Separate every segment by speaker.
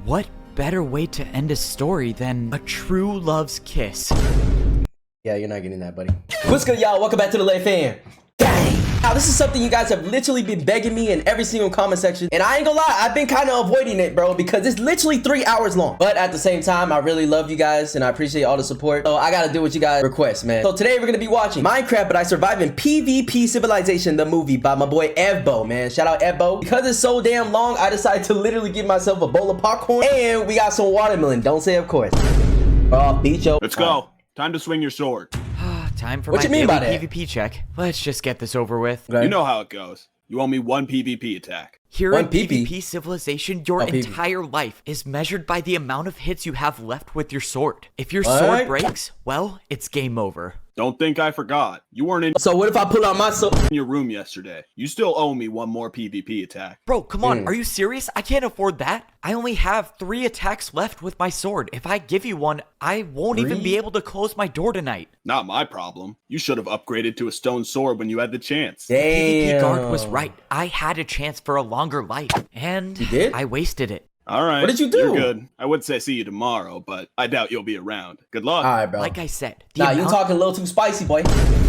Speaker 1: what better way to end a story than a true love's kiss?
Speaker 2: Yeah, you're not getting that, buddy. What's good, y'all? Welcome back to the Late Fan. Dang. Now, this is something you guys have literally been begging me in every single comment section. And I ain't gonna lie, I've been kind of avoiding it, bro, because it's literally 3 hours long. But at the same time, I really love you guys and I appreciate all the support. So I gotta do what you guys request, man. So today we're gonna be watching Minecraft, but I Survive in PvP Civilization, the movie by my boy Evbo, man. Shout out Evbo. Because it's so damn long, I decided to literally give myself a bowl of popcorn. And we got some watermelon. Don't say of course. Oh, beat yo.
Speaker 3: Let's go. Time to swing your sword.
Speaker 1: Time for
Speaker 2: What
Speaker 1: my
Speaker 2: you mean by
Speaker 1: daily
Speaker 2: that?
Speaker 1: PvP check. Let's just get this over with.
Speaker 2: Okay.
Speaker 3: You know how it goes. You owe me 1 PvP attack.
Speaker 1: Here
Speaker 2: One
Speaker 1: in
Speaker 2: PP?
Speaker 1: PvP Civilization, your
Speaker 2: Oh, PP.
Speaker 1: entire life is measured by the amount of hits you have left with your sword. If your
Speaker 2: What?
Speaker 1: sword breaks, well, it's game over.
Speaker 3: Don't think I forgot. You weren't in
Speaker 2: So what if I pull out my sword?
Speaker 3: your room yesterday. You still owe me 1 more PvP attack.
Speaker 1: Bro, come on, are you serious? I can't afford that. I only have 3 attacks left with my sword. If I give you one, I won't even
Speaker 2: 3?
Speaker 1: be able to close my door tonight.
Speaker 3: Not my problem. You should have upgraded to a stone sword when you had the chance.
Speaker 1: PvP
Speaker 2: Damn.
Speaker 1: guard was right. I had a chance for a longer life, and
Speaker 2: You did?
Speaker 1: I wasted it.
Speaker 3: All right.
Speaker 2: What did you do?
Speaker 3: You're good. I would say see you tomorrow, but I doubt you'll be around. Good luck.
Speaker 2: All right, bro.
Speaker 1: Like I said, the
Speaker 2: Nah, you
Speaker 1: amount
Speaker 2: talking a little too spicy, boy.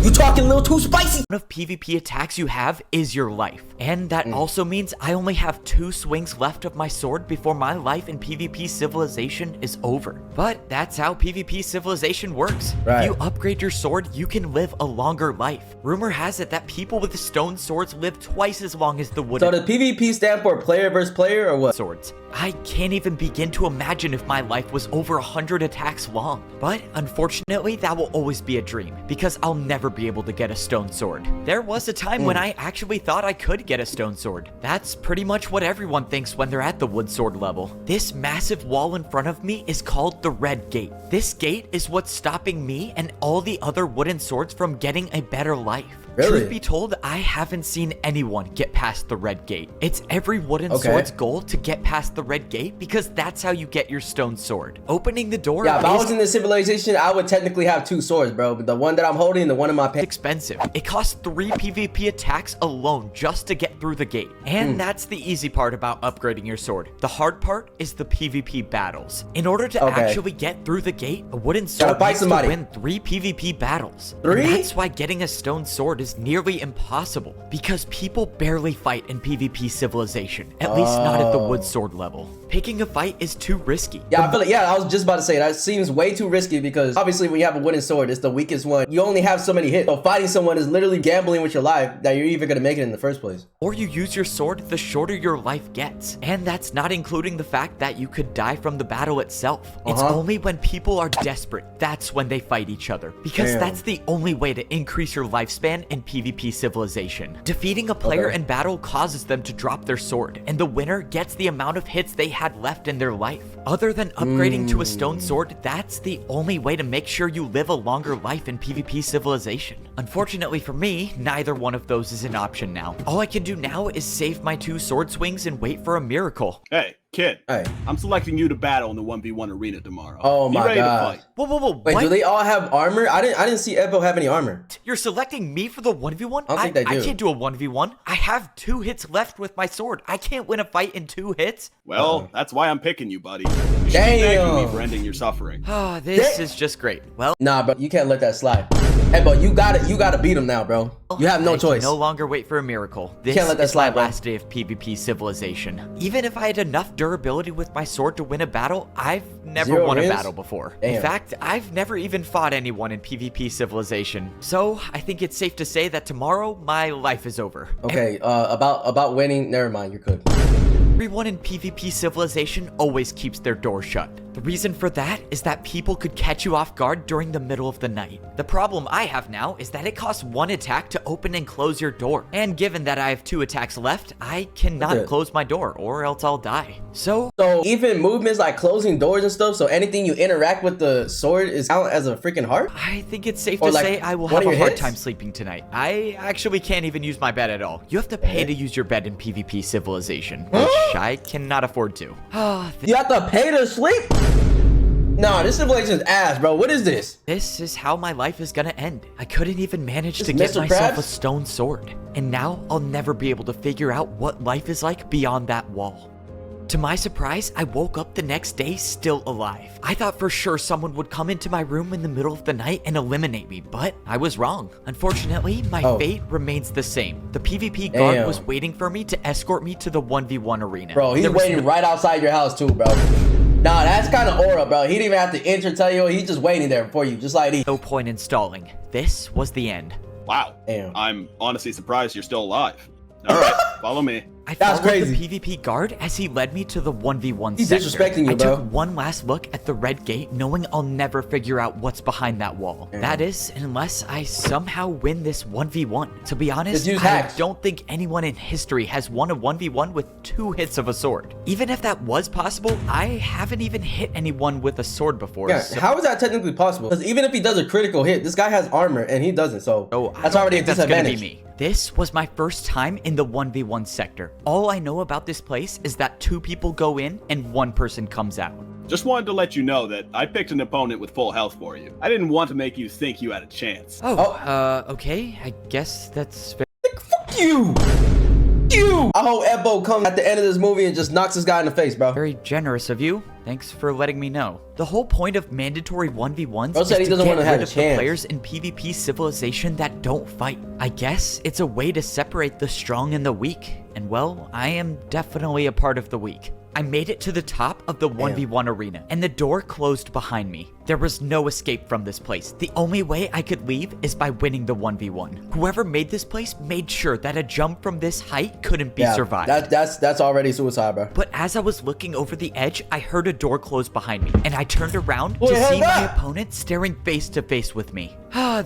Speaker 2: You talking a little too spicy.
Speaker 1: of PvP attacks you have is your life. And that also means I only have 2 swings left of my sword before my life in PvP Civilization is over. But that's how PvP Civilization works.
Speaker 2: Right.
Speaker 1: If you upgrade your sword, you can live a longer life. Rumor has it that people with stone swords live twice as long as the wooden
Speaker 2: So the PvP stand for player versus player or what?
Speaker 1: swords. I can't even begin to imagine if my life was over 100 attacks long. But unfortunately, that will always be a dream because I'll never be able to get a stone sword. There was a time when I actually thought I could get a stone sword. That's pretty much what everyone thinks when they're at the wood sword level. This massive wall in front of me is called the Red Gate. This gate is what's stopping me and all the other wooden swords from getting a better life.
Speaker 2: Really?
Speaker 1: Truth be told, I haven't seen anyone get past the Red Gate. It's every wooden
Speaker 2: Okay.
Speaker 1: sword's goal to get past the Red Gate because that's how you get your stone sword. Opening the door
Speaker 2: Yeah, if I
Speaker 1: is
Speaker 2: was in this civilization, I would technically have 2 swords, bro. But the one that I'm holding and the one in my pants.
Speaker 1: expensive. It costs 3 PvP attacks alone just to get through the gate. And that's the easy part about upgrading your sword. The hard part is the PvP battles. In order to
Speaker 2: Okay.
Speaker 1: actually get through the gate, a wooden sword
Speaker 2: fight
Speaker 1: needs
Speaker 2: somebody.
Speaker 1: to win 3 PvP battles.
Speaker 2: 3?
Speaker 1: And that's why getting a stone sword is nearly impossible because people barely fight in PvP Civilization, at least not at the wood sword level. Picking a fight is too risky.
Speaker 2: Yeah, I feel like, yeah, I was just about to say that seems way too risky because obviously when you have a wooden sword, it's the weakest one. You only have so many hits. So fighting someone is literally gambling with your life that you're even gonna make it in the first place.
Speaker 1: Or you use your sword, the shorter your life gets. And that's not including the fact that you could die from the battle itself. It's only when people are desperate, that's when they fight each other. Because
Speaker 2: Damn.
Speaker 1: that's the only way to increase your lifespan in PvP Civilization. Defeating a player in battle causes them to drop their sword, and the winner gets the amount of hits they had left in their life. Other than upgrading to a stone sword, that's the only way to make sure you live a longer life in PvP Civilization. Unfortunately for me, neither one of those is an option now. All I can do now is save my 2 sword swings and wait for a miracle.
Speaker 3: Hey, kid.
Speaker 2: Hey.
Speaker 3: I'm selecting you to battle in the 1v1 arena tomorrow.
Speaker 2: Oh
Speaker 3: Be
Speaker 2: my
Speaker 3: ready
Speaker 2: God.
Speaker 3: to fight.
Speaker 1: Whoa, whoa, whoa,
Speaker 2: Wait,
Speaker 1: what?
Speaker 2: do they all have armor? I didn't see Evbo have any armor.
Speaker 1: You're selecting me for the 1v1?
Speaker 2: I don't think they
Speaker 1: I
Speaker 2: do.
Speaker 1: can't do a 1v1. I have 2 hits left with my sword. I can't win a fight in 2 hits.
Speaker 3: Well, that's why I'm picking you, buddy. You should be thanking me for ending your suffering.
Speaker 1: Ah, this is just great. Well,
Speaker 2: Nah, bro, you can't let that slide. Evbo, you gotta beat him now, bro. You have no
Speaker 1: I can
Speaker 2: choice.
Speaker 1: no longer wait for a miracle. This
Speaker 2: can't let that
Speaker 1: is my
Speaker 2: slide, bro.
Speaker 1: last day of PvP Civilization. Even if I had enough durability with my sword to win a battle, I've never
Speaker 2: 0
Speaker 1: won
Speaker 2: wins?
Speaker 1: a battle before.
Speaker 2: Damn.
Speaker 1: In fact, I've never even fought anyone in PvP Civilization. So I think it's safe to say that tomorrow my life is over.
Speaker 2: Okay, about winning, never mind, you're good.
Speaker 1: Everyone in PvP Civilization always keeps their door shut. The reason for that is that people could catch you off guard during the middle of the night. The problem I have now is that it costs 1 attack to open and close your door. And given that I have 2 attacks left, I cannot
Speaker 2: Okay.
Speaker 1: close my door or else I'll die. So
Speaker 2: So even movements like closing doors and stuff, so anything you interact with the sword is out as a freaking heart?
Speaker 1: I think it's safe
Speaker 2: Or
Speaker 1: to
Speaker 2: like
Speaker 1: say I will
Speaker 2: one
Speaker 1: have
Speaker 2: of
Speaker 1: a
Speaker 2: your
Speaker 1: hard
Speaker 2: hits?
Speaker 1: time sleeping tonight. I actually can't even use my bed at all. You have to pay to use your bed in PvP Civilization, which I cannot afford to.
Speaker 2: You have to pay to sleep? Nah, this civilization is ass, bro. What is this?
Speaker 1: This is how my life is gonna end. I couldn't even manage
Speaker 2: This
Speaker 1: to get
Speaker 2: Mr.
Speaker 1: myself
Speaker 2: Krabs?
Speaker 1: a stone sword. And now I'll never be able to figure out what life is like beyond that wall. To my surprise, I woke up the next day still alive. I thought for sure someone would come into my room in the middle of the night and eliminate me, but I was wrong. Unfortunately, my fate remains the same. The PvP guard was waiting for me to escort me to the 1v1 arena.
Speaker 2: Bro, he's waiting right outside your house too, bro. Nah, that's kind of aura, bro. He didn't even have to enter, tell you. He's just waiting there for you, just like he.
Speaker 1: No point in stalling. This was the end.
Speaker 3: Wow.
Speaker 2: Damn.
Speaker 3: I'm honestly surprised you're still alive. All right, follow me.
Speaker 1: I followed the PvP guard as he led me to the 1v1
Speaker 2: He's
Speaker 1: sector.
Speaker 2: disrespecting you,
Speaker 1: I
Speaker 2: bro.
Speaker 1: took one last look at the red gate, knowing I'll never figure out what's behind that wall. That is, unless I somehow win this 1v1. To be honest, I don't think anyone in history has won a 1v1 with 2 hits of a sword. Even if that was possible, I haven't even hit anyone with a sword before.
Speaker 2: Yeah,
Speaker 1: so
Speaker 2: how is that technically possible? Because even if he does a critical hit, this guy has armor and he doesn't, so that's already a disadvantage.
Speaker 1: Be me. This was my first time in the 1v1 sector. All I know about this place is that 2 people go in and 1 person comes out.
Speaker 3: Just wanted to let you know that I picked an opponent with full health for you. I didn't want to make you think you had a chance.
Speaker 1: Okay. I guess that's fair.
Speaker 2: Fuck you! I hope Evbo comes at the end of this movie and just knocks this guy in the face, bro.
Speaker 1: Very generous of you. Thanks for letting me know. The whole point of mandatory 1v1s is
Speaker 2: said he
Speaker 1: to
Speaker 2: doesn't
Speaker 1: get
Speaker 2: want to have
Speaker 1: rid
Speaker 2: a
Speaker 1: of the
Speaker 2: chance.
Speaker 1: players in PvP civilization that don't fight. I guess it's a way to separate the strong and the weak. And well, I am definitely a part of the weak. I made it to the top of the 1v1 arena, and the door closed behind me. There was no escape from this place. The only way I could leave is by winning the 1v1. Whoever made this place made sure that a jump from this height couldn't be survived.
Speaker 2: That's already suicide, bro.
Speaker 1: But as I was looking over the edge, I heard a door close behind me, and I turned around to see my opponent staring face to face with me.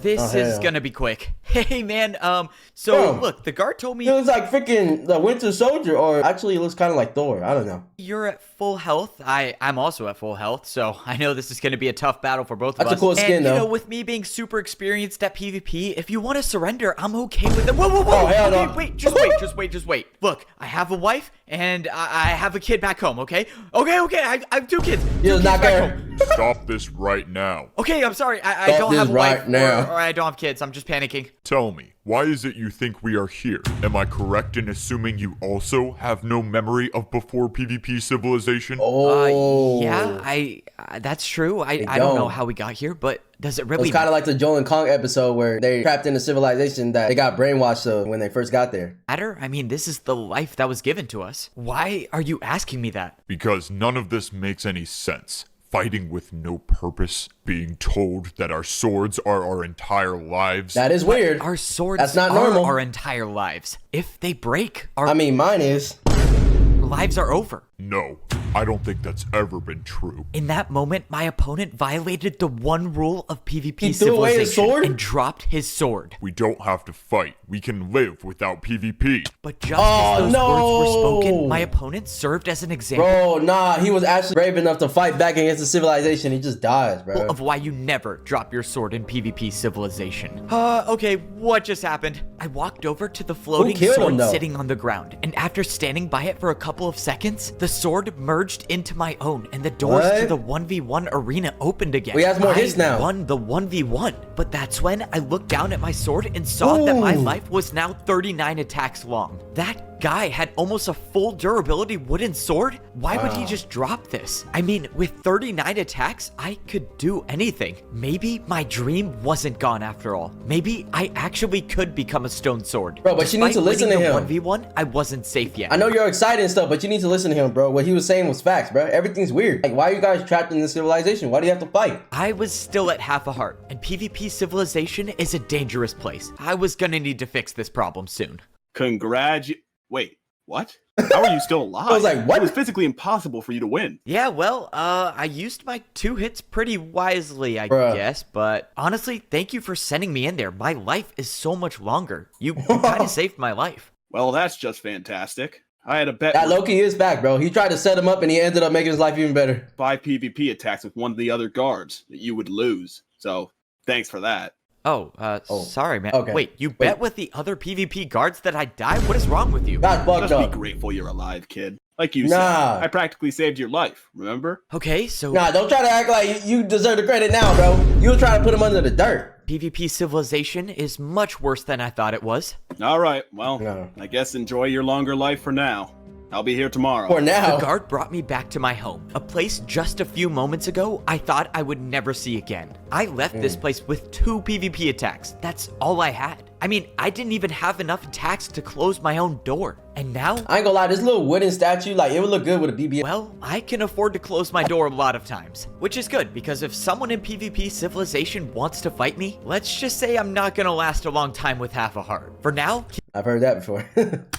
Speaker 1: This is gonna be quick. Hey man, look, the guard told me
Speaker 2: he looks like freaking the Winter Soldier, or actually he looks kind of like Thor. I don't know.
Speaker 1: You're at full health. I'm also at full health, so I know this is gonna be a tough battle for both of us.
Speaker 2: That's a cool skin, though.
Speaker 1: You know, with me being super experienced at PvP, if you want to surrender, I'm okay with it. Whoa!
Speaker 2: Oh, hell no.
Speaker 1: Wait, just wait. Look, I have a wife and I have a kid back home. Okay. I have 2 kids.
Speaker 2: You're not there.
Speaker 4: Stop this right now.
Speaker 1: Okay, I'm sorry. I don't have a wife or I don't have kids. I'm just panicking.
Speaker 4: Tell me, why is it you think we are here? Am I correct in assuming you also have no memory of before PvP civilization?
Speaker 1: Yeah, that's true. I don't know how we got here, but does it really?
Speaker 2: It's kind of like the Joel and Kong episode where they trapped in a civilization that they got brainwashed of when they first got there.
Speaker 1: Matter? I mean, this is the life that was given to us. Why are you asking me that?
Speaker 4: Because none of this makes any sense. Fighting with no purpose, being told that our swords are our entire lives.
Speaker 2: That is weird.
Speaker 1: Our swords
Speaker 2: That's not
Speaker 1: are
Speaker 2: normal.
Speaker 1: our entire lives. If they break, our
Speaker 2: mine is.
Speaker 1: lives are over.
Speaker 4: No, I don't think that's ever been true.
Speaker 1: In that moment, my opponent violated the one rule of PvP
Speaker 2: He threw away his
Speaker 1: civilization
Speaker 2: sword?
Speaker 1: and dropped his sword.
Speaker 4: We don't have to fight. We can live without PvP.
Speaker 1: But just as those words were spoken, my opponent served as an example
Speaker 2: Bro, nah, he was actually brave enough to fight back against the civilization. He just dies, bro.
Speaker 1: of why you never drop your sword in PvP civilization. Okay, what just happened? I walked over to the floating sword sitting on the ground, and after standing by it for a couple of seconds, the sword merged into my own, and the doors to the 1v1 arena opened again.
Speaker 2: We have more hits now.
Speaker 1: I won the 1v1, but that's when I looked down at my sword and saw that my life was now 39 attacks long. That guy had almost a full durability wooden sword. Why would he just drop this? I mean, with 39 attacks, I could do anything. Maybe my dream wasn't gone after all. Maybe I actually could become a stone sword.
Speaker 2: Bro, but you need to listen to him.
Speaker 1: 1v1, I wasn't safe yet.
Speaker 2: I know you're excited and stuff, but you need to listen to him, bro. What he was saying was facts, bro. Everything's weird. Like, why are you guys trapped in this civilization? Why do you have to fight?
Speaker 1: I was still at half a heart, and PvP civilization is a dangerous place. I was gonna need to fix this problem soon.
Speaker 3: Wait, what? How are you still alive?
Speaker 2: I was like, what?
Speaker 3: It was physically impossible for you to win.
Speaker 1: Yeah, well, I used my 2 hits pretty wisely, I guess, but honestly, thank you for sending me in there. My life is so much longer. You kind of saved my life.
Speaker 3: Well, that's just fantastic. I had a bet.
Speaker 2: That Loki is back, bro. He tried to set him up and he ended up making his life even better.
Speaker 3: 5 PvP attacks with one of the other guards that you would lose. So, thanks for that.
Speaker 1: Sorry, man.
Speaker 2: Okay.
Speaker 1: Wait, you bet with the other PvP guards that I'd die? What is wrong with you?
Speaker 2: That's fucked
Speaker 3: Just
Speaker 2: up.
Speaker 3: be grateful you're alive, kid. Like you said, I practically saved your life, remember?
Speaker 1: Okay, so...
Speaker 2: Nah, don't try to act like you deserve the credit now, bro. You were trying to put him under the dirt.
Speaker 1: PvP civilization is much worse than I thought it was.
Speaker 3: All right, well, I guess enjoy your longer life for now. I'll be here tomorrow.
Speaker 2: For now.
Speaker 1: The guard brought me back to my home, a place just a few moments ago I thought I would never see again. I left this place with 2 PvP attacks. That's all I had. I mean, I didn't even have enough attacks to close my own door. And now,
Speaker 2: I ain't gonna lie, this little wooden statue, like, it would look good with a BB.
Speaker 1: well, I can afford to close my door a lot of times, which is good because if someone in PvP Civilization wants to fight me, let's just say I'm not gonna last a long time with half a heart. For now,
Speaker 2: I've heard that before.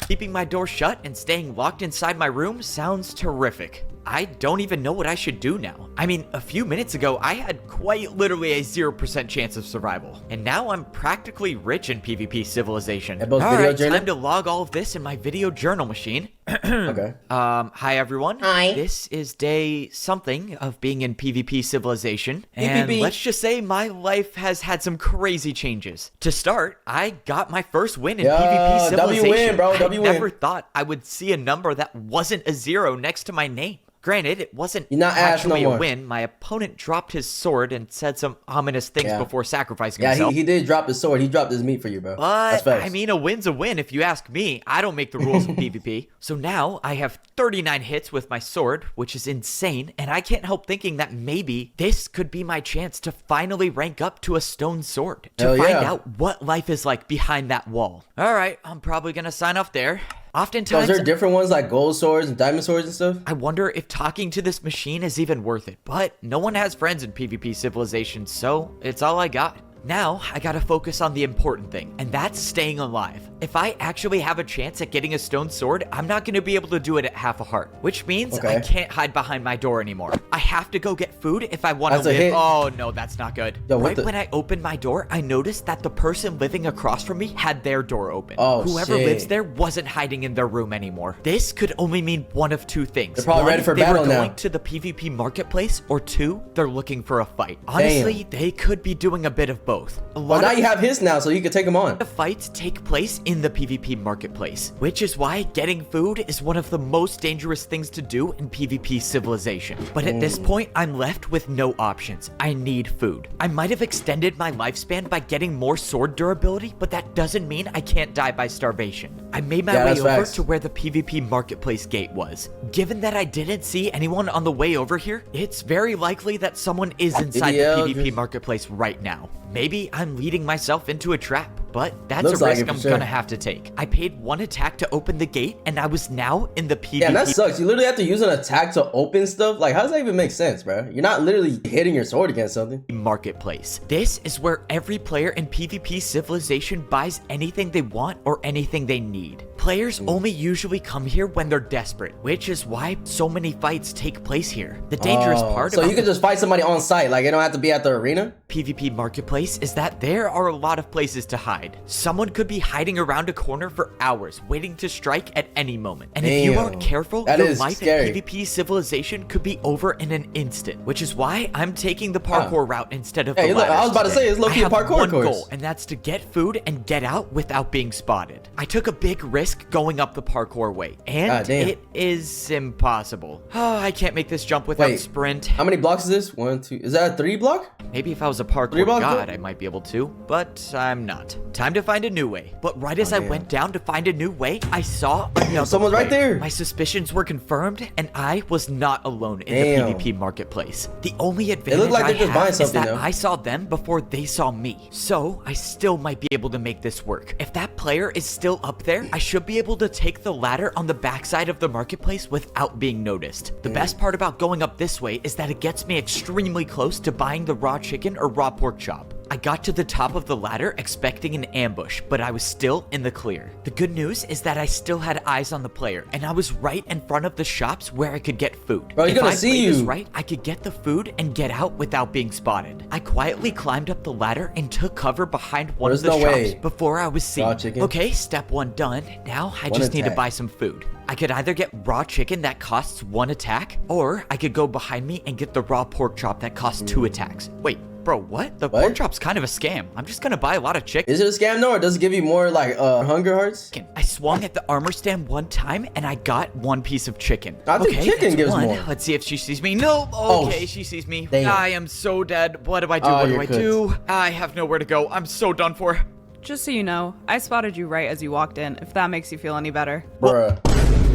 Speaker 1: keeping my door shut and staying locked inside my room sounds terrific. I don't even know what I should do now. I mean, a few minutes ago, I had quite literally a 0% chance of survival. And now I'm practically rich in PvP Civilization.
Speaker 2: Ebbo's video
Speaker 1: Alright,
Speaker 2: journal?
Speaker 1: time to log all of this in my video journal machine.
Speaker 2: Okay.
Speaker 1: Hi everyone.
Speaker 5: Hi.
Speaker 1: This is day something of being in PvP Civilization. And
Speaker 2: PvP.
Speaker 1: let's just say my life has had some crazy changes. To start, I got my first win in
Speaker 2: Yo,
Speaker 1: PvP
Speaker 2: W
Speaker 1: Civilization.
Speaker 2: win, bro, W
Speaker 1: I
Speaker 2: win.
Speaker 1: never thought I would see a number that wasn't a 0 next to my name. Granted, it wasn't
Speaker 2: You're not ass no
Speaker 1: actually a
Speaker 2: more.
Speaker 1: win. My opponent dropped his sword and said some ominous things
Speaker 2: Yeah.
Speaker 1: before sacrificing
Speaker 2: Yeah,
Speaker 1: himself.
Speaker 2: he did drop his sword. He dropped his meat for you, bro. That's
Speaker 1: But,
Speaker 2: facts.
Speaker 1: I mean, a win's a win if you ask me. I don't make the rules in PvP. So now I have 39 hits with my sword, which is insane, and I can't help thinking that maybe this could be my chance to finally rank up to a stone sword. To
Speaker 2: Hell
Speaker 1: find
Speaker 2: yeah.
Speaker 1: out what life is like behind that wall. Alright, I'm probably gonna sign off there.
Speaker 2: So
Speaker 1: Oftentimes,
Speaker 2: is there different ones like gold swords and diamond swords and stuff?
Speaker 1: I wonder if talking to this machine is even worth it, but no one has friends in PvP Civilization, so it's all I got. Now, I gotta focus on the important thing, and that's staying alive. If I actually have a chance at getting a stone sword, I'm not gonna be able to do it at half a heart, which means
Speaker 2: Okay.
Speaker 1: I can't hide behind my door anymore. I have to go get food if I want to
Speaker 2: That's a
Speaker 1: live.
Speaker 2: hit.
Speaker 1: Oh no, that's not good.
Speaker 2: Yo, what
Speaker 1: right
Speaker 2: the-
Speaker 1: when I opened my door, I noticed that the person living across from me had their door open.
Speaker 2: Oh,
Speaker 1: Whoever
Speaker 2: shit.
Speaker 1: lives there wasn't hiding in their room anymore. This could only mean one of two things.
Speaker 2: They're probably
Speaker 1: One,
Speaker 2: ready for
Speaker 1: they
Speaker 2: battle
Speaker 1: were
Speaker 2: now.
Speaker 1: going to the PvP marketplace, or 2, they're looking for a fight. Honestly, they could be doing a bit of both. A
Speaker 2: Well,
Speaker 1: lot
Speaker 2: now
Speaker 1: of
Speaker 2: you have his now, so you can take him on.
Speaker 1: fights take place in the PvP marketplace, which is why getting food is one of the most dangerous things to do in PvP Civilization. But at this point, I'm left with no options. I need food. I might have extended my lifespan by getting more sword durability, but that doesn't mean I can't die by starvation. I made my
Speaker 2: Yeah,
Speaker 1: way
Speaker 2: that's
Speaker 1: over
Speaker 2: facts.
Speaker 1: to where the PvP marketplace gate was. Given that I didn't see anyone on the way over here, it's very likely that someone is inside the
Speaker 2: EDL,
Speaker 1: PvP
Speaker 2: just-
Speaker 1: marketplace right now. Maybe I'm leading myself into a trap, but that's
Speaker 2: Looks
Speaker 1: a
Speaker 2: like
Speaker 1: risk
Speaker 2: it for
Speaker 1: I'm
Speaker 2: sure.
Speaker 1: gonna have to take. I paid 1 attack to open the gate, and I was now in the PvP.
Speaker 2: Yeah, and that sucks. You literally have to use an attack to open stuff. Like, how does that even make sense, bro? You're not literally hitting your sword against something.
Speaker 1: marketplace. This is where every player in PvP Civilization buys anything they want or anything they need. Players only usually come here when they're desperate, which is why so many fights take place here. The dangerous part
Speaker 2: So
Speaker 1: about
Speaker 2: you can just fight somebody on site. Like, it don't have to be at the arena.
Speaker 1: PvP marketplace is that there are a lot of places to hide. Someone could be hiding around a corner for hours, waiting to strike at any moment. And if you
Speaker 2: Damn.
Speaker 1: aren't careful,
Speaker 2: That
Speaker 1: your
Speaker 2: is
Speaker 1: life
Speaker 2: scary.
Speaker 1: in PvP Civilization could be over in an instant, which is why I'm taking the parkour route instead of
Speaker 2: Hey,
Speaker 1: the
Speaker 2: look, I
Speaker 1: ladders
Speaker 2: was about to
Speaker 1: today.
Speaker 2: say, it's low-key
Speaker 1: I
Speaker 2: a
Speaker 1: have
Speaker 2: parkour
Speaker 1: one
Speaker 2: course.
Speaker 1: goal, and that's to get food and get out without being spotted. I took a big risk going up the parkour way, and
Speaker 2: God damn.
Speaker 1: it is impossible. Oh, I can't make this jump without
Speaker 2: Wait,
Speaker 1: sprint.
Speaker 2: How many blocks is this? 1, 2. Is that a 3 block?
Speaker 1: Maybe if I was a parkour
Speaker 2: 3 blocks,
Speaker 1: god,
Speaker 2: bro?
Speaker 1: I might be able to, but I'm not. Time to find a new way. But right as I
Speaker 2: damn.
Speaker 1: went down to find a new way, I saw another
Speaker 2: someone's right
Speaker 1: player.
Speaker 2: there.
Speaker 1: My suspicions were confirmed, and I was not alone in
Speaker 2: Damn.
Speaker 1: the PvP marketplace. The only advantage
Speaker 2: look like
Speaker 1: I
Speaker 2: they're just buying
Speaker 1: have is
Speaker 2: something,
Speaker 1: that
Speaker 2: though.
Speaker 1: I saw them before they saw me. So I still might be able to make this work. If that player is still up there, I should be able to take the ladder on the backside of the marketplace without being noticed. The best part about going up this way is that it gets me extremely close to buying the raw chicken or raw pork chop. I got to the top of the ladder expecting an ambush, but I was still in the clear. The good news is that I still had eyes on the player, and I was right in front of the shops where I could get food.
Speaker 2: Bro, he's
Speaker 1: if
Speaker 2: gonna
Speaker 1: I
Speaker 2: see
Speaker 1: played this
Speaker 2: you.
Speaker 1: right, I could get the food and get out without being spotted. I quietly climbed up the ladder and took cover behind one
Speaker 2: There's
Speaker 1: of the
Speaker 2: no
Speaker 1: shops
Speaker 2: way.
Speaker 1: before I was seen.
Speaker 2: Raw chicken?
Speaker 1: Okay, step 1 done. Now I
Speaker 2: One
Speaker 1: just need to
Speaker 2: attack.
Speaker 1: buy some food. I could either get raw chicken that costs 1 attack, or I could go behind me and get the raw pork chop that costs 2 attacks. Wait, bro, what? The
Speaker 2: What?
Speaker 1: pork chop's kind of a scam. I'm just gonna buy a lot of chicken.
Speaker 2: Is it a scam though, or does it give you more like hunger hearts?
Speaker 1: I swung at the armor stand 1 time and I got 1 piece of chicken.
Speaker 2: I think
Speaker 1: okay,
Speaker 2: chicken
Speaker 1: that's
Speaker 2: gives
Speaker 1: 1.
Speaker 2: more.
Speaker 1: Let's see if she sees me. No,
Speaker 2: Oh,
Speaker 1: okay, she sees me.
Speaker 2: damn.
Speaker 1: I am so dead. What do I do?
Speaker 2: Oh,
Speaker 1: what do
Speaker 2: you're
Speaker 1: I
Speaker 2: cooked.
Speaker 1: do? I have nowhere to go. I'm so done for.
Speaker 5: Just so you know, I spotted you right as you walked in, if that makes you feel any better.
Speaker 2: Bruh.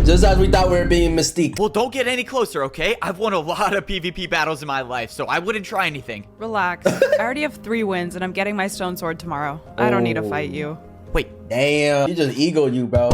Speaker 2: Just as we thought we were being mystique.
Speaker 1: Well, don't get any closer, okay? I've won a lot of PvP battles in my life, so I wouldn't try anything.
Speaker 5: Relax. I already have 3 wins, and I'm getting my stone sword tomorrow. I don't need to fight you.
Speaker 1: Wait,
Speaker 2: Damn, you just egoed you, bro.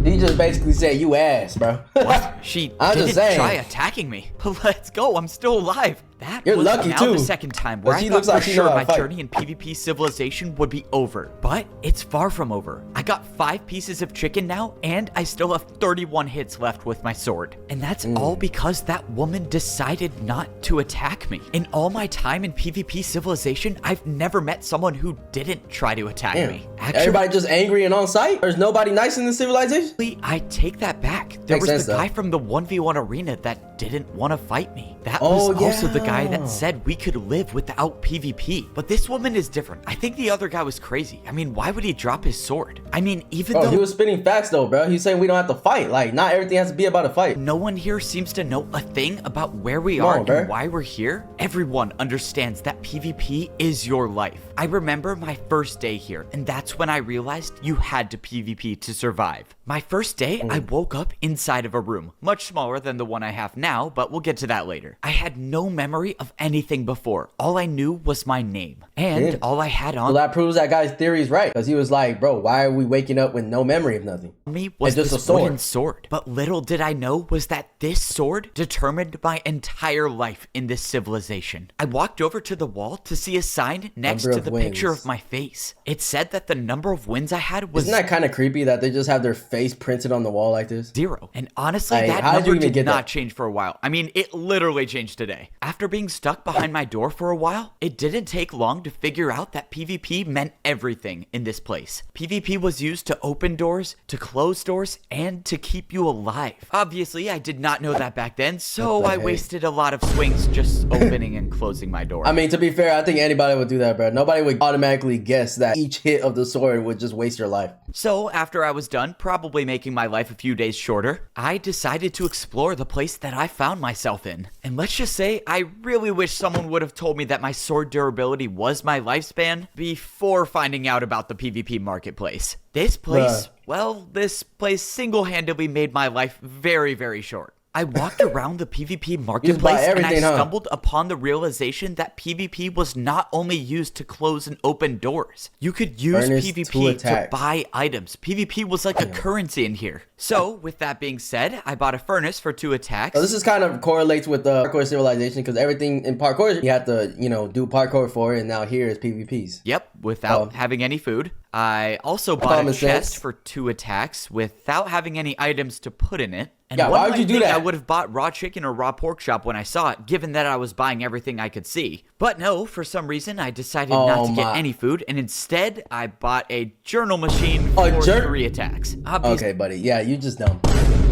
Speaker 2: He just basically said you ass, bro.
Speaker 1: what? She
Speaker 2: I'm just
Speaker 1: didn't
Speaker 2: saying.
Speaker 1: try attacking me. But let's go, I'm still alive. That
Speaker 2: You're
Speaker 1: was
Speaker 2: lucky,
Speaker 1: now
Speaker 2: too.
Speaker 1: the second time where
Speaker 2: But
Speaker 1: I
Speaker 2: she
Speaker 1: thought
Speaker 2: looks like
Speaker 1: for
Speaker 2: she know
Speaker 1: sure
Speaker 2: how to
Speaker 1: my
Speaker 2: fight.
Speaker 1: journey in PvP Civilization would be over. But it's far from over. I got 5 pieces of chicken now, and I still have 31 hits left with my sword. And that's all because that woman decided not to attack me. In all my time in PvP Civilization, I've never met someone who didn't try to attack me. Actually,
Speaker 2: Everybody just angry and on sight? There's nobody nice in this civilization?
Speaker 1: I take that back. There
Speaker 2: Makes
Speaker 1: was
Speaker 2: sense,
Speaker 1: the guy
Speaker 2: though.
Speaker 1: from the 1v1 arena that didn't want to fight me. That
Speaker 2: Oh,
Speaker 1: was also the guy
Speaker 2: yeah.
Speaker 1: that said we could live without PvP. But this woman is different. I think the other guy was crazy. I mean, why would he drop his sword? I mean, even
Speaker 2: Bro,
Speaker 1: though
Speaker 2: he was spitting facts though, bro. He's saying we don't have to fight. Like, not everything has to be about a fight.
Speaker 1: no one here seems to know a thing about where we
Speaker 2: Come
Speaker 1: are
Speaker 2: on, bruh.
Speaker 1: and why we're here, everyone understands that PvP is your life. I remember my first day here, and that's when I realized you had to PvP to survive. My first day, I woke up inside of a room, much smaller than the one I have now, but we'll get to that later. I had no memory of anything before. All I knew was my name, and
Speaker 2: Yeah.
Speaker 1: all I had
Speaker 2: Well,
Speaker 1: on
Speaker 2: that proves that guy's theory is right. Because he was like, bro, why are we waking up with no memory of nothing?
Speaker 1: me was
Speaker 2: It's just
Speaker 1: this
Speaker 2: a sword.
Speaker 1: wooden sword. But little did I know was that this sword determined my entire life in this civilization. I walked over to the wall to see a sign next
Speaker 2: Number
Speaker 1: to
Speaker 2: of
Speaker 1: the picture
Speaker 2: wins.
Speaker 1: of my face. It said that the number of wins I had was
Speaker 2: Isn't that kind of creepy that they just have their face printed on the wall like this?
Speaker 1: 0. And honestly,
Speaker 2: Like,
Speaker 1: that
Speaker 2: how did
Speaker 1: number
Speaker 2: you even
Speaker 1: did
Speaker 2: get
Speaker 1: not
Speaker 2: that?
Speaker 1: change for a while. I mean, it literally changed today. After being stuck behind my door for a while, it didn't take long to figure out that PvP meant everything in this place. PvP was used to open doors, to close doors, and to keep you alive. Obviously, I did not know that back then, so
Speaker 2: What the
Speaker 1: I
Speaker 2: heck?
Speaker 1: wasted a lot of swings just opening and closing my door.
Speaker 2: I mean, to be fair, I think anybody would do that, bro. Nobody would automatically guess that each hit of the sword would just waste your life.
Speaker 1: So, after I was done, probably making my life a few days shorter, I decided to explore the place that I found myself in. And let's just say, I really wish someone would have told me that my sword durability was my lifespan before finding out about the PvP marketplace. This place, well, this place single-handedly made my life very, very short. I walked around the PvP marketplace and I
Speaker 2: everything, huh?
Speaker 1: stumbled upon the realization that PvP was not only used to close and open doors. You could use
Speaker 2: Furnace to
Speaker 1: PvP to
Speaker 2: attack.
Speaker 1: buy items. PvP was like a currency in here. So, with that being said, I bought a furnace for 2 attacks.
Speaker 2: So this is kind of correlates with parkour civilization because everything in parkour you have to, you know, do parkour for it, and now here is PvPs.
Speaker 1: Yep, without having any food. I also bought a
Speaker 2: Common
Speaker 1: chest
Speaker 2: sense.
Speaker 1: for 2 attacks without having any items to put in it. And
Speaker 2: Yeah,
Speaker 1: one
Speaker 2: why would
Speaker 1: might
Speaker 2: you do
Speaker 1: think
Speaker 2: that?
Speaker 1: I would have bought raw chicken or raw pork chop when I saw it, given that I was buying everything I could see. But no, for some reason, I decided not to get
Speaker 2: my.
Speaker 1: any food, and instead, I bought a journal machine
Speaker 2: A
Speaker 1: for
Speaker 2: jour-
Speaker 1: 3 attacks. Obviously,
Speaker 2: Okay, buddy. Yeah, you just dumb.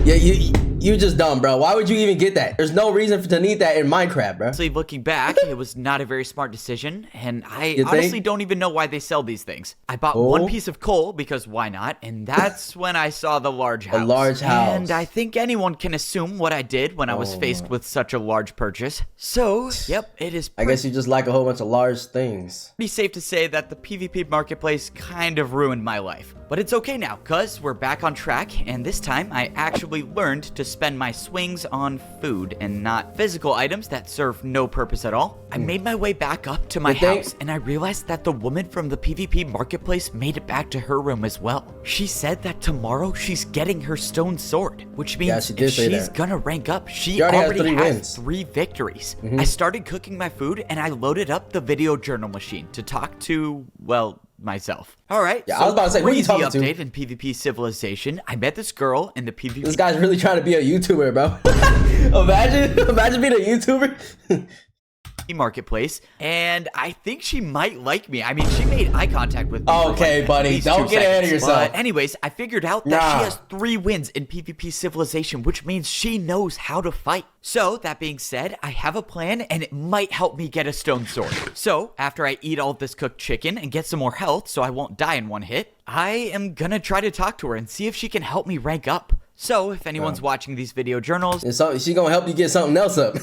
Speaker 2: Yeah, you just dumb, bro. Why would you even get that? There's no reason to need that in Minecraft, bro.
Speaker 1: looking back, it was not a very smart decision, and I
Speaker 2: You
Speaker 1: honestly
Speaker 2: think?
Speaker 1: don't even know why they sell these things. I bought
Speaker 2: Oh.
Speaker 1: 1 piece of coal because why not? And that's when I saw the large house.
Speaker 2: large house.
Speaker 1: And I think anyone can assume what I did when I was faced with such a large purchase. So, yep, it is
Speaker 2: I guess you just like a whole bunch of large things.
Speaker 1: pretty safe to say that the PvP marketplace kind of ruined my life. But it's okay now, cuz we're back on track, and this time I actually learned to spend my swings on food and not physical items that serve no purpose at all. I made my way back up to my
Speaker 2: Good thing-
Speaker 1: house, and I realized that the woman from the PvP marketplace made it back to her room as well. She said that tomorrow she's getting her stone sword, which means
Speaker 2: she did
Speaker 1: if
Speaker 2: say
Speaker 1: she's
Speaker 2: that.
Speaker 1: gonna rank up, she
Speaker 2: She already has
Speaker 1: already
Speaker 2: 3
Speaker 1: has
Speaker 2: wins.
Speaker 1: 3 victories. I started cooking my food, and I loaded up the video journal machine to talk to, well, myself. All right.
Speaker 2: Yeah, I was about to say, who you
Speaker 1: crazy
Speaker 2: talking to?
Speaker 1: update in PvP Civilization. I met this girl in the PvP
Speaker 2: This guy's really trying to be a YouTuber, bro. imagine being a YouTuber.
Speaker 1: marketplace, and I think she might like me. I mean, she made eye contact with me. for
Speaker 2: Okay,
Speaker 1: like
Speaker 2: buddy,
Speaker 1: at least
Speaker 2: don't
Speaker 1: 2
Speaker 2: get ahead of
Speaker 1: seconds.
Speaker 2: yourself.
Speaker 1: But anyways, I figured out that
Speaker 2: Nah.
Speaker 1: she has 3 wins in PvP Civilization, which means she knows how to fight. So, that being said, I have a plan, and it might help me get a stone sword. So, after I eat all of this cooked chicken and get some more health so I won't die in one hit, I am gonna try to talk to her and see if she can help me rank up. So, if anyone's watching these video journals,
Speaker 2: And so she gonna help you get something else up.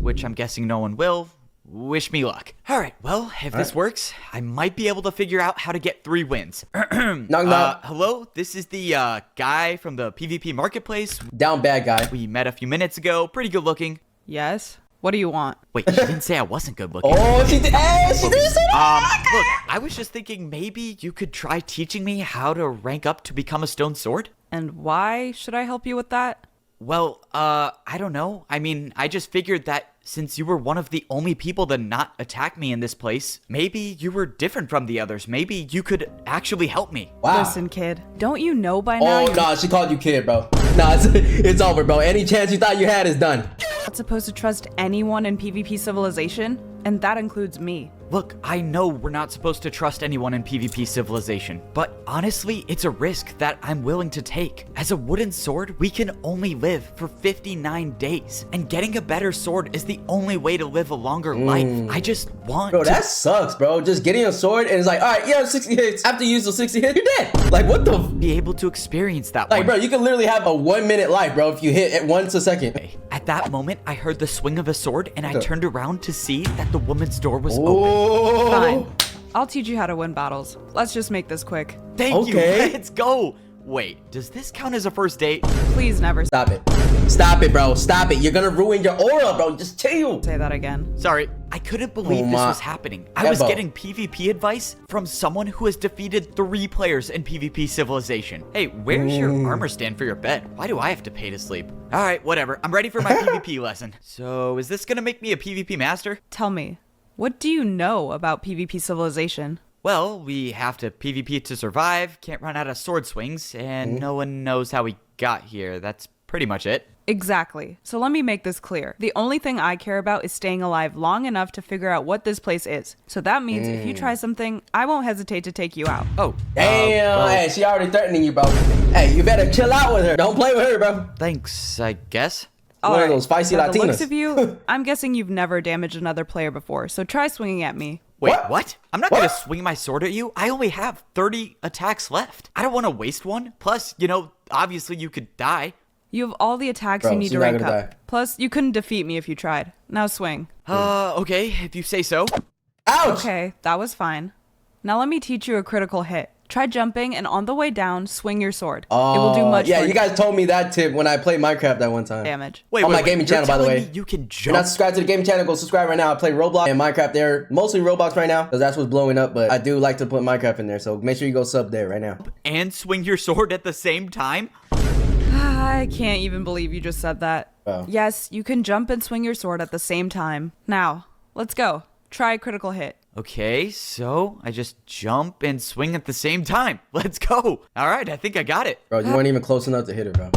Speaker 1: which I'm guessing no one will, Wish me luck. All right, well, if this works, I might be able to figure out how to get 3 wins.
Speaker 2: Knock, knock.
Speaker 1: Hello, this is the guy from the PvP marketplace.
Speaker 2: Down bad guy.
Speaker 1: We met a few minutes ago. Pretty good looking.
Speaker 5: Yes? What do you want?
Speaker 1: Wait, she didn't say I wasn't good looking.
Speaker 2: Oh, she did. Hey, she did say that.
Speaker 1: Look, I was just thinking maybe you could try teaching me how to rank up to become a stone sword.
Speaker 5: And why should I help you with that?
Speaker 1: Well, I don't know. I mean, I just figured that since you were one of the only people to not attack me in this place, maybe you were different from the others. Maybe you could actually help me.
Speaker 2: Wow.
Speaker 5: Listen, kid, don't you know by now
Speaker 2: Oh,
Speaker 5: you're
Speaker 2: no, she called you kid, bro. Nah, it's over, bro. Any chance you thought you had is done.
Speaker 5: not supposed to trust anyone in PvP Civilization? And that includes me.
Speaker 1: Look, I know we're not supposed to trust anyone in PvP Civilization, but honestly, it's a risk that I'm willing to take. As a wooden sword, we can only live for 59 days, and getting a better sword is the only way to live a longer life. I just want
Speaker 2: Bro,
Speaker 1: to-
Speaker 2: that sucks, bro. Just getting a sword and it's like, all right, yeah, 60 hits. After you use the 60 hits, you're dead. Like, what the?
Speaker 1: be able to experience that
Speaker 2: Like,
Speaker 1: one
Speaker 2: bro, you can literally have a 1 minute life, bro, if you hit it once a second.
Speaker 1: day. At that moment, I heard the swing of a sword, and I turned around to see that the woman's door was open.
Speaker 2: Oh.
Speaker 5: Fine. I'll teach you how to win battles. Let's just make this quick.
Speaker 1: Thank you.
Speaker 2: Okay.
Speaker 1: Let's go. Wait, does this count as a first date?
Speaker 5: Please never
Speaker 2: Stop it. Stop it, bro. Stop it. You're gonna ruin your aura, bro. Just chill.
Speaker 5: say that again.
Speaker 1: Sorry, I couldn't believe this was happening. I was
Speaker 2: Evbo.
Speaker 1: getting PvP advice from someone who has defeated 3 players in PvP Civilization. Hey, where's your armor stand for your bed? Why do I have to pay to sleep? All right, whatever. I'm ready for my PvP lesson. So, is this gonna make me a PvP master?
Speaker 5: Tell me, what do you know about PvP Civilization?
Speaker 1: Well, we have to PvP to survive, can't run out of sword swings, and no one knows how we got here. That's pretty much it.
Speaker 5: Exactly. So let me make this clear. The only thing I care about is staying alive long enough to figure out what this place is. So that means if you try something, I won't hesitate to take you out.
Speaker 1: Oh,
Speaker 2: Damn.
Speaker 1: well,
Speaker 2: Hey, she already threatening you, bro. Hey, you better chill out with her. Don't play with her, bro.
Speaker 1: thanks, I guess.
Speaker 2: One of
Speaker 5: Alright,
Speaker 2: those feisty
Speaker 5: by the looks
Speaker 2: Latinas.
Speaker 5: of you, I'm guessing you've never damaged another player before, so try swinging at me.
Speaker 1: Wait,
Speaker 2: What?
Speaker 1: what? I'm not
Speaker 2: What?
Speaker 1: gonna swing my sword at you. I only have 30 attacks left. I don't want to waste one. Plus, you know, obviously you could die.
Speaker 5: You have all the attacks
Speaker 2: Bro,
Speaker 5: you need
Speaker 2: she's
Speaker 5: to
Speaker 2: not
Speaker 5: rank
Speaker 2: gonna
Speaker 5: up.
Speaker 2: die.
Speaker 5: Plus, you couldn't defeat me if you tried. Now swing.
Speaker 1: Okay, if you say so.
Speaker 2: Ouch.
Speaker 5: Okay, that was fine. Now let me teach you a critical hit. Try jumping, and on the way down, swing your sword. It will do much
Speaker 2: Yeah,
Speaker 5: more
Speaker 2: you guys told me that tip when I played Minecraft that one time.
Speaker 5: damage.
Speaker 1: Wait,
Speaker 2: On
Speaker 1: wait,
Speaker 2: my
Speaker 1: wait,
Speaker 2: gaming
Speaker 1: you're
Speaker 2: channel, by the
Speaker 1: telling
Speaker 2: way.
Speaker 1: me you can
Speaker 2: If you're not
Speaker 1: jump?
Speaker 2: subscribed to the gaming channel, go subscribe right now. I play Roblox and Minecraft there. Mostly Roblox right now, because that's what's blowing up. But I do like to put Minecraft in there, so make sure you go sub there right now.
Speaker 1: And swing your sword at the same time?
Speaker 5: I can't even believe you just said that.
Speaker 2: Oh.
Speaker 5: Yes, you can jump and swing your sword at the same time. Now, let's go. Try a critical hit.
Speaker 1: Okay, so I just jump and swing at the same time. Let's go. All right, I think I got it.
Speaker 2: Bro, you weren't even close enough to hit her, bro.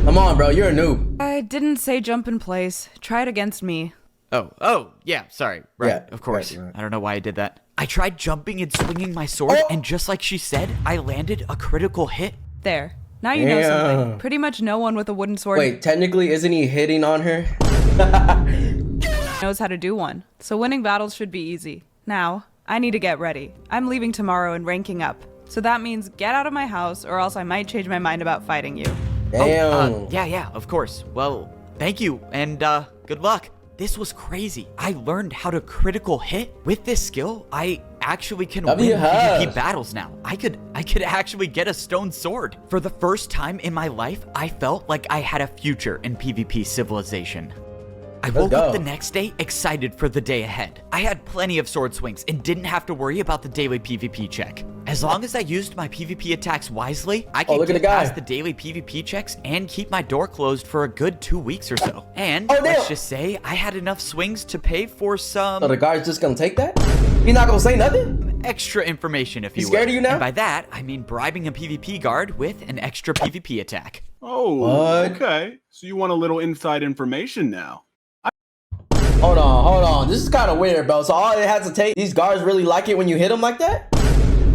Speaker 2: Come on, bro. You're a noob.
Speaker 5: I didn't say jump in place. Try it against me.
Speaker 1: Oh, yeah, sorry. Right,
Speaker 2: Yeah,
Speaker 1: of course.
Speaker 2: right.
Speaker 1: I don't know why I did that. I tried jumping and swinging my sword,
Speaker 2: Oh.
Speaker 1: and just like she said, I landed a critical hit.
Speaker 5: There. Now you know something.
Speaker 2: Damn.
Speaker 5: Pretty much no one with a wooden sword
Speaker 2: Wait, technically, isn't he hitting on her?
Speaker 5: knows how to do one. So winning battles should be easy. Now, I need to get ready. I'm leaving tomorrow and ranking up. So that means get out of my house or else I might change my mind about fighting you.
Speaker 2: Damn.
Speaker 1: Yeah, of course. Well, thank you, and good luck. This was crazy. I learned how to critical hit. With this skill, I actually can win PvP battles now. I could actually get a stone sword. For the first time in my life, I felt like I had a future in PvP Civilization. I woke up the next day excited for the day ahead. I had plenty of sword swings and didn't have to worry about the daily PvP check. As long as I used my PvP attacks wisely, I could
Speaker 2: look at
Speaker 1: get
Speaker 2: the guy.
Speaker 1: past the daily PvP checks and keep my door closed for a good 2 weeks or so. And
Speaker 2: Oh, damn.
Speaker 1: let's just say I had enough swings to pay for
Speaker 2: So
Speaker 1: some
Speaker 2: the guard's just gonna take that? You're not gonna say nothing?
Speaker 1: extra information, if you will.
Speaker 2: scared of you now?
Speaker 1: And by that, I mean bribing a PvP guard with an extra PvP attack.
Speaker 3: Oh,
Speaker 2: What?
Speaker 3: okay. So you want a little inside information now.
Speaker 2: Hold on. This is kind of weird, bro. So all it has to take, these guards really like it when you hit them like that?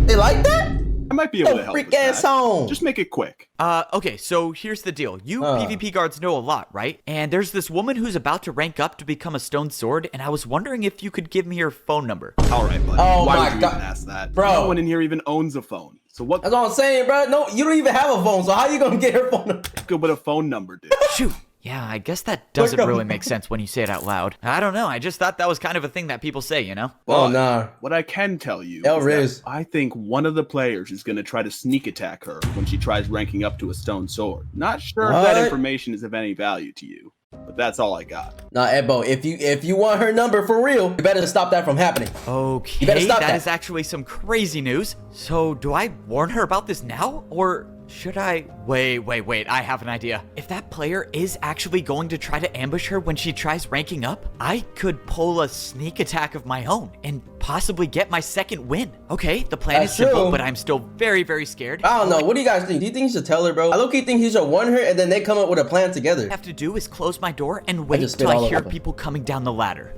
Speaker 2: They like that?
Speaker 3: I might be able to
Speaker 2: No
Speaker 3: help
Speaker 2: freak
Speaker 3: with
Speaker 2: ass
Speaker 3: that.
Speaker 2: song.
Speaker 3: Just make it quick.
Speaker 1: Okay, so here's the deal. You PvP guards know a lot, right? And there's this woman who's about to rank up to become a stone sword, and I was wondering if you could give me her phone number.
Speaker 3: All right, buddy.
Speaker 2: Oh
Speaker 3: Why
Speaker 2: my
Speaker 3: would you
Speaker 2: God.
Speaker 3: even ask that?
Speaker 2: Bro.
Speaker 3: No one in here even owns a phone. So what
Speaker 2: That's what I'm saying, bro. No, you don't even have a phone, so how you gonna get her phone number?
Speaker 3: good would a phone number do?
Speaker 1: Shoot, Yeah, I guess that doesn't really make sense when you say it out loud. I don't know. I just thought that was kind of a thing that people say, you know?
Speaker 2: Oh, nah.
Speaker 3: What I can tell you
Speaker 2: Riz.
Speaker 3: is that I think one of the players is going to try to sneak attack her when she tries ranking up to a stone sword. Not sure if that information is of any value to you, but that's all I got.
Speaker 2: Nah, Evbo, if you want her number for real, you better stop that from happening.
Speaker 1: Okay,
Speaker 2: you better stop
Speaker 1: that is actually some crazy news. So do I warn her about this now, or should I? Wait, I have an idea. If that player is actually going to try to ambush her when she tries ranking up, I could pull a sneak attack of my own and possibly get my second win. Okay, the plan is simple, but I'm still very, very scared.
Speaker 2: I don't know. What do you guys think? Do you think you should tell her, bro? I low-key think he should warn her, and then they come up with a plan together.
Speaker 1: All I have to do is close my door and wait till I hear people coming down the ladder.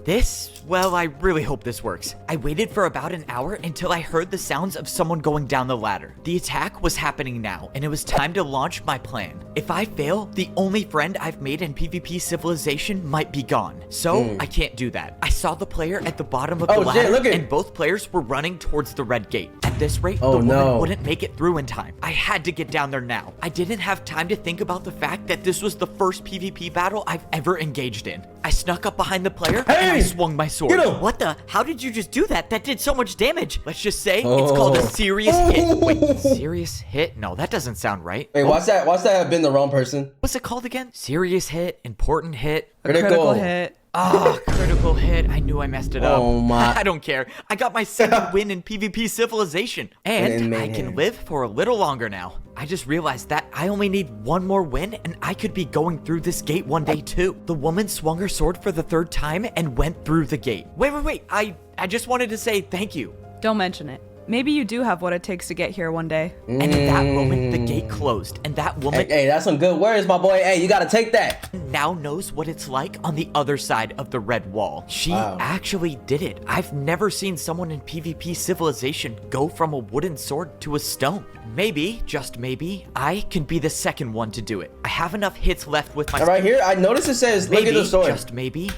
Speaker 1: Well, I really hope this works. I waited for about an hour until I heard the sounds of someone going down the ladder. The attack was happening now, and it was time to launch my plan. If I fail, the only friend I've made in PvP Civilization might be gone. So I can't do that. I saw the player at the bottom of the ladder, and both players were running towards the red gate. At this rate, the woman wouldn't make it through in time. I had to get down there now. I didn't have time to think about the fact that this was the first PvP battle I've ever engaged in. I snuck up behind the player and I swung my sword. What the? How did you just do that? That did so much damage. Let's just say it's called a serious hit. Wait, serious hit? No, that doesn't sound right.
Speaker 2: Wait, watch that have been the wrong person.
Speaker 1: What's it called again? Serious hit, important hit,
Speaker 5: critical hit.
Speaker 1: Oh, critical hit. I knew I messed it up.
Speaker 2: Oh my.
Speaker 1: I don't care. I got my second win in PvP Civilization. And I can live for a little longer now. I just realized that I only need one more win and I could be going through this gate one day too. The woman swung her sword for the third time and went through the gate. Wait. I just wanted to say thank you.
Speaker 5: Don't mention it. Maybe you do have what it takes to get here one day.
Speaker 1: And in that moment, the gate closed, and that woman—
Speaker 2: Hey, that's some good words, my boy. Hey, you gotta take that.
Speaker 1: Now knows what it's like on the other side of the red wall. She actually did it. I've never seen someone in PvP Civilization go from a wooden sword to a stone. Maybe, just maybe, I can be the second one to do it. I have enough hits left with my—
Speaker 2: Right here, I noticed it says, look at the sword.
Speaker 1: Just maybe.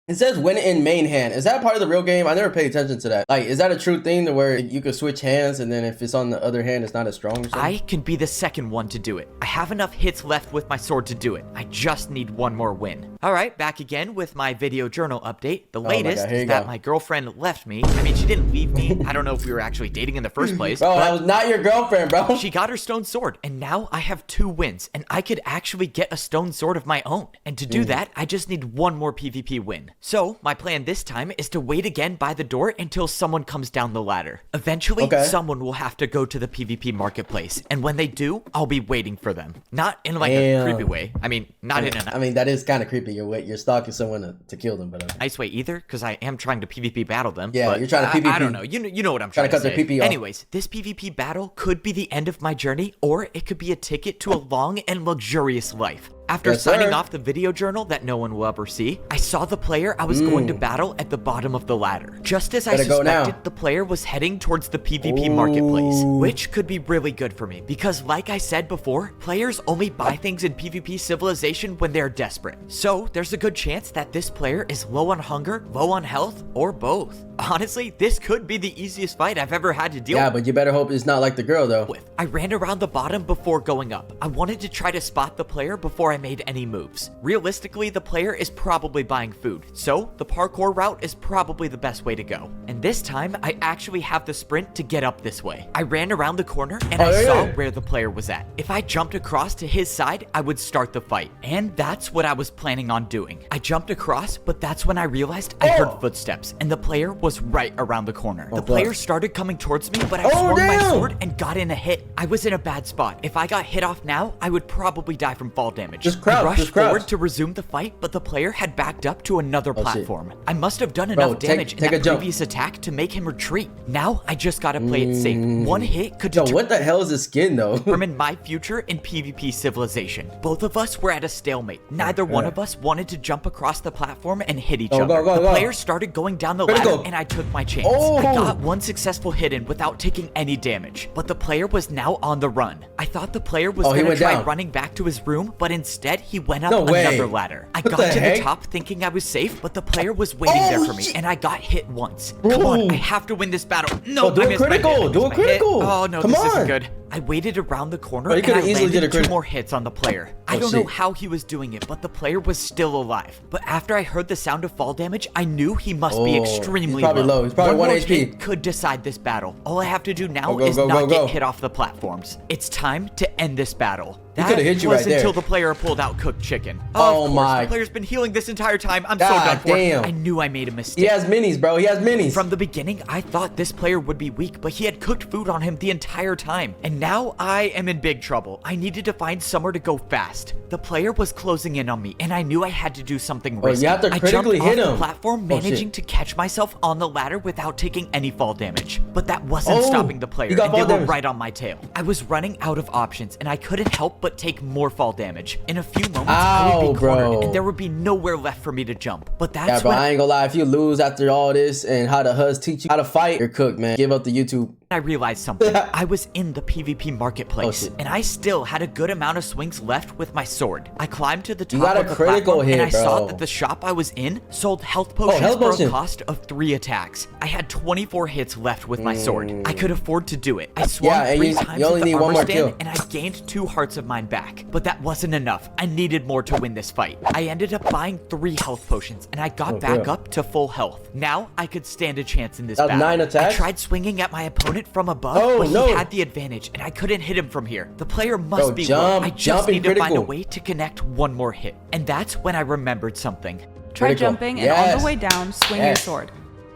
Speaker 2: It says win in main hand. Is that part of the real game? I never paid attention to that. Like, is that a true thing to where you could switch hands and then if it's on the other hand, it's not as strong or something?
Speaker 1: I can be the second one to do it. I have enough hits left with my sword to do it. I just need one more win. All right, back again with my video journal update. The latest is that my girlfriend left me. I mean, she didn't leave me. I don't know if we were actually dating in the first place.
Speaker 2: Bro, that was not your girlfriend, bro.
Speaker 1: She got her stone sword, and now I have 2 wins, and I could actually get a stone sword of my own. And to do that, I just need one more PvP win. So, my plan this time is to wait again by the door until someone comes down the ladder. Eventually, someone will have to go to the PvP marketplace, and when they do, I'll be waiting for them. Not in like a creepy way. I mean, not in a—
Speaker 2: I mean, that is kind of creepy. You're stalking someone to kill them, but
Speaker 1: nice way either, because I am trying to PvP battle them.
Speaker 2: Yeah,
Speaker 1: but
Speaker 2: you're trying to PvP.
Speaker 1: I don't know. You know what I'm trying to
Speaker 2: cut
Speaker 1: say.
Speaker 2: their PvP off.
Speaker 1: Anyways, this PvP battle could be the end of my journey, or it could be a ticket to a long and luxurious life. After signing off the video journal that no one will ever see, I saw the player I was going to battle at the bottom of the ladder. Just as I suspected, the player was heading towards the PvP marketplace, which could be really good for me because like I said before, players only buy things in PvP Civilization when they're desperate. So there's a good chance that this player is low on hunger, low on health, or both. Honestly, this could be the easiest fight I've ever had to deal with.
Speaker 2: Yeah, but you better hope it's not like the girl though.
Speaker 1: I ran around the bottom before going up. I wanted to try to spot the player before I made any moves. Realistically, the player is probably buying food, so the parkour route is probably the best way to go. And this time, I actually have the sprint to get up this way. I ran around the corner and I saw where the player was at. If I jumped across to his side, I would start the fight. And that's what I was planning on doing. I jumped across, but that's when I realized I heard footsteps and the player was right around the corner. The player started coming towards me, but I swung my sword and got in a hit. I was in a bad spot. If I got hit off now, I would probably die from fall damage.
Speaker 2: Just crouch.
Speaker 1: I rushed forward to resume the fight, but the player had backed up to another platform. I must have done enough damage in that previous attack to make him retreat. Now, I just gotta play it safe. One hit could determine—
Speaker 2: what the hell is this skin though?
Speaker 1: determine my future in PvP Civilization. Both of us were at a stalemate. Neither one of us wanted to jump across the platform and hit each other. The player started going down the ladder and I took my chance. I got one successful hit in without taking any damage, but the player was now on the run. I thought the player was gonna try running back to his room, but instead he went up another ladder. I got to the top thinking I was safe, but the player was waiting there for me, and I got hit once. Come on, I have to win this battle. No,
Speaker 2: do
Speaker 1: I
Speaker 2: it
Speaker 1: missed
Speaker 2: critical.
Speaker 1: my hit.
Speaker 2: Do it critical.
Speaker 1: Oh no,
Speaker 2: Come
Speaker 1: this
Speaker 2: on.
Speaker 1: isn't good. I waited around the corner
Speaker 2: Bro, he
Speaker 1: and I
Speaker 2: could've easily did a
Speaker 1: landed two
Speaker 2: crit.
Speaker 1: more hits on the player. I don't know how he was doing it, but the player was still alive. But after I heard the sound of fall damage, I knew he must be extremely
Speaker 2: he's probably low. He's probably 1
Speaker 1: more
Speaker 2: HP.
Speaker 1: hit could decide this battle. All I have to do now is
Speaker 2: go,
Speaker 1: not
Speaker 2: go.
Speaker 1: get hit off the platforms. It's time to end this battle.
Speaker 2: He coulda hit you
Speaker 1: was
Speaker 2: right there.
Speaker 1: until the player pulled out cooked chicken.
Speaker 2: Oh
Speaker 1: Of course,
Speaker 2: my.
Speaker 1: the player's been healing this entire time. I'm so
Speaker 2: God
Speaker 1: done for.
Speaker 2: damn.
Speaker 1: I knew I made a mistake.
Speaker 2: He has minis, bro. He has minis.
Speaker 1: From the beginning, I thought this player would be weak, but he had cooked food on him the entire time. And now I am in big trouble. I needed to find somewhere to go fast. The player was closing in on me, and I knew I had to do something risky.
Speaker 2: you have to critically
Speaker 1: I
Speaker 2: hit
Speaker 1: jumped off
Speaker 2: him.
Speaker 1: the platform,
Speaker 2: Oh,
Speaker 1: managing
Speaker 2: shit.
Speaker 1: to catch myself on the ladder without taking any fall damage. But that wasn't
Speaker 2: Oh,
Speaker 1: stopping the player,
Speaker 2: you got
Speaker 1: and they
Speaker 2: fall
Speaker 1: were
Speaker 2: damage.
Speaker 1: right on my tail. I was running out of options, and I couldn't help but take more fall damage. In a few moments, I would
Speaker 2: Ow,
Speaker 1: be cornered,
Speaker 2: bro.
Speaker 1: and there would be nowhere left for me to jump. But that's
Speaker 2: Yeah, bro,
Speaker 1: when
Speaker 2: I ain't gonna lie. If you lose after all this and how the HUDs teach you how to fight, you're cooked, man. Give up the YouTube.
Speaker 1: I realized something. I was in the PvP marketplace,
Speaker 2: shit.
Speaker 1: and I still had a good amount of swings left with my sword. I climbed to the top
Speaker 2: got a
Speaker 1: of the
Speaker 2: critical
Speaker 1: platform, and I
Speaker 2: hit,
Speaker 1: saw
Speaker 2: bro.
Speaker 1: that the shop I was in sold health potions
Speaker 2: health
Speaker 1: for
Speaker 2: potion.
Speaker 1: a cost of 3 attacks. I had 24 hits left with my sword. I could afford to do it. I swung
Speaker 2: Yeah, and
Speaker 1: 3
Speaker 2: you
Speaker 1: times
Speaker 2: only
Speaker 1: at the
Speaker 2: need one
Speaker 1: armor
Speaker 2: more
Speaker 1: stand,
Speaker 2: kill.
Speaker 1: and I gained 2 hearts of mine back. But that wasn't enough. I needed more to win this fight. I ended up buying 3 health potions, and I got back
Speaker 2: yeah.
Speaker 1: up to full health. Now I could stand a chance in this
Speaker 2: That's
Speaker 1: battle.
Speaker 2: 9 attacks?
Speaker 1: I tried swinging at my opponent from above,
Speaker 2: Oh,
Speaker 1: but
Speaker 2: no.
Speaker 1: he had the advantage, and I couldn't hit him from here. The player must
Speaker 2: Bro,
Speaker 1: be
Speaker 2: jump,
Speaker 1: low. I
Speaker 2: jump
Speaker 1: just
Speaker 2: and
Speaker 1: need to find a
Speaker 2: critical.
Speaker 1: way to connect one more hit. And that's when I remembered something.
Speaker 5: Try
Speaker 2: Critical.
Speaker 5: jumping, and on
Speaker 2: Yes.
Speaker 5: the way down, swing your
Speaker 2: Yes.
Speaker 5: sword.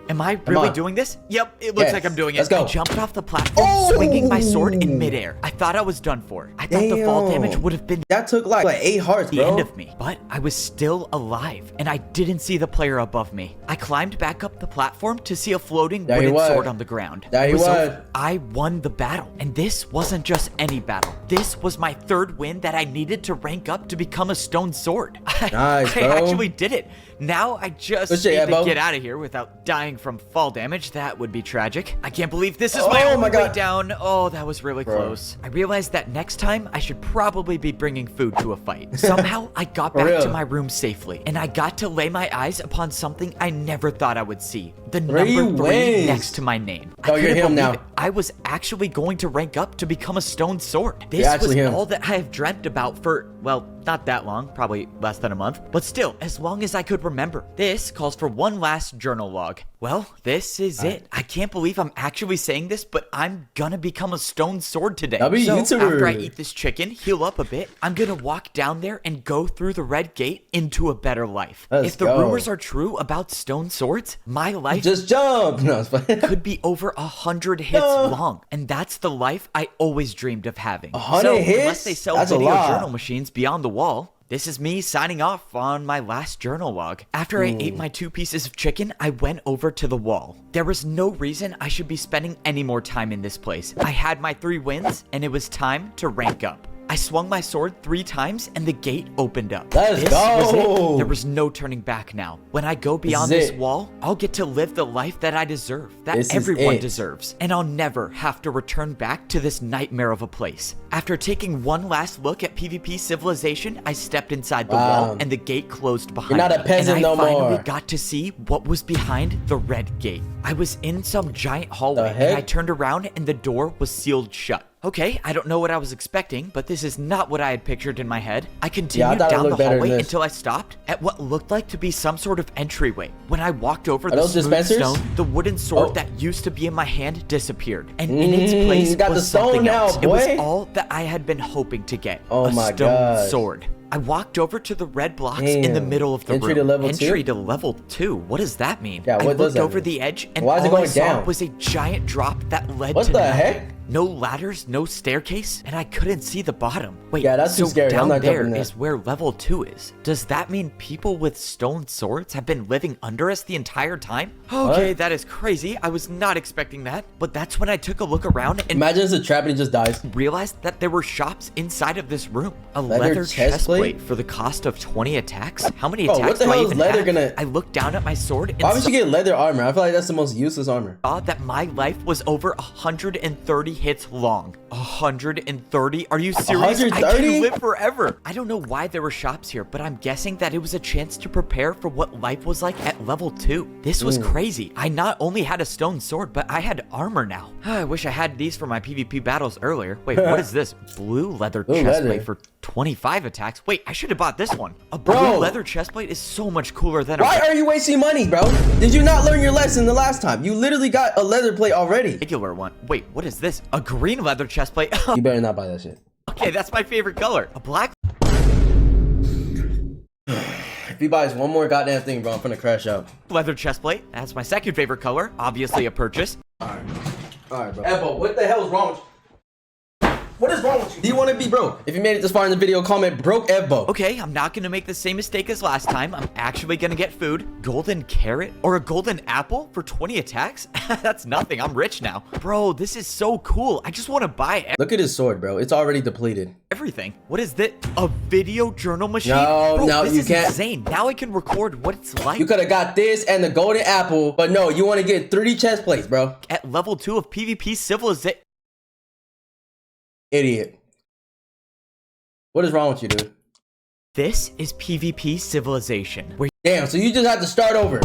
Speaker 1: Am I really
Speaker 2: on.
Speaker 1: doing this? Yep, it looks
Speaker 2: Yes.
Speaker 1: like I'm doing it.
Speaker 2: Let's go.
Speaker 1: I jumped off the platform,
Speaker 2: Oh!
Speaker 1: swinging my sword in midair. I thought I was done for. I thought the fall
Speaker 2: Damn.
Speaker 1: damage would have been
Speaker 2: That took like 8 hearts,
Speaker 1: the
Speaker 2: bro.
Speaker 1: end of me, but I was still alive, and I didn't see the player above me. I climbed back up the platform to see a floating
Speaker 2: There he
Speaker 1: wooden
Speaker 2: was.
Speaker 1: sword on the ground.
Speaker 2: There he
Speaker 1: It
Speaker 2: was.
Speaker 1: over. I won the battle, and this wasn't just any battle. This was my 3rd win that I needed to rank up to become a stone sword.
Speaker 2: Nice,
Speaker 1: I
Speaker 2: bro.
Speaker 1: actually did it. Now I just
Speaker 2: Good shit,
Speaker 1: need to
Speaker 2: Evbo.
Speaker 1: get out of here without dying from fall damage. That would be tragic. I can't believe this is my
Speaker 2: Oh
Speaker 1: only
Speaker 2: my
Speaker 1: way
Speaker 2: God.
Speaker 1: down. Oh, that was really
Speaker 2: Bro.
Speaker 1: close. I realized that next time I should probably be bringing food to a fight. Somehow I got
Speaker 2: For
Speaker 1: back
Speaker 2: real.
Speaker 1: to my room safely, and I got to lay my eyes upon something I never thought I would see. The
Speaker 2: 3
Speaker 1: number 3
Speaker 2: wins.
Speaker 1: next to my name.
Speaker 2: Oh,
Speaker 1: I
Speaker 2: you're
Speaker 1: couldn't
Speaker 2: him
Speaker 1: believe
Speaker 2: now.
Speaker 1: it. I was actually going to rank up to become a stone sword. This
Speaker 2: You're actually
Speaker 1: was
Speaker 2: him.
Speaker 1: all that I have dreamt about for, well, not that long, probably less than a month, but still, as long as I could remember. This calls for one last journal log. Well, this is it. I can't believe I'm actually saying this, but I'm gonna become a stone sword today.
Speaker 2: Tabby,
Speaker 1: So
Speaker 2: YouTuber.
Speaker 1: after I eat this chicken, heal up a bit, I'm gonna walk down there and go through the red gate into a better life.
Speaker 2: Let's
Speaker 1: If the
Speaker 2: go.
Speaker 1: rumors are true about stone swords, my life
Speaker 2: Just jump. No, it's fine.
Speaker 1: could be over 100 hits
Speaker 2: No.
Speaker 1: long, and that's the life I always dreamed of having.
Speaker 2: 100
Speaker 1: so,
Speaker 2: hits?
Speaker 1: unless they sell
Speaker 2: That's a
Speaker 1: video
Speaker 2: lot.
Speaker 1: journal machines beyond the wall, this is me signing off on my last journal log. After I ate my 2 pieces of chicken, I went over to the wall. There was no reason I should be spending any more time in this place. I had my 3 wins, and it was time to rank up. I swung my sword 3 times and the gate opened up.
Speaker 2: Let's
Speaker 1: this was
Speaker 2: go.
Speaker 1: it. There was no turning back now. When I go beyond
Speaker 2: This is
Speaker 1: this
Speaker 2: it.
Speaker 1: wall, I'll get to live the life that I deserve, that
Speaker 2: This is
Speaker 1: everyone
Speaker 2: it.
Speaker 1: deserves, and I'll never have to return back to this nightmare of a place. After taking one last look at PvP civilization, I stepped inside the wall and the gate closed behind
Speaker 2: You're not
Speaker 1: me.
Speaker 2: a peasant
Speaker 1: and I
Speaker 2: no
Speaker 1: finally
Speaker 2: more.
Speaker 1: got to see what was behind the red gate. I was in some giant hallway,
Speaker 2: The
Speaker 1: and
Speaker 2: heck?
Speaker 1: I turned around and the door was sealed shut. Okay, I don't know what I was expecting, but this is not what I had pictured in my head. I continued
Speaker 2: thought it
Speaker 1: down the
Speaker 2: looked better than
Speaker 1: hallway
Speaker 2: this.
Speaker 1: until I stopped at what looked like to be some sort of entryway. When I walked over the
Speaker 2: those
Speaker 1: smooth
Speaker 2: dispensers?
Speaker 1: stone, the wooden sword
Speaker 2: Oh.
Speaker 1: that used to be in my hand disappeared, and in its place
Speaker 2: you got the
Speaker 1: was
Speaker 2: stone
Speaker 1: something
Speaker 2: now,
Speaker 1: else. It was
Speaker 2: boy.
Speaker 1: all that I had been hoping to get.
Speaker 2: Oh
Speaker 1: a
Speaker 2: my
Speaker 1: stone
Speaker 2: gosh.
Speaker 1: sword. I walked over to the red blocks in the
Speaker 2: Damn.
Speaker 1: middle of the
Speaker 2: Entry
Speaker 1: room.
Speaker 2: to level 2?
Speaker 1: Entry to level 2? What does that mean?
Speaker 2: Yeah,
Speaker 1: I
Speaker 2: what does
Speaker 1: looked
Speaker 2: that
Speaker 1: over
Speaker 2: mean?
Speaker 1: the edge, and
Speaker 2: Why is it
Speaker 1: all I
Speaker 2: going
Speaker 1: saw
Speaker 2: down?
Speaker 1: was a giant drop that led
Speaker 2: What
Speaker 1: to
Speaker 2: the
Speaker 1: nothing.
Speaker 2: heck?
Speaker 1: No ladders, no staircase, and I couldn't see the bottom. Wait,
Speaker 2: Yeah, that's too
Speaker 1: so
Speaker 2: scary. I'm
Speaker 1: down
Speaker 2: not
Speaker 1: there
Speaker 2: jumping there.
Speaker 1: is where level 2 is. Does that mean people with stone swords have been living under us the entire time? Okay,
Speaker 2: What?
Speaker 1: that is crazy. I was not expecting that. But that's when I took a look around and
Speaker 2: Imagine it's a trap and he just dies.
Speaker 1: realized that there were shops inside of this room. A
Speaker 2: Leather
Speaker 1: leather
Speaker 2: chest
Speaker 1: chest
Speaker 2: plate?
Speaker 1: plate for the cost of 20 attacks? How many
Speaker 2: Bro, what
Speaker 1: attacks
Speaker 2: the
Speaker 1: do I
Speaker 2: hell is
Speaker 1: even
Speaker 2: leather
Speaker 1: have?
Speaker 2: gonna-
Speaker 1: I looked down at my sword and
Speaker 2: Why would you get leather armor? I feel like that's the most useless armor.
Speaker 1: saw that my life was over 130 hits long. 130? Are you serious? I
Speaker 2: 130?
Speaker 1: can live forever. I don't know why there were shops here, but I'm guessing that it was a chance to prepare for what life was like at level 2. This was crazy. I not only had a stone sword, but I had armor now. I wish I had these for my PvP battles earlier. Wait, what is this? Blue leather chestplate for 25 attacks. Wait, I should have bought this one. A blue leather chestplate is so much cooler than
Speaker 2: Why are you wasting money, bro? Did you not learn your lesson the last time? You literally got a leather plate already.
Speaker 1: regular one. Wait, what is this? A green leather chestplate?
Speaker 2: You better not buy that shit.
Speaker 1: Okay, that's my favorite color. A black.
Speaker 2: If he buys one more goddamn thing, bro, I'm gonna crash out.
Speaker 1: Leather chestplate. That's my second favorite color. Obviously a purchase.
Speaker 2: Alright, bro. Evbo, what the hell is wrong with you? What is wrong with you? Do you want to be broke? If you made it this far in the video, comment broke Evbo.
Speaker 1: Okay, I'm not gonna make the same mistake as last time. I'm actually gonna get food. Golden carrot or a golden apple for 20 attacks? That's nothing. I'm rich now. Bro, this is so cool. I just want to buy
Speaker 2: Look at his sword, bro. It's already depleted.
Speaker 1: everything. What is this? A video journal machine?
Speaker 2: No,
Speaker 1: Bro,
Speaker 2: no,
Speaker 1: this
Speaker 2: you
Speaker 1: is
Speaker 2: can't.
Speaker 1: insane. Now I can record what it's like
Speaker 2: You could have got this and the golden apple, but no, you want to get 30 chest plates, bro.
Speaker 1: at level 2 of PvP Civilization.
Speaker 2: Idiot. What is wrong with you, dude?
Speaker 1: This is PvP Civilization, where
Speaker 2: Damn, so you just have to start over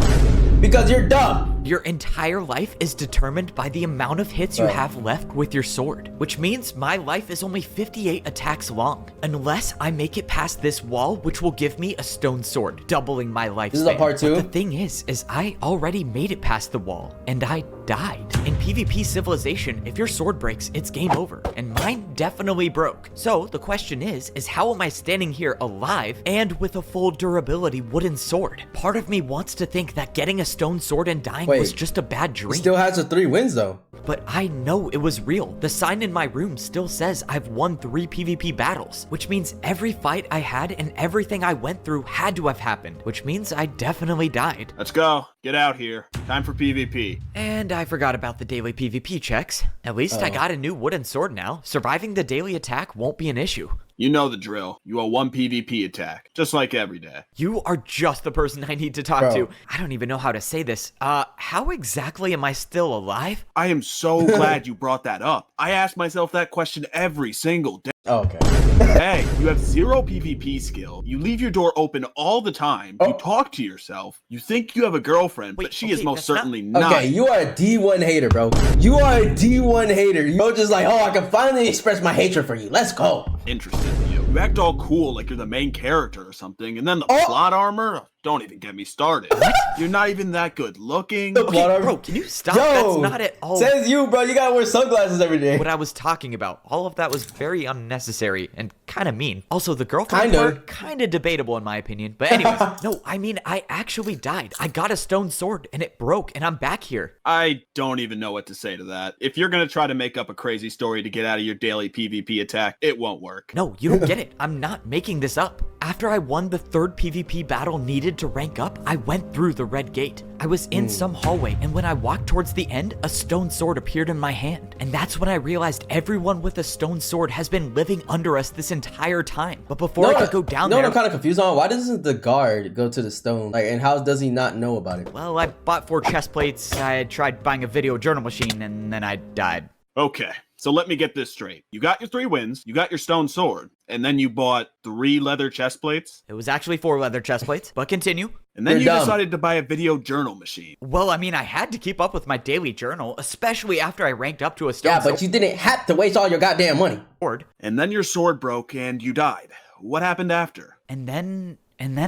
Speaker 2: because you're dumb.
Speaker 1: your entire life is determined by the amount of hits you
Speaker 2: Bro.
Speaker 1: have left with your sword, which means my life is only 58 attacks long, unless I make it past this wall, which will give me a stone sword, doubling my lifespan.
Speaker 2: This is a part 2?
Speaker 1: But the thing is I already made it past the wall, and I died. In PvP Civilization, if your sword breaks, it's game over, and mine definitely broke. So the question is how am I standing here alive and with a full durability wooden sword? Part of me wants to think that getting a stone sword and dying was just a bad dream.
Speaker 2: Still has a 3 wins though.
Speaker 1: But I know it was real. The sign in my room still says I've won 3 PvP battles, which means every fight I had and everything I went through had to have happened, which means I definitely died.
Speaker 3: Let's go. Get out here. Time for PvP.
Speaker 1: And I forgot about the daily PvP checks. At least I got a new wooden sword now. Surviving the daily attack won't be an issue.
Speaker 3: You know the drill. You owe 1 PvP attack, just like every day.
Speaker 1: You are just the person I need to talk to. I don't even know how to say this. How exactly am I still alive?
Speaker 3: I am so glad you brought that up. I ask myself that question every single day.
Speaker 2: Oh, okay.
Speaker 3: Hey, you have 0 PvP skill. You leave your door open all the time. You talk to yourself. You think you have a girlfriend, but she is most certainly not.
Speaker 2: Okay, you are a D1 hater, bro. You are a D1 hater. You're just like, oh, I can finally express my hatred for you. Let's go.
Speaker 3: Interested in you. You act all cool like you're the main character or something, and then the plot armor? Don't even get me started. You're not even that good looking.
Speaker 1: Okay, bro, can you stop?
Speaker 2: Yo,
Speaker 1: That's not at all
Speaker 2: says you, bro. You gotta wear sunglasses every day.
Speaker 1: what I was talking about. All of that was very unnecessary and kind of mean. Also, the girlfriend part, kind of debatable in my opinion. But anyways, no, I mean, I actually died. I got a stone sword and it broke and I'm back here.
Speaker 3: I don't even know what to say to that. If you're gonna try to make up a crazy story to get out of your daily PvP attack, it won't work.
Speaker 1: No, you don't get it. I'm not making this up. After I won the 3rd PvP battle needed to rank up, I went through the red gate. I was in some hallway, and when I walked towards the end, a stone sword appeared in my hand. And that's when I realized everyone with a stone sword has been living under us this entire time. But before I could go down there...
Speaker 2: what I'm kind of confused on? Why doesn't the guard go to the stone? Like, and how does he not know about it?
Speaker 1: Well, I bought 4 chest plates, I tried buying a video journal machine, and then I died.
Speaker 3: Okay, so let me get this straight. You got your 3 wins, you got your stone sword, and then you bought 3 leather chest plates?
Speaker 1: It was actually 4 leather chest plates, but continue.
Speaker 3: And then
Speaker 2: You're
Speaker 3: you
Speaker 2: dumb.
Speaker 3: decided to buy a video journal machine.
Speaker 1: Well, I mean, I had to keep up with my daily journal, especially after I ranked up to a stone
Speaker 2: Yeah, but you didn't have to waste all your goddamn money.
Speaker 1: sword.
Speaker 3: And then your sword broke and you died. What happened after?
Speaker 1: And then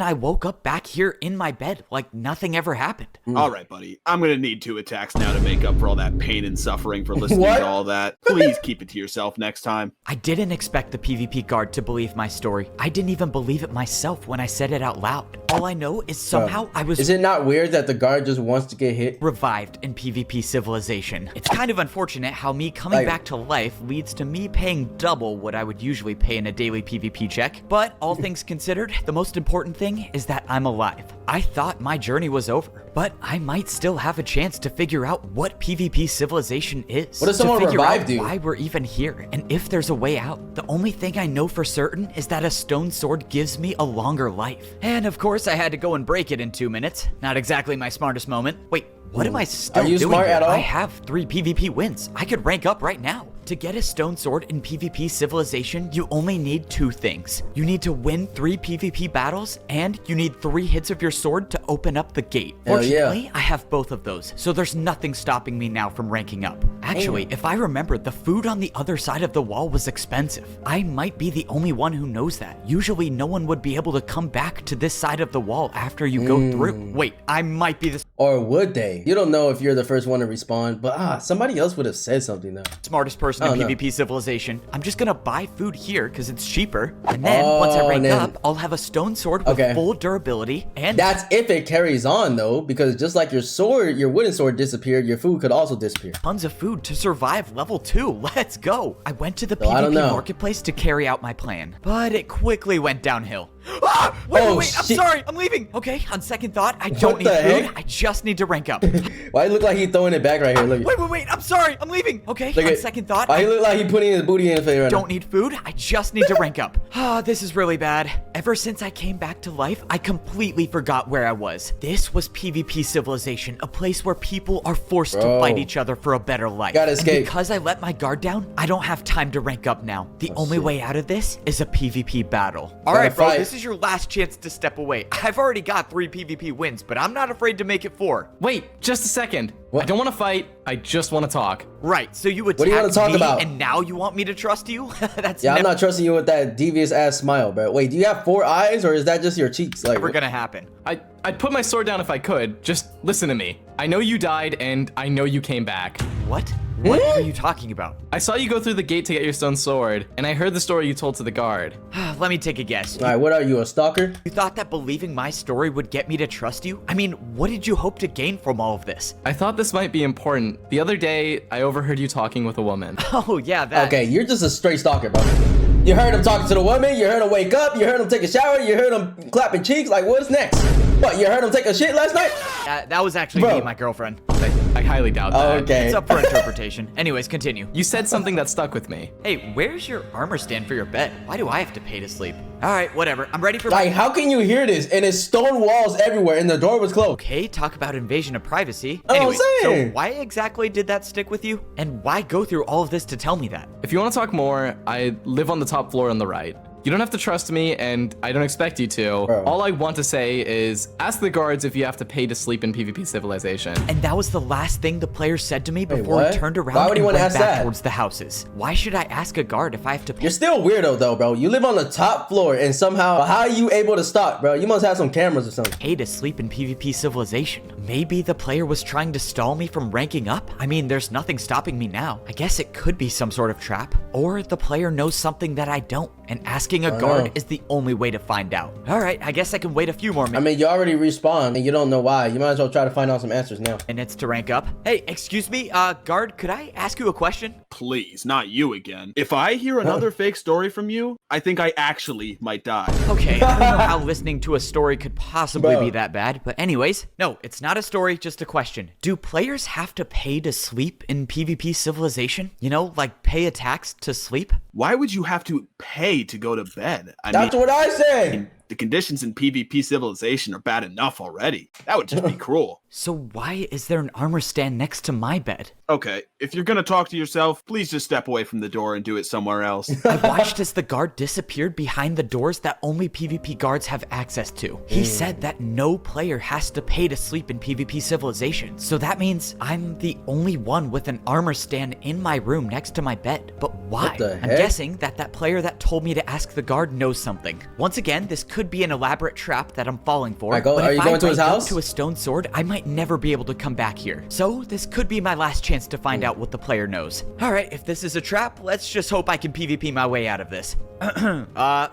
Speaker 1: I woke up back here in my bed like nothing ever happened.
Speaker 3: All right, buddy. I'm gonna need 2 attacks now to make up for all that pain and suffering for listening
Speaker 2: What?
Speaker 3: to all that. Please keep it to yourself next time.
Speaker 1: I didn't expect the PvP guard to believe my story. I didn't even believe it myself when I said it out loud. All I know is somehow I was
Speaker 2: Is it not weird that the guard just wants to get hit?
Speaker 1: revived in PvP Civilization. It's kind of unfortunate how me coming back to life leads to me paying double what I would usually pay in a daily PvP check. But all things considered, the most important thing is that I'm alive. I thought my journey was over, but I might still have a chance to figure out what PvP Civilization is.
Speaker 2: What if someone
Speaker 1: to figure
Speaker 2: revived
Speaker 1: out
Speaker 2: you?
Speaker 1: why we're even here, and if there's a way out. The only thing I know for certain is that a stone sword gives me a longer life. And of course, I had to go and break it in 2 minutes. Not exactly my smartest moment. Wait, what am I still
Speaker 2: Are you
Speaker 1: doing
Speaker 2: smart
Speaker 1: here?
Speaker 2: at all?
Speaker 1: I have 3 PvP wins. I could rank up right now. To get a stone sword in PvP Civilization, you only need 2 things. You need to win 3 PvP battles, and you need 3 hits of your sword to open up the gate.
Speaker 2: Hell yeah.
Speaker 1: Fortunately, I have both of those, so there's nothing stopping me now from ranking up. Actually, if I remember, the food on the other side of the wall was expensive. I might be the only one who knows that. Usually, no one would be able to come back to this side of the wall after you go through. Wait, I might be the
Speaker 2: Or would they? You don't know if you're the first one to respond, but somebody else would have said something though.
Speaker 1: smartest person in PvP Civilization. I'm just gonna buy food here because it's cheaper. And then once I rank up, I'll have a stone sword with full durability. And
Speaker 2: that's if it carries on though, because just like your sword, your wooden sword disappeared, your food could also disappear.
Speaker 1: Tons of food to survive level 2. Let's go. I went to the PvP marketplace to carry out my plan, but it quickly went downhill. Ah! Wait, I'm sorry, I'm leaving. Okay, on second thought, I don't need food. I just need to rank up.
Speaker 2: Why he look like he throwing it back right here? Look.
Speaker 1: Wait, I'm sorry, I'm leaving. Okay, on second thought,
Speaker 2: why he look like he putting his booty in his face right now?
Speaker 1: Don't need food, I just need to rank up. This is really bad. Ever since I came back to life, I completely forgot where I was. This was PvP Civilization, a place where people are forced to fight each other for a better life.
Speaker 2: Gotta escape.
Speaker 1: And because I let my guard down, I don't have time to rank up now. The only way out of this is a PvP battle. Alright, bro, this is your last chance to step away. I've already got 3 PvP wins, but I'm not afraid to make it 4.
Speaker 6: Wait, just a second. I don't want to fight. I just want to talk.
Speaker 1: Right, so you attacked
Speaker 2: what do you want to talk
Speaker 1: me,
Speaker 2: about?
Speaker 1: and now you want me to trust you? That's
Speaker 2: I'm not trusting you with that devious ass smile, bro. Wait, do you have 4 eyes or is that just your cheeks? Like,
Speaker 1: never gonna happen.
Speaker 6: I'd put my sword down if I could. Just listen to me. I know you died and I know you came back.
Speaker 1: What? What are you talking about?
Speaker 6: I saw you go through the gate to get your stone sword, and I heard the story you told to the guard.
Speaker 1: Let me take a guess.
Speaker 2: All right, what are you, a stalker?
Speaker 1: You thought that believing my story would get me to trust you? I mean, what did you hope to gain from all of this?
Speaker 6: I thought this might be important. The other day, I overheard you talking with a woman.
Speaker 1: Oh, yeah, that...
Speaker 2: Okay, you're just a straight stalker, bro. You heard him talking to the woman, you heard him wake up, you heard him take a shower, you heard him clapping cheeks. Like, what's next? What, you heard him take a shit last night?
Speaker 1: That was actually me, my girlfriend.
Speaker 6: I highly doubt that.
Speaker 2: Okay.
Speaker 1: It's up for interpretation. Anyways, continue.
Speaker 6: You said something that stuck with me.
Speaker 1: Hey, where's your armor stand for your bed? Why do I have to pay to sleep? All right, whatever. I'm ready for...
Speaker 2: Like, how can you hear this? And it's stone walls everywhere and the door was closed.
Speaker 1: Okay, talk about invasion of privacy.
Speaker 2: Oh,
Speaker 1: Anyways,
Speaker 2: saying.
Speaker 1: so why exactly did that stick with you? And why go through all of this to tell me that?
Speaker 6: If you want to talk more, I live on the top floor on the right. You don't have to trust me, and I don't expect you to.
Speaker 2: Bro.
Speaker 6: All I want to say is, ask the guards if you have to pay to sleep in PvP Civilization.
Speaker 1: And that was the last thing the player said to me before
Speaker 2: what?
Speaker 1: he turned around
Speaker 2: Why would he
Speaker 1: and
Speaker 2: wanna
Speaker 1: went
Speaker 2: ask
Speaker 1: back
Speaker 2: that?
Speaker 1: towards the houses. Why should I ask a guard if I have to pay?
Speaker 2: You're still weirdo though, bro. You live on the top floor and somehow, how are you able to stop, bro? You must have some cameras or something.
Speaker 1: Pay to sleep in PvP Civilization. Maybe the player was trying to stall me from ranking up? I mean, there's nothing stopping me now. I guess it could be some sort of trap. Or the player knows something that I don't, and asking a guard is the only way to find out. All right, I guess I can wait a few more minutes.
Speaker 2: I mean, you already respawned and you don't know why. You might as well try to find out some answers now.
Speaker 1: Minutes to rank up. Hey, excuse me, guard, could I ask you a question?
Speaker 3: Please, not you again. If I hear another fake story from you, I think I actually might die.
Speaker 1: Okay, I don't know how listening to a story could possibly be that bad, but anyways, no, it's not a story, just a question. Do players have to pay to sleep in PvP Civilization? You know, like pay a tax to sleep?
Speaker 3: Why would you have to pay to go to bed?
Speaker 2: That's what I said.
Speaker 3: The conditions in PvP Civilization are bad enough already. That would just be cruel.
Speaker 1: So why is there an armor stand next to my bed?
Speaker 3: Okay, if you're gonna talk to yourself, please just step away from the door and do it somewhere else.
Speaker 1: I watched as the guard disappeared behind the doors that only PvP guards have access to. He said that no player has to pay to sleep in PvP Civilization. So that means I'm the only one with an armor stand in my room next to my bed. But why?
Speaker 2: What the
Speaker 1: I'm
Speaker 2: heck?
Speaker 1: guessing that player that told me to ask the guard knows something. Once again, this could be an elaborate trap that I'm falling for.
Speaker 2: Alright,
Speaker 1: but
Speaker 2: are
Speaker 1: if
Speaker 2: you
Speaker 1: I
Speaker 2: going to his
Speaker 1: rank up
Speaker 2: house?
Speaker 1: to a stone sword, I might never be able to come back here. So this could be my last chance to find out what the player knows. All right, if this is a trap, let's just hope I can PvP my way out of this.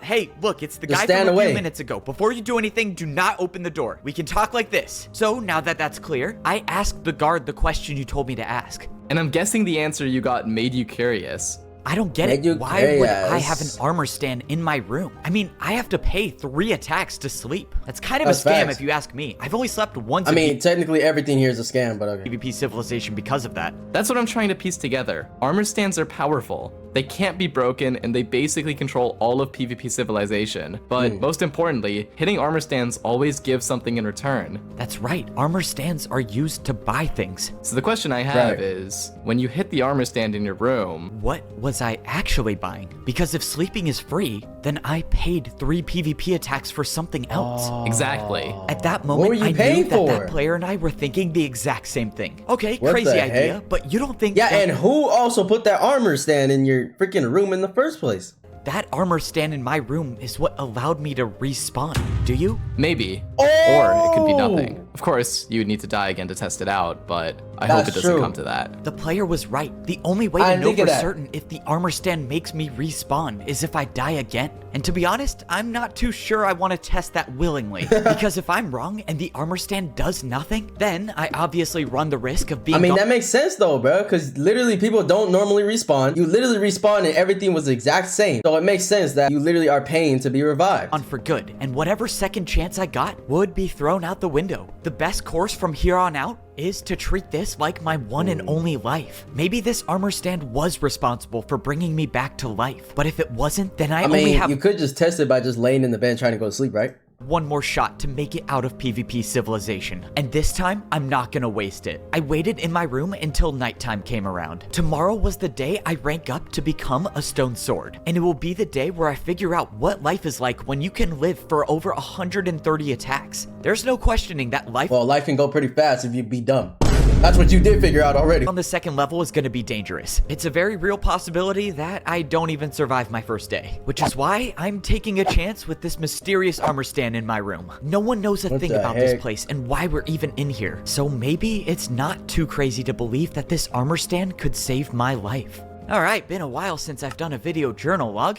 Speaker 1: Hey, look, it's the
Speaker 2: Just
Speaker 1: guy
Speaker 2: stand
Speaker 1: from a few
Speaker 2: away.
Speaker 1: minutes ago. Before you do anything, do not open the door. We can talk like this. So now that that's clear, I asked the guard the question you told me to ask.
Speaker 6: And I'm guessing the answer you got made you curious.
Speaker 1: I don't get
Speaker 2: Made you
Speaker 1: it. Why would I
Speaker 2: curious.
Speaker 1: have an armor stand in my room? I mean, I have to pay 3 attacks to sleep. That's kind of
Speaker 2: That's
Speaker 1: a scam
Speaker 2: facts.
Speaker 1: if you ask me. I've only slept once
Speaker 2: I
Speaker 1: in
Speaker 2: mean, technically everything here is a scam, but okay.
Speaker 1: PvP Civilization because of that.
Speaker 6: That's what I'm trying to piece together. Armor stands are powerful. They can't be broken, and they basically control all of PvP Civilization. But most importantly, hitting armor stands always gives something in return.
Speaker 1: That's right. Armor stands are used to buy things.
Speaker 6: So the question I have
Speaker 2: Right.
Speaker 6: is, when you hit the armor stand in your room,
Speaker 1: What was I actually buying? Because if sleeping is free, then I paid 3 PvP attacks for something else.
Speaker 6: exactly.
Speaker 1: At that
Speaker 2: were
Speaker 1: moment,
Speaker 2: you
Speaker 1: I knew
Speaker 2: paying
Speaker 1: that
Speaker 2: for?
Speaker 1: that player and I were thinking the exact same thing. Okay,
Speaker 2: What
Speaker 1: crazy
Speaker 2: the
Speaker 1: idea,
Speaker 2: heck?
Speaker 1: but you don't think
Speaker 2: Yeah,
Speaker 1: that
Speaker 2: and who also put that armor stand in your freaking room in the first place?
Speaker 1: that armor stand in my room is what allowed me to respawn? Do you?
Speaker 6: Maybe.
Speaker 2: Oh!
Speaker 6: Or it could be nothing. Of course, you would need to die again to test it out, but I hope
Speaker 2: That's
Speaker 6: it doesn't
Speaker 2: true.
Speaker 6: come to that.
Speaker 1: The player was right. The only way
Speaker 2: I
Speaker 1: to
Speaker 2: didn't
Speaker 1: know
Speaker 2: think of
Speaker 1: for
Speaker 2: that.
Speaker 1: certain if the armor stand makes me respawn is if I die again. And to be honest, I'm not too sure I want to test that willingly. Because if I'm wrong and the armor stand does nothing, then I obviously run the risk of being
Speaker 2: I mean,
Speaker 1: gone
Speaker 2: that makes sense though, bro, because literally people don't normally respawn. You literally respawn and everything was the exact same. So it makes sense that you literally are paying to be revived.
Speaker 1: for good, and whatever second chance I got would be thrown out the window. The best course from here on out is to treat this like my one and only life. Maybe this armor stand was responsible for bringing me back to life, but if it wasn't, then I
Speaker 2: I
Speaker 1: only
Speaker 2: mean,
Speaker 1: have
Speaker 2: you could just test it by just laying in the bed trying to go to sleep, right?
Speaker 1: one more shot to make it out of PvP Civilization. And this time, I'm not gonna waste it. I waited in my room until nighttime came around. Tomorrow was the day I rank up to become a stone sword. And it will be the day where I figure out what life is like when you can live for over 130 attacks. There's no questioning that life
Speaker 2: Well, life can go pretty fast if you be dumb. That's what you did figure out already.
Speaker 1: on the second level is gonna be dangerous. It's a very real possibility that I don't even survive my first day, which is why I'm taking a chance with this mysterious armor stand in my room. No one knows a thing
Speaker 2: the
Speaker 1: about this
Speaker 2: heck?
Speaker 1: place and why we're even in here. So maybe it's not too crazy to believe that this armor stand could save my life. All right, been a while since I've done a video journal log.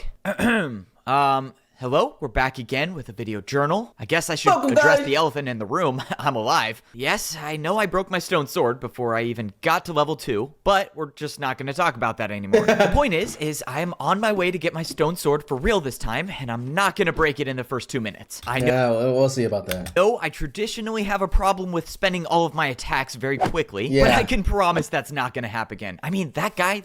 Speaker 1: Hello, we're back again with a video journal. I guess I should
Speaker 2: Welcome,
Speaker 1: address
Speaker 2: guys.
Speaker 1: the elephant in the room. I'm alive. Yes, I know I broke my stone sword before I even got to level 2, but we're just not going to talk about that anymore. The point is I am on my way to get my stone sword for real this time, and I'm not going to break it in the first 2 minutes. I know.
Speaker 2: Yeah, we'll see about that.
Speaker 1: No, I traditionally have a problem with spending all of my attacks very quickly, but
Speaker 2: Yeah.
Speaker 1: I can promise that's not gonna happen again. I mean, that guy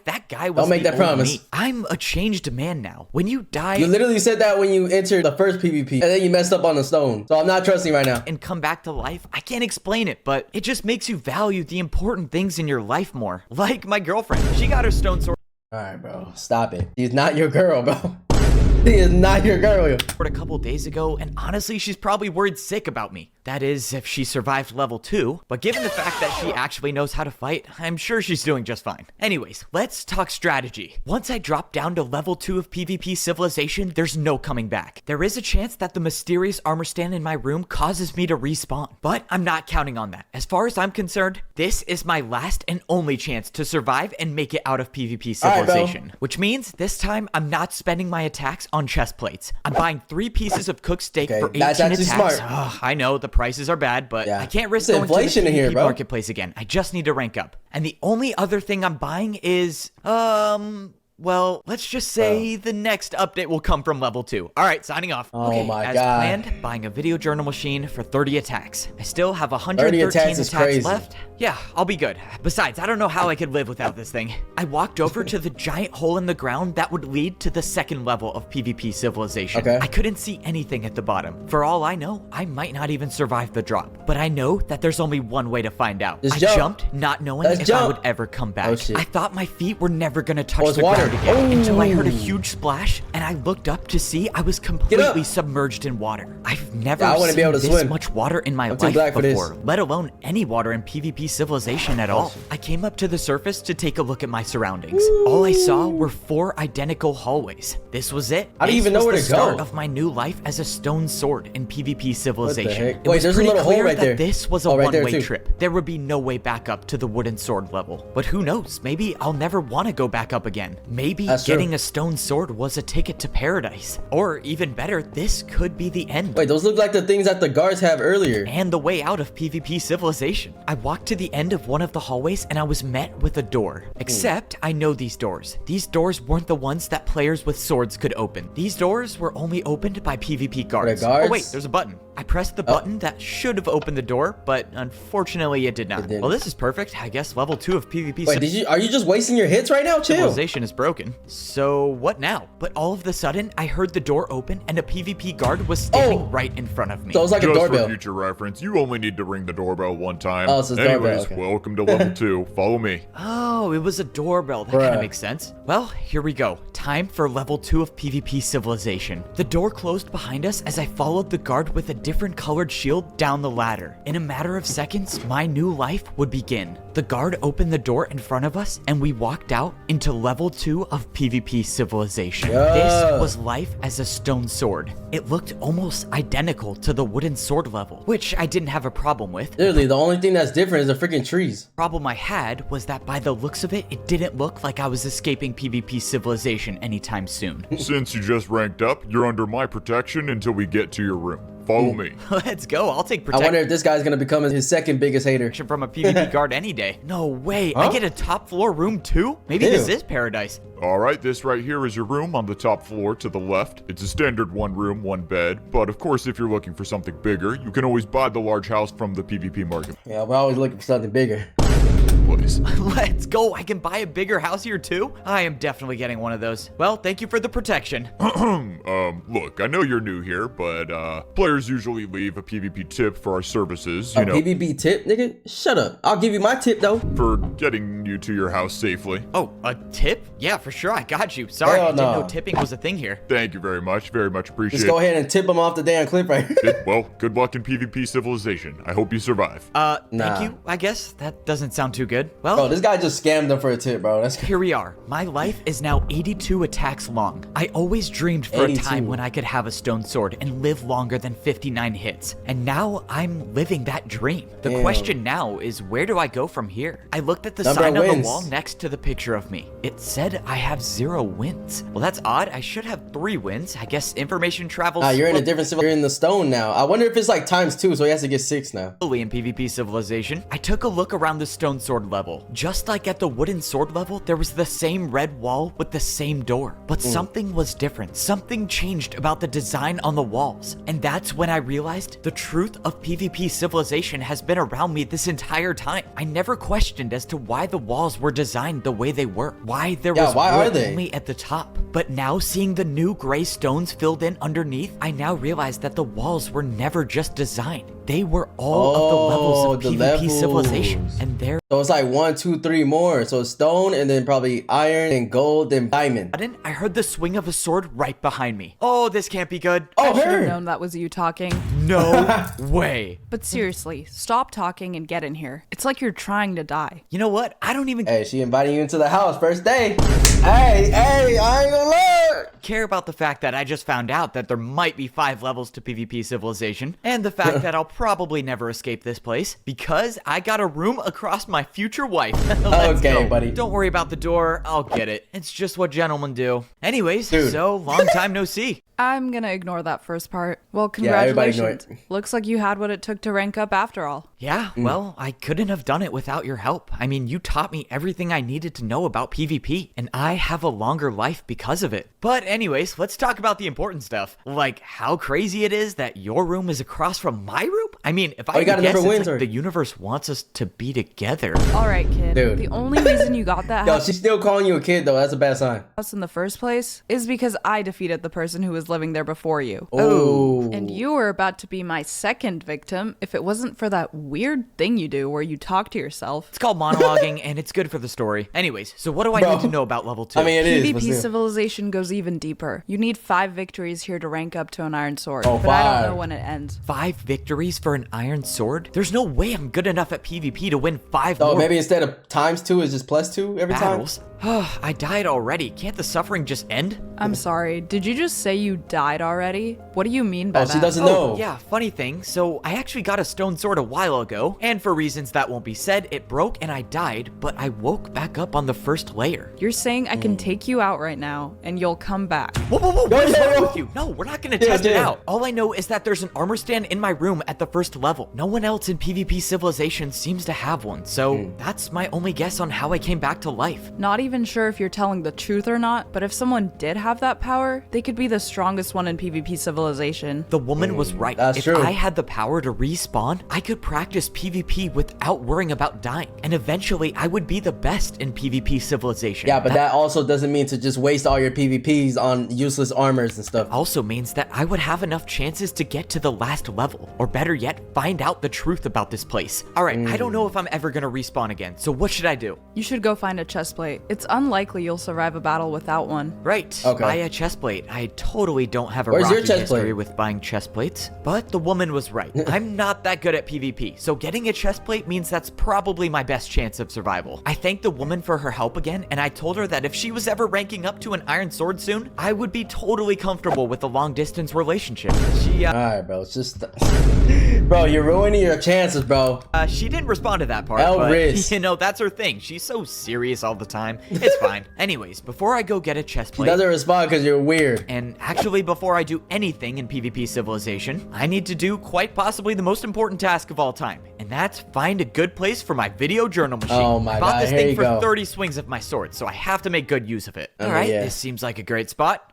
Speaker 1: was
Speaker 2: Don't make
Speaker 1: the
Speaker 2: that
Speaker 1: old
Speaker 2: promise.
Speaker 1: me. I'm a changed man now. When you die
Speaker 2: You literally said that when you entered the first PvP, and then you messed up on the stone. So I'm not trusting right now.
Speaker 1: and come back to life, I can't explain it, but it just makes you value the important things in your life more. Like my girlfriend, she got her stone sword
Speaker 2: All right, bro, stop it. He's not your girl, bro. He is not your girl.
Speaker 1: a couple days ago, and honestly, she's probably worried sick about me. That is, if she survived level 2, but given the fact that she actually knows how to fight, I'm sure she's doing just fine. Anyways, let's talk strategy. Once I drop down to level 2 of PvP Civilization, there's no coming back. There is a chance that the mysterious armor stand in my room causes me to respawn, but I'm not counting on that. As far as I'm concerned, this is my last and only chance to survive and make it out of PvP
Speaker 2: All right, bro.
Speaker 1: Civilization, which means this time I'm not spending my attacks on chest plates. I'm buying 3 pieces of cooked steak
Speaker 2: Okay,
Speaker 1: for 18
Speaker 2: that's actually
Speaker 1: attacks.
Speaker 2: smart.
Speaker 1: Ugh, I know the prices are bad, but
Speaker 2: Yeah.
Speaker 1: I can't risk
Speaker 2: It's
Speaker 1: going to the
Speaker 2: inflation in here,
Speaker 1: PvP
Speaker 2: bro.
Speaker 1: marketplace again. I just need to rank up. And the only other thing I'm buying is, well, let's just say the next update will come from level 2. All right, signing off.
Speaker 2: Oh
Speaker 1: okay,
Speaker 2: my
Speaker 1: as
Speaker 2: God.
Speaker 1: planned, buying a video journal machine for 30 attacks. I still have 113
Speaker 2: 30 attacks is crazy.
Speaker 1: left. Yeah, I'll be good. Besides, I don't know how I could live without this thing. I walked over to the giant hole in the ground that would lead to the second level of PvP Civilization.
Speaker 2: Okay.
Speaker 1: I couldn't see anything at the bottom. For all I know, I might not even survive the drop. But I know that there's only one way to find out.
Speaker 2: Just
Speaker 1: I
Speaker 2: jump.
Speaker 1: jumped, not knowing
Speaker 2: Let's
Speaker 1: if I
Speaker 2: jump.
Speaker 1: would ever come back.
Speaker 2: Oh, shit.
Speaker 1: I thought my feet were never gonna touch
Speaker 2: Oh, it's
Speaker 1: the
Speaker 2: water.
Speaker 1: ground again until I heard a
Speaker 2: Ooh.
Speaker 1: huge splash, and I looked up to see I was
Speaker 2: up.
Speaker 1: completely submerged in water. I've never
Speaker 2: Yeah, I wouldn't
Speaker 1: seen
Speaker 2: be able to
Speaker 1: this
Speaker 2: swim.
Speaker 1: much water in my
Speaker 2: I'm too
Speaker 1: life
Speaker 2: black for this.
Speaker 1: before, let alone any water in PvP Civilization at all. I came up to the surface to take a look at my surroundings. All I saw were 4 identical hallways. This was it.
Speaker 2: I don't
Speaker 1: This
Speaker 2: even know
Speaker 1: was
Speaker 2: where
Speaker 1: the
Speaker 2: to go.
Speaker 1: start of my new life as a stone sword in PvP Civilization.
Speaker 2: heck?
Speaker 1: It
Speaker 2: Wait,
Speaker 1: was
Speaker 2: there's a
Speaker 1: pretty
Speaker 2: little hole
Speaker 1: clear
Speaker 2: right
Speaker 1: that
Speaker 2: there.
Speaker 1: this was a
Speaker 2: Oh, right there,
Speaker 1: one-way
Speaker 2: too.
Speaker 1: trip. There would be no way back up to the wooden sword level. But who knows? Maybe I'll never want to go back up again. Maybe maybe
Speaker 2: That's true.
Speaker 1: getting a stone sword was a ticket to paradise. Or even better, this could be the end.
Speaker 2: Wait, those look like the things that the guards have earlier.
Speaker 1: And the way out of PvP civilization. I walked to the end of one of the hallways and I was met with a door. Except I know these doors. These doors weren't the ones that players with swords could open. These doors were only opened by PvP guards.
Speaker 2: guards?
Speaker 1: Oh wait, there's a button. I pressed the button that should have opened the door, but unfortunately it did not.
Speaker 2: didn't.
Speaker 1: Well, this is perfect. I guess level 2 of PvP
Speaker 2: Wait, are you just wasting your hits right now? Chill.
Speaker 1: civilization is broken. So what now? But all of a sudden, I heard the door open and a PvP guard was standing right in front of me.
Speaker 2: So it's like a
Speaker 4: Just for
Speaker 2: doorbell.
Speaker 4: future reference, you only need to ring the doorbell one time.
Speaker 2: Oh, so it's doorbell,
Speaker 4: Anyways,
Speaker 2: okay.
Speaker 4: welcome to level 2. Follow me.
Speaker 1: Oh, it was a doorbell. That kind
Speaker 2: Bruh.
Speaker 1: of makes sense. Well, here we go. Time for level 2 of PvP civilization. The door closed behind us as I followed the guard with a different colored shield down the ladder. In a matter of seconds, my new life would begin. The guard opened the door in front of us and we walked out into level 2 of PvP civilization.
Speaker 2: Yeah.
Speaker 1: This was life as a stone sword. It looked almost identical to the wooden sword level, which I didn't have a problem with.
Speaker 2: Literally, the only thing that's different is the freaking trees.
Speaker 1: Problem I had was that by the looks of it, it didn't look like I was escaping PvP civilization anytime soon.
Speaker 4: Since you just ranked up, you're under my protection until we get to your room. Follow me.
Speaker 1: Let's go. I'll take
Speaker 2: I
Speaker 1: protection
Speaker 2: wonder if this guy's gonna become his second biggest hater.
Speaker 1: from a PvP guard any day. No way. I get a top floor room too? Maybe this
Speaker 2: Ew.
Speaker 1: is paradise.
Speaker 4: All right, this right here is your room on the top floor to the left. It's a standard 1 room, 1 bed, but of course, if you're looking for something bigger, you can always buy the large house from the PvP marketplace.
Speaker 2: Yeah, we're always looking for something bigger.
Speaker 1: Let's go. I can buy a bigger house here too? I am definitely getting one of those. Well, thank you for the protection.
Speaker 4: Look, I know you're new here, but players usually leave a PvP tip for our services, you
Speaker 2: A
Speaker 4: know,
Speaker 2: PvP tip, nigga? Shut up. I'll give you my tip though.
Speaker 4: for getting you to your house safely.
Speaker 1: Oh, a tip? Yeah, for sure. I got you. Sorry,
Speaker 2: Hell
Speaker 1: I didn't know
Speaker 2: no.
Speaker 1: tipping was a thing here.
Speaker 4: Thank you very much appreciate
Speaker 2: Just go ahead and tip him off the damn clip right here.
Speaker 4: Well, good luck in PvP civilization. I hope you survive.
Speaker 2: Nah.
Speaker 1: Thank you, I guess. That doesn't sound too good. Well,
Speaker 2: Bro, this guy just scammed him for a tip, bro. That's
Speaker 1: here we are. My life is now 82 attacks long. I always dreamed for
Speaker 2: 82.
Speaker 1: a time when I could have a stone sword and live longer than 59 hits. And now I'm living that dream. The
Speaker 2: Damn.
Speaker 1: question now is, where do I go from here? I looked at the
Speaker 2: Number
Speaker 1: sign
Speaker 2: of
Speaker 1: on the
Speaker 2: wins.
Speaker 1: wall next to the picture of me. It said I have 0 wins. Well, that's odd. I should have 3 wins. I guess information travels
Speaker 2: you're in a different civil. You're in the stone now. I wonder if it's like ×2, so he has to get 6 now.
Speaker 1: slowly in PvP civilization. I took a look around the stone sword level. Just like at the wooden sword level, there was the same red wall with the same door. But something was different. Something changed about the design on the walls. And that's when I realized the truth of PvP civilization has been around me this entire time. I never questioned as to why the walls were designed the way they were. Why there was
Speaker 2: why are
Speaker 1: wood
Speaker 2: they?
Speaker 1: only at the top. But now seeing the new gray stones filled in underneath, I now realize that the walls were never just designed. They were all of the levels of
Speaker 2: the
Speaker 1: PvP civilization.
Speaker 2: levels.
Speaker 1: And there
Speaker 2: So it's like 1, 2, 3 more. So stone and then probably iron and gold then diamond.
Speaker 1: sudden, I heard the swing of a sword right behind me. Oh, this can't be good.
Speaker 2: Oh,
Speaker 5: Should have
Speaker 2: her.
Speaker 5: known that was you talking.
Speaker 1: No way.
Speaker 5: But seriously, stop talking and get in here. It's like you're trying to die.
Speaker 1: You know what? I don't even
Speaker 2: Hey, she inviting you into the house first day. Hey, I ain't gonna lie.
Speaker 1: care about the fact that I just found out that there might be 5 levels to PvP civilization, and the fact that I'll probably never escape this place because I got a room across my future wife. Let's
Speaker 2: Okay,
Speaker 1: go.
Speaker 2: buddy.
Speaker 1: Don't worry about the door. I'll get it. It's just what gentlemen do. Anyways,
Speaker 2: Dude.
Speaker 1: so long time no see.
Speaker 5: I'm gonna ignore that first part. Well,
Speaker 2: Yeah, everybody ignore
Speaker 5: congratulations. Looks like you had what it took to rank up after all.
Speaker 1: Yeah, well, I couldn't have done it without your help. I mean, you taught me everything I needed to know about PvP, and I have a longer life because of it. But anyways, let's talk about the important stuff. Like how crazy it is that your room is across from my room? I mean, if I
Speaker 2: you got
Speaker 1: had to
Speaker 2: a
Speaker 1: guess,
Speaker 2: number
Speaker 1: it's
Speaker 2: wins
Speaker 1: like
Speaker 2: already.
Speaker 1: the universe wants us to be together.
Speaker 5: All right, kid.
Speaker 2: Dude.
Speaker 5: The only reason you got that
Speaker 2: Yo,
Speaker 5: house
Speaker 2: she's still calling you a kid though. That's a bad sign.
Speaker 5: in the first place is because I defeated the person who was living there before you.
Speaker 2: Oh.
Speaker 5: And you were about to be my second victim if it wasn't for that weird thing you do where you talk to yourself.
Speaker 1: It's called monologuing, and it's good for the story. Anyways, so what do I
Speaker 2: Bro.
Speaker 1: need to know about level 2?
Speaker 2: I mean, it is. but
Speaker 5: PvP
Speaker 2: still.
Speaker 5: civilization goes even deeper. You need 5 victories here to rank up to an iron sword,
Speaker 2: Oh,
Speaker 5: but I don't
Speaker 2: 5.
Speaker 5: know when it ends.
Speaker 1: 5 victories for for an iron sword? There's no way I'm good enough at PvP to win 5
Speaker 2: Oh,
Speaker 1: more
Speaker 2: maybe instead of ×2, it's just +2 every
Speaker 1: battles. I died already. Can't the suffering just end?
Speaker 5: I'm sorry, did you just say you died already? What do you mean by
Speaker 2: time?
Speaker 5: that?
Speaker 2: Oh, she doesn't
Speaker 1: Oh,
Speaker 2: know.
Speaker 1: yeah, funny thing. So I actually got a stone sword a while ago, and for reasons that won't be said, it broke and I died, but I woke back up on the first layer.
Speaker 5: You're saying I can take you out right now, and you'll come back.
Speaker 1: Whoa, what is
Speaker 2: no,
Speaker 1: wrong
Speaker 2: no.
Speaker 1: with you? No, we're not gonna
Speaker 2: Yeah,
Speaker 1: test it
Speaker 2: yeah.
Speaker 1: out. All I know is that there's an armor stand in my room at the first level. No one else in PvP Civilization seems to have one, so that's my only guess on how I came back to life.
Speaker 5: Not even sure if you're telling the truth or not, but if someone did have that power, they could be the strongest one in PvP Civilization.
Speaker 1: The woman was right.
Speaker 2: that's
Speaker 1: If
Speaker 2: true.
Speaker 1: I had the power to respawn, I could practice PvP without worrying about dying, and eventually I would be the best in PvP Civilization.
Speaker 2: Yeah, but that also doesn't mean to just waste all your PvPs on useless armors and stuff.
Speaker 1: also means that I would have enough chances to get to the last level, or better yet, find out the truth about this place. Alright, I don't know if I'm ever gonna respawn again, so what should I do?
Speaker 5: You should go find a chest plate. It's unlikely you'll survive a battle without one.
Speaker 1: Right,
Speaker 2: Okay.
Speaker 1: buy a chest plate. I totally don't have a
Speaker 2: Where's your
Speaker 1: rocky
Speaker 2: chest
Speaker 1: history
Speaker 2: plate?
Speaker 1: with buying chest plates, but the woman was right. I'm not that good at PvP, so getting a chest plate means that's probably my best chance of survival. I thanked the woman for her help again, and I told her that if she was ever ranking up to an iron sword soon, I would be totally comfortable with a long distance relationship.
Speaker 2: Alright, bro. It's just... bro, you're ruining your chances, bro.
Speaker 1: She didn't respond to that part,
Speaker 2: Riz.
Speaker 1: but you know, that's her thing. She's so serious all the time. It's fine. Anyways, before I go get a chest
Speaker 2: She
Speaker 1: plate,
Speaker 2: doesn't respond because you're weird.
Speaker 1: and actually before I do anything in PvP Civilization, I need to do quite possibly the most important task of all time, and that's find a good place for my video journal machine.
Speaker 2: Oh my
Speaker 1: I bought
Speaker 2: God,
Speaker 1: this
Speaker 2: here
Speaker 1: thing
Speaker 2: you
Speaker 1: for
Speaker 2: go.
Speaker 1: 30 swings of my sword, so I have to make good use of it.
Speaker 2: Okay,
Speaker 1: Alright,
Speaker 2: yeah.
Speaker 1: this seems like a great spot.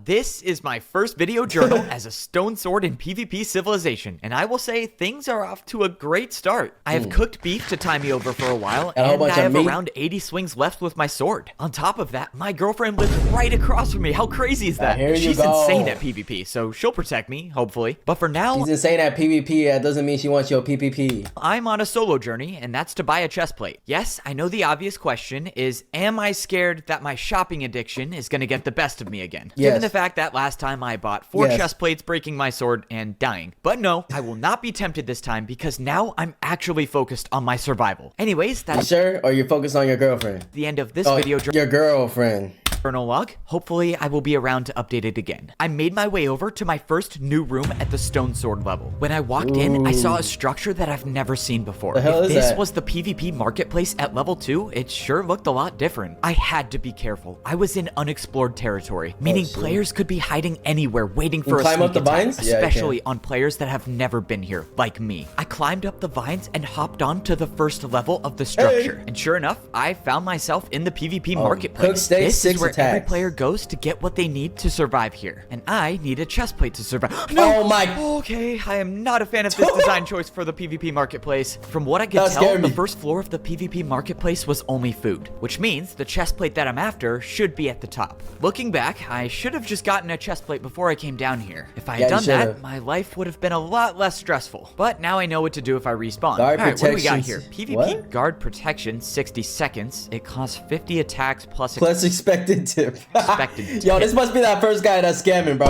Speaker 1: This is my first video journal as a stone sword in PvP Civilization, and I will say things are off to a great start. I have cooked beef to tie me over for a while,
Speaker 2: And a whole
Speaker 1: and I
Speaker 2: bunch of
Speaker 1: have
Speaker 2: meat?
Speaker 1: around 80 swings left with my sword. On top of that, my girlfriend lives right across from me. How crazy is that?
Speaker 2: here you
Speaker 1: She's
Speaker 2: go.
Speaker 1: insane at PvP, so she'll protect me, hopefully. But for now,
Speaker 2: She's insane at PvP. That doesn't mean she wants your PvP.
Speaker 1: I'm on a solo journey, and that's to buy a chest plate. Yes, I know the obvious question is, am I scared that my shopping addiction is going to get the best of me again?
Speaker 2: Yes.
Speaker 1: Given the fact that last time I bought 4
Speaker 2: Yes.
Speaker 1: chest plates, breaking my sword, and dying. But no, I will not be tempted this time because now I'm actually focused on my survival. Anyways,
Speaker 2: You
Speaker 1: that's
Speaker 2: sure? Or you're focused on your girlfriend?
Speaker 1: the end of this
Speaker 2: Oh,
Speaker 1: video
Speaker 2: your girlfriend.
Speaker 1: journal log. Hopefully, I will be around to update it again. I made my way over to my first new room at the stone sword level. When I walked in, I saw a structure that I've never seen before.
Speaker 2: The hell
Speaker 1: if
Speaker 2: is
Speaker 1: this
Speaker 2: that?
Speaker 1: was the PvP marketplace at level 2, it sure looked a lot different. I had to be careful. I was in unexplored territory, meaning
Speaker 2: shit.
Speaker 1: players could be hiding anywhere waiting for a
Speaker 2: climb
Speaker 1: sneak
Speaker 2: up the
Speaker 1: attack,
Speaker 2: vines? Yeah, you can.
Speaker 1: especially on players that have never been here, like me. I climbed up the vines and hopped on to the first level of the structure. And sure enough, I found myself in the PvP marketplace.
Speaker 2: cook steak,
Speaker 1: This
Speaker 2: 6
Speaker 1: is where every
Speaker 2: attacks.
Speaker 1: player goes to get what they need to survive here. And I need a chest plate to survive.
Speaker 2: Oh my-
Speaker 1: Okay, I am not a fan of this design choice for the PvP marketplace. From what I could
Speaker 2: That
Speaker 1: tell,
Speaker 2: scared
Speaker 1: the
Speaker 2: me.
Speaker 1: first floor of the PvP marketplace was only food, which means the chest plate that I'm after should be at the top. Looking back, I should have just gotten a chest plate before I came down here. If I had
Speaker 2: Yeah, you
Speaker 1: done that,
Speaker 2: should've.
Speaker 1: my life would have been a lot less stressful. But now I know what to do if I respawn.
Speaker 2: Guard
Speaker 1: Alright, what do we got here?
Speaker 2: protections-
Speaker 1: PvP
Speaker 2: what?
Speaker 1: guard protection, 60 seconds. It costs 50 attacks plus
Speaker 2: Plus expected tip.
Speaker 1: Expected
Speaker 2: Yo,
Speaker 1: tip.
Speaker 2: this must be that first guy that's scamming, bro.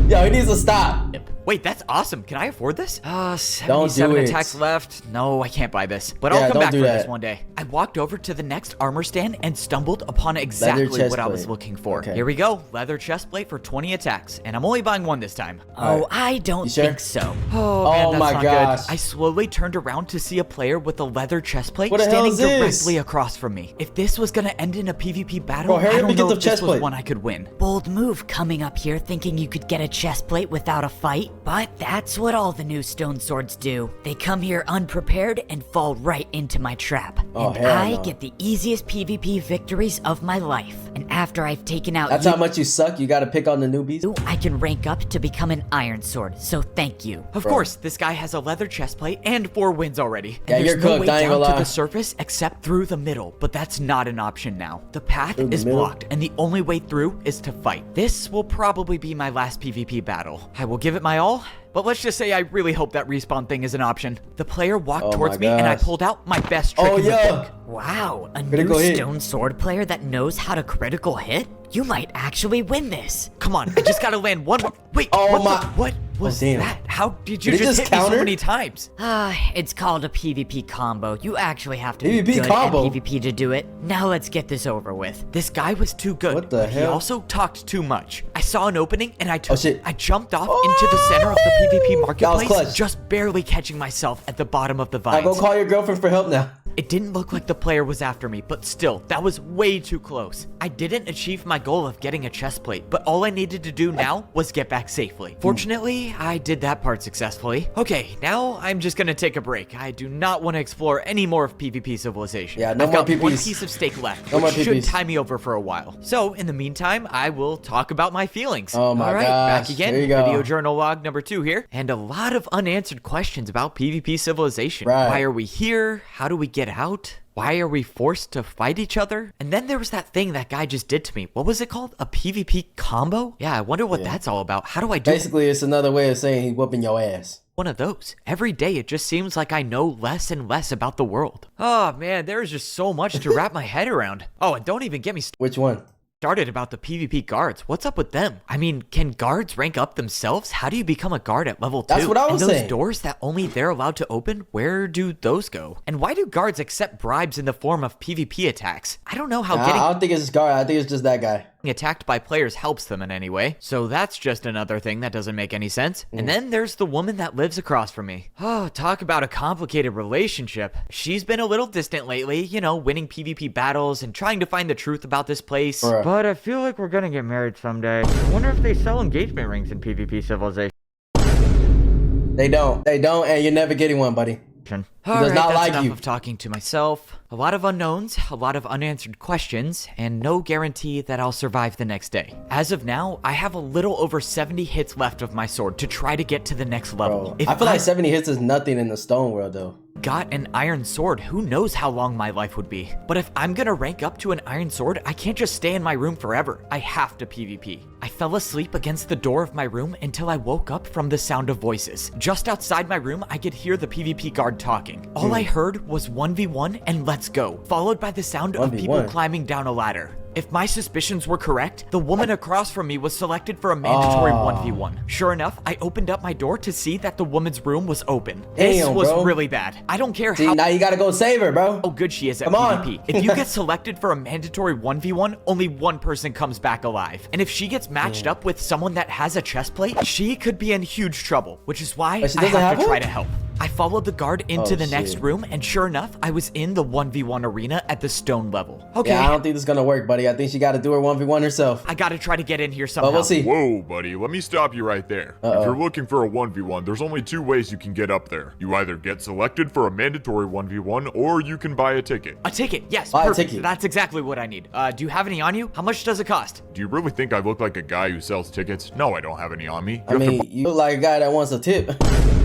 Speaker 2: Yo, he needs to stop.
Speaker 1: Wait, that's awesome. Can I afford this?
Speaker 2: Don't
Speaker 1: 77
Speaker 2: do it.
Speaker 1: attacks left. No, I can't buy this. But
Speaker 2: Yeah,
Speaker 1: I'll come
Speaker 2: don't
Speaker 1: back
Speaker 2: do
Speaker 1: for this
Speaker 2: that.
Speaker 1: one day. I walked over to the next armor stand and stumbled upon exactly
Speaker 2: chest
Speaker 1: what I was
Speaker 2: plate.
Speaker 1: looking for.
Speaker 2: Okay.
Speaker 1: Here we go. Leather chest plate for 20 attacks. And I'm only buying one this time.
Speaker 2: Alright.
Speaker 1: I don't
Speaker 2: You sure?
Speaker 1: think so. Oh, man,
Speaker 2: Oh
Speaker 1: that's
Speaker 2: my
Speaker 1: not
Speaker 2: gosh.
Speaker 1: good. I slowly turned around to see a player with a leather chest plate
Speaker 2: What the hell
Speaker 1: standing
Speaker 2: is this?
Speaker 1: directly across from me. If this was gonna end in a PvP battle,
Speaker 2: Bro, hurry
Speaker 1: I
Speaker 2: up
Speaker 1: don't
Speaker 2: and get
Speaker 1: know
Speaker 2: the
Speaker 1: if this
Speaker 2: chest
Speaker 1: was
Speaker 2: plate.
Speaker 1: one I could win.
Speaker 7: Bold move coming up here thinking you could get a chest plate without a fight, but that's what all the new stone swords do. They come here unprepared and fall right into my trap.
Speaker 2: Oh,
Speaker 7: and
Speaker 2: hell
Speaker 7: I
Speaker 2: no.
Speaker 7: get the easiest PvP victories of my life. And after I've taken out
Speaker 2: That's
Speaker 7: you,
Speaker 2: how much you suck. You gotta pick on the newbies.
Speaker 7: I can rank up to become an iron sword, so thank you.
Speaker 1: Of course, this guy has a leather chest plate and 4 wins already.
Speaker 2: Yeah,
Speaker 1: And
Speaker 2: you're
Speaker 1: there's no
Speaker 2: cooked,
Speaker 1: way
Speaker 2: I ain't
Speaker 1: down
Speaker 2: gonna
Speaker 1: to
Speaker 2: lie.
Speaker 1: the surface except through the middle, but that's not an option now. The path
Speaker 2: Through the
Speaker 1: is
Speaker 2: middle?
Speaker 1: blocked, and the only way through is to fight. This will probably be my last PvP battle. I will give it my all, but let's just say I really hope that respawn thing is an option. The player walked
Speaker 2: Oh
Speaker 1: towards
Speaker 2: my
Speaker 1: me, and I
Speaker 2: gosh.
Speaker 1: pulled out my best trick
Speaker 2: Oh
Speaker 1: in the
Speaker 2: yeah.
Speaker 1: book.
Speaker 7: Wow, a
Speaker 2: Critical
Speaker 7: new
Speaker 2: hit.
Speaker 7: stone sword player that knows how to critical hit? You might actually win this.
Speaker 1: Come on, I just gotta land one more. Wait,
Speaker 2: Oh
Speaker 1: what
Speaker 2: my-
Speaker 1: the- what? was
Speaker 2: damn.
Speaker 1: that? How did you
Speaker 2: Did it
Speaker 1: just
Speaker 2: just
Speaker 1: hit me so
Speaker 2: counter?
Speaker 1: many times?
Speaker 7: It's called a PvP combo. You actually have to be
Speaker 2: PvP
Speaker 7: good
Speaker 2: combo?
Speaker 7: at PvP to do it. Now let's get this over with.
Speaker 1: This guy was too good.
Speaker 2: What the
Speaker 1: but He
Speaker 2: hell?
Speaker 1: also talked too much. I saw an opening and I took
Speaker 2: shit.
Speaker 1: it. I jumped off into the center of the PvP marketplace,
Speaker 2: clutch.
Speaker 1: just barely catching myself at the bottom of the
Speaker 2: I'll
Speaker 1: vines.
Speaker 2: go call your girlfriend for help now.
Speaker 1: It didn't look like the player was after me, but still, that was way too close. I didn't achieve my goal of getting a chest plate, but all I needed to do now was get back safely. Fortunately, I did that part successfully. Okay, now I'm just gonna take a break. I do not want to explore any more of PvP Civilization.
Speaker 2: Yeah, no
Speaker 1: I've
Speaker 2: more
Speaker 1: got one
Speaker 2: PvPs.
Speaker 1: piece of steak left,
Speaker 2: No more
Speaker 1: which should
Speaker 2: PvPs.
Speaker 1: tie me over for a while. So, in the meantime, I will talk about my feelings.
Speaker 2: Oh my
Speaker 1: All right,
Speaker 2: gosh,
Speaker 1: back again.
Speaker 2: there you go.
Speaker 1: Video journal log number 2 here, and a lot of unanswered questions about PvP Civilization.
Speaker 2: Right.
Speaker 1: Why are we here? How do we get out? Why are we forced to fight each other? And then there was that thing that guy just did to me. What was it called? A PvP combo? Yeah, I wonder what that's all about. How do I do
Speaker 2: Basically, it's another way of saying he whooping your ass.
Speaker 1: one of those? Every day it just seems like I know less and less about the world. Oh man, there is just so much to wrap my head around. Oh, and don't even get me
Speaker 2: Which one?
Speaker 1: started about the PvP guards. What's up with them? I mean, can guards rank up themselves? How do you become a guard at level 2?
Speaker 2: That's what I was
Speaker 1: and those
Speaker 2: saying.
Speaker 1: doors that only they're allowed to open, where do those go? And why do guards accept bribes in the form of PvP attacks? I don't know how
Speaker 2: I
Speaker 1: getting
Speaker 2: don't think it's this guard. I think it's just that guy.
Speaker 1: attacked by players helps them in any way. So that's just another thing that doesn't make any sense. And then there's the woman that lives across from me. Oh, talk about a complicated relationship. She's been a little distant lately, you know, winning PvP battles and trying to find the truth about this place.
Speaker 2: Bruh.
Speaker 1: But I feel like we're gonna get married someday. I wonder if they sell engagement rings in PvP Civilization.
Speaker 2: They don't, and you're never getting one, buddy.
Speaker 1: All
Speaker 2: does
Speaker 1: right,
Speaker 2: not
Speaker 1: that's
Speaker 2: like
Speaker 1: enough
Speaker 2: you.
Speaker 1: of talking to myself. A lot of unknowns, a lot of unanswered questions, and no guarantee that I'll survive the next day. As of now, I have a little over 70 hits left of my sword to try to get to the next level.
Speaker 2: Bro, I feel like 70 hits is nothing in the stone world, though.
Speaker 1: got an iron sword, who knows how long my life would be. But if I'm gonna rank up to an iron sword, I can't just stay in my room forever. I have to PvP. I fell asleep against the door of my room until I woke up from the sound of voices. Just outside my room, I could hear the PvP guard talking. All I heard was 1v1 and let's go, followed by the sound of people
Speaker 2: 1v1.
Speaker 1: climbing down a ladder. If my suspicions were correct, the woman across from me was selected for a mandatory 1v1. Sure enough, I opened up my door to see that the woman's room was open. This
Speaker 2: Damn,
Speaker 1: was
Speaker 2: bro.
Speaker 1: really bad. I don't care
Speaker 2: See,
Speaker 1: how
Speaker 2: now you gotta go save her, bro.
Speaker 1: good she is at
Speaker 2: Come on.
Speaker 1: PvP. If you get selected for a mandatory 1v1, only one person comes back alive. And if she gets matched up with someone that has a chest plate, she could be in huge trouble, which is why
Speaker 2: But she
Speaker 1: I
Speaker 2: doesn't
Speaker 1: have
Speaker 2: have
Speaker 1: to try
Speaker 2: one?
Speaker 1: to help. I followed the guard into
Speaker 2: Oh,
Speaker 1: the next
Speaker 2: shit.
Speaker 1: room, and sure enough, I was in the 1v1 arena at the stone level. Okay,
Speaker 2: Yeah, I don't think this is gonna work, buddy. I think she gotta do her 1v1 herself.
Speaker 1: I gotta try to get in here somehow.
Speaker 2: But we'll see.
Speaker 4: Whoa, buddy, let me stop you right there. If you're looking for a 1v1, there's only two ways you can get up there. You either get selected for a mandatory 1v1, or you can buy a ticket.
Speaker 1: A ticket, yes,
Speaker 2: Buy a
Speaker 1: perfect.
Speaker 2: ticket.
Speaker 1: That's exactly what I need. Do you have any on you? How much does it cost?
Speaker 4: Do you really think I look like a guy who sells tickets? No, I don't have any on me. You
Speaker 2: I
Speaker 4: have to
Speaker 2: mean, you look like a guy that wants a tip.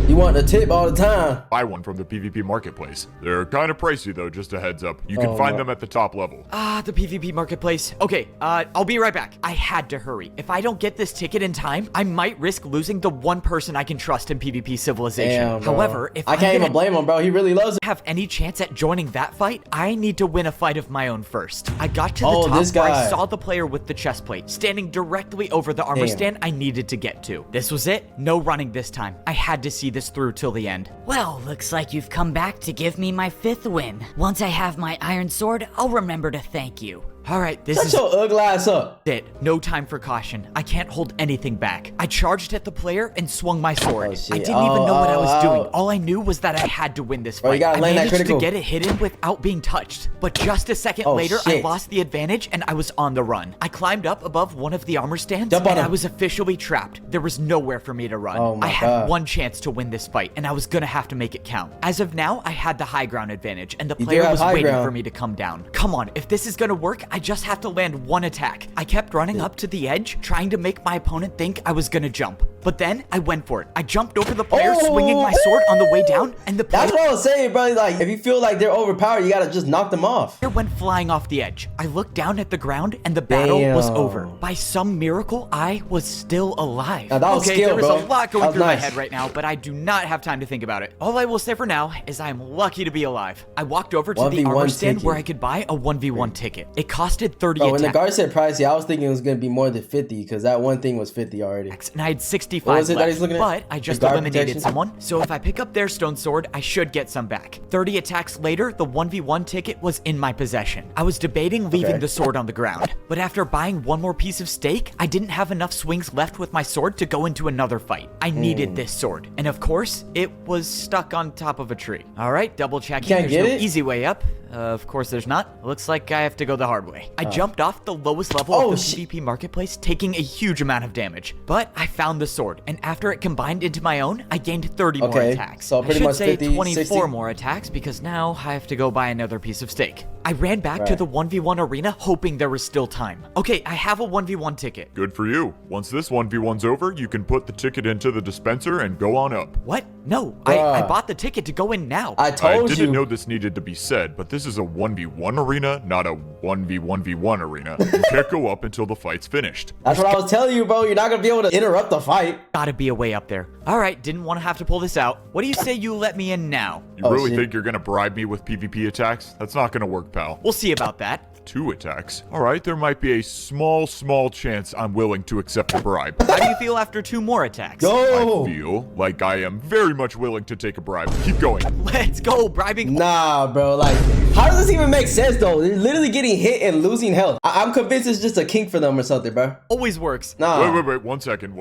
Speaker 2: You want a tip all the time.
Speaker 4: buy one from the PvP marketplace. They're kind of pricey though, just a heads up. You can
Speaker 2: Oh,
Speaker 4: find
Speaker 2: no.
Speaker 4: them at the top level.
Speaker 1: The PvP marketplace. Okay, I'll be right back. I had to hurry. If I don't get this ticket in time, I might risk losing the one person I can trust in PvP Civilization.
Speaker 2: Damn, bro.
Speaker 1: However, if
Speaker 2: I can't even blame him, bro. He really loves it.
Speaker 1: have any chance at joining that fight, I need to win a fight of my own first. I got to the
Speaker 2: Oh,
Speaker 1: top
Speaker 2: this
Speaker 1: where I
Speaker 2: guy.
Speaker 1: saw the player with the chest plate standing directly over the armor
Speaker 2: Damn.
Speaker 1: stand I needed to get to. This was it. No running this time. I had to see this through till the end.
Speaker 7: Well, looks like you've come back to give me my 5th win. Once I have my iron sword, I'll remember to thank you.
Speaker 1: All right, this
Speaker 2: Shut
Speaker 1: is
Speaker 2: your ugly ass up.
Speaker 1: it. No time for caution. I can't hold anything back. I charged at the player and swung my sword.
Speaker 2: Oh, shit.
Speaker 1: I didn't even know what I was
Speaker 2: Oh,
Speaker 1: doing.
Speaker 2: oh.
Speaker 1: All I knew was that I had to win this
Speaker 2: Bro, you
Speaker 1: fight.
Speaker 2: gotta
Speaker 1: I
Speaker 2: land that
Speaker 1: managed to
Speaker 2: critical.
Speaker 1: get it hidden without being touched. But just a second
Speaker 2: Oh,
Speaker 1: later, I
Speaker 2: shit.
Speaker 1: lost the advantage and I was on the run. I climbed up above one of the armor stands
Speaker 2: Jump on
Speaker 1: and I
Speaker 2: him.
Speaker 1: was officially trapped. There was nowhere for me to run.
Speaker 2: Oh my
Speaker 1: I had
Speaker 2: God.
Speaker 1: one chance to win this fight and I was gonna have to make it count. As of now, I had the high ground advantage and the
Speaker 2: You do
Speaker 1: player
Speaker 2: have
Speaker 1: was
Speaker 2: high
Speaker 1: waiting
Speaker 2: ground.
Speaker 1: for me to come down. Come on, if this is gonna work, I just have to land one attack. I kept running up to the edge, trying to make my opponent think I was gonna jump. But then I went for it. I jumped over the player,
Speaker 2: Oh,
Speaker 1: swinging my sword on the way down, and the player
Speaker 2: That's what I was saying, bro. Like, if you feel like they're overpowered, you gotta just knock them off.
Speaker 1: went flying off the edge. I looked down at the ground, and the battle was
Speaker 2: Damn.
Speaker 1: over. By some miracle, I was still alive.
Speaker 2: Now, that was
Speaker 1: okay,
Speaker 2: skill,
Speaker 1: there was
Speaker 2: bro.
Speaker 1: a lot
Speaker 2: That
Speaker 1: going
Speaker 2: was
Speaker 1: through my
Speaker 2: nice.
Speaker 1: head right now, but I do not have time to think about it. All I will say for now is I am lucky to be alive. I walked over to the
Speaker 2: 1v1
Speaker 1: armor stand
Speaker 2: ticket.
Speaker 1: where I could buy a 1v1 ticket. It costed 30
Speaker 2: Bro, when the
Speaker 1: attacks.
Speaker 2: guard said pricey, I was thinking it was gonna be more than 50, because that one thing was 50 already.
Speaker 1: And I had 60 65
Speaker 2: What was it that
Speaker 1: left,
Speaker 2: he's looking at?
Speaker 1: but I just
Speaker 2: guard
Speaker 1: eliminated
Speaker 2: protection?
Speaker 1: someone, so if I pick up their stone sword, I should get some back. 30 attacks later, the 1v1 ticket was in my possession. I was debating leaving the sword on the ground, but after buying one more piece of steak, I didn't have enough swings left with my sword to go into another fight. I needed this sword, and of course, it was stuck on top of a tree. All right, double checking.
Speaker 2: Can't
Speaker 1: There's
Speaker 2: get
Speaker 1: no
Speaker 2: it?
Speaker 1: easy way up. Of course there's not. Looks like I have to go the hard way. I jumped off the lowest level of the PvP marketplace, taking a huge amount of damage. But I found the sword, and after it combined into my own, I gained 30 more attacks.
Speaker 2: So
Speaker 1: I
Speaker 2: pretty
Speaker 1: should
Speaker 2: much
Speaker 1: say
Speaker 2: 50,
Speaker 1: 24
Speaker 2: 60?
Speaker 1: more attacks because now I have to go buy another piece of steak. I ran back to the 1v1 arena hoping there was still time. Okay, I have a 1v1 ticket.
Speaker 4: Good for you. Once this 1v1's over, you can put the ticket into the dispenser and go on up.
Speaker 1: What? No, I bought the ticket to go in now.
Speaker 2: I
Speaker 4: I
Speaker 2: told
Speaker 4: didn't
Speaker 2: you.
Speaker 4: know this needed to be said, but this is a 1v1 arena, not a 1v1v1 arena. You can't go up until the fight's finished.
Speaker 2: That's what I was telling you, bro. You're not gonna be able to interrupt the fight.
Speaker 1: Gotta be a way up there. All right, didn't want to have to pull this out. What do you say you let me in now?
Speaker 4: You really
Speaker 2: shit.
Speaker 4: think you're gonna bribe me with PvP attacks? That's not gonna work, pal.
Speaker 1: We'll see about that.
Speaker 4: 2 attacks. All right, there might be a small chance I'm willing to accept a bribe.
Speaker 1: How do you feel after 2 more attacks?
Speaker 2: Go.
Speaker 4: I feel like I am very much willing to take a bribe. Keep going.
Speaker 1: Let's go, bribing.
Speaker 2: Nah, bro. Like, how does this even make sense, though? They're literally getting hit and losing health. I'm convinced it's just a kink for them or something, bro.
Speaker 1: Always works.
Speaker 2: Nah.
Speaker 4: Wait, 1 second.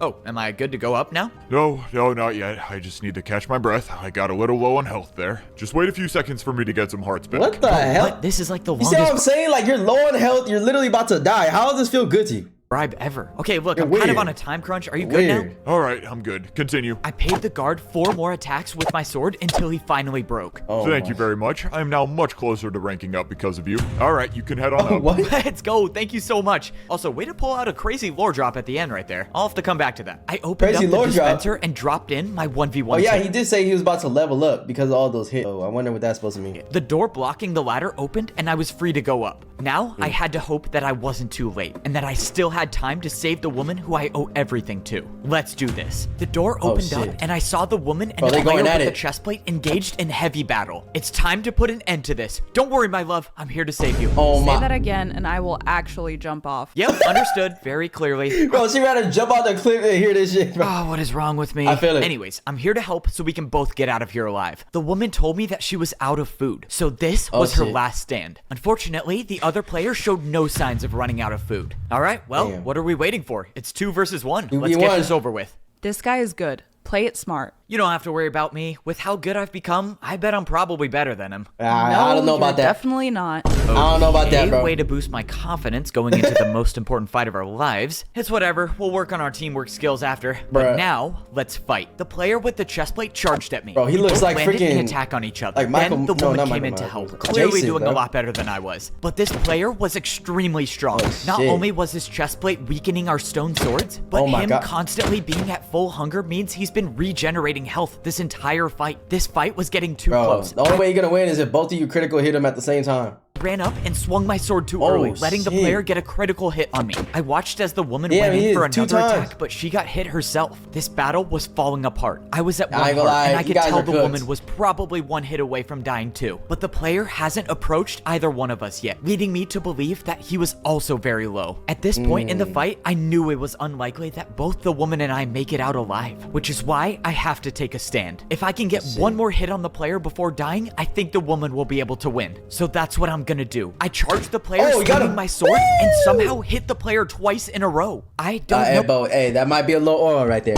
Speaker 1: Oh, am I good to go up now?
Speaker 4: No, not yet. I just need to catch my breath. I got a little low on health there. Just wait a few seconds for me to get some hearts back.
Speaker 2: What the hell?
Speaker 1: What? This is like the
Speaker 2: You see what I'm
Speaker 1: longest
Speaker 2: saying? Like, you're low on health. You're literally about to die. How does this feel good to you?
Speaker 1: bribe ever. Okay, look,
Speaker 2: You're
Speaker 1: I'm kind of
Speaker 2: weird.
Speaker 1: on a time crunch. Are you good now?
Speaker 2: Weird.
Speaker 4: All right, I'm good. Continue.
Speaker 1: I paid the guard 4 more attacks with my sword until he finally broke.
Speaker 2: Oh
Speaker 4: Thank
Speaker 2: my-
Speaker 4: you very much. I am now much closer to ranking up because of you. All right, you can head on up.
Speaker 2: What?
Speaker 1: Let's go. Thank you so much. Also, way to pull out a crazy lore drop at the end right there. I'll have to come back to that. I opened
Speaker 2: Crazy
Speaker 1: up the
Speaker 2: lore drop?
Speaker 1: dispenser and dropped in my 1v1
Speaker 2: Oh yeah,
Speaker 1: ticket.
Speaker 2: he did say he was about to level up because of all those hits. Oh, I wonder what that's supposed to mean.
Speaker 1: The door blocking the ladder opened and I was free to go up. Now,
Speaker 2: Hmm.
Speaker 1: I had to hope that I wasn't too late and that I still had time to save the woman who I owe everything to. Let's do this. The door opened up
Speaker 2: shit.
Speaker 1: and I saw the woman and
Speaker 2: Oh,
Speaker 1: a
Speaker 2: they
Speaker 1: player
Speaker 2: going at
Speaker 1: with a
Speaker 2: it.
Speaker 1: chest plate engaged in heavy battle. It's time to put an end to this. Don't worry, my love. I'm here to save you.
Speaker 2: Oh
Speaker 5: Say
Speaker 2: my.
Speaker 5: that again, and I will actually jump off.
Speaker 1: Yep, understood. Very clearly.
Speaker 2: Bro, she rather jump out the cliff and hear this shit, bro.
Speaker 1: Oh, what is wrong with me?
Speaker 2: I feel it.
Speaker 1: Anyways, I'm here to help so we can both get out of here alive. The woman told me that she was out of food, so this was her
Speaker 2: shit.
Speaker 1: last stand. Unfortunately, the other player showed no signs of running out of food. All right, well,
Speaker 2: Damn.
Speaker 1: what are we waiting for? It's 2 versus 1.
Speaker 2: 2v1.
Speaker 1: Let's get this over with.
Speaker 5: This guy is good. Play it smart.
Speaker 1: You don't have to worry about me. With how good I've become, I bet I'm probably better than him.
Speaker 2: I don't know about
Speaker 5: you're
Speaker 2: that.
Speaker 5: Definitely not.
Speaker 2: I don't know about that,
Speaker 1: Okay,
Speaker 2: bro.
Speaker 1: way to boost my confidence going into the most important fight of our lives. It's whatever. We'll work on our teamwork skills after. But
Speaker 2: Bruh.
Speaker 1: now, let's fight. The player with the chest plate charged at me.
Speaker 2: Bro, he
Speaker 1: We
Speaker 2: looks
Speaker 1: both
Speaker 2: like
Speaker 1: landed an
Speaker 2: freaking-
Speaker 1: attack on each other.
Speaker 2: like Michael-
Speaker 1: then the
Speaker 2: no,
Speaker 1: woman
Speaker 2: not
Speaker 1: came
Speaker 2: Michael
Speaker 1: in to
Speaker 2: Myers.
Speaker 1: help, clearly
Speaker 2: Jason,
Speaker 1: doing
Speaker 2: bro.
Speaker 1: a lot better than I was. But this player was extremely strong. Not
Speaker 2: shit.
Speaker 1: only was his chest plate weakening our stone swords, but
Speaker 2: Oh my
Speaker 1: him
Speaker 2: God.
Speaker 1: constantly being at full hunger means he's been regenerating health this entire fight. This fight was getting too
Speaker 2: Bro,
Speaker 1: close.
Speaker 2: the only way you're gonna win is if both of you critical hit him at the same time.
Speaker 1: Ran up and swung my sword too
Speaker 2: Oh,
Speaker 1: early, letting the
Speaker 2: shit.
Speaker 1: player get a critical hit on me. I watched as the woman
Speaker 2: Yeah,
Speaker 1: went
Speaker 2: he
Speaker 1: in for
Speaker 2: is, 2
Speaker 1: another
Speaker 2: times.
Speaker 1: attack, but she got hit herself. This battle was falling apart. I was at
Speaker 2: I
Speaker 1: one
Speaker 2: ain't
Speaker 1: heart,
Speaker 2: gonna lie,
Speaker 1: and I
Speaker 2: you
Speaker 1: could
Speaker 2: guys
Speaker 1: tell
Speaker 2: are
Speaker 1: the
Speaker 2: cooked.
Speaker 1: woman was probably 1 hit away from dying too. But the player hasn't approached either one of us yet, leading me to believe that he was also very low. At this point in the fight, I knew it was unlikely that both the woman and I make it out alive, which is why I have to take a stand. If I can get one more hit on the player before dying, I think the woman will be able to win. So that's what I'm gonna do. I charged the player,
Speaker 2: Oh, you got
Speaker 1: swinging
Speaker 2: him.
Speaker 1: my sword, and somehow hit the player twice in a row. I don't know
Speaker 2: Evbo, hey, that might be a little oil right there.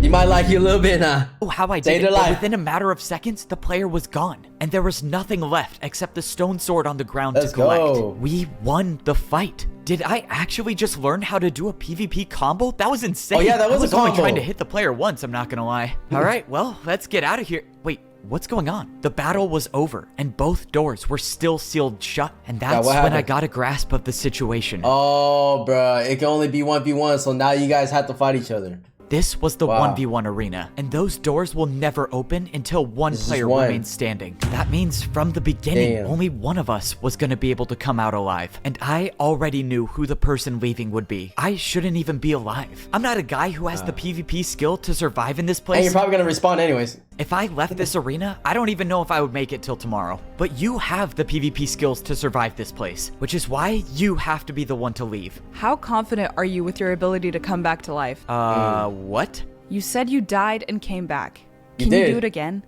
Speaker 2: You might like you a little bit, huh?
Speaker 1: how I
Speaker 2: Saved
Speaker 1: did it,
Speaker 2: her
Speaker 1: but
Speaker 2: life.
Speaker 1: within a matter of seconds, the player was gone, and there was nothing left except the stone sword on the ground
Speaker 2: Let's
Speaker 1: to collect.
Speaker 2: go.
Speaker 1: We won the fight. Did I actually just learn how to do a PvP combo? That was insane.
Speaker 2: Oh, yeah, that was
Speaker 1: I was
Speaker 2: a
Speaker 1: only
Speaker 2: combo.
Speaker 1: trying to hit the player once, I'm not gonna lie. All right, well, let's get out of here. Wait, what's going on? The battle was over, and both doors were still sealed shut, and that's
Speaker 2: what
Speaker 1: when I
Speaker 2: happened?
Speaker 1: got a grasp of the situation.
Speaker 2: Oh, bro, it can only be 1v1, so now you guys have to fight each other.
Speaker 1: This was the
Speaker 2: Wow.
Speaker 1: 1v1 arena, and those doors will never open until one
Speaker 2: This is
Speaker 1: player
Speaker 2: one.
Speaker 1: remains standing. That means from the beginning,
Speaker 2: Damn.
Speaker 1: only one of us was going to be able to come out alive, and I already knew who the person leaving would be. I shouldn't even be alive. I'm not a guy who has the PvP skill to survive in this
Speaker 2: And
Speaker 1: place.
Speaker 2: you're probably gonna respawn anyways.
Speaker 1: If I left this arena, I don't even know if I would make it till tomorrow. But you have the PvP skills to survive this place, which is why you have to be the one to leave.
Speaker 5: How confident are you with your ability to come back to life?
Speaker 1: What?
Speaker 5: You said you died and came back. Can
Speaker 2: did.
Speaker 5: you do it again?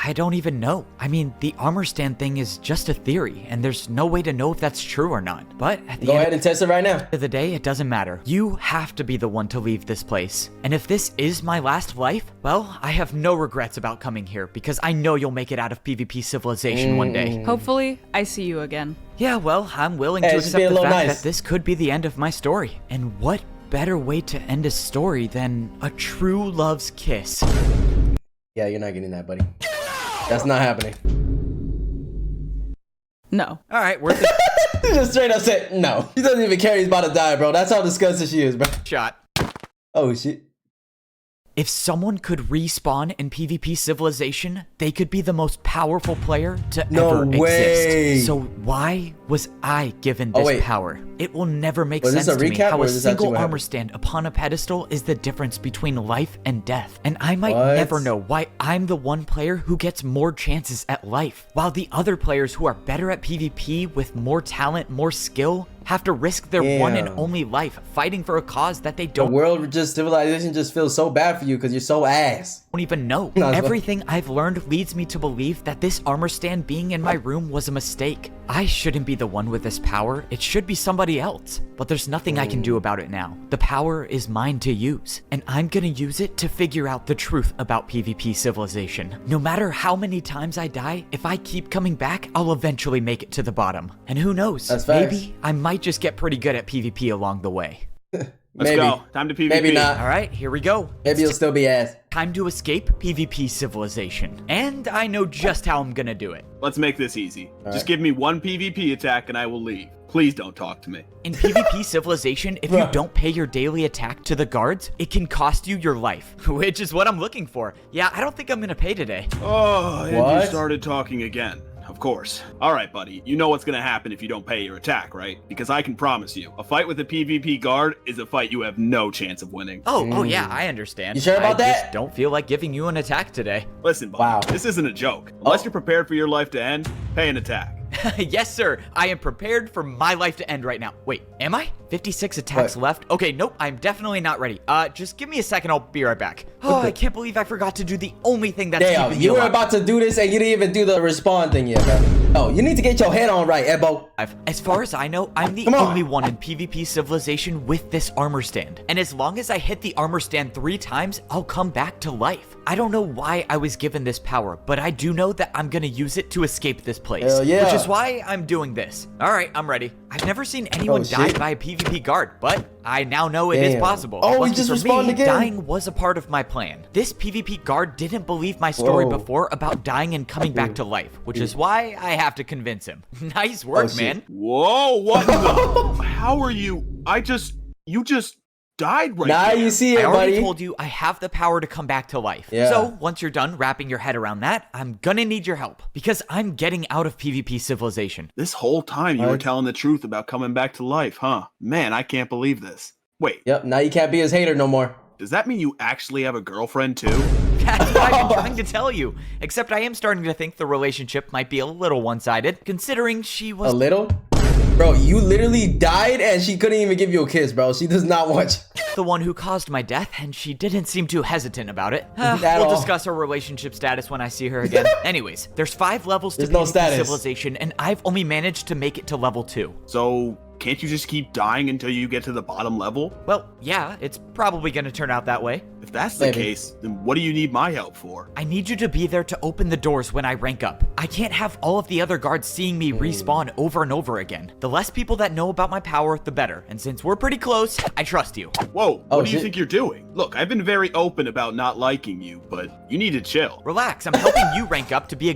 Speaker 1: I don't even know. I mean, the armor stand thing is just a theory, and there's no way to know if that's true or not. But at the
Speaker 2: Go
Speaker 1: end
Speaker 2: ahead and test it right now.
Speaker 1: of the day, it doesn't matter. You have to be the one to leave this place. And if this is my last life, well, I have no regrets about coming here because I know you'll make it out of PvP civilization one day.
Speaker 5: Hopefully, I see you again.
Speaker 1: Yeah, well, I'm willing
Speaker 2: Hey,
Speaker 1: to
Speaker 2: just
Speaker 1: accept
Speaker 2: being a
Speaker 1: the
Speaker 2: little
Speaker 1: fact
Speaker 2: nice.
Speaker 1: that this could be the end of my story. And what better way to end a story than a true love's kiss?
Speaker 2: Yeah, you're not getting that, buddy. That's not happening.
Speaker 5: No.
Speaker 1: All right, worth a
Speaker 2: He just straight up said no. He doesn't even care he's about to die, bro. That's how disgusting she is, bro.
Speaker 1: shot.
Speaker 2: Oh, shit.
Speaker 1: If someone could respawn in PvP civilization, they could be the most powerful player to
Speaker 2: No
Speaker 1: ever
Speaker 2: way.
Speaker 1: exist. So why was I given
Speaker 2: Oh,
Speaker 1: this
Speaker 2: wait.
Speaker 1: power? It will never make
Speaker 2: Was this
Speaker 1: sense
Speaker 2: a
Speaker 1: to me
Speaker 2: recap,
Speaker 1: how
Speaker 2: or
Speaker 1: a
Speaker 2: is this actually
Speaker 1: single
Speaker 2: what
Speaker 1: armor
Speaker 2: happened?
Speaker 1: stand upon a pedestal is the difference between life and death. And I might
Speaker 2: What?
Speaker 1: never know why I'm the one player who gets more chances at life, while the other players who are better at PvP with more talent, more skill, have to risk their one and
Speaker 2: Damn.
Speaker 1: only life fighting for a cause that they
Speaker 2: The
Speaker 1: don't
Speaker 2: world just civilization just feels so bad for you because you're so ass.
Speaker 1: even know.
Speaker 2: No, it's fine.
Speaker 1: Everything I've learned leads me to believe that this armor stand being in my room was a mistake. I shouldn't be the one with this power. It should be somebody else. But there's nothing I can do about it now. The power is mine to use, and I'm gonna use it to figure out the truth about PvP civilization. No matter how many times I die, if I keep coming back, I'll eventually make it to the bottom. And who knows?
Speaker 2: That's facts.
Speaker 1: Maybe I might just get pretty good at PvP along the way.
Speaker 3: Let's
Speaker 2: Maybe.
Speaker 3: go. Time to PvP.
Speaker 2: Maybe not.
Speaker 1: All right, here we go.
Speaker 2: Maybe you'll still be ass.
Speaker 1: Time to escape PvP civilization. And I know just how I'm gonna do it.
Speaker 3: Let's make this easy.
Speaker 2: All
Speaker 3: Just
Speaker 2: right.
Speaker 3: give me one PvP attack and I will leave. Please don't talk to me.
Speaker 1: In PvP civilization, if you don't pay your daily attack to the guards, it can cost you your life, which is what I'm looking for. Yeah, I don't think I'm gonna pay today.
Speaker 3: Oh, and
Speaker 2: What?
Speaker 3: you started talking again. Of course. All right, buddy. You know what's going to happen if you don't pay your attack, right? Because I can promise you, a fight with a PvP guard is a fight you have no chance of winning.
Speaker 1: Oh yeah, I understand.
Speaker 2: You sure about
Speaker 1: I
Speaker 2: that?
Speaker 1: just don't feel like giving you an attack today.
Speaker 3: Listen, buddy,
Speaker 2: Wow.
Speaker 3: this isn't a joke. Unless
Speaker 2: Oh.
Speaker 3: you're prepared for your life to end, pay an attack.
Speaker 1: Yes, sir. I am prepared for my life to end right now. Wait, am I? 56 attacks
Speaker 2: What?
Speaker 1: left? Okay, nope, I'm definitely not ready. Just give me a second, I'll be right back. Oh, I can't believe I forgot to do the only thing that's
Speaker 2: Damn,
Speaker 1: keeping me
Speaker 2: you were
Speaker 1: alive.
Speaker 2: about to do this and you didn't even do the respawn thing yet, bro. Oh, you need to get your head on right, Evbo.
Speaker 1: As far as I know, I'm the
Speaker 2: Come on.
Speaker 1: only one in PvP civilization with this armor stand. And as long as I hit the armor stand 3 times, I'll come back to life. I don't know why I was given this power, but I do know that I'm gonna use it to escape this place.
Speaker 2: Hell yeah.
Speaker 1: Which is why I'm doing this. Alright, I'm ready. I've never seen anyone die
Speaker 2: shit.
Speaker 1: by a PvP guard, but I now know it is
Speaker 2: Damn.
Speaker 1: possible.
Speaker 2: Oh, he
Speaker 1: Lucky
Speaker 2: just
Speaker 1: for
Speaker 2: respawned
Speaker 1: me,
Speaker 2: again.
Speaker 1: dying was a part of my plan. This PvP guard didn't believe my story
Speaker 2: Whoa.
Speaker 1: before about dying and coming back to life, which is why I have to convince him. Nice work,
Speaker 2: shit.
Speaker 1: man.
Speaker 3: Whoa, what the? How are you? You just died right
Speaker 2: Now
Speaker 3: there.
Speaker 2: you see it,
Speaker 1: I already
Speaker 2: buddy.
Speaker 1: told you I have the power to come back to life.
Speaker 2: Yeah.
Speaker 1: So once you're done wrapping your head around that, I'm gonna need your help because I'm getting out of PvP civilization.
Speaker 3: This whole time you were
Speaker 2: What?
Speaker 3: telling the truth about coming back to life, huh? Man, I can't believe this. Wait,
Speaker 2: Yep, now you can't be his hater no more.
Speaker 3: does that mean you actually have a girlfriend too?
Speaker 1: That's what I've been trying to tell you. Except I am starting to think the relationship might be a little one-sided, considering she
Speaker 2: A
Speaker 1: was
Speaker 2: little? Bro, you literally died and she couldn't even give you a kiss, bro. She does not want you.
Speaker 1: the one who caused my death, and she didn't seem too hesitant about it.
Speaker 2: At
Speaker 1: We'll
Speaker 2: all.
Speaker 1: discuss our relationship status when I see her again. Anyways, there's 5 levels to
Speaker 2: There's no
Speaker 1: PvP
Speaker 2: status.
Speaker 1: civilization, and I've only managed to make it to level 2.
Speaker 3: So, can't you just keep dying until you get to the bottom level?
Speaker 1: Well, yeah, it's probably gonna turn out that way.
Speaker 3: If that's the
Speaker 2: Maybe.
Speaker 3: case, then what do you need my help for?
Speaker 1: I need you to be there to open the doors when I rank up. I can't have all of the other guards seeing me respawn over and over again. The less people that know about my power, the better. And since we're pretty close, I trust you.
Speaker 3: Whoa,
Speaker 2: Oh,
Speaker 3: what do you
Speaker 2: shit.
Speaker 3: think you're doing? Look, I've been very open about not liking you, but you need to chill.
Speaker 1: Relax, I'm helping you rank up to be a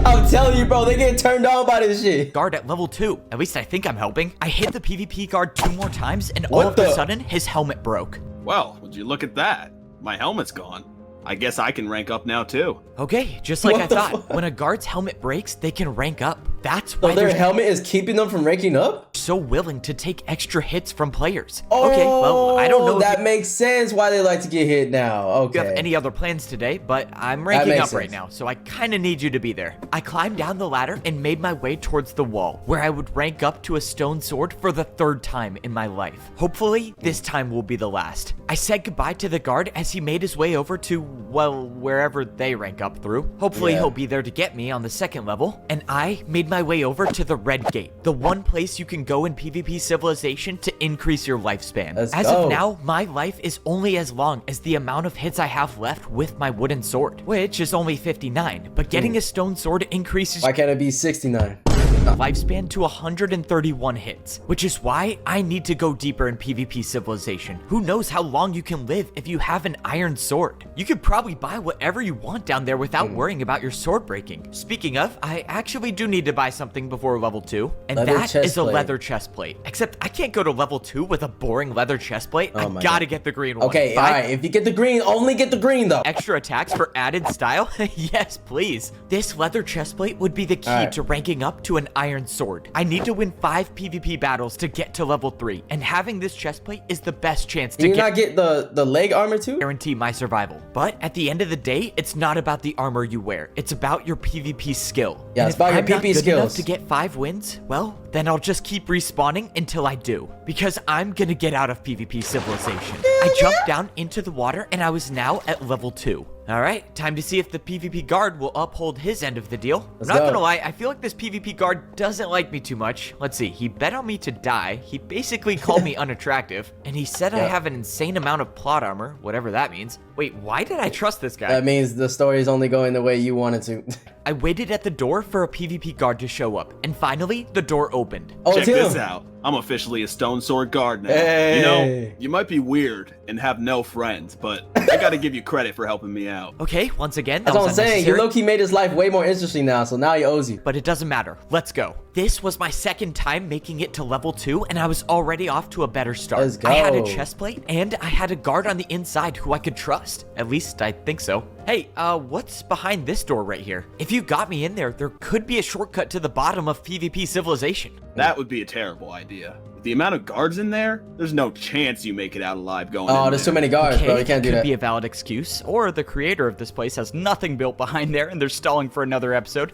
Speaker 2: I'm telling you, bro, they get turned on by this shit.
Speaker 1: guard at level 2. At least I think I'm helping. I hit the PvP guard 2 more times, and
Speaker 2: What
Speaker 1: all of
Speaker 2: the-
Speaker 1: a sudden, his helmet broke.
Speaker 3: Well, would you look at that? My helmet's gone. I guess I can rank up now too.
Speaker 1: Okay, just like
Speaker 2: What
Speaker 1: I
Speaker 2: the
Speaker 1: thought.
Speaker 2: fuck?
Speaker 1: When a guard's helmet breaks, they can rank up. That's
Speaker 2: So
Speaker 1: why
Speaker 2: their
Speaker 1: there's
Speaker 2: helmet is keeping them from ranking up?
Speaker 1: so willing to take extra hits from players. Okay, well, I don't know
Speaker 2: that makes sense why they like to get hit now. Okay.
Speaker 1: you have any other plans today, but I'm ranking up right now, so I kind of need you to be there. I climbed down the ladder and made my way towards the wall, where I would rank up to a stone sword for the 3rd time in my life. Hopefully, this time will be the last. I said goodbye to the guard as he made his way over to, well, wherever they rank up through. Hopefully, he'll be there to get me on the 2nd level, and I made my way over to the red gate, the one place you can go in PvP Civilization to increase your lifespan. As of now, my life is only as long as the amount of hits I have left with my wooden sword, which is only 59, but getting a stone sword increases
Speaker 2: Why can't it be 69?
Speaker 1: lifespan to 131 hits, which is why I need to go deeper in PvP Civilization. Who knows how long you can live if you have an iron sword? You could probably buy whatever you want down there without worrying about your sword breaking. Speaking of, I actually do need to buy something before level 2, and that is a leather chest plate. Except I can't go to level 2 with a boring leather chest plate. I gotta get the green one.
Speaker 2: Okay, alright, if you get the green, only get the green though.
Speaker 1: Extra attacks for added style? Yes, please. This leather chest plate would be the key to ranking up to an iron sword. I need to win 5 PvP battles to get to level 3, and having this chest plate is the best chance to
Speaker 2: not get the leg armor too?
Speaker 1: Guarantee my survival. But at the end of the day, it's not about the armor you wear. It's about your PvP skill.
Speaker 2: Yeah,
Speaker 1: and
Speaker 2: it's about your
Speaker 1: I'm not
Speaker 2: PvP
Speaker 1: good
Speaker 2: skills.
Speaker 1: enough to get 5 wins, well, then I'll just keep respawning until I do, because I'm gonna get out of PvP Civilization. I jumped down into the water and I was now at level 2. All right, time to see if the PvP guard will uphold his end of the deal. I'm not gonna lie, I feel like this PvP guard doesn't like me too much. Let's see, he bet on me to die. He basically called me unattractive, and he said I have an insane amount of plot armor, whatever that means. Wait, why did I trust this guy?
Speaker 2: That means the story is only going the way you want it to.
Speaker 1: I waited at the door for a PvP guard to show up, and finally, the door opened.
Speaker 2: Oh,
Speaker 3: Check this out. I'm officially a stone sword guard now. You know, you might be weird and have no friends, but I gotta give you credit for helping me out.
Speaker 1: Okay, once again,
Speaker 2: That's what I'm saying. You low-key made his life way more interesting now, so now he owes you.
Speaker 1: But it doesn't matter. Let's go. This was my 2nd time making it to level 2, and I was already off to a better start.
Speaker 2: Let's go.
Speaker 1: I had a chest plate, and I had a guard on the inside who I could trust. At least I think so. Hey, what's behind this door right here? If you got me in there, there could be a shortcut to the bottom of PvP Civilization.
Speaker 3: That would be a terrible idea. With the amount of guards in there, there's no chance you make it out alive going in
Speaker 2: there's
Speaker 3: there.
Speaker 2: too many guards, bro. You can't do
Speaker 1: could
Speaker 2: that.
Speaker 1: be a valid excuse, or the creator of this place has nothing built behind there and they're stalling for another episode.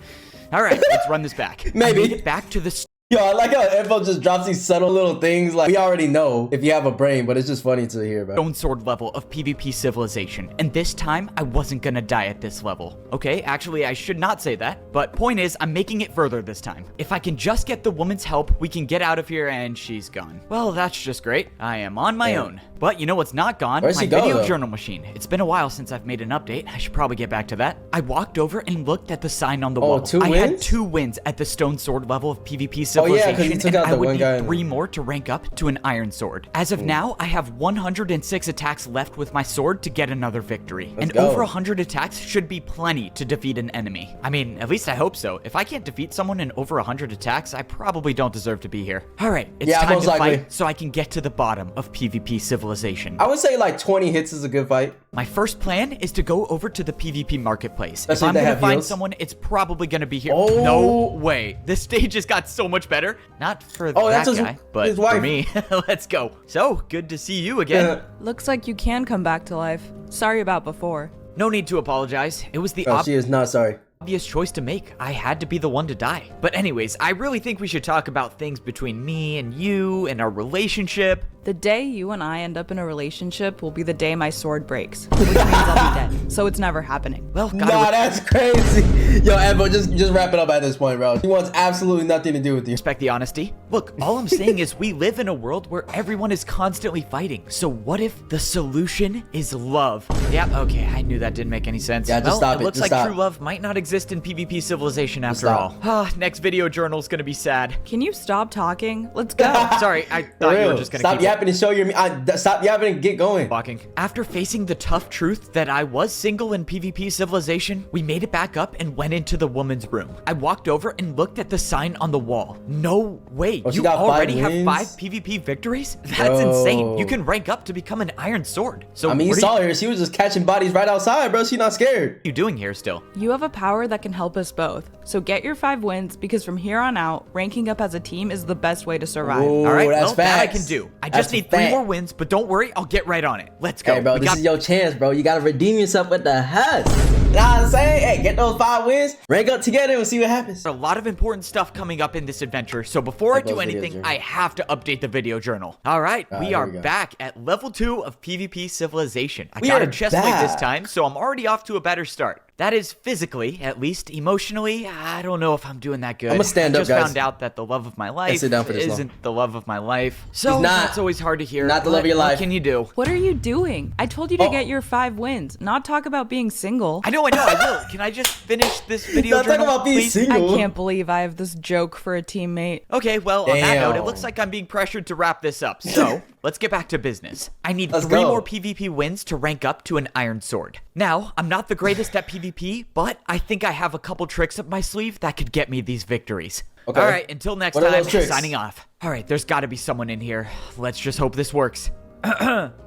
Speaker 1: All right, let's run this back.
Speaker 2: Maybe.
Speaker 1: I made it back to the
Speaker 2: Yo, I like how Evbo just drops these subtle little things. Like, we already know if you have a brain, but it's just funny to hear about.
Speaker 1: stone sword level of PvP Civilization, and this time I wasn't gonna die at this level. Okay, actually I should not say that, but point is I'm making it further this time. If I can just get the woman's help, we can get out of here, and she's gone. Well, that's just great. I am on my own. But you know what's not gone?
Speaker 2: Where's
Speaker 1: My
Speaker 2: she go,
Speaker 1: video
Speaker 2: though?
Speaker 1: journal machine. It's been a while since I've made an update. I should probably get back to that. I walked over and looked at the sign on the wall.
Speaker 2: 2
Speaker 1: I had
Speaker 2: wins?
Speaker 1: 2 wins at the stone sword level of PvP
Speaker 2: Oh,
Speaker 1: Civilization,
Speaker 2: yeah, 'cause you took
Speaker 1: and
Speaker 2: out
Speaker 1: I
Speaker 2: the
Speaker 1: would
Speaker 2: one
Speaker 1: need
Speaker 2: guy.
Speaker 1: 3 more to rank up to an iron sword. As of now, I have 106 attacks left with my sword to get another victory. And
Speaker 2: go.
Speaker 1: over 100 attacks should be plenty to defeat an enemy. I mean, at least I hope so. If I can't defeat someone in over 100 attacks, I probably don't deserve to be here. All right, it's time
Speaker 2: most
Speaker 1: to
Speaker 2: likely.
Speaker 1: fight so I can get to the bottom of PvP Civilization.
Speaker 2: I would say like 20 hits is a good fight.
Speaker 1: My first plan is to go over to the PvP marketplace.
Speaker 2: Especially
Speaker 1: if I'm
Speaker 2: if they
Speaker 1: gonna
Speaker 2: have
Speaker 1: find
Speaker 2: heals.
Speaker 1: someone, it's probably gonna be here.
Speaker 2: Oh.
Speaker 1: No way. This stage just got so much better. Not for that
Speaker 2: that's his-
Speaker 1: guy, but
Speaker 2: his
Speaker 1: for
Speaker 2: wife.
Speaker 1: me. Let's go. So, good to see you again.
Speaker 5: Looks like you can come back to life. Sorry about before.
Speaker 1: No need to apologize. It was the
Speaker 2: She is not sorry.
Speaker 1: obvious choice to make. I had to be the one to die. But anyways, I really think we should talk about things between me and you and our relationship.
Speaker 5: The day you and I end up in a relationship will be the day my sword breaks, which means I'll be dead. So it's never happening.
Speaker 1: Well,
Speaker 2: Nah, that's crazy. Yo, Evbo, just wrap it up at this point, bro. He wants absolutely nothing to do with you.
Speaker 1: respect the honesty. Look, all I'm saying is we live in a world where everyone is constantly fighting. So what if the solution is love? Yep, okay, I knew that didn't make any sense.
Speaker 2: Yeah, just
Speaker 1: well,
Speaker 2: stop
Speaker 1: it
Speaker 2: it,
Speaker 1: looks
Speaker 2: just
Speaker 1: like
Speaker 2: stop.
Speaker 1: true love might not exist in PvP Civilization after
Speaker 2: stop.
Speaker 1: all. Next video journal is gonna be sad.
Speaker 5: Can you stop talking? Let's go.
Speaker 1: Sorry, I
Speaker 2: For
Speaker 1: thought you were
Speaker 2: real.
Speaker 1: just gonna
Speaker 2: Stop
Speaker 1: keep
Speaker 2: yapping and show your... stop yapping and get going.
Speaker 1: walking. After facing the tough truth that I was single in PvP Civilization, we made it back up and went into the woman's room. I walked over and looked at the sign on the wall. No way,
Speaker 2: Oh, she
Speaker 1: you
Speaker 2: got 5
Speaker 1: already have
Speaker 2: wins?
Speaker 1: 5 PvP victories? That's
Speaker 2: Bro.
Speaker 1: insane. You can rank up to become an iron sword. So
Speaker 2: I mean, you
Speaker 1: what
Speaker 2: saw her. She was just catching bodies right outside, bro. She not scared.
Speaker 1: are you doing here still?
Speaker 5: You have a power power that can help us both. So get your 5 wins, because from here on out, ranking up as a team is the best way to survive.
Speaker 2: Ooh,
Speaker 1: All right,
Speaker 2: that's
Speaker 1: well, that I
Speaker 2: facts.
Speaker 1: can do. I
Speaker 2: That's
Speaker 1: just need
Speaker 2: fact.
Speaker 1: 3 more wins, but don't worry, I'll get right on it. Let's go.
Speaker 2: Hey, bro,
Speaker 1: We
Speaker 2: this
Speaker 1: got
Speaker 2: is your chance, bro. You gotta redeem yourself with the hus. You know what I'm saying? Hey, get those 5 wins, rank up together, and see what happens.
Speaker 1: a lot of important stuff coming up in this adventure, so before I
Speaker 2: Like
Speaker 1: do
Speaker 2: those videos,
Speaker 1: anything,
Speaker 2: Jeremy.
Speaker 1: I have to update the video journal. All right, we
Speaker 2: here
Speaker 1: are
Speaker 2: we go.
Speaker 1: back at level 2 of PvP Civilization. I
Speaker 2: We
Speaker 1: got a
Speaker 2: are
Speaker 1: chest plate this
Speaker 2: back.
Speaker 1: time, so I'm already off to a better start. That is physically, at least. Emotionally, I don't know if I'm doing that good.
Speaker 2: I'ma stand
Speaker 1: I
Speaker 2: up,
Speaker 1: just
Speaker 2: guys.
Speaker 1: found out that the love of my life
Speaker 2: sit down for this long.
Speaker 1: isn't the love of my life. So
Speaker 2: He's not.
Speaker 1: that's always hard to hear.
Speaker 2: Not the love of
Speaker 1: but
Speaker 2: your life.
Speaker 1: What can you do?
Speaker 5: What are you doing? I told you to
Speaker 2: Oh.
Speaker 5: get your 5 wins, not talk about being single.
Speaker 1: I know, I will. Can I just finish this video
Speaker 2: Not talking
Speaker 1: journal,
Speaker 2: about being
Speaker 1: please?
Speaker 5: I
Speaker 2: single.
Speaker 5: can't believe I have this joke for a teammate.
Speaker 1: Okay, well, on that note, it
Speaker 2: Damn.
Speaker 1: looks like I'm being pressured to wrap this up. So, let's get back to business. I need
Speaker 2: Let's
Speaker 1: 3
Speaker 2: go.
Speaker 1: more PvP wins to rank up to an Iron Sword. Now, I'm not the greatest at PvP, but I think I have a couple tricks up my sleeve that could get me these victories.
Speaker 2: Okay.
Speaker 1: All right, until next
Speaker 2: What are
Speaker 1: time,
Speaker 2: those tricks?
Speaker 1: signing off. All right, there's got to be someone in here. Let's just hope this works.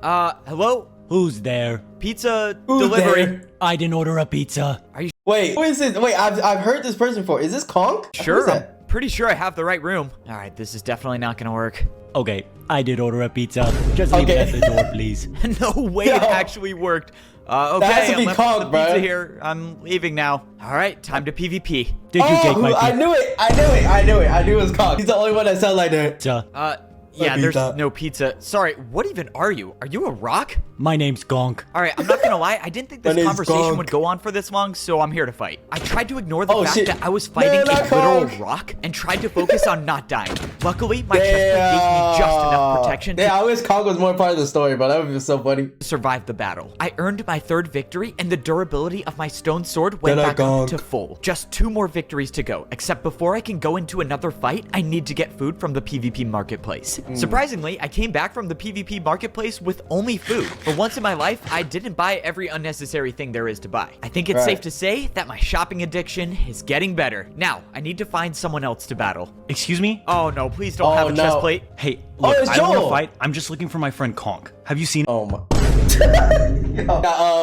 Speaker 1: Hello?
Speaker 8: Who's there?
Speaker 1: Pizza
Speaker 2: Who's
Speaker 1: delivery.
Speaker 2: there?
Speaker 8: I didn't order a pizza.
Speaker 2: Wait, who is this? Wait, I've heard this person before. Is this Kong? Who is
Speaker 1: Sure, I'm
Speaker 2: that?
Speaker 1: pretty sure I have the right room. All right, this is definitely not going to work.
Speaker 8: Okay, I did order a pizza. Just leave it
Speaker 2: Okay.
Speaker 8: at the door, please.
Speaker 1: No way it
Speaker 2: Yo.
Speaker 1: actually worked.
Speaker 2: has
Speaker 1: Okay,
Speaker 2: to
Speaker 1: I'm
Speaker 2: be
Speaker 1: left
Speaker 2: Kong,
Speaker 1: with the pizza
Speaker 2: bro.
Speaker 1: here. I'm leaving now. All right, time to PvP.
Speaker 8: Did you take my
Speaker 2: I knew it. I knew it was Kong. He's the only one that sounds like that.
Speaker 8: pizza?
Speaker 1: Yeah, there's
Speaker 2: pizza.
Speaker 1: no pizza. Sorry, what even are you? Are you a rock?
Speaker 8: My name's Gonk.
Speaker 1: All right, I'm not gonna lie. I didn't think
Speaker 2: My
Speaker 1: this
Speaker 2: name's
Speaker 1: conversation
Speaker 2: Gonk.
Speaker 1: would go on for this long, so I'm here to fight. I tried to ignore the
Speaker 2: Oh,
Speaker 1: fact
Speaker 2: shit.
Speaker 1: that I was fighting
Speaker 2: No,
Speaker 1: a
Speaker 2: not
Speaker 1: literal
Speaker 2: Gonk.
Speaker 1: rock and tried to focus on not dying. Luckily, my chest plate gave me just enough protection
Speaker 2: Yeah, I wish Kong was more part of the story, bro. That would be so funny.
Speaker 1: to survive the battle. I earned my 3rd victory, and the durability of my stone sword went
Speaker 2: Get a
Speaker 1: back up
Speaker 2: Gonk.
Speaker 1: to full. Just 2 more victories to go, except before I can go into another fight, I need to get food from the PvP marketplace. Surprisingly, I came back from the PvP marketplace with only food. For once in my life, I didn't buy every unnecessary thing there is to buy. I think it's
Speaker 2: Right.
Speaker 1: safe to say that my shopping addiction is getting better. Now, I need to find someone else to battle.
Speaker 8: Excuse me?
Speaker 1: Oh no, please don't
Speaker 2: Oh,
Speaker 1: have a
Speaker 2: no.
Speaker 1: chest plate.
Speaker 8: Hey, look,
Speaker 2: it's
Speaker 8: I don't want to
Speaker 2: Joel.
Speaker 8: fight. I'm just looking for my friend Conk. Have you seen
Speaker 2: Oh my.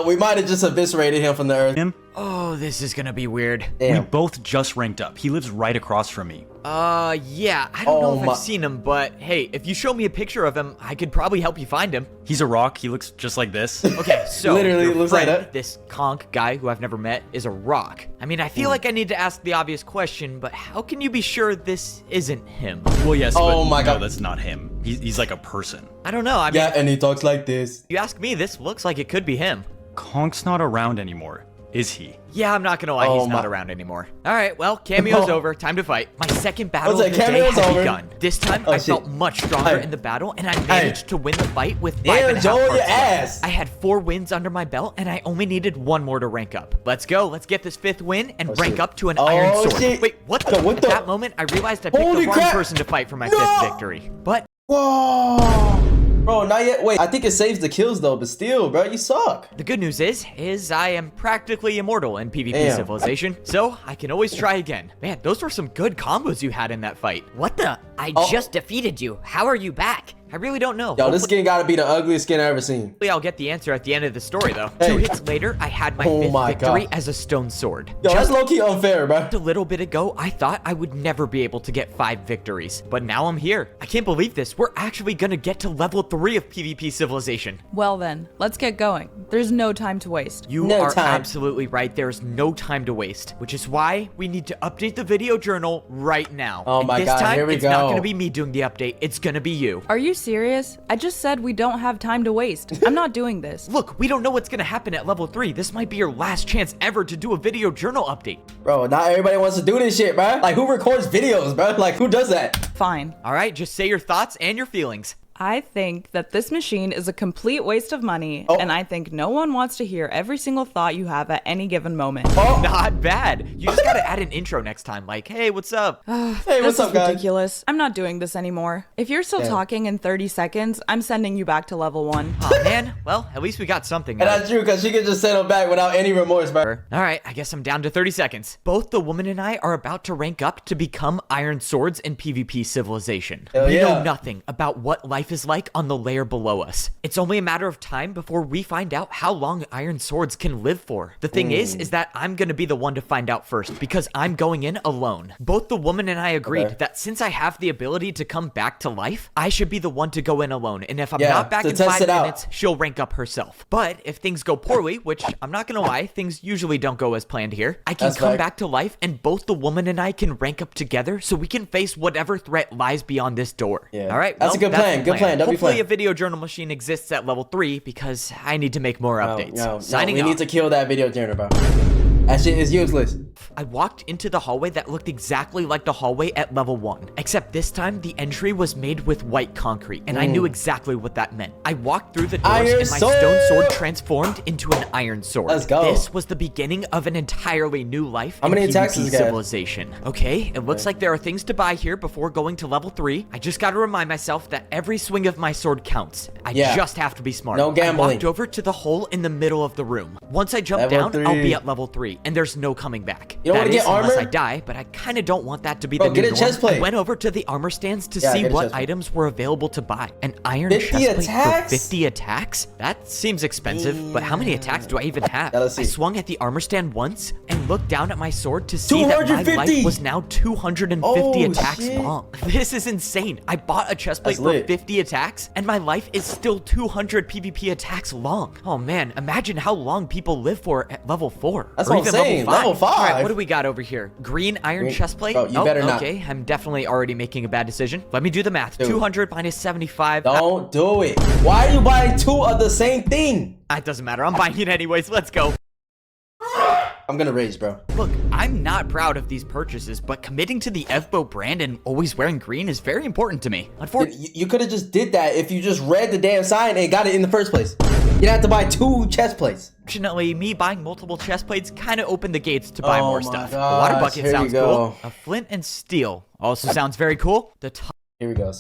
Speaker 2: We might have just eviscerated him from the earth.
Speaker 8: him?
Speaker 1: Oh, this is gonna be weird.
Speaker 8: We
Speaker 2: Damn.
Speaker 8: both just ranked up. He lives right across from me.
Speaker 1: Yeah, I don't know
Speaker 2: Oh
Speaker 1: if
Speaker 2: my-
Speaker 1: I've seen him, but hey, if you show me a picture of him, I could probably help you find him.
Speaker 8: He's a rock. He looks just like this.
Speaker 1: Okay, so
Speaker 2: Literally
Speaker 1: your
Speaker 2: looks like
Speaker 1: friend,
Speaker 2: that.
Speaker 1: this conch guy who I've never met, is a rock. I mean, I feel like I need to ask the obvious question, but how can you be sure this isn't him?
Speaker 8: Well, yes,
Speaker 2: Oh
Speaker 8: but
Speaker 2: my
Speaker 8: no,
Speaker 2: God.
Speaker 8: that's not him. He's like a person.
Speaker 1: I don't know. I mean,
Speaker 2: Yeah, and he talks like this.
Speaker 1: you ask me, this looks like it could be him.
Speaker 8: Conk's not around anymore, is he?
Speaker 1: Yeah, I'm not gonna lie,
Speaker 2: Oh
Speaker 1: he's not
Speaker 2: my-
Speaker 1: around anymore. All right, well, cameo's over. Time to fight. My second battle
Speaker 2: What's
Speaker 1: of the
Speaker 2: that?
Speaker 1: day
Speaker 2: Cameo's
Speaker 1: had
Speaker 2: over.
Speaker 1: begun. This time,
Speaker 2: Oh,
Speaker 1: I
Speaker 2: shit.
Speaker 1: felt much stronger
Speaker 2: Hey.
Speaker 1: in the battle, and I managed to win the fight with 5.5
Speaker 2: Damn, Joel,
Speaker 1: hearts
Speaker 2: your
Speaker 1: left.
Speaker 2: ass.
Speaker 1: I had 4 wins under my belt, and I only needed 1 more to rank up. Let's go. Let's get this 5th win and rank
Speaker 2: shit.
Speaker 1: up to an
Speaker 2: Oh,
Speaker 1: Iron Sword.
Speaker 2: shit.
Speaker 1: Wait, what the?
Speaker 2: What
Speaker 1: At
Speaker 2: the-
Speaker 1: that moment, I realized I picked
Speaker 2: Holy
Speaker 1: the wrong
Speaker 2: crap.
Speaker 1: person to fight for my
Speaker 2: No.
Speaker 1: 5th victory. But
Speaker 2: Whoa. Bro, not yet. Wait, I think it saves the kills though, but still, bro, you suck.
Speaker 1: the good news is I am practically immortal in PvP
Speaker 2: Damn.
Speaker 1: Civilization, so I can always try again. Man, those were some good combos you had in that fight.
Speaker 7: What the? I
Speaker 2: Oh.
Speaker 7: just defeated you. How are you back?
Speaker 1: I really don't know.
Speaker 2: Yo, this skin gotta be the ugliest skin I ever seen.
Speaker 1: Hopefully I'll get the answer at the end of the story, though.
Speaker 2: Hey.
Speaker 1: 2 hits later, I had my
Speaker 2: Oh
Speaker 1: 5th
Speaker 2: my
Speaker 1: victory
Speaker 2: God.
Speaker 1: as a stone sword.
Speaker 2: Yo, that's low-key unfair, bro.
Speaker 1: A little bit ago, I thought I would never be able to get 5 victories, but now I'm here. I can't believe this. We're actually gonna get to level 3 of PvP Civilization.
Speaker 5: Well then, let's get going. There's no time to waste.
Speaker 1: You
Speaker 2: No
Speaker 1: are
Speaker 2: time.
Speaker 1: absolutely right. There's no time to waste, which is why we need to update the video journal right now.
Speaker 2: Oh
Speaker 1: And
Speaker 2: my
Speaker 1: this
Speaker 2: God,
Speaker 1: time,
Speaker 2: here we
Speaker 1: it's not
Speaker 2: go.
Speaker 1: gonna be me doing the update. It's gonna be you.
Speaker 5: Are you serious? I just said we don't have time to waste. I'm not doing this.
Speaker 1: Look, we don't know what's gonna happen at level 3. This might be your last chance ever to do a video journal update.
Speaker 2: Bro, not everybody wants to do this shit, bro. Like, who records videos, bro? Like, who does that?
Speaker 5: Fine.
Speaker 1: All right, just say your thoughts and your feelings.
Speaker 5: I think that this machine is a complete waste of money,
Speaker 2: Oh.
Speaker 5: and I think no one wants to hear every single thought you have at any given moment.
Speaker 2: Oh,
Speaker 1: Not bad. You just gotta add an intro next time, like, hey, what's up?
Speaker 2: hey,
Speaker 5: This
Speaker 2: what's up,
Speaker 5: is
Speaker 2: guys?
Speaker 5: ridiculous. I'm not doing this anymore. If you're still
Speaker 2: Yeah.
Speaker 5: talking in 30 seconds, I'm sending you back to level 1.
Speaker 1: Oh man, well, at least we got something
Speaker 2: And
Speaker 1: out
Speaker 2: that's true, because she can just settle back without any remorse, bro.
Speaker 1: All right, I guess I'm down to 30 seconds. Both the woman and I are about to rank up to become Iron Swords in PvP Civilization.
Speaker 2: Hell
Speaker 1: We
Speaker 2: yeah.
Speaker 1: know nothing about what life life is like on the layer below us. It's only a matter of time before we find out how long iron swords can live for. The thing is that I'm gonna be the one to find out first because I'm going in alone. Both the woman and I agreed that since I have the ability to come back to life, I should be the one to go in alone. And if I'm not back in 5 minutes, she'll rank up herself. But if things go poorly, which I'm not gonna lie, things usually don't go as planned here, I can come back to life and both the woman and I can rank up together so we can face whatever threat lies beyond this door.
Speaker 2: Yeah.
Speaker 1: All right,
Speaker 2: that's a good plan. Good plan.
Speaker 1: Hopefully a video journal machine exists at level 3 because I need to make more updates. Signing off.
Speaker 2: We need to kill that video journal, bro. That shit is useless.
Speaker 1: I walked into the hallway that looked exactly like the hallway at level 1, except this time the entry was made with white concrete, and I knew exactly what that meant. I walked through the doors and my stone sword transformed into an iron sword.
Speaker 2: Let's go.
Speaker 1: This was the beginning of an entirely new life
Speaker 2: in
Speaker 1: PvP civilization. Okay, it looks like there are things to buy here before going to level 3. I just gotta remind myself that every swing of my sword counts. I just have to be smart.
Speaker 2: No gambling.
Speaker 1: I walked over to the hole in the middle of the room. Once I jump down, I'll be at level 3, and there's no coming back.
Speaker 2: You don't want to get armor?
Speaker 1: Unless I die, but I kind of don't want that to be the new
Speaker 2: get a chest plate.
Speaker 1: I went over to the armor stands to see what items were available to buy. An iron chest plate for 50 attacks? That seems expensive, but how many attacks do I even have? I swung at the armor stand once and looked down at my sword to see that my life was now 250 attacks long. This is insane. I bought a chest plate for 50 attacks, and my life is still 200 PvP attacks long. Oh man, imagine how long people live for at level 4.
Speaker 2: That's what I'm saying. Level 5.
Speaker 1: All right, what do we got over here? Green iron chest plate?
Speaker 2: Bro, you better not.
Speaker 1: Okay, I'm definitely already making a bad decision. Let me do the math. 200 minus 75.
Speaker 2: Don't do it. Why are you buying 2 of the same thing?
Speaker 1: It doesn't matter. I'm buying it anyways. Let's go.
Speaker 2: I'm gonna rage, bro.
Speaker 1: Look, I'm not proud of these purchases, but committing to the Evbo brand and always wearing green is very important to me. Unfortunately,
Speaker 2: you could have just did that if you just read the damn sign and got it in the first place. You'd have to buy 2 chest plates.
Speaker 1: Fortunately, me buying multiple chest plates kind of opened the gates to buy more stuff.
Speaker 2: Gosh,
Speaker 1: a water bucket sounds cool. A flint and steel also sounds very cool.
Speaker 2: Here we go.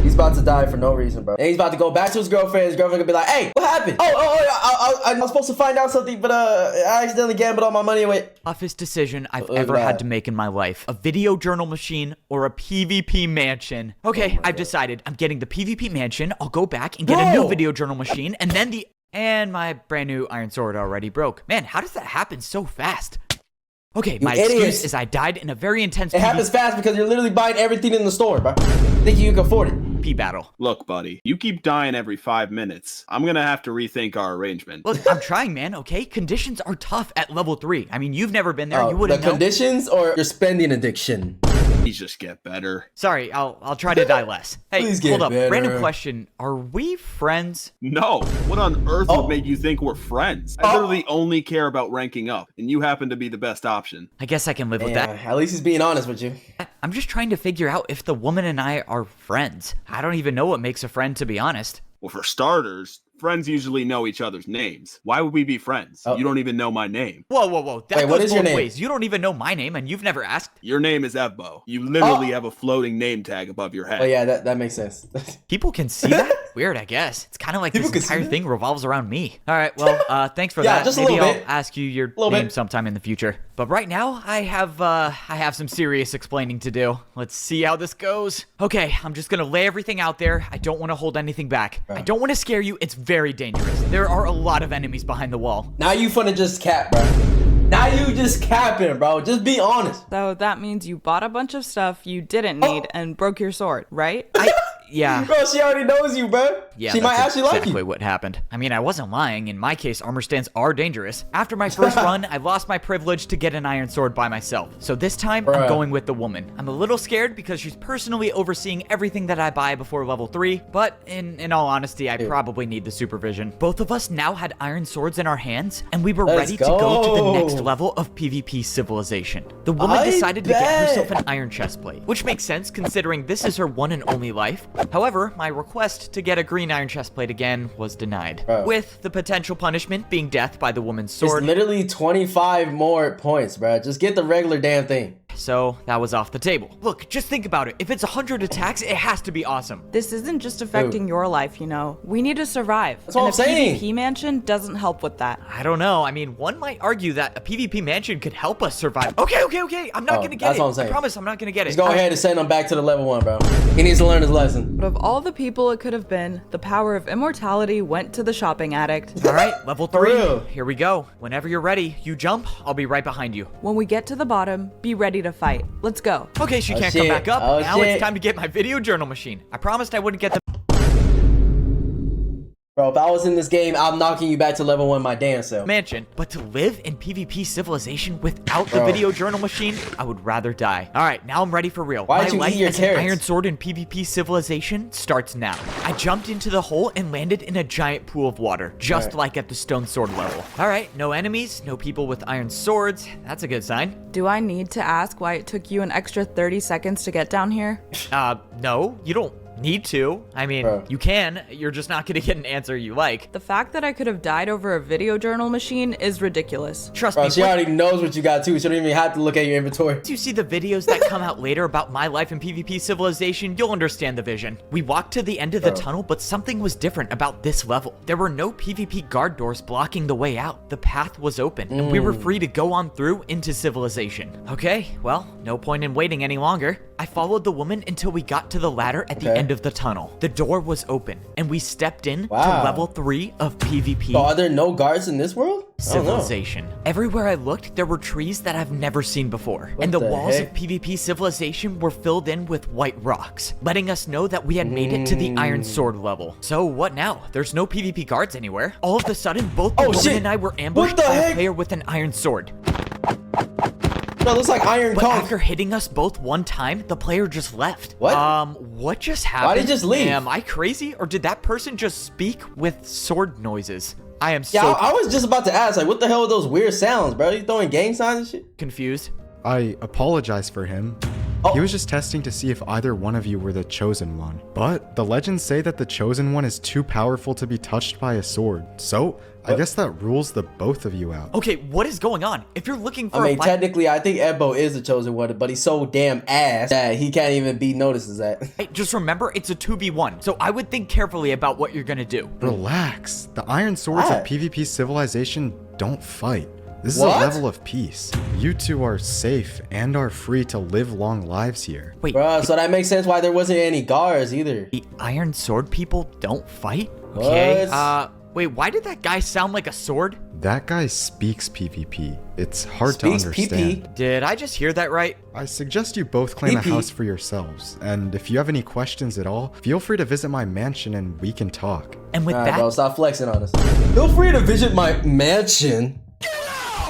Speaker 2: He's about to die for no reason, bro. And he's about to go back to his girlfriend. His girlfriend gonna be like, "Hey, what happened? I was supposed to find out something, but I accidentally gambled all my money away."
Speaker 1: Toughest decision I've ever had to make in my life. A video journal machine or a PvP mansion. Okay, I've decided. I'm getting the PvP mansion. I'll go back and get a new video journal machine, and then and my brand new iron sword already broke. Man, how does that happen so fast? Okay, my excuse is I died in a very intense
Speaker 2: happens fast because you're literally buying everything in the store, bro. Thinking you can afford it.
Speaker 1: Battle.
Speaker 3: Look, buddy, you keep dying every 5 minutes. I'm gonna have to rethink our arrangement.
Speaker 1: Look, I'm trying, man, okay? Conditions are tough at level 3. I mean, you've never been there. You wouldn't know.
Speaker 2: The conditions or your spending addiction?
Speaker 3: Please just get better.
Speaker 1: Sorry, I'll try to die less. Hey, hold up. Random question. Are we friends?
Speaker 3: No. What on earth would make you think we're friends? I literally only care about ranking up, and you happen to be the best option.
Speaker 1: I guess I can live with that.
Speaker 2: At least he's being honest with you.
Speaker 1: I'm just trying to figure out if the woman and I are friends. I don't even know what makes a friend, to be honest.
Speaker 3: Well, for starters, friends usually know each other's names. Why would we be friends? You don't even know my name.
Speaker 1: Whoa. That goes both ways. You don't even know my name, and you've never asked.
Speaker 3: Your name is Evbo. You literally have a floating name tag above your head.
Speaker 2: Oh, yeah, that makes sense.
Speaker 1: People can see that? Weird, I guess. It's kind of like this entire thing revolves around me. All right, well, thanks for that.
Speaker 2: Just
Speaker 1: Maybe
Speaker 2: a little
Speaker 1: I'll
Speaker 2: bit.
Speaker 1: ask you your name sometime in the future. But right now, I have some serious explaining to do. Let's see how this goes. Okay, I'm just gonna lay everything out there. I don't want to hold anything back. I don't want to scare you. It's very dangerous. There are a lot of enemies behind the wall.
Speaker 2: Now you finna just cap, bro. Now you just capping, bro. Just be honest.
Speaker 5: So that means you bought a bunch of stuff you didn't need and broke your sword, right?
Speaker 1: Yeah.
Speaker 2: Bro, she already knows you, bro.
Speaker 1: Yeah,
Speaker 2: she might actually like you.
Speaker 1: Exactly what happened. I mean, I wasn't lying. In my case, armor stands are dangerous. After my first run, I lost my privilege to get an iron sword by myself. So this time, I'm going with the woman. I'm a little scared because she's personally overseeing everything that I buy before level 3. But in all honesty, I probably need the supervision. Both of us now had iron swords in our hands, and we were ready to go to the next level of PvP civilization. The woman decided to get herself an iron chest plate, which makes sense considering this is her one and only life. However, my request to get a green iron chest plate again was denied, with the potential punishment being death by the woman's sword.
Speaker 2: It's literally 25 more points, bro. Just get the regular damn thing.
Speaker 1: So that was off the table. Look, just think about it. If it's 100 attacks, it has to be awesome.
Speaker 5: This isn't just affecting your life, you know. We need to survive.
Speaker 2: That's what I'm saying.
Speaker 5: A PvP mansion doesn't help with that.
Speaker 1: I don't know. I mean, one might argue that a PvP mansion could help us survive. Okay. I'm not gonna get
Speaker 2: that's
Speaker 1: it.
Speaker 2: what I'm saying.
Speaker 1: I promise I'm not gonna get it.
Speaker 2: Let's go ahead and send him back to the level 1, bro. He needs to learn his lesson.
Speaker 5: But of all the people it could have been, the power of immortality went to the shopping addict.
Speaker 1: All right, level
Speaker 2: For
Speaker 1: 3.
Speaker 2: real.
Speaker 1: Here we go. Whenever you're ready, you jump. I'll be right behind you.
Speaker 5: When we get to the bottom, be ready to fight. Let's go.
Speaker 1: Okay, she
Speaker 2: Oh,
Speaker 1: can't
Speaker 2: shit.
Speaker 1: come back up.
Speaker 2: Oh,
Speaker 1: Now
Speaker 2: shit.
Speaker 1: it's time to get my video journal machine. I promised I wouldn't get the...
Speaker 2: Bro, if I was in this game, I'm knocking you back to level 1 my damn self.
Speaker 1: mansion, but to live in PvP civilization without the
Speaker 2: Bro.
Speaker 1: video journal machine, I would rather die. All right, now I'm ready for real.
Speaker 2: Why
Speaker 1: My
Speaker 2: did you
Speaker 1: life
Speaker 2: eat your
Speaker 1: as an
Speaker 2: carrots?
Speaker 1: iron sword in PvP civilization starts now. I jumped into the hole and landed in a giant pool of water, just
Speaker 2: Right.
Speaker 1: like at the stone sword level. All right, no enemies, no people with iron swords. That's a good sign.
Speaker 5: Do I need to ask why it took you an extra 30 seconds to get down here?
Speaker 1: No, you don't need to. I mean,
Speaker 2: Bro.
Speaker 1: you can. You're just not gonna get an answer you like.
Speaker 5: The fact that I could have died over a video journal machine is ridiculous.
Speaker 1: Trust
Speaker 2: Bro,
Speaker 1: me,
Speaker 2: she
Speaker 1: once
Speaker 2: already knows what you got too. She don't even have to look at your inventory.
Speaker 1: you see the videos that come out later about my life in PvP civilization, you'll understand the vision. We walked to the end of the tunnel, but something was different about this level. There were no PvP guard doors blocking the way out. The path was open, and we were free to go on through into civilization. Okay, well, no point in waiting any longer. I followed the woman until we got to the ladder at the
Speaker 2: Okay.
Speaker 1: end of the tunnel. The door was open, and we stepped in
Speaker 2: Wow.
Speaker 1: to level 3 of PvP.
Speaker 2: So are there no guards in this world? I don't know.
Speaker 1: Civilization. Everywhere I looked, there were trees that I've never seen before.
Speaker 2: What
Speaker 1: And the
Speaker 2: the
Speaker 1: walls
Speaker 2: heck?
Speaker 1: of PvP civilization were filled in with white rocks, letting us know that we had made it to the Iron Sword level. So what now? There's no PvP guards anywhere. All of a sudden, both the
Speaker 2: Oh,
Speaker 1: woman
Speaker 2: shit.
Speaker 1: and I were ambushed
Speaker 2: the
Speaker 1: by
Speaker 2: heck?
Speaker 1: a player with an iron sword.
Speaker 2: Bro, looks like Iron
Speaker 1: But
Speaker 2: Conk.
Speaker 1: after hitting us both one time, the player just left.
Speaker 2: What?
Speaker 1: What just happened?
Speaker 2: Why'd he just leave?
Speaker 1: Am I crazy? Or did that person just speak with sword noises? I am
Speaker 2: Yeah,
Speaker 1: so
Speaker 2: I was just about to ask, like, what the hell are those weird sounds, bro? You throwing gang signs and shit?
Speaker 1: confused.
Speaker 9: I apologize for him.
Speaker 2: Oh.
Speaker 9: He was just testing to see if either one of you were the chosen one. But the legends say that the chosen one is too powerful to be touched by a sword. So I guess that rules the both of you out.
Speaker 1: Okay, what is going on? If you're looking for
Speaker 2: I mean,
Speaker 1: a fight,
Speaker 2: technically, I think Evbo is the chosen one, but he's so damn ass that he can't even be noticed as that.
Speaker 1: hey, just remember it's a 2v1, so I would think carefully about what you're gonna do.
Speaker 9: Relax. The iron swords
Speaker 2: Why?
Speaker 9: of PvP civilization don't fight. This is
Speaker 2: What?
Speaker 9: a level of peace. You two are safe and are free to live long lives here.
Speaker 1: Wait,
Speaker 2: Bro, so that makes sense why there wasn't any guards either.
Speaker 1: the Iron Sword people don't fight? Okay,
Speaker 2: What?
Speaker 1: wait, why did that guy sound like a sword?
Speaker 9: That guy speaks PvP. It's hard
Speaker 2: Speaks
Speaker 9: to understand.
Speaker 2: PP.
Speaker 1: Did I just hear that right?
Speaker 9: I suggest you both claim a
Speaker 2: PP.
Speaker 9: house for yourselves, and if you have any questions at all, feel free to visit my mansion and we can talk.
Speaker 1: And with
Speaker 2: Alright,
Speaker 1: that,
Speaker 2: bro, stop flexing on us. Feel free to visit my mansion.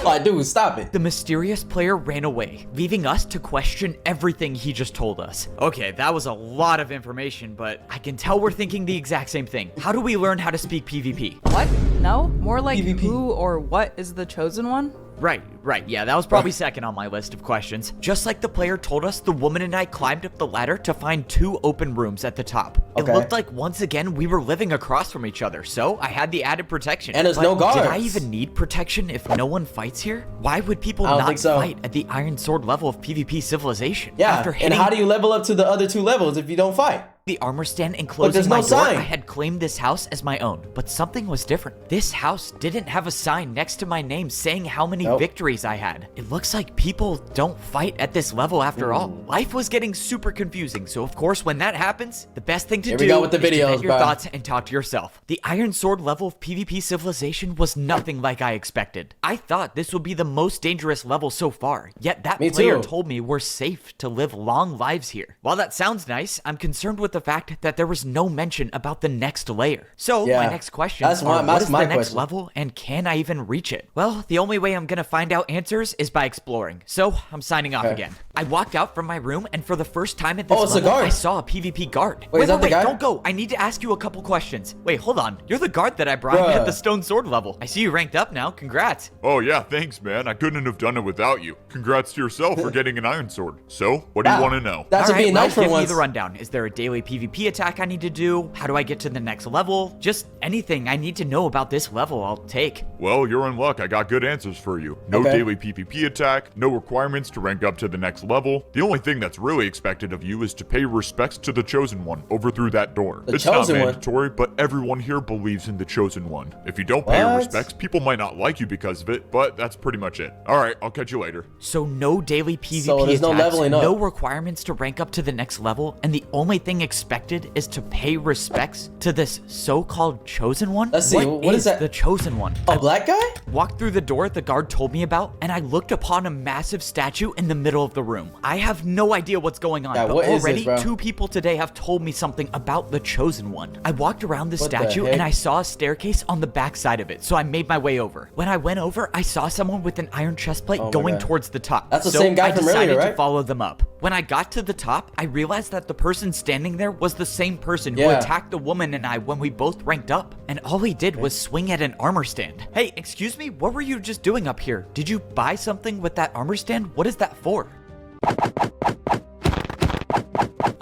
Speaker 2: Like, dude, stop it.
Speaker 1: the mysterious player ran away, leaving us to question everything he just told us. Okay, that was a lot of information, but I can tell we're thinking the exact same thing. How do we learn how to speak PvP?
Speaker 5: What? No? More like
Speaker 2: PvP.
Speaker 5: who or what is the chosen one?
Speaker 1: Right, yeah, that was probably second on my list of questions. Just like the player told us, the woman and I climbed up the ladder to find 2 open rooms at the top.
Speaker 2: Okay.
Speaker 1: It looked like once again we were living across from each other, so I had the added protection.
Speaker 2: And there's
Speaker 1: But
Speaker 2: no guards.
Speaker 1: Did I even need protection if no one fights here? Why would people
Speaker 2: I don't
Speaker 1: not
Speaker 2: think so.
Speaker 1: fight at the Iron Sword level of PvP civilization?
Speaker 2: Yeah,
Speaker 1: After
Speaker 2: and
Speaker 1: hitting
Speaker 2: how do you level up to the other 2 levels if you don't fight?
Speaker 1: the armor stand and
Speaker 2: there's
Speaker 1: closing
Speaker 2: no
Speaker 1: my door,
Speaker 2: sign.
Speaker 1: I had claimed this house as my own. But something was different. This house didn't have a sign next to my name saying how many
Speaker 2: Nope.
Speaker 1: victories I had. It looks like people don't fight at this level after all. Life was getting super confusing, so of course when that happens, the best thing to
Speaker 2: Here
Speaker 1: do
Speaker 2: we go with the
Speaker 1: is to
Speaker 2: videos,
Speaker 1: vent your
Speaker 2: bro.
Speaker 1: thoughts and talk to yourself. The Iron Sword level of PvP civilization was nothing like I expected. I thought this would be the most dangerous level so far, yet that
Speaker 2: Me
Speaker 1: player
Speaker 2: too.
Speaker 1: told me we're safe to live long lives here. While that sounds nice, I'm concerned with the fact that there was no mention about the next layer. So
Speaker 2: Yeah.
Speaker 1: my next question
Speaker 2: That's
Speaker 1: is,
Speaker 2: my-
Speaker 1: what
Speaker 2: that's
Speaker 1: is
Speaker 2: my
Speaker 1: the next
Speaker 2: question.
Speaker 1: level and can I even reach it? Well, the only way I'm gonna find out answers is by exploring. So I'm signing off
Speaker 2: Okay.
Speaker 1: again. I walked out from my room and for the first time at this
Speaker 2: Oh, it's a
Speaker 1: level,
Speaker 2: guard.
Speaker 1: I saw a PvP guard.
Speaker 2: Wait, is that the guy?
Speaker 1: Don't go. I need to ask you a couple questions. Wait, hold on. You're the guard that I brought
Speaker 2: Bruh.
Speaker 1: at the Stone Sword level. I see you ranked up now. Congrats.
Speaker 4: Oh yeah, thanks man. I couldn't have done it without you. Congrats to yourself for getting an iron sword. So, what do you
Speaker 2: Wow.
Speaker 4: want to know?
Speaker 2: That should
Speaker 1: All right,
Speaker 2: be
Speaker 1: well,
Speaker 2: nice for
Speaker 1: give me
Speaker 2: once.
Speaker 1: the rundown. Is there a daily daily PvP attack I need to do? How do I get to the next level? Just anything I need to know about this level I'll take.
Speaker 4: Well, you're in luck. I got good answers for you. No
Speaker 2: Okay.
Speaker 4: daily PvP attack, no requirements to rank up to the next level. The only thing that's really expected of you is to pay respects to the Chosen One over through that door.
Speaker 2: The
Speaker 4: It's not
Speaker 2: Chosen One?
Speaker 4: mandatory, but everyone here believes in the Chosen One. If you don't pay your
Speaker 2: What?
Speaker 4: respects, people might not like you because of it, but that's pretty much it. Alright, I'll catch you later.
Speaker 1: So no daily PvP
Speaker 2: So there's no
Speaker 1: attacks,
Speaker 2: leveling up.
Speaker 1: no requirements to rank up to the next level, and the only thing expected is to pay respects to this so-called Chosen One?
Speaker 2: Let's see, what is that?
Speaker 1: the Chosen One?
Speaker 2: A black guy?
Speaker 1: Walked through the door the guard told me about, and I looked upon a massive statue in the middle of the room. I have no idea what's going on,
Speaker 2: Yeah,
Speaker 1: but
Speaker 2: what is this,
Speaker 1: already
Speaker 2: bro?
Speaker 1: 2 people today have told me something about the Chosen One. I walked around the
Speaker 2: What the
Speaker 1: statue
Speaker 2: heck?
Speaker 1: and I saw a staircase on the back side of it, so I made my way over. When I went over, I saw someone with an iron chest plate
Speaker 2: Oh my
Speaker 1: going
Speaker 2: God.
Speaker 1: towards the top.
Speaker 2: That's the
Speaker 1: so
Speaker 2: same guy
Speaker 1: I
Speaker 2: from
Speaker 1: decided
Speaker 2: earlier,
Speaker 1: to
Speaker 2: right?
Speaker 1: follow them up. When I got to the top, I realized that the person standing there was the same person who
Speaker 2: Yeah.
Speaker 1: attacked the woman and I when we both ranked up. And all he did was swing at an armor stand. Hey, excuse me, what were you just doing up here? Did you buy something with that armor stand? What is that for?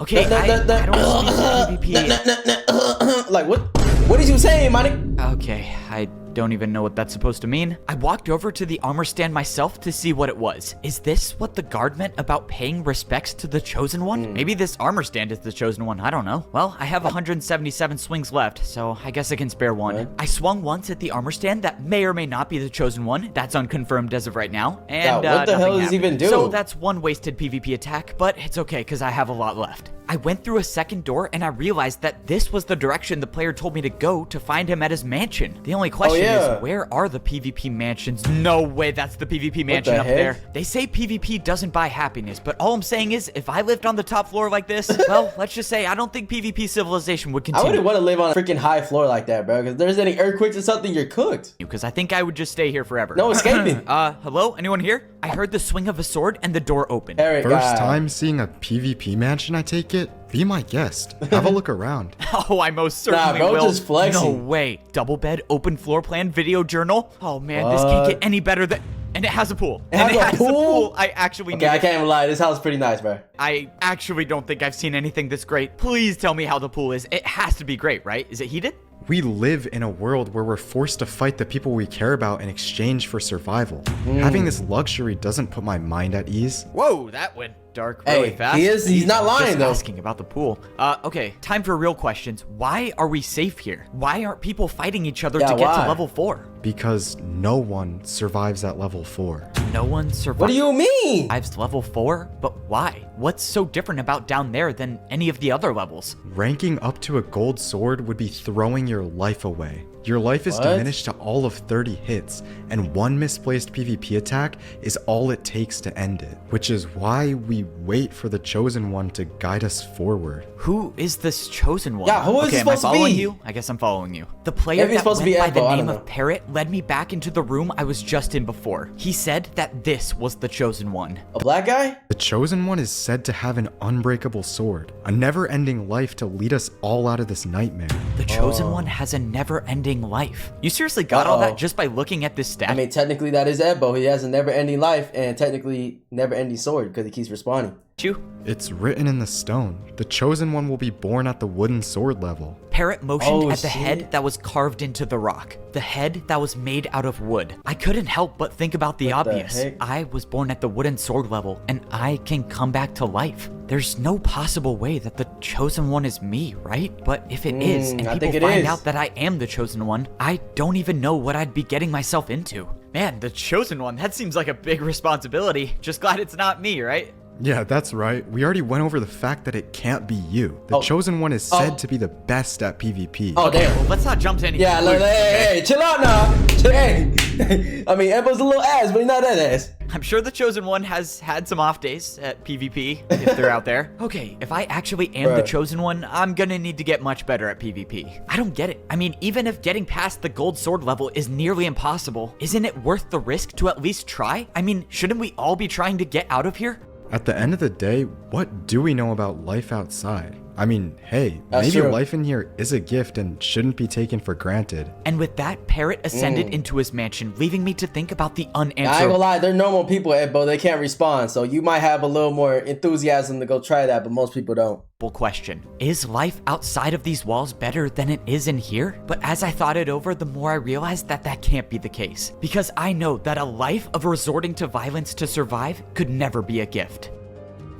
Speaker 1: Okay, I don't speak PvP.
Speaker 2: Like, what is you saying, man?
Speaker 1: Okay, I don't even know what that's supposed to mean. I walked over to the armor stand myself to see what it was. Is this what the guard meant about paying respects to the Chosen One? Maybe this armor stand is the Chosen One, I don't know. Well, I have 177 swings left, so I guess I can spare one.
Speaker 2: What?
Speaker 1: I swung once at the armor stand that may or may not be the Chosen One. That's unconfirmed as of right now. And
Speaker 2: Yeah, what the hell
Speaker 1: nothing
Speaker 2: does he even
Speaker 1: happened.
Speaker 2: do?
Speaker 1: So that's one wasted PvP attack, but it's okay because I have a lot left. I went through a second door and I realized that this was the direction the player told me to go to find him at his mansion. The only question
Speaker 2: yeah.
Speaker 1: is, where are the PvP mansions? No way, that's the PvP mansion
Speaker 2: the
Speaker 1: up
Speaker 2: heck?
Speaker 1: there. They say PvP doesn't buy happiness, but all I'm saying is, if I lived on the top floor like this, well, let's just say I don't think PvP civilization would
Speaker 2: I
Speaker 1: continue.
Speaker 2: wouldn't want to live on a freaking high floor like that, bro. Because if there's any earthquakes or something, you're cooked.
Speaker 1: Because I think I would just stay here forever.
Speaker 2: No escaping.
Speaker 1: Hello? Anyone here? I heard the swing of a sword and the door opened.
Speaker 2: Eric,
Speaker 9: First time seeing a PvP mansion, I take it? Be my guest. Have a look around.
Speaker 1: Oh, I most certainly
Speaker 2: bro,
Speaker 1: will.
Speaker 2: just flexing.
Speaker 1: No way. Double bed, open floor plan, video journal. Oh man, this can't get any better than. And it has a pool.
Speaker 2: It has a pool?
Speaker 1: I actually
Speaker 2: Okay,
Speaker 1: need
Speaker 2: I
Speaker 1: it.
Speaker 2: can't even lie. This house is pretty nice, bro.
Speaker 1: I actually don't think I've seen anything this great. Please tell me how the pool is. It has to be great, right? Is it heated?
Speaker 9: We live in a world where we're forced to fight the people we care about in exchange for survival. Having this luxury doesn't put my mind at ease.
Speaker 1: Whoa, that went dark really
Speaker 2: Hey,
Speaker 1: fast.
Speaker 2: he's not lying,
Speaker 1: just
Speaker 2: though.
Speaker 1: asking about the pool. Okay, time for real questions. Why are we safe here? Why aren't people fighting each other
Speaker 2: Yeah,
Speaker 1: to get
Speaker 2: why?
Speaker 1: to level 4?
Speaker 9: Because no one survives at level 4.
Speaker 1: No one survived.
Speaker 2: What do you mean?
Speaker 1: Survives level 4? But why? What's so different about down there than any of the other levels?
Speaker 9: Ranking up to a gold sword would be throwing your life away. Your life is
Speaker 2: What?
Speaker 9: diminished to all of 30 hits, and one misplaced PvP attack is all it takes to end it. Which is why we wait for the Chosen One to guide us forward.
Speaker 1: Who is this Chosen One?
Speaker 2: Yeah, who is
Speaker 1: okay,
Speaker 2: it
Speaker 1: am I
Speaker 2: supposed to
Speaker 1: following
Speaker 2: be?
Speaker 1: you? I guess I'm following you. The player
Speaker 2: Maybe it's
Speaker 1: that
Speaker 2: supposed to
Speaker 1: went
Speaker 2: be
Speaker 1: by the
Speaker 2: Evbo, I
Speaker 1: name
Speaker 2: don't
Speaker 1: of
Speaker 2: know.
Speaker 1: Parrot led me back into the room I was just in before. He said that this was the Chosen One.
Speaker 2: A black guy?
Speaker 9: The Chosen One is said to have an unbreakable sword, a never-ending life to lead us all out of this nightmare.
Speaker 1: The Chosen One has a never-ending life. You seriously got all
Speaker 2: Uh-oh.
Speaker 1: that just by looking at this stat?
Speaker 2: I mean, technically that is Evbo. He has a never-ending life and technically never-ending sword because he keeps respawning.
Speaker 1: you?
Speaker 9: It's written in the stone. The Chosen One will be born at the wooden sword level.
Speaker 1: Parrot motioned
Speaker 2: Oh,
Speaker 1: at the head
Speaker 2: shit.
Speaker 1: that was carved into the rock. The head that was made out of wood. I couldn't help but think about the
Speaker 2: What the
Speaker 1: obvious.
Speaker 2: heck?
Speaker 1: I was born at the wooden sword level, and I can come back to life. There's no possible way that the Chosen One is me, right? But if it is, and
Speaker 2: I
Speaker 1: people
Speaker 2: think it
Speaker 1: find
Speaker 2: is.
Speaker 1: out that I am the Chosen One, I don't even know what I'd be getting myself into. Man, the Chosen One, that seems like a big responsibility. Just glad it's not me, right?
Speaker 9: Yeah, that's right. We already went over the fact that it can't be you. The
Speaker 2: Oh.
Speaker 9: Chosen One is said
Speaker 2: Oh.
Speaker 9: to be the best at PvP.
Speaker 2: Oh, damn.
Speaker 1: Well, let's not jump to any
Speaker 2: Yeah, look,
Speaker 1: conclusions, okay?
Speaker 2: hey, chill out now. Hey. I mean, Evbo's a little ass, but he's not that ass.
Speaker 1: I'm sure the Chosen One has had some off days at PvP, if they're out there. Okay, if I actually am the
Speaker 2: Bruh.
Speaker 1: Chosen One, I'm gonna need to get much better at PvP. I don't get it. I mean, even if getting past the gold sword level is nearly impossible, isn't it worth the risk to at least try? I mean, shouldn't we all be trying to get out of here?
Speaker 9: At the end of the day, what do we know about life outside? I mean, hey,
Speaker 2: That's
Speaker 9: maybe
Speaker 2: true.
Speaker 9: life in here is a gift and shouldn't be taken for granted.
Speaker 1: And with that, Parrot ascended into his mansion, leaving me to think about the
Speaker 2: I ain't gonna
Speaker 1: unanswerable
Speaker 2: lie, they're normal people, Evbo. They can't respond, so you might have a little more enthusiasm to go try that, but most people don't.
Speaker 1: question. Is life outside of these walls better than it is in here? But as I thought it over, the more I realized that that can't be the case. Because I know that a life of resorting to violence to survive could never be a gift.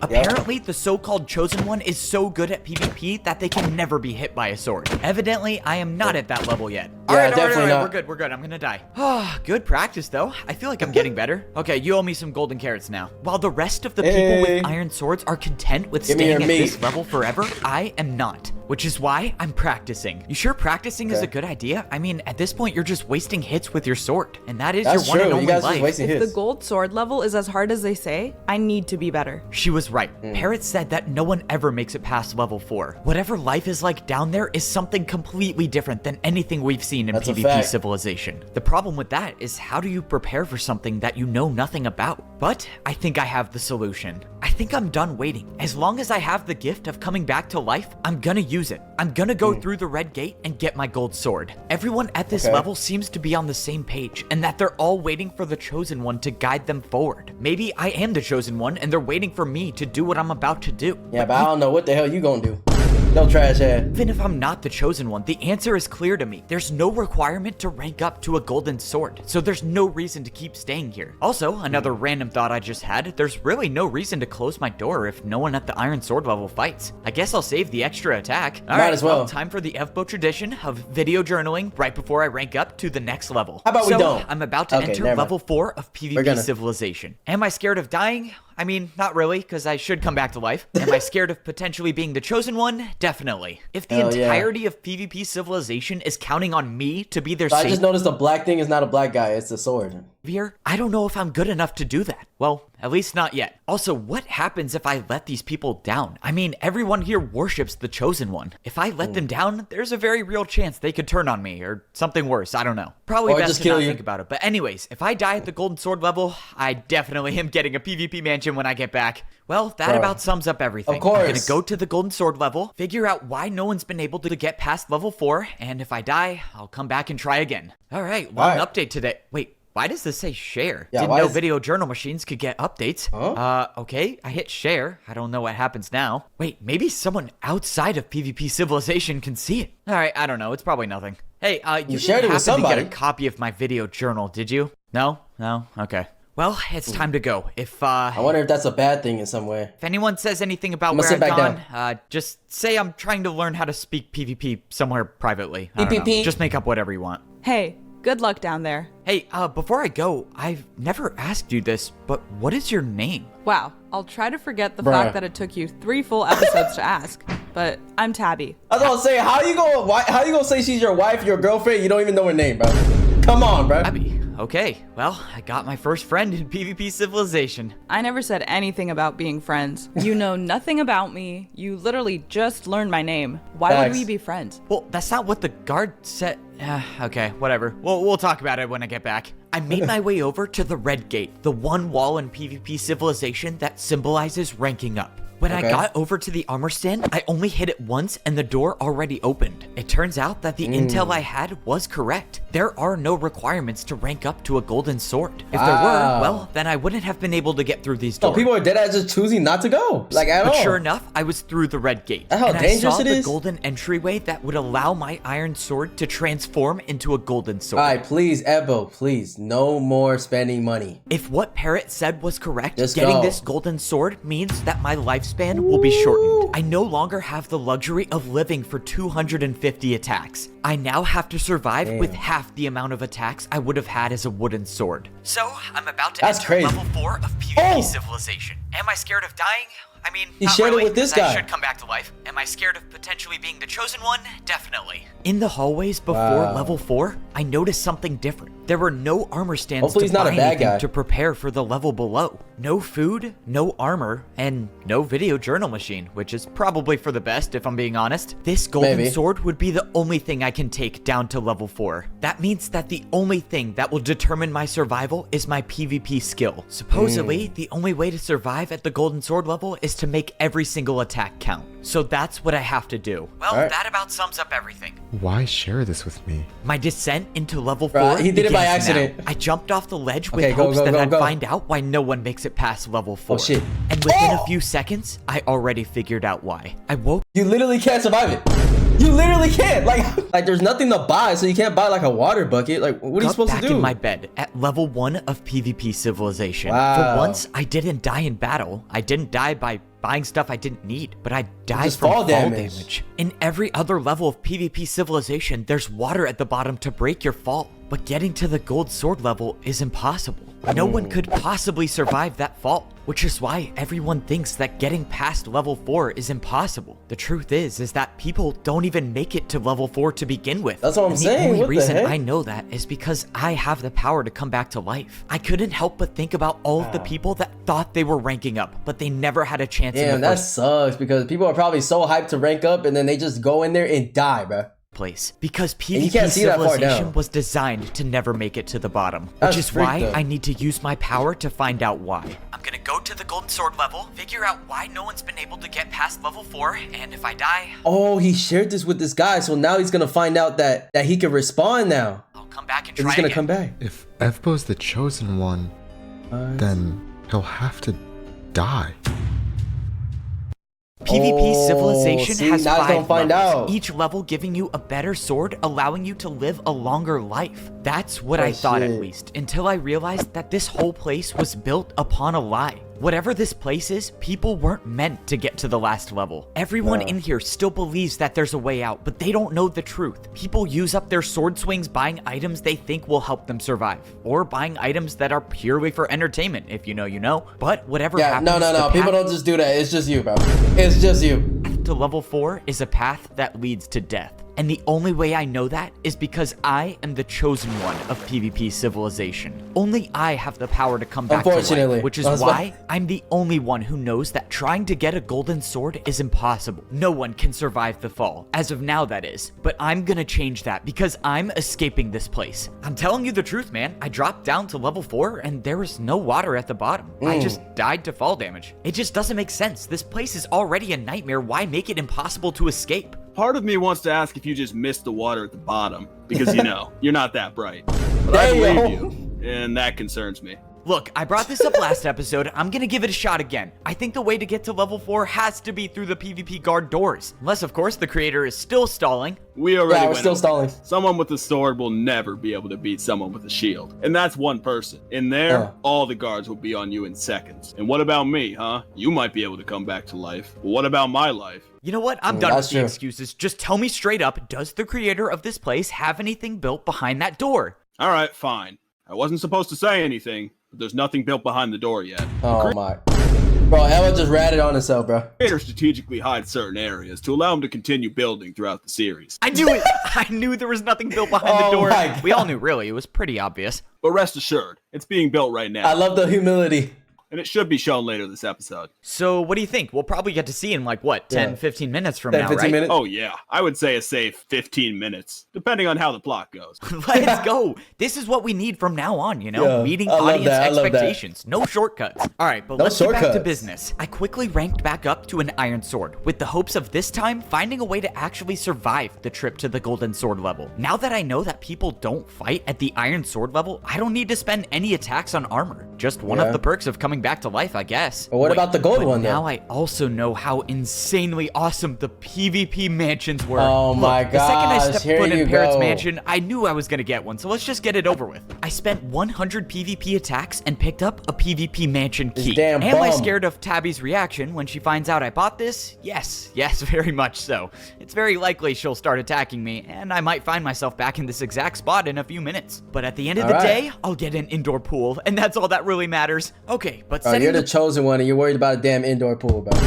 Speaker 1: Apparently, the so-called Chosen One is so good at PvP that they can never be hit by a sword. Evidently, I am not at that level yet.
Speaker 2: Yeah, definitely not.
Speaker 1: We're good, I'm gonna die. Good practice, though. I feel like I'm getting better. Okay, you owe me some golden carrots now. While the rest of the people with iron swords are content with
Speaker 2: Give me
Speaker 1: staying
Speaker 2: your
Speaker 1: at
Speaker 2: meat.
Speaker 1: this level forever, I am not. Which is why I'm practicing. You sure practicing is a good idea? I mean, at this point, you're just wasting hits with your sword. And that is
Speaker 2: That's
Speaker 1: your one
Speaker 2: true.
Speaker 1: and
Speaker 2: You
Speaker 1: only
Speaker 2: guys just
Speaker 1: life.
Speaker 2: wasting
Speaker 5: If
Speaker 2: hits.
Speaker 5: the gold sword level is as hard as they say, I need to be better.
Speaker 1: She was right.
Speaker 2: Hmm.
Speaker 1: Parrot said that no one ever makes it past level 4. Whatever life is like down there is something completely different than anything we've seen in
Speaker 2: That's a
Speaker 1: PvP
Speaker 2: fact.
Speaker 1: civilization. The problem with that is how do you prepare for something that you know nothing about? But I think I have the solution. I think I'm done waiting. As long as I have the gift of coming back to life, I'm gonna use it. I'm gonna go through the red gate and get my gold sword. Everyone at this
Speaker 2: Okay.
Speaker 1: level seems to be on the same page and that they're all waiting for the Chosen One to guide them forward. Maybe I am the Chosen One and they're waiting for me to do what I'm about to do.
Speaker 2: Yeah, but I don't know what the hell you gonna do. No trash ass.
Speaker 1: Even if I'm not the Chosen One, the answer is clear to me. There's no requirement to rank up to a golden sword, so there's no reason to keep staying here. Also, another random thought I just had, there's really no reason to close my door if no one at the iron sword level fights. I guess I'll save the extra attack. All
Speaker 2: Might
Speaker 1: right,
Speaker 2: as well.
Speaker 1: time for the Evbo tradition of video journaling right before I rank up to the next level.
Speaker 2: How about we don't?
Speaker 1: I'm about to
Speaker 2: Okay,
Speaker 1: enter
Speaker 2: never mind.
Speaker 1: level 4 of
Speaker 2: We're
Speaker 1: PvP
Speaker 2: gonna-
Speaker 1: civilization. Am I scared of dying? I mean, not really, because I should come back to life. Am I scared of potentially being the Chosen One? Definitely. If the
Speaker 2: Hell yeah.
Speaker 1: entirety of PvP civilization is counting on me to be their
Speaker 2: So I just
Speaker 1: savior,
Speaker 2: noticed the black thing is not a black guy, it's a sword.
Speaker 1: I don't know if I'm good enough to do that. Well, at least not yet. Also, what happens if I let these people down? I mean, everyone here worships the Chosen One. If I let them down, there's a very real chance they could turn on me, or something worse, I don't know. Probably
Speaker 2: Or
Speaker 1: best
Speaker 2: just
Speaker 1: to
Speaker 2: kill
Speaker 1: not
Speaker 2: you.
Speaker 1: think about it. But anyways, if I die at the Golden Sword level, I definitely am getting a PvP mansion when I get back. Well, that
Speaker 2: Bro.
Speaker 1: about sums up everything.
Speaker 2: Of course.
Speaker 1: I'm gonna go to the Golden Sword level, figure out why no one's been able to get past level 4, and if I die, I'll come back and try again. All right, long
Speaker 2: Alright.
Speaker 1: update today. Wait, why does this say share?
Speaker 2: Yeah,
Speaker 1: Didn't
Speaker 2: why
Speaker 1: know
Speaker 2: is-
Speaker 1: video journal machines could get updates. Okay, I hit share. I don't know what happens now. Wait, maybe someone outside of PvP civilization can see it. All right, I don't know. It's probably nothing. Hey, you
Speaker 2: shared
Speaker 1: didn't
Speaker 2: it with
Speaker 1: happen to get
Speaker 2: somebody.
Speaker 1: a copy of my video journal, did you? No? No? Okay. Well, it's time to go.
Speaker 2: I wonder if that's a bad thing in some way.
Speaker 1: If anyone says anything about
Speaker 2: I'ma
Speaker 1: where
Speaker 2: sit
Speaker 1: I've
Speaker 2: back
Speaker 1: gone, just say I'm trying to learn how to speak PvP somewhere privately. I don't know.
Speaker 2: PvP?
Speaker 1: Just make up whatever you want.
Speaker 5: Hey, good luck down there.
Speaker 1: Hey, before I go, I've never asked you this, but what is your name?
Speaker 5: Wow, I'll try to forget the
Speaker 2: Bruh.
Speaker 5: fact that it took you 3 full episodes to ask, but I'm Tabby.
Speaker 2: I was gonna say, how you gonna say she's your wife, your girlfriend? You don't even know her name, bro. Come on, bro.
Speaker 1: Abby. Okay, well, I got my first friend in PvP civilization.
Speaker 5: I never said anything about being friends. You know nothing about me. You literally just learned my name. Why
Speaker 2: Facts.
Speaker 5: would we be friends?
Speaker 1: Well, that's not what the guard said. Okay, whatever. We'll talk about it when I get back. I made my way over to the Red Gate, the one wall in PvP civilization that symbolizes ranking up. When I
Speaker 2: Okay.
Speaker 1: got over to the armor stand, I only hit it once and the door already opened. It turns out that the intel I had was correct. There are no requirements to rank up to a golden sword. If there
Speaker 2: Wow.
Speaker 1: were, well, then I wouldn't have been able to get through these
Speaker 2: No,
Speaker 1: doors.
Speaker 2: people are dead ass just choosing not to go. Like at
Speaker 1: But
Speaker 2: all.
Speaker 1: sure enough, I was through the red gate.
Speaker 2: That's how
Speaker 1: and
Speaker 2: dangerous
Speaker 1: I saw
Speaker 2: it
Speaker 1: the
Speaker 2: is?
Speaker 1: golden entryway that would allow my iron sword to transform into a golden sword.
Speaker 2: Alright, please, Evbo, please. No more spending money.
Speaker 1: If what Parrot said was correct,
Speaker 2: Just
Speaker 1: getting
Speaker 2: go.
Speaker 1: this golden sword means that my lifespan will be shortened. I no longer have the luxury of living for 250 attacks. I now have to survive with half the amount of attacks I would have had as a wooden sword. So, I'm about to
Speaker 2: That's
Speaker 1: enter
Speaker 2: crazy.
Speaker 1: level 4 of PvP
Speaker 2: Oh!
Speaker 1: civilization. Am I scared of dying? I mean,
Speaker 2: He
Speaker 1: not
Speaker 2: shared it
Speaker 1: really,
Speaker 2: with this
Speaker 1: 'cause
Speaker 2: guy.
Speaker 1: I should come back to life. Am I scared of potentially being the chosen one? Definitely. In the hallways before
Speaker 2: Wow.
Speaker 1: level 4, I noticed something different. There were no armor stands
Speaker 2: Hopefully
Speaker 1: to
Speaker 2: he's not a
Speaker 1: buy
Speaker 2: bad
Speaker 1: anything
Speaker 2: guy.
Speaker 1: to prepare for the level below. No food, no armor, and no video journal machine, which is probably for the best if I'm being honest. This golden
Speaker 2: Maybe.
Speaker 1: sword would be the only thing I can take down to level 4. That means that the only thing that will determine my survival is my PvP skill. Supposedly, the only way to survive at the golden sword level is to make every single attack count. So that's what I have to do. Well,
Speaker 2: Alright.
Speaker 1: that about sums up everything.
Speaker 9: Why share this with me?
Speaker 1: My descent into level
Speaker 2: Bruh,
Speaker 1: 4
Speaker 2: he did it by
Speaker 1: begins now.
Speaker 2: accident.
Speaker 1: I jumped off the ledge with
Speaker 2: Okay, go,
Speaker 1: hopes
Speaker 2: go,
Speaker 1: that
Speaker 2: go,
Speaker 1: I'd
Speaker 2: go.
Speaker 1: find out why no one makes it past level 4.
Speaker 2: Oh, shit.
Speaker 1: And within a few seconds, I already figured out why. I woke
Speaker 2: You literally can't survive it. You literally can't. Like there's nothing to buy, so you can't buy like a water bucket. Like, what are you
Speaker 1: up
Speaker 2: supposed
Speaker 1: back
Speaker 2: to do?
Speaker 1: in my bed at level 1 of PvP Civilization.
Speaker 2: Wow.
Speaker 1: For once, I didn't die in battle. I didn't die by buying stuff I didn't need, but I died
Speaker 2: Just
Speaker 1: from
Speaker 2: fall
Speaker 1: fall
Speaker 2: damage.
Speaker 1: damage. In every other level of PvP Civilization, there's water at the bottom to break your fall, but getting to the gold sword level is impossible. No one could possibly survive that fall, which is why everyone thinks that getting past level 4 is impossible. The truth is that people don't even make it to level 4 to begin with.
Speaker 2: That's what I'm
Speaker 1: And
Speaker 2: saying.
Speaker 1: The only
Speaker 2: What the
Speaker 1: reason
Speaker 2: heck?
Speaker 1: I know that is because I have the power to come back to life. I couldn't help but think about all of the people that thought they were ranking up, but they never had a chance in
Speaker 2: Damn,
Speaker 1: the
Speaker 2: that
Speaker 1: first
Speaker 2: sucks because people are probably so hyped to rank up and then they just go in there and die, bro.
Speaker 1: place. Because
Speaker 2: And you
Speaker 1: PvP
Speaker 2: can't see that far
Speaker 1: Civilization
Speaker 2: down.
Speaker 1: was designed to never make it to the bottom,
Speaker 2: That's
Speaker 1: which is
Speaker 2: freaked
Speaker 1: why
Speaker 2: up.
Speaker 1: I need to use my power to find out why. I'm gonna go to the golden sword level, figure out why no one's been able to get past level 4, and if I die,
Speaker 2: Oh, he shared this with this guy, so now he's gonna find out that he can respawn now.
Speaker 1: I'll come back and
Speaker 2: And
Speaker 1: try
Speaker 2: he's gonna
Speaker 1: again.
Speaker 2: come back.
Speaker 9: If Evbo's the chosen one, then he'll have to die.
Speaker 1: PvP
Speaker 2: Oh,
Speaker 1: Civilization
Speaker 2: see,
Speaker 1: has
Speaker 2: now he's
Speaker 1: 5
Speaker 2: gonna find
Speaker 1: levels,
Speaker 2: out.
Speaker 1: each level giving you a better sword, allowing you to live a longer life. That's what I thought
Speaker 2: shit.
Speaker 1: at least, until I realized that this whole place was built upon a lie. Whatever this place is, people weren't meant to get to the last level. Everyone in here still believes that there's a way out, but they don't know the truth. People use up their sword swings buying items they think will help them survive, or buying items that are purely for entertainment, if you know, you know. But whatever
Speaker 2: Yeah,
Speaker 1: happens,
Speaker 2: no.
Speaker 1: the
Speaker 2: People
Speaker 1: path
Speaker 2: don't just do that. It's just you, bro. It's just you.
Speaker 1: to level 4 is a path that leads to death. And the only way I know that is because I am the chosen one of PvP Civilization. Only I have the power to come back to
Speaker 2: Unfortunately.
Speaker 1: life, which is
Speaker 2: That's
Speaker 1: why I'm the only one who knows that trying to get a golden sword is impossible. No one can survive the fall, as of now that is. But I'm gonna change that because I'm escaping this place. I'm telling you the truth, man. I dropped down to level 4 and there was no water at the bottom. I just died to fall damage. It just doesn't make sense. This place is already a nightmare. Why make it impossible to escape?
Speaker 3: Part of me wants to ask if you just missed the water at the bottom, because you know, you're not that bright. But I
Speaker 2: Damn.
Speaker 3: believe you, and that concerns me.
Speaker 1: Look, I brought this up last episode. I'm gonna give it a shot again. I think the way to get to level 4 has to be through the PvP guard doors. Unless, of course, the creator is still stalling.
Speaker 3: We already
Speaker 2: Yeah, we're
Speaker 3: went
Speaker 2: still
Speaker 3: over
Speaker 2: stalling.
Speaker 3: that. Someone with a sword will never be able to beat someone with a shield. And that's one person. In there, all the guards will be on you in seconds. And what about me, huh? You might be able to come back to life. But what about my life?
Speaker 1: You know what? I'm done with
Speaker 2: that's
Speaker 1: the
Speaker 2: true.
Speaker 1: excuses. Just tell me straight up, does the creator of this place have anything built behind that door?
Speaker 3: Alright, fine. I wasn't supposed to say anything, but there's nothing built behind the door yet.
Speaker 2: Oh my. Bro, Ella just ratted on himself, bro.
Speaker 3: Creator strategically hides certain areas to allow him to continue building throughout the series.
Speaker 1: I knew it! I knew there was nothing built behind
Speaker 2: Oh
Speaker 1: the door.
Speaker 2: my
Speaker 1: We all knew, really. It was pretty obvious.
Speaker 3: But rest assured, it's being built right now.
Speaker 2: I love the humility.
Speaker 3: And it should be shown later this episode.
Speaker 1: So, what do you think? We'll probably get to see in, like, what, 10,
Speaker 2: Yeah.
Speaker 1: 15 minutes from
Speaker 2: 10,
Speaker 1: now,
Speaker 2: 15
Speaker 1: right?
Speaker 2: minutes?
Speaker 3: Oh yeah, I would say a safe 15 minutes, depending on how the plot goes.
Speaker 1: Let's go. This is what we need from now on, you know?
Speaker 2: Yeah,
Speaker 1: Meeting
Speaker 2: I love
Speaker 1: audience
Speaker 2: that, I love that.
Speaker 1: expectations. No shortcuts. All right, but
Speaker 2: No
Speaker 1: let's get back to
Speaker 2: shortcuts.
Speaker 1: business. I quickly ranked back up to an iron sword, with the hopes of this time finding a way to actually survive the trip to the golden sword level. Now that I know that people don't fight at the iron sword level, I don't need to spend any attacks on armor. Just one
Speaker 2: Yeah.
Speaker 1: of the perks of coming back to life, I guess.
Speaker 2: But what about the gold
Speaker 1: but
Speaker 2: one, though?
Speaker 1: Now I also know how insanely awesome the PvP mansions were.
Speaker 2: Oh
Speaker 1: Look,
Speaker 2: my
Speaker 1: the second I
Speaker 2: gosh,
Speaker 1: stepped
Speaker 2: here
Speaker 1: foot
Speaker 2: you
Speaker 1: in Parrot's
Speaker 2: go.
Speaker 1: mansion, I knew I was gonna get one, so let's just get it over with. I spent 100 PvP attacks and picked up a PvP mansion
Speaker 2: This
Speaker 1: key.
Speaker 2: damn
Speaker 1: Am I
Speaker 2: bum.
Speaker 1: scared of Tabby's reaction when she finds out I bought this? Yes, very much so. It's very likely she'll start attacking me, and I might find myself back in this exact spot in a few minutes. But at the end of the
Speaker 2: Alright.
Speaker 1: day, I'll get an indoor pool, and that's all that really matters. Okay, but
Speaker 2: Bro,
Speaker 1: setting
Speaker 2: you're
Speaker 1: the
Speaker 2: the chosen one and you're worried about a damn indoor pool, bro.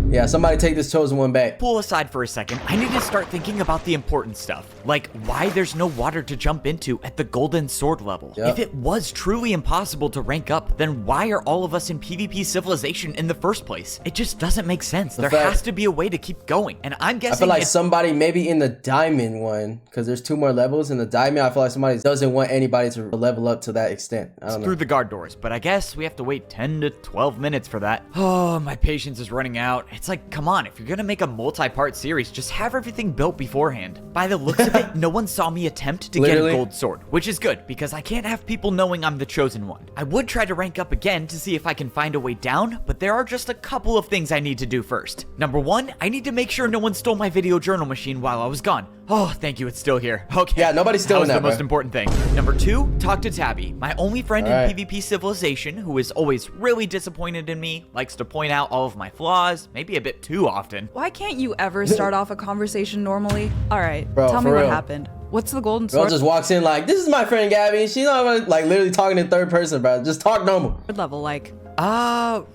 Speaker 2: Yeah, somebody take this chosen one back.
Speaker 1: pool aside for a second, I need to start thinking about the important stuff, like why there's no water to jump into at the golden sword level.
Speaker 2: Yep.
Speaker 1: If it was truly impossible to rank up, then why are all of us in PvP Civilization in the first place? It just doesn't make sense. There
Speaker 2: fact-
Speaker 1: has to be a way to keep going, and I'm
Speaker 2: I
Speaker 1: guessing
Speaker 2: feel like
Speaker 1: it's
Speaker 2: somebody maybe in the diamond one, because there's 2 more levels in the diamond. I feel like somebody doesn't want anybody to level up to that extent. I don't know.
Speaker 1: through the guard doors, but I guess we have to wait 10 to 12 minutes for that. Oh, my patience is running out, It's like, come on, if you're gonna make a multi-part series, just have everything built beforehand. By the looks of it, no one saw me attempt to get a gold sword, which is good, because I can't have people knowing I'm the chosen one. I would try to rank up again to see if I can find a way down, but there are just a couple of things I need to do first. Number one, I need to make sure no one stole my video journal machine while I was gone. Oh, thank you, it's still here. Okay.
Speaker 2: Yeah, nobody's stealing
Speaker 1: that
Speaker 2: that,
Speaker 1: was the most important thing. Number two, talk to Tabby, my only friend in PvP Civilization, who is always really disappointed in me, likes to point out all of my flaws, maybe a bit too often.
Speaker 5: Why can't you ever start off a conversation normally? All right,
Speaker 2: Bro,
Speaker 5: tell me
Speaker 2: for
Speaker 5: what
Speaker 2: real.
Speaker 5: happened. What's the golden
Speaker 2: Girl
Speaker 5: sword
Speaker 2: just walks in like, this is my friend Gabby. She's not even, like literally talking in third person, bro. Just talk normal.
Speaker 5: level like?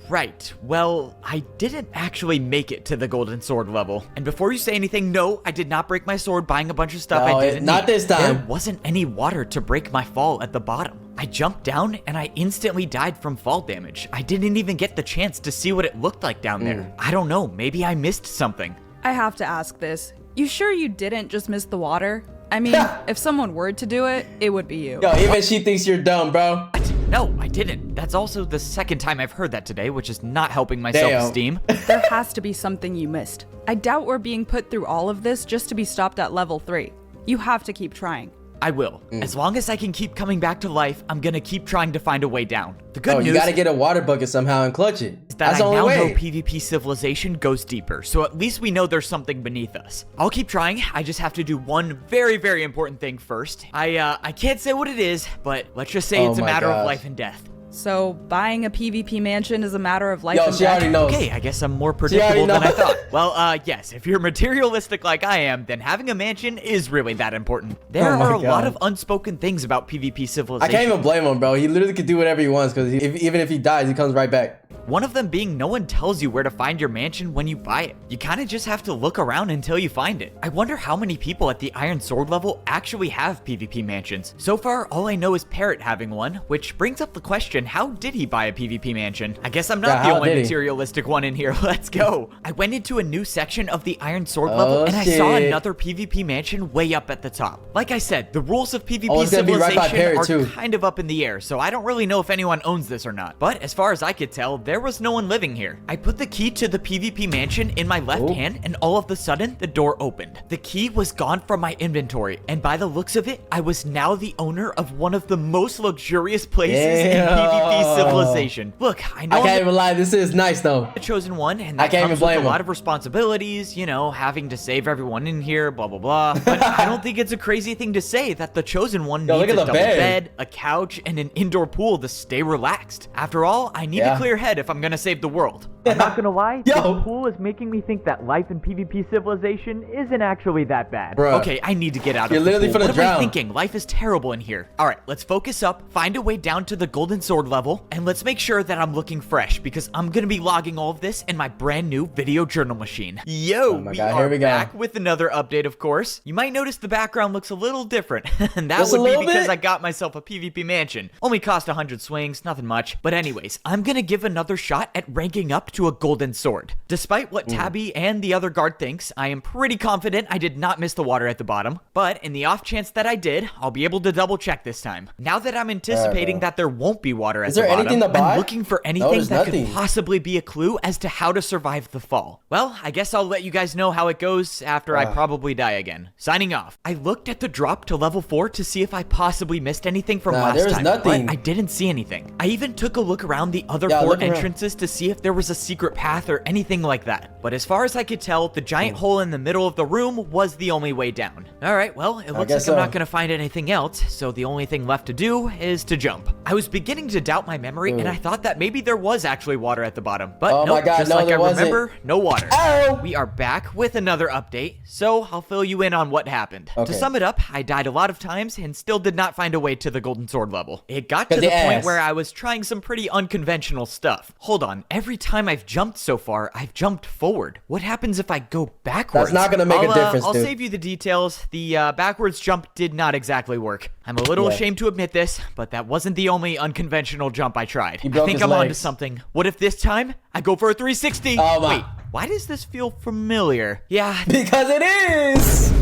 Speaker 1: Right. Well, I didn't actually make it to the golden sword level. And before you say anything, no, I did not break my sword buying a bunch of stuff
Speaker 2: No,
Speaker 1: I didn't
Speaker 2: not
Speaker 1: need.
Speaker 2: this time.
Speaker 1: There wasn't any water to break my fall at the bottom. I jumped down and I instantly died from fall damage. I didn't even get the chance to see what it looked like down there. I don't know, maybe I missed something.
Speaker 5: I have to ask this. You sure you didn't just miss the water? I mean, if someone were to do it, it would be you.
Speaker 2: Yo, even she thinks you're dumb, bro.
Speaker 1: No, I didn't. That's also the second time I've heard that today, which is not helping my self-esteem.
Speaker 5: There has to be something you missed. I doubt we're being put through all of this just to be stopped at level 3. You have to keep trying.
Speaker 1: I will. As long as I can keep coming back to life, I'm gonna keep trying to find a way down. The good news
Speaker 2: you gotta get a water bucket somehow and clutch it.
Speaker 1: is that
Speaker 2: That's the
Speaker 1: I
Speaker 2: only
Speaker 1: now
Speaker 2: way.
Speaker 1: know PvP Civilization goes deeper, so at least we know there's something beneath us. I'll keep trying. I just have to do one very, very important thing first. I can't say what it is, but let's just say it's a matter of life and death.
Speaker 5: So, buying a PvP mansion is a matter of life
Speaker 2: Yo,
Speaker 5: and
Speaker 2: she
Speaker 5: death?
Speaker 2: already knows.
Speaker 1: Okay, I guess I'm more predictable than I
Speaker 2: knows.
Speaker 1: thought. Well, yes, if you're materialistic like I am, then having a mansion is really that important. There
Speaker 2: my
Speaker 1: are a lot
Speaker 2: God.
Speaker 1: of unspoken things about PvP
Speaker 2: I
Speaker 1: Civilization.
Speaker 2: can't even blame him, bro. He literally could do whatever he wants because even if he dies, he comes right back.
Speaker 1: One of them being no one tells you where to find your mansion when you buy it. You kind of just have to look around until you find it. I wonder how many people at the Iron Sword level actually have PvP mansions. So far, all I know is Parrot having one, which brings up the question, how did he buy a PvP mansion? I guess I'm not the
Speaker 2: how
Speaker 1: only
Speaker 2: did he?
Speaker 1: materialistic one in here. Let's go. I went into a new section of the Iron Sword level and I saw
Speaker 2: shit.
Speaker 1: another PvP mansion way up at the top. Like I said, the rules of PvP
Speaker 2: it's gonna be right by
Speaker 1: Civilization
Speaker 2: Parrot,
Speaker 1: are
Speaker 2: too.
Speaker 1: kind of up in the air, so I don't really know if anyone owns this or not. But as far as I could tell, there was no one living here. I put the key to the PvP mansion in my left hand and all of a sudden the door opened. The key was gone from my inventory and by the looks of it, I was now the owner of one of the most luxurious places in PvP Civilization. Look, I know
Speaker 2: I
Speaker 1: I'm
Speaker 2: can't even lie. This is nice though.
Speaker 1: the chosen one and
Speaker 2: I
Speaker 1: that
Speaker 2: can't
Speaker 1: comes
Speaker 2: even blame
Speaker 1: with a
Speaker 2: him.
Speaker 1: lot of responsibilities, you know, having to save everyone in here, blah blah blah. But I don't think it's a crazy thing to say that the chosen one
Speaker 2: Yo,
Speaker 1: needs
Speaker 2: look
Speaker 1: a
Speaker 2: at the
Speaker 1: double
Speaker 2: bed.
Speaker 1: a couch, and an indoor pool to stay relaxed. After all, I need a clear head if I'm gonna save the world. I'm not gonna lie,
Speaker 2: Yo.
Speaker 1: this pool is making me think that life in PvP Civilization isn't actually that bad.
Speaker 2: Bruh.
Speaker 1: Okay, I need to get out
Speaker 2: You're
Speaker 1: of the
Speaker 2: literally
Speaker 1: pool.
Speaker 2: finna
Speaker 1: What am I
Speaker 2: drown.
Speaker 1: thinking? Life is terrible in here. All right, let's focus up, find a way down to the golden sword level, and let's make sure that I'm looking fresh because I'm gonna be logging all of this in my brand new video journal machine. Yo,
Speaker 2: my
Speaker 1: we
Speaker 2: God,
Speaker 1: are
Speaker 2: here we go.
Speaker 1: back with another update, of course. You might notice the background looks a little different, and that
Speaker 2: Just a
Speaker 1: would be
Speaker 2: little
Speaker 1: because
Speaker 2: bit?
Speaker 1: I got myself a PvP mansion. Only cost 100 swings, nothing much. But anyways, I'm gonna give another shot at ranking up to a golden sword. Despite what Tabby and the other guard thinks, I am pretty confident I did not miss the water at the bottom. But in the off chance that I did, I'll be able to double check this time. Now that I'm anticipating that there won't be water at
Speaker 2: Is
Speaker 1: the
Speaker 2: there
Speaker 1: bottom,
Speaker 2: anything to buy?
Speaker 1: I'm looking for
Speaker 2: No,
Speaker 1: anything
Speaker 2: there's
Speaker 1: that
Speaker 2: nothing.
Speaker 1: could possibly be a clue as to how to survive the fall. Well, I guess I'll let you guys know how it goes after I probably die again. Signing off. I looked at the drop to level 4 to see if I possibly missed anything from last
Speaker 2: there's
Speaker 1: time,
Speaker 2: nothing.
Speaker 1: but I didn't see anything. I even took a look around the other
Speaker 2: Yeah,
Speaker 1: 4
Speaker 2: look around.
Speaker 1: entrances to see if there was a secret path or anything like that. But as far as I could tell, the giant hole in the middle of the room was the only way down. Alright, well, it looks like
Speaker 2: guess
Speaker 1: I'm
Speaker 2: so.
Speaker 1: not gonna find anything else, so the only thing left to do is to jump. I was beginning to doubt my memory, and I thought that maybe there was actually water at the bottom. But
Speaker 2: Oh
Speaker 1: nope,
Speaker 2: my God,
Speaker 1: just
Speaker 2: no,
Speaker 1: like I
Speaker 2: there wasn't.
Speaker 1: remember, no water.
Speaker 2: Ow!
Speaker 1: We are back with another update, so I'll fill you in on what happened. To
Speaker 2: Okay.
Speaker 1: sum it up, I died a lot of times and still did not find a way to the golden sword level. It got to
Speaker 2: 'Cause
Speaker 1: the
Speaker 2: your
Speaker 1: point
Speaker 2: ass.
Speaker 1: where I was trying some pretty unconventional stuff. Hold on, every time I've jumped so far, I've jumped forward. What happens if I go backwards?
Speaker 2: That's not gonna make a difference,
Speaker 1: I'll
Speaker 2: dude.
Speaker 1: save you the details. The backwards jump did not exactly work. I'm a little
Speaker 2: Yeah.
Speaker 1: ashamed to admit this, but that wasn't the only unconventional jump I tried. I
Speaker 2: broke
Speaker 1: think
Speaker 2: his
Speaker 1: I'm onto
Speaker 2: legs.
Speaker 1: something. What if this time I go for a 360?
Speaker 2: Oh my.
Speaker 1: Wait, why does this feel familiar? Yeah,
Speaker 2: Because it is.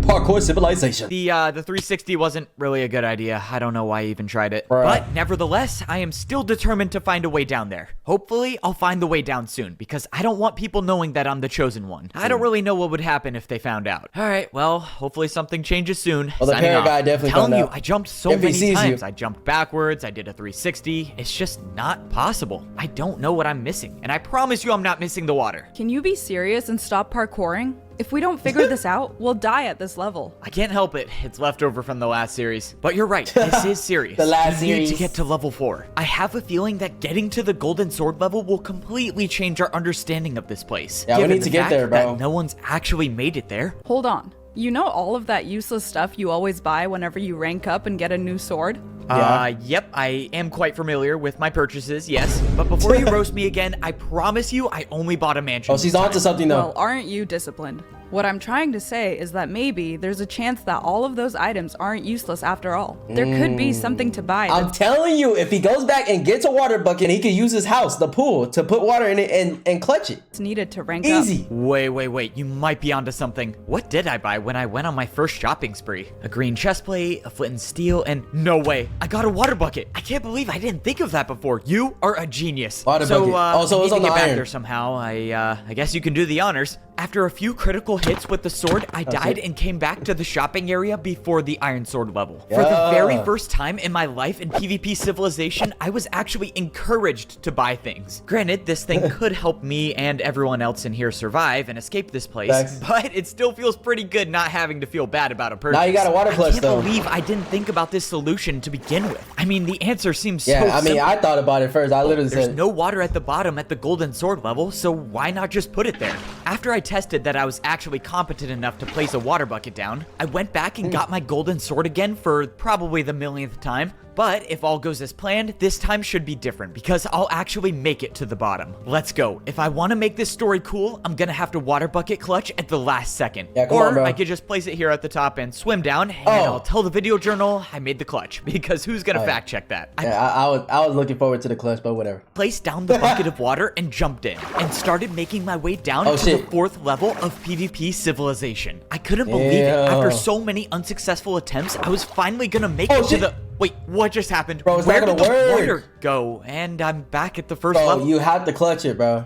Speaker 2: parkour civilization.
Speaker 1: The 360 wasn't really a good idea. I don't know why I even tried it.
Speaker 2: Bruh.
Speaker 1: But nevertheless, I am still determined to find a way down there. Hopefully, I'll find the way down soon because I don't want people knowing that I'm the chosen one. I don't really know what would happen if they found out. All right, well, hopefully something changes soon.
Speaker 2: Well, the
Speaker 1: Signing
Speaker 2: parrot
Speaker 1: off.
Speaker 2: guy definitely
Speaker 1: I'm telling
Speaker 2: found
Speaker 1: you,
Speaker 2: out.
Speaker 1: I jumped so
Speaker 2: If he
Speaker 1: many
Speaker 2: sees
Speaker 1: times.
Speaker 2: you.
Speaker 1: I jumped backwards. I did a 360. It's just not possible. I don't know what I'm missing. And I promise you I'm not missing the water.
Speaker 5: Can you be serious and stop parkouring? If we don't figure this out, we'll die at this level.
Speaker 1: I can't help it. It's leftover from the last series. But you're right. This is serious.
Speaker 2: The last
Speaker 1: we need to
Speaker 2: series.
Speaker 1: get to level 4. I have a feeling that getting to the golden sword level will completely change our understanding of this place.
Speaker 2: Yeah, we
Speaker 1: given
Speaker 2: need to
Speaker 1: the
Speaker 2: get
Speaker 1: fact
Speaker 2: there, bro.
Speaker 1: that no one's actually made it there.
Speaker 5: Hold on. You know all of that useless stuff you always buy whenever you rank up and get a new sword?
Speaker 1: Yep, I am quite familiar with my purchases, yes. But before you roast me again, I promise you I only bought a mansion.
Speaker 2: Oh, she's onto something though.
Speaker 5: Well, aren't you disciplined? What I'm trying to say is that maybe there's a chance that all of those items aren't useless after all. There could be something to buy.
Speaker 2: I'm telling you, if he goes back and gets a water bucket, he could use his house, the pool, to put water in it and clutch it.
Speaker 5: That's needed to rank up.
Speaker 2: Easy.
Speaker 1: Wait, you might be onto something. What did I buy when I went on my first shopping spree? A green chest plate, a flint and steel, and no way, I got a water bucket. I can't believe I didn't think of that before. You are a genius.
Speaker 2: Water bucket. Oh, so
Speaker 1: I
Speaker 2: it was
Speaker 1: need
Speaker 2: on
Speaker 1: to
Speaker 2: the
Speaker 1: get back
Speaker 2: iron.
Speaker 1: there somehow. I guess you can do the honors. After a few critical hits with the sword, I died and came back to the shopping area before the iron sword level. For the very first time in my life in PvP Civilization, I was actually encouraged to buy things. Granted, this thing could help me and everyone else in here survive and escape this place,
Speaker 2: Thanks.
Speaker 1: but it still feels pretty good not having to feel bad about a purchase.
Speaker 2: Now you got a water clutch,
Speaker 1: I can't
Speaker 2: though.
Speaker 1: believe I didn't think about this solution to begin with. I mean, the answer seems so
Speaker 2: Yeah, I mean,
Speaker 1: simple.
Speaker 2: I thought about it first. I literally
Speaker 1: There's
Speaker 2: said,
Speaker 1: no water at the bottom at the golden sword level, so why not just put it there? After I tested that I was actually competent enough to place a water bucket down, I went back and got my golden sword again for probably the millionth time. But if all goes as planned, this time should be different because I'll actually make it to the bottom. Let's go. If I want to make this story cool, I'm gonna have to water bucket clutch at the last second.
Speaker 2: Yeah, come
Speaker 1: or
Speaker 2: on, bro.
Speaker 1: I could just place it here at the top and swim down, and
Speaker 2: Oh.
Speaker 1: I'll tell the video journal I made the clutch because who's gonna fact check that?
Speaker 2: yeah, I was looking forward to the clutch, but whatever.
Speaker 1: Placed down the bucket of water and jumped in and started making my way down
Speaker 2: Oh,
Speaker 1: to
Speaker 2: shit.
Speaker 1: the 4th level of PvP Civilization. I couldn't believe it.
Speaker 2: Yeah.
Speaker 1: After so many unsuccessful attempts, I was finally gonna make
Speaker 2: Oh,
Speaker 1: it to
Speaker 2: shit.
Speaker 1: the... Wait, what just happened?
Speaker 2: Bro, it's
Speaker 1: Where
Speaker 2: not
Speaker 1: did
Speaker 2: gonna
Speaker 1: the
Speaker 2: work.
Speaker 1: water go? And I'm back at the first
Speaker 2: Bro,
Speaker 1: level.
Speaker 2: you have to clutch it, bro.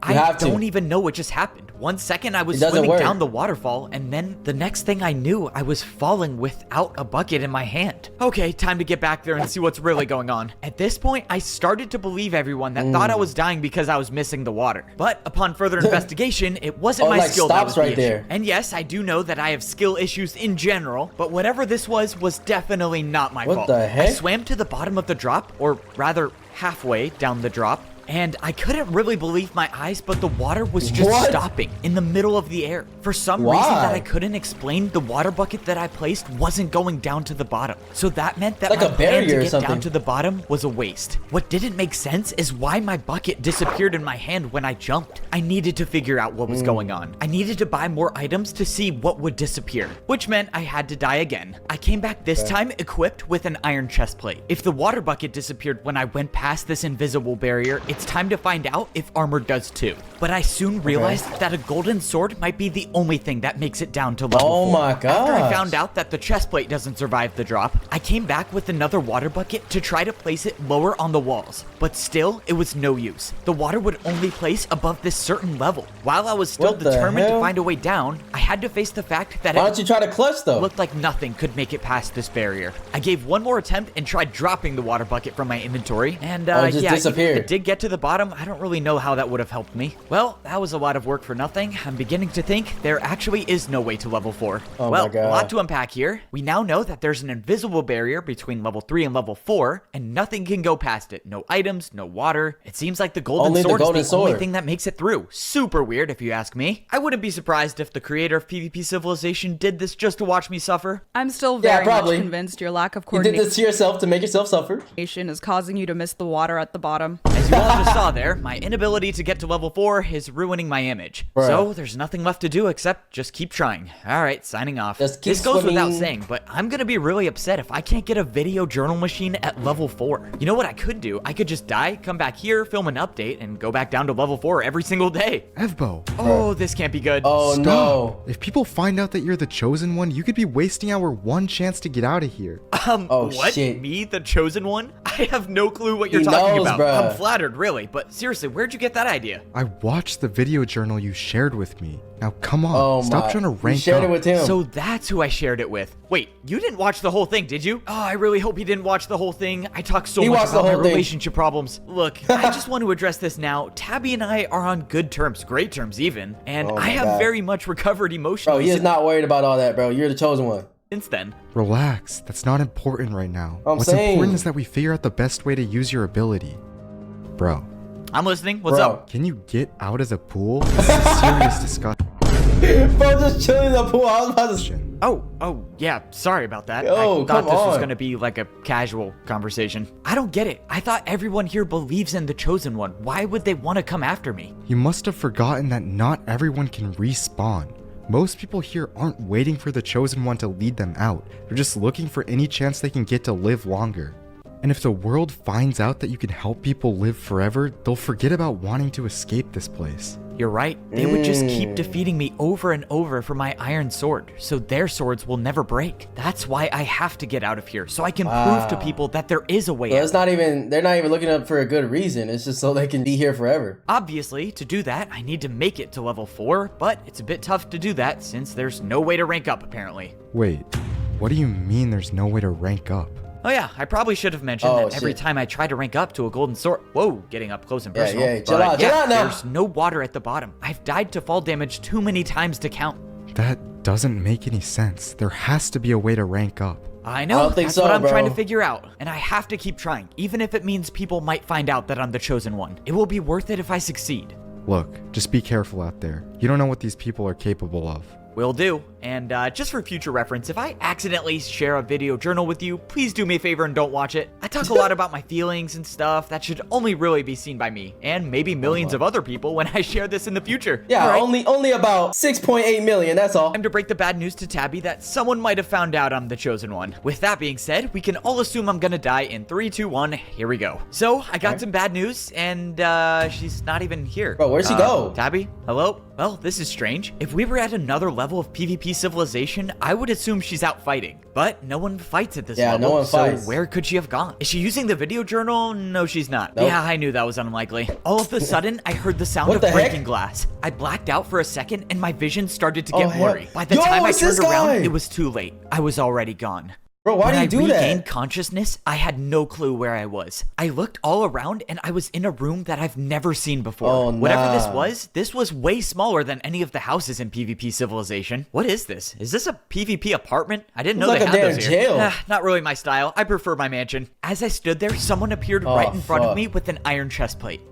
Speaker 1: I
Speaker 2: have to.
Speaker 1: don't even know what just happened. 1 second I was
Speaker 2: It doesn't
Speaker 1: swimming
Speaker 2: work.
Speaker 1: down the waterfall, and then the next thing I knew, I was falling without a bucket in my hand. Okay, time to get back there and see what's really going on. At this point, I started to believe everyone that thought I was dying because I was missing the water. But upon further investigation, it wasn't
Speaker 2: Oh,
Speaker 1: my
Speaker 2: like
Speaker 1: skill that
Speaker 2: stops
Speaker 1: was the
Speaker 2: right
Speaker 1: issue.
Speaker 2: there.
Speaker 1: And yes, I do know that I have skill issues in general, but whatever this was definitely not my
Speaker 2: What
Speaker 1: fault.
Speaker 2: the heck?
Speaker 1: I swam to the bottom of the drop, or rather halfway down the drop, and I couldn't really believe my eyes, but the water was just
Speaker 2: What?
Speaker 1: stopping in the middle of the air. For some
Speaker 2: Why?
Speaker 1: reason that I couldn't explain, the water bucket that I placed wasn't going down to the bottom. So that meant that
Speaker 2: Like
Speaker 1: my
Speaker 2: a
Speaker 1: plan
Speaker 2: barrier
Speaker 1: to
Speaker 2: or
Speaker 1: get
Speaker 2: something.
Speaker 1: down to the bottom was a waste. What didn't make sense is why my bucket disappeared in my hand when I jumped. I needed to figure out what was going on. I needed to buy more items to see what would disappear, which meant I had to die again. I came back this time equipped with an iron chest plate. If the water bucket disappeared when I went past this invisible barrier, it's time to find out if armor does too. But I soon realized that a golden sword might be the only thing that makes it down to level 4.
Speaker 2: Oh my
Speaker 1: After I
Speaker 2: gosh.
Speaker 1: found out that the chest plate doesn't survive the drop, I came back with another water bucket to try to place it lower on the walls. But still, it was no use. The water would only place above this certain level. While I was still
Speaker 2: What the
Speaker 1: determined to
Speaker 2: hell?
Speaker 1: find a way down, I had to face the fact that
Speaker 2: Why
Speaker 1: it
Speaker 2: don't you try to clutch though?
Speaker 1: looked like nothing could make it past this barrier. I gave one more attempt and tried dropping the water bucket from my inventory, and
Speaker 2: Oh, it just
Speaker 1: yeah, even
Speaker 2: disappeared.
Speaker 1: if it did get to the bottom, I don't really know how that would have helped me. Well, that was a lot of work for nothing. I'm beginning to think there actually is no way to level 4.
Speaker 2: Oh
Speaker 1: well,
Speaker 2: my God.
Speaker 1: a lot to unpack here. We now know that there's an invisible barrier between level 3 and level 4, and nothing can go past it. No items, no water. It seems like the golden
Speaker 2: Only the
Speaker 1: sword
Speaker 2: golden
Speaker 1: is the only
Speaker 2: sword.
Speaker 1: thing that makes it through. Super weird if you ask me. I wouldn't be surprised if the creator of PvP Civilization did this just to watch me suffer.
Speaker 5: I'm still
Speaker 2: Yeah,
Speaker 5: very much
Speaker 2: probably.
Speaker 5: convinced your lack of
Speaker 2: You did
Speaker 5: coordination
Speaker 2: this to yourself to make yourself suffer.
Speaker 5: is causing you to miss the water at the bottom.
Speaker 1: As you all just saw there, my inability to get to level 4 is ruining my image.
Speaker 2: Bruh.
Speaker 1: So there's nothing left to do except just keep trying. Alright, signing off.
Speaker 2: Just keep
Speaker 1: This goes without
Speaker 2: swimming.
Speaker 1: saying, but I'm gonna be really upset if I can't get a video journal machine at level 4. You know what I could do? I could just die, come back here, film an update, and go back down to level 4 every single day.
Speaker 9: Evbo.
Speaker 1: Oh, this can't be good.
Speaker 2: Oh
Speaker 9: Stop.
Speaker 2: no.
Speaker 9: If people find out that you're the chosen one, you could be wasting our one chance to get out of here.
Speaker 2: Oh,
Speaker 1: What?
Speaker 2: shit.
Speaker 1: Me, the chosen one? I have no clue what you're
Speaker 2: He
Speaker 1: talking
Speaker 2: knows,
Speaker 1: about.
Speaker 2: bruh.
Speaker 1: I'm flattered, really, but seriously, where'd you get that idea?
Speaker 9: I watched the video journal you shared with me. Now come on,
Speaker 2: Oh
Speaker 9: stop
Speaker 2: my.
Speaker 9: trying to
Speaker 2: You
Speaker 9: rank
Speaker 2: shared
Speaker 9: up.
Speaker 2: it with him.
Speaker 1: So that's who I shared it with. Wait, you didn't watch the whole thing, did you? Oh, I really hope he didn't watch the whole thing. I talked so
Speaker 2: He
Speaker 1: much
Speaker 2: watched the
Speaker 1: about my
Speaker 2: whole thing.
Speaker 1: relationship problems. Look, I just want to address this now. Tabby and I are on good terms, great terms even, and
Speaker 2: Oh
Speaker 1: I
Speaker 2: my
Speaker 1: have
Speaker 2: God.
Speaker 1: very much recovered
Speaker 2: Bro,
Speaker 1: emotionally
Speaker 2: he is not worried about all that, bro. You're the chosen one.
Speaker 1: since then.
Speaker 9: Relax, that's not important right now.
Speaker 2: I'm
Speaker 9: What's
Speaker 2: saying.
Speaker 9: important is that we figure out the best way to use your ability. Bro,
Speaker 1: I'm listening. What's
Speaker 2: Bro.
Speaker 1: up?
Speaker 9: can you get out of the pool? This is a serious discussion.
Speaker 2: Bro, just chilling in the pool. I was about to...
Speaker 1: Oh, yeah, sorry about that.
Speaker 2: Yo,
Speaker 1: I thought
Speaker 2: come
Speaker 1: this was
Speaker 2: on.
Speaker 1: gonna be like a casual conversation. I don't get it. I thought everyone here believes in the chosen one. Why would they want to come after me?
Speaker 9: You must have forgotten that not everyone can respawn. Most people here aren't waiting for the chosen one to lead them out. They're just looking for any chance they can get to live longer. And if the world finds out that you can help people live forever, they'll forget about wanting to escape this place.
Speaker 1: You're right. They would just keep defeating me over and over for my iron sword, so their swords will never break. That's why I have to get out of here, so I can prove to people that there is a way
Speaker 2: So
Speaker 1: out.
Speaker 2: it's not even... They're not even looking up for a good reason. It's just so they can be here forever.
Speaker 1: Obviously, to do that, I need to make it to level 4, but it's a bit tough to do that since there's no way to rank up apparently.
Speaker 9: Wait, what do you mean there's no way to rank up?
Speaker 1: Oh yeah, I probably should have mentioned
Speaker 2: Oh,
Speaker 1: that every
Speaker 2: shit.
Speaker 1: time I try to rank up to a golden sword, whoa, getting up close and personal.
Speaker 2: yeah, chill
Speaker 1: but
Speaker 2: out, chill out now.
Speaker 1: There's no water at the bottom. I've died to fall damage too many times to count.
Speaker 9: That doesn't make any sense. There has to be a way to rank up.
Speaker 1: I know,
Speaker 2: I don't think
Speaker 1: that's
Speaker 2: so,
Speaker 1: what I'm trying to
Speaker 2: bro.
Speaker 1: figure out, and I have to keep trying, even if it means people might find out that I'm the chosen one. It will be worth it if I succeed.
Speaker 9: Look, just be careful out there. You don't know what these people are capable of.
Speaker 1: Will do. And just for future reference, if I accidentally share a video journal with you, please do me a favor and don't watch it. I talk a lot about my feelings and stuff that should only really be seen by me, and maybe millions of other people when I share this in the future.
Speaker 2: Yeah,
Speaker 1: All right.
Speaker 2: only about 6.8 million, that's all.
Speaker 1: Time to break the bad news to Tabby that someone might have found out I'm the chosen one. With that being said, we can all assume I'm gonna die in 3, 2, 1. Here we go. So, I got some bad news, and she's not even here.
Speaker 2: Bro, where'd she go?
Speaker 1: Tabby? Hello? Well, this is strange. If we were at another level of PvP civilization, I would assume she's out fighting. But no one fights at this
Speaker 2: Yeah,
Speaker 1: level,
Speaker 2: no one fights.
Speaker 1: so where could she have gone? Is she using the video journal? No, she's not.
Speaker 2: Nope.
Speaker 1: Yeah, I knew that was unlikely. All of a sudden, I heard the sound
Speaker 2: What
Speaker 1: of
Speaker 2: the heck?
Speaker 1: breaking glass. I blacked out for a second, and my vision started to
Speaker 2: Oh,
Speaker 1: get
Speaker 2: hell.
Speaker 1: blurry. By the
Speaker 2: Yo,
Speaker 1: time I
Speaker 2: it's this
Speaker 1: turned around,
Speaker 2: guy.
Speaker 1: it was too late. I was already gone.
Speaker 2: Bro, why
Speaker 1: When
Speaker 2: do
Speaker 1: I
Speaker 2: you do
Speaker 1: regained
Speaker 2: that?
Speaker 1: consciousness, I had no clue where I was. I looked all around and I was in a room that I've never seen before.
Speaker 2: Oh,
Speaker 1: Whatever
Speaker 2: nah.
Speaker 1: this was way smaller than any of the houses in PvP Civilization. What is this? Is this a PvP apartment? I didn't know
Speaker 2: It's
Speaker 1: they
Speaker 2: like a
Speaker 1: had those
Speaker 2: damn
Speaker 1: here.
Speaker 2: jail.
Speaker 1: Not really my style. I prefer my mansion. As I stood there, someone appeared
Speaker 2: Oh,
Speaker 1: right in front of
Speaker 2: fuck.
Speaker 1: me with an iron chest plate.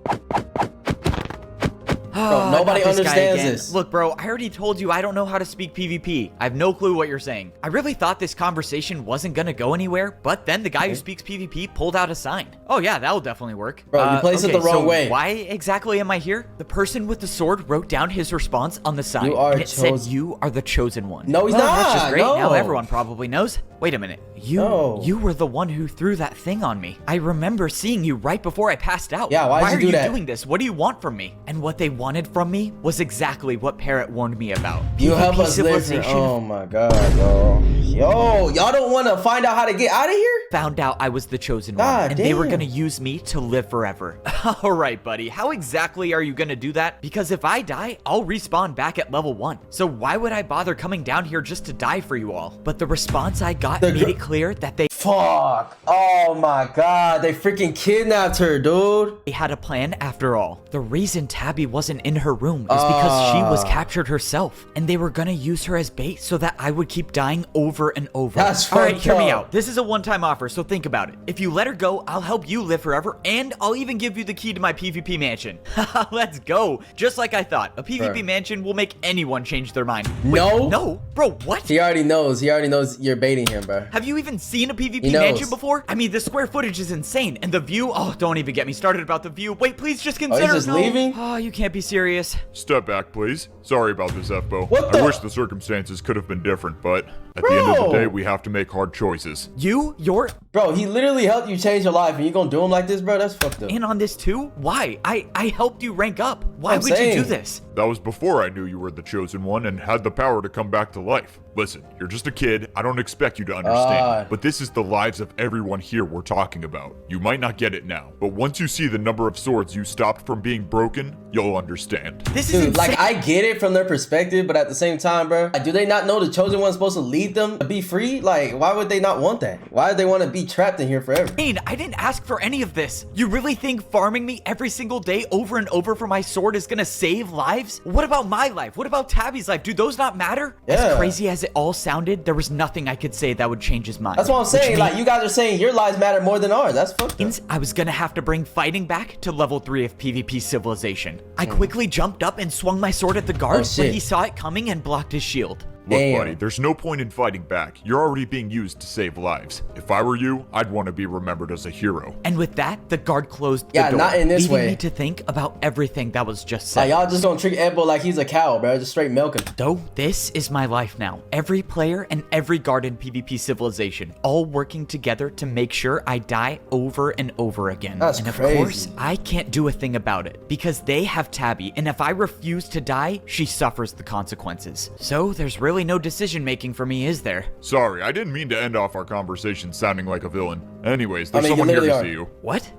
Speaker 2: Bro, nobody
Speaker 1: not this guy
Speaker 2: understands
Speaker 1: again.
Speaker 2: this.
Speaker 1: Look, bro, I already told you I don't know how to speak PvP. I have no clue what you're saying. I really thought this conversation wasn't gonna go anywhere, but then the guy who speaks PvP pulled out a sign. Oh yeah, that'll definitely work.
Speaker 2: Bro, you placed it the wrong way.
Speaker 1: Why exactly am I here? The person with the sword wrote down his response on the sign.
Speaker 2: You are
Speaker 1: and it said,
Speaker 2: chosen.
Speaker 1: "You are the chosen one."
Speaker 2: No, he's
Speaker 1: Well, That's just
Speaker 2: not.
Speaker 1: great.
Speaker 2: No.
Speaker 1: Now everyone probably knows. Wait a minute.
Speaker 2: No.
Speaker 1: You were the one who threw that thing on me. I remember seeing you right before I passed out.
Speaker 2: Yeah, why'd you
Speaker 1: are
Speaker 2: do
Speaker 1: you
Speaker 2: that?
Speaker 1: doing this? What do you want from me? And what they wanted from me was exactly what Parrot warned me about.
Speaker 2: You
Speaker 1: PvP
Speaker 2: help us live.
Speaker 1: civilization
Speaker 2: Oh my god, bro. Yo, y'all don't want to find out how to get out of here?
Speaker 1: found out I was the chosen
Speaker 2: God
Speaker 1: one, and they were
Speaker 2: damn.
Speaker 1: gonna use me to live forever. All right, buddy. How exactly are you gonna do that? Because if I die, I'll respawn back at level 1. So why would I bother coming down here just to die for you all? But the response I got made it clear that they
Speaker 2: Fuck. Oh my god, they freaking kidnapped her, dude.
Speaker 1: had a plan after all. The reason Tabby wasn't in her room is because she was captured herself, and they were gonna use her as bait so that I would keep dying over and over.
Speaker 2: That's
Speaker 1: all right,
Speaker 2: fucked
Speaker 1: hear me
Speaker 2: up.
Speaker 1: out. This is a one-time offer. offer, so think about it. If you let her go, I'll help you live forever, and I'll even give you the key to my PvP mansion. Haha, let's go. Just like I thought, a PvP mansion will make anyone change their mind. Wait, no? Bro, what?
Speaker 2: He already knows. He already knows you're baiting him, bro.
Speaker 1: Have you even seen a PvP mansion before? I mean, the square footage is insane, and the view, oh, don't even get me started about the view. Wait, please just consider.
Speaker 2: He's just leaving?
Speaker 1: Oh, you can't be serious.
Speaker 4: Step back, please. Sorry about this, Evbo.
Speaker 2: What the?
Speaker 4: I wish the circumstances could have been different, but at the end of the day, we have to make hard choices.
Speaker 1: You're
Speaker 2: Bro, he literally helped you change your life, and you gonna do him like this, bro? That's fucked up.
Speaker 1: in on this too? Why? I helped you rank up. Why would you do this?
Speaker 4: That was before I knew you were the chosen one and had the power to come back to life. Listen, you're just a kid. I don't expect you to understand. But this is the lives of everyone here we're talking about. You might not get it now, but once you see the number of swords you stopped from being broken, you'll understand.
Speaker 1: This is
Speaker 2: Dude,
Speaker 1: insane.
Speaker 2: like, I get it from their perspective, but at the same time, bro, like, do they not know the chosen one's supposed to lead them to be free? Like, why would they not want that? Why do they want to be trapped in here forever?
Speaker 1: I didn't ask for any of this. You really think farming me every single day over and over for my sword is gonna save lives? What about my life? What about Tabby's life? Do those not matter?
Speaker 2: Yeah.
Speaker 1: As crazy as it all sounded, there was nothing I could say that would change his mind.
Speaker 2: That's what I'm saying.
Speaker 1: Which
Speaker 2: Like, you guys are saying your lives matter more than ours. That's fucked up.
Speaker 1: means I was gonna have to bring fighting back to level 3 of PvP civilization. I quickly jumped up and swung my sword at the guard, but he saw it coming and blocked his shield.
Speaker 4: Look, buddy, there's no point in fighting back. You're already being used to save lives. If I were you, I'd want to be remembered as a hero.
Speaker 1: And with that, the guard closed the
Speaker 2: Yeah,
Speaker 1: door,
Speaker 2: not in this
Speaker 1: leaving
Speaker 2: way.
Speaker 1: me to think about everything that was just said.
Speaker 2: Like, y'all just gonna treat Evbo like he's a cow, bro. Just straight milk him.
Speaker 1: Though this is my life now. Every player and every guard in PvP civilization, all working together to make sure I die over and over again.
Speaker 2: That's
Speaker 1: and of
Speaker 2: crazy.
Speaker 1: course, I can't do a thing about it because they have Tabby, and if I refuse to die, she suffers the consequences. So there's really no decision making for me, is there?
Speaker 4: Sorry, I didn't mean to end off our conversation sounding like a villain. Anyways, there's
Speaker 2: I mean, you
Speaker 4: someone here to
Speaker 2: literally
Speaker 4: see you.
Speaker 1: What?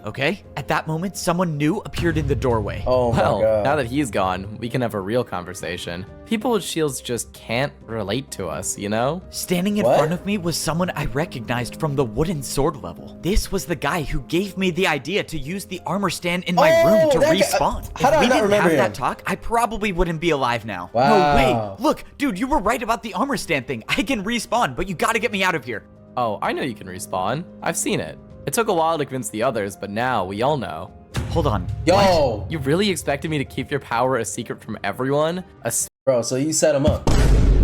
Speaker 1: Okay. At that moment, someone new appeared in the doorway.
Speaker 2: Oh my
Speaker 6: Well,
Speaker 2: god.
Speaker 6: now that he's gone, we can have a real conversation. People with shields just can't relate to us, you know?
Speaker 1: Standing in
Speaker 2: What?
Speaker 1: front of me was someone I recognized from the wooden sword level. This was the guy who gave me the idea to use the armor stand in my room to
Speaker 2: that guy-
Speaker 1: respawn.
Speaker 2: how did I
Speaker 1: If we
Speaker 2: not
Speaker 1: didn't
Speaker 2: remember
Speaker 1: have
Speaker 2: him?
Speaker 1: that talk, I probably wouldn't be alive now.
Speaker 2: Wow.
Speaker 1: No way. Look, dude, you were right about the armor stand thing. I can respawn, but you gotta get me out of here.
Speaker 6: Oh, I know you can respawn. I've seen it. It took a while to convince the others, but now we all know.
Speaker 1: Hold on.
Speaker 2: Yo.
Speaker 6: You really expected me to keep your power a secret from everyone?
Speaker 2: Bro, so you set him up.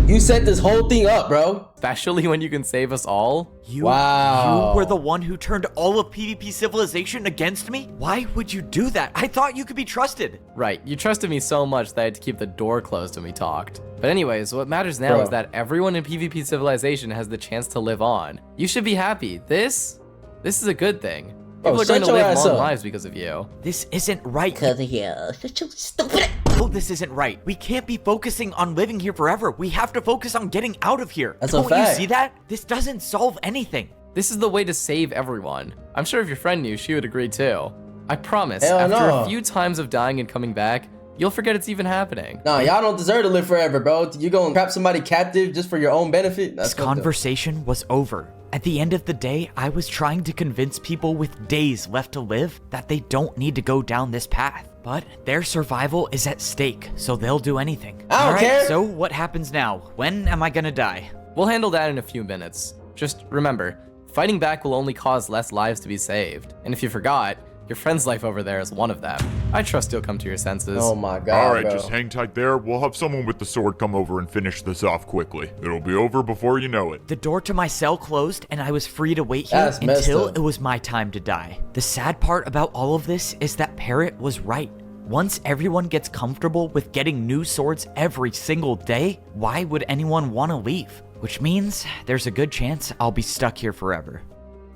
Speaker 2: You set this whole thing up, bro.
Speaker 6: Especially when you can save us all?
Speaker 1: You
Speaker 2: Wow.
Speaker 1: were the one who turned all of PvP civilization against me? Why would you do that? I thought you could be trusted.
Speaker 6: Right, you trusted me so much that I had to keep the door closed when we talked. But anyways, what matters now
Speaker 2: Bro.
Speaker 6: is that everyone in PvP civilization has the chance to live on. You should be happy. This is a good thing.
Speaker 2: Bro,
Speaker 6: People are going
Speaker 2: shut
Speaker 6: to
Speaker 2: your
Speaker 6: live
Speaker 2: ass
Speaker 6: long
Speaker 2: up.
Speaker 6: lives because of you.
Speaker 1: This isn't right.
Speaker 7: Stupid.
Speaker 1: No, this isn't right. We can't be focusing on living here forever. We have to focus on getting out of here.
Speaker 2: That's a
Speaker 1: Don't
Speaker 2: fact.
Speaker 1: you see that? This doesn't solve anything.
Speaker 6: This is the way to save everyone. I'm sure if your friend knew, she would agree too. I promise,
Speaker 2: Hell
Speaker 6: after
Speaker 2: no.
Speaker 6: a few times of dying and coming back, you'll forget it's even happening.
Speaker 2: Nah, y'all don't deserve to live forever, bro. You gonna trap somebody captive just for your own benefit? That's
Speaker 1: This
Speaker 2: fucked up.
Speaker 1: conversation was over. At the end of the day, I was trying to convince people with days left to live that they don't need to go down this path. But their survival is at stake, so they'll do anything.
Speaker 2: I don't
Speaker 1: All right,
Speaker 2: care.
Speaker 1: so what happens now? When am I gonna die?
Speaker 6: We'll handle that in a few minutes. Just remember, fighting back will only cause less lives to be saved. And if you forgot, your friend's life over there is one of them. I trust you'll come to your senses.
Speaker 2: Oh my god,
Speaker 4: Alright,
Speaker 2: bro.
Speaker 4: just hang tight there. We'll have someone with the sword come over and finish this off quickly. It'll be over before you know it.
Speaker 1: The door to my cell closed, and I was free to wait here
Speaker 2: That's messed
Speaker 1: until
Speaker 2: up.
Speaker 1: it was my time to die. The sad part about all of this is that Parrot was right. Once everyone gets comfortable with getting new swords every single day, why would anyone want to leave? Which means there's a good chance I'll be stuck here forever.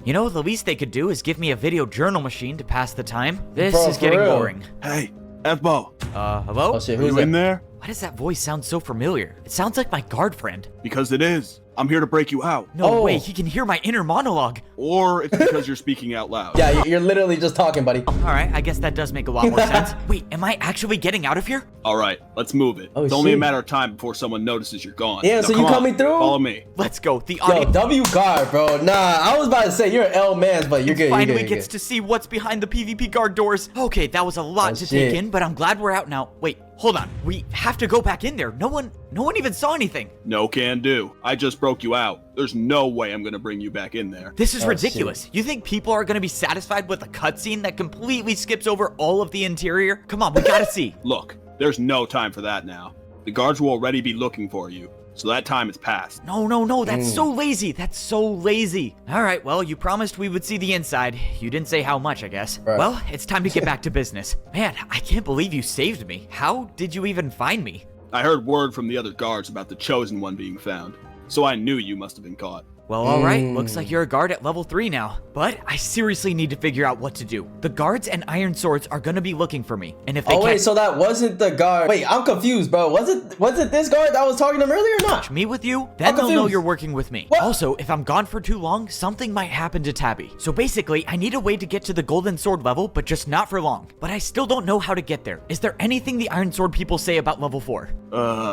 Speaker 1: You know, the least they could do is give me a video journal machine to pass the time. This
Speaker 2: Bro,
Speaker 1: is
Speaker 2: for
Speaker 1: getting
Speaker 2: real.
Speaker 1: boring.
Speaker 3: Hey, Evbo,
Speaker 1: Hello?
Speaker 2: Oh shit,
Speaker 3: are
Speaker 2: who's
Speaker 3: you in
Speaker 2: that?
Speaker 3: there?
Speaker 1: Why does that voice sound so familiar? It sounds like my guard friend.
Speaker 3: Because it is. I'm here to break you out.
Speaker 1: No
Speaker 2: Oh.
Speaker 1: way, he can hear my inner monologue.
Speaker 3: Or it's because you're speaking out loud.
Speaker 2: Yeah, you're literally just talking, buddy.
Speaker 1: Alright, I guess that does make a lot more sense. Wait, am I actually getting out of here?
Speaker 3: All right, let's move it.
Speaker 2: Oh,
Speaker 3: it's only a
Speaker 2: shit.
Speaker 3: matter of time before someone notices you're gone.
Speaker 2: Yeah,
Speaker 3: Now,
Speaker 2: so you
Speaker 3: come on,
Speaker 2: coming through?
Speaker 3: Follow me.
Speaker 1: Let's go. The
Speaker 2: Yo,
Speaker 1: audience
Speaker 2: W guard, bro. Nah, I was about to say you're an L man, but you're good.
Speaker 1: finally
Speaker 2: you're good,
Speaker 1: gets to see what's behind the PvP guard doors. Okay, that was a lot
Speaker 2: Oh,
Speaker 1: to
Speaker 2: shit.
Speaker 1: take in, but I'm glad we're out now. Wait, hold on. We have to go back in there. No No one even saw anything.
Speaker 3: No can do. I just broke you out. There's no way I'm gonna bring you back in there.
Speaker 1: This is
Speaker 2: Oh,
Speaker 1: ridiculous.
Speaker 2: shit.
Speaker 1: You think people are gonna be satisfied with a cutscene that completely skips over all of the interior? Come on, we gotta see.
Speaker 3: Look, there's no time for that now. The guards will already be looking for you, so that time has passed.
Speaker 1: No, that's so lazy. That's so lazy. All right, well, you promised we would see the inside. You didn't say how much, I guess.
Speaker 2: Right.
Speaker 1: Well, it's time to get back to business. Man, I can't believe you saved me. How did you even find me?
Speaker 3: I heard word from the other guards about the Chosen One being found, so I knew you must have been caught.
Speaker 1: Well, all right. Looks like you're a guard at level 3 now. But I seriously need to figure out what to do. The guards and Iron Swords are gonna be looking for me. And if they
Speaker 2: Oh wait,
Speaker 1: catch
Speaker 2: so that wasn't the guard. Wait, I'm confused, bro. Was it this guard that was talking to him earlier or not?
Speaker 1: me with you, then
Speaker 2: I'm
Speaker 1: they'll know
Speaker 2: confused.
Speaker 1: you're working with me.
Speaker 2: What?
Speaker 1: Also, if I'm gone for too long, something might happen to Tabby. So basically, I need a way to get to the Golden Sword level, but just not for long. But I still don't know how to get there. Is there anything the Iron Sword people say about level 4?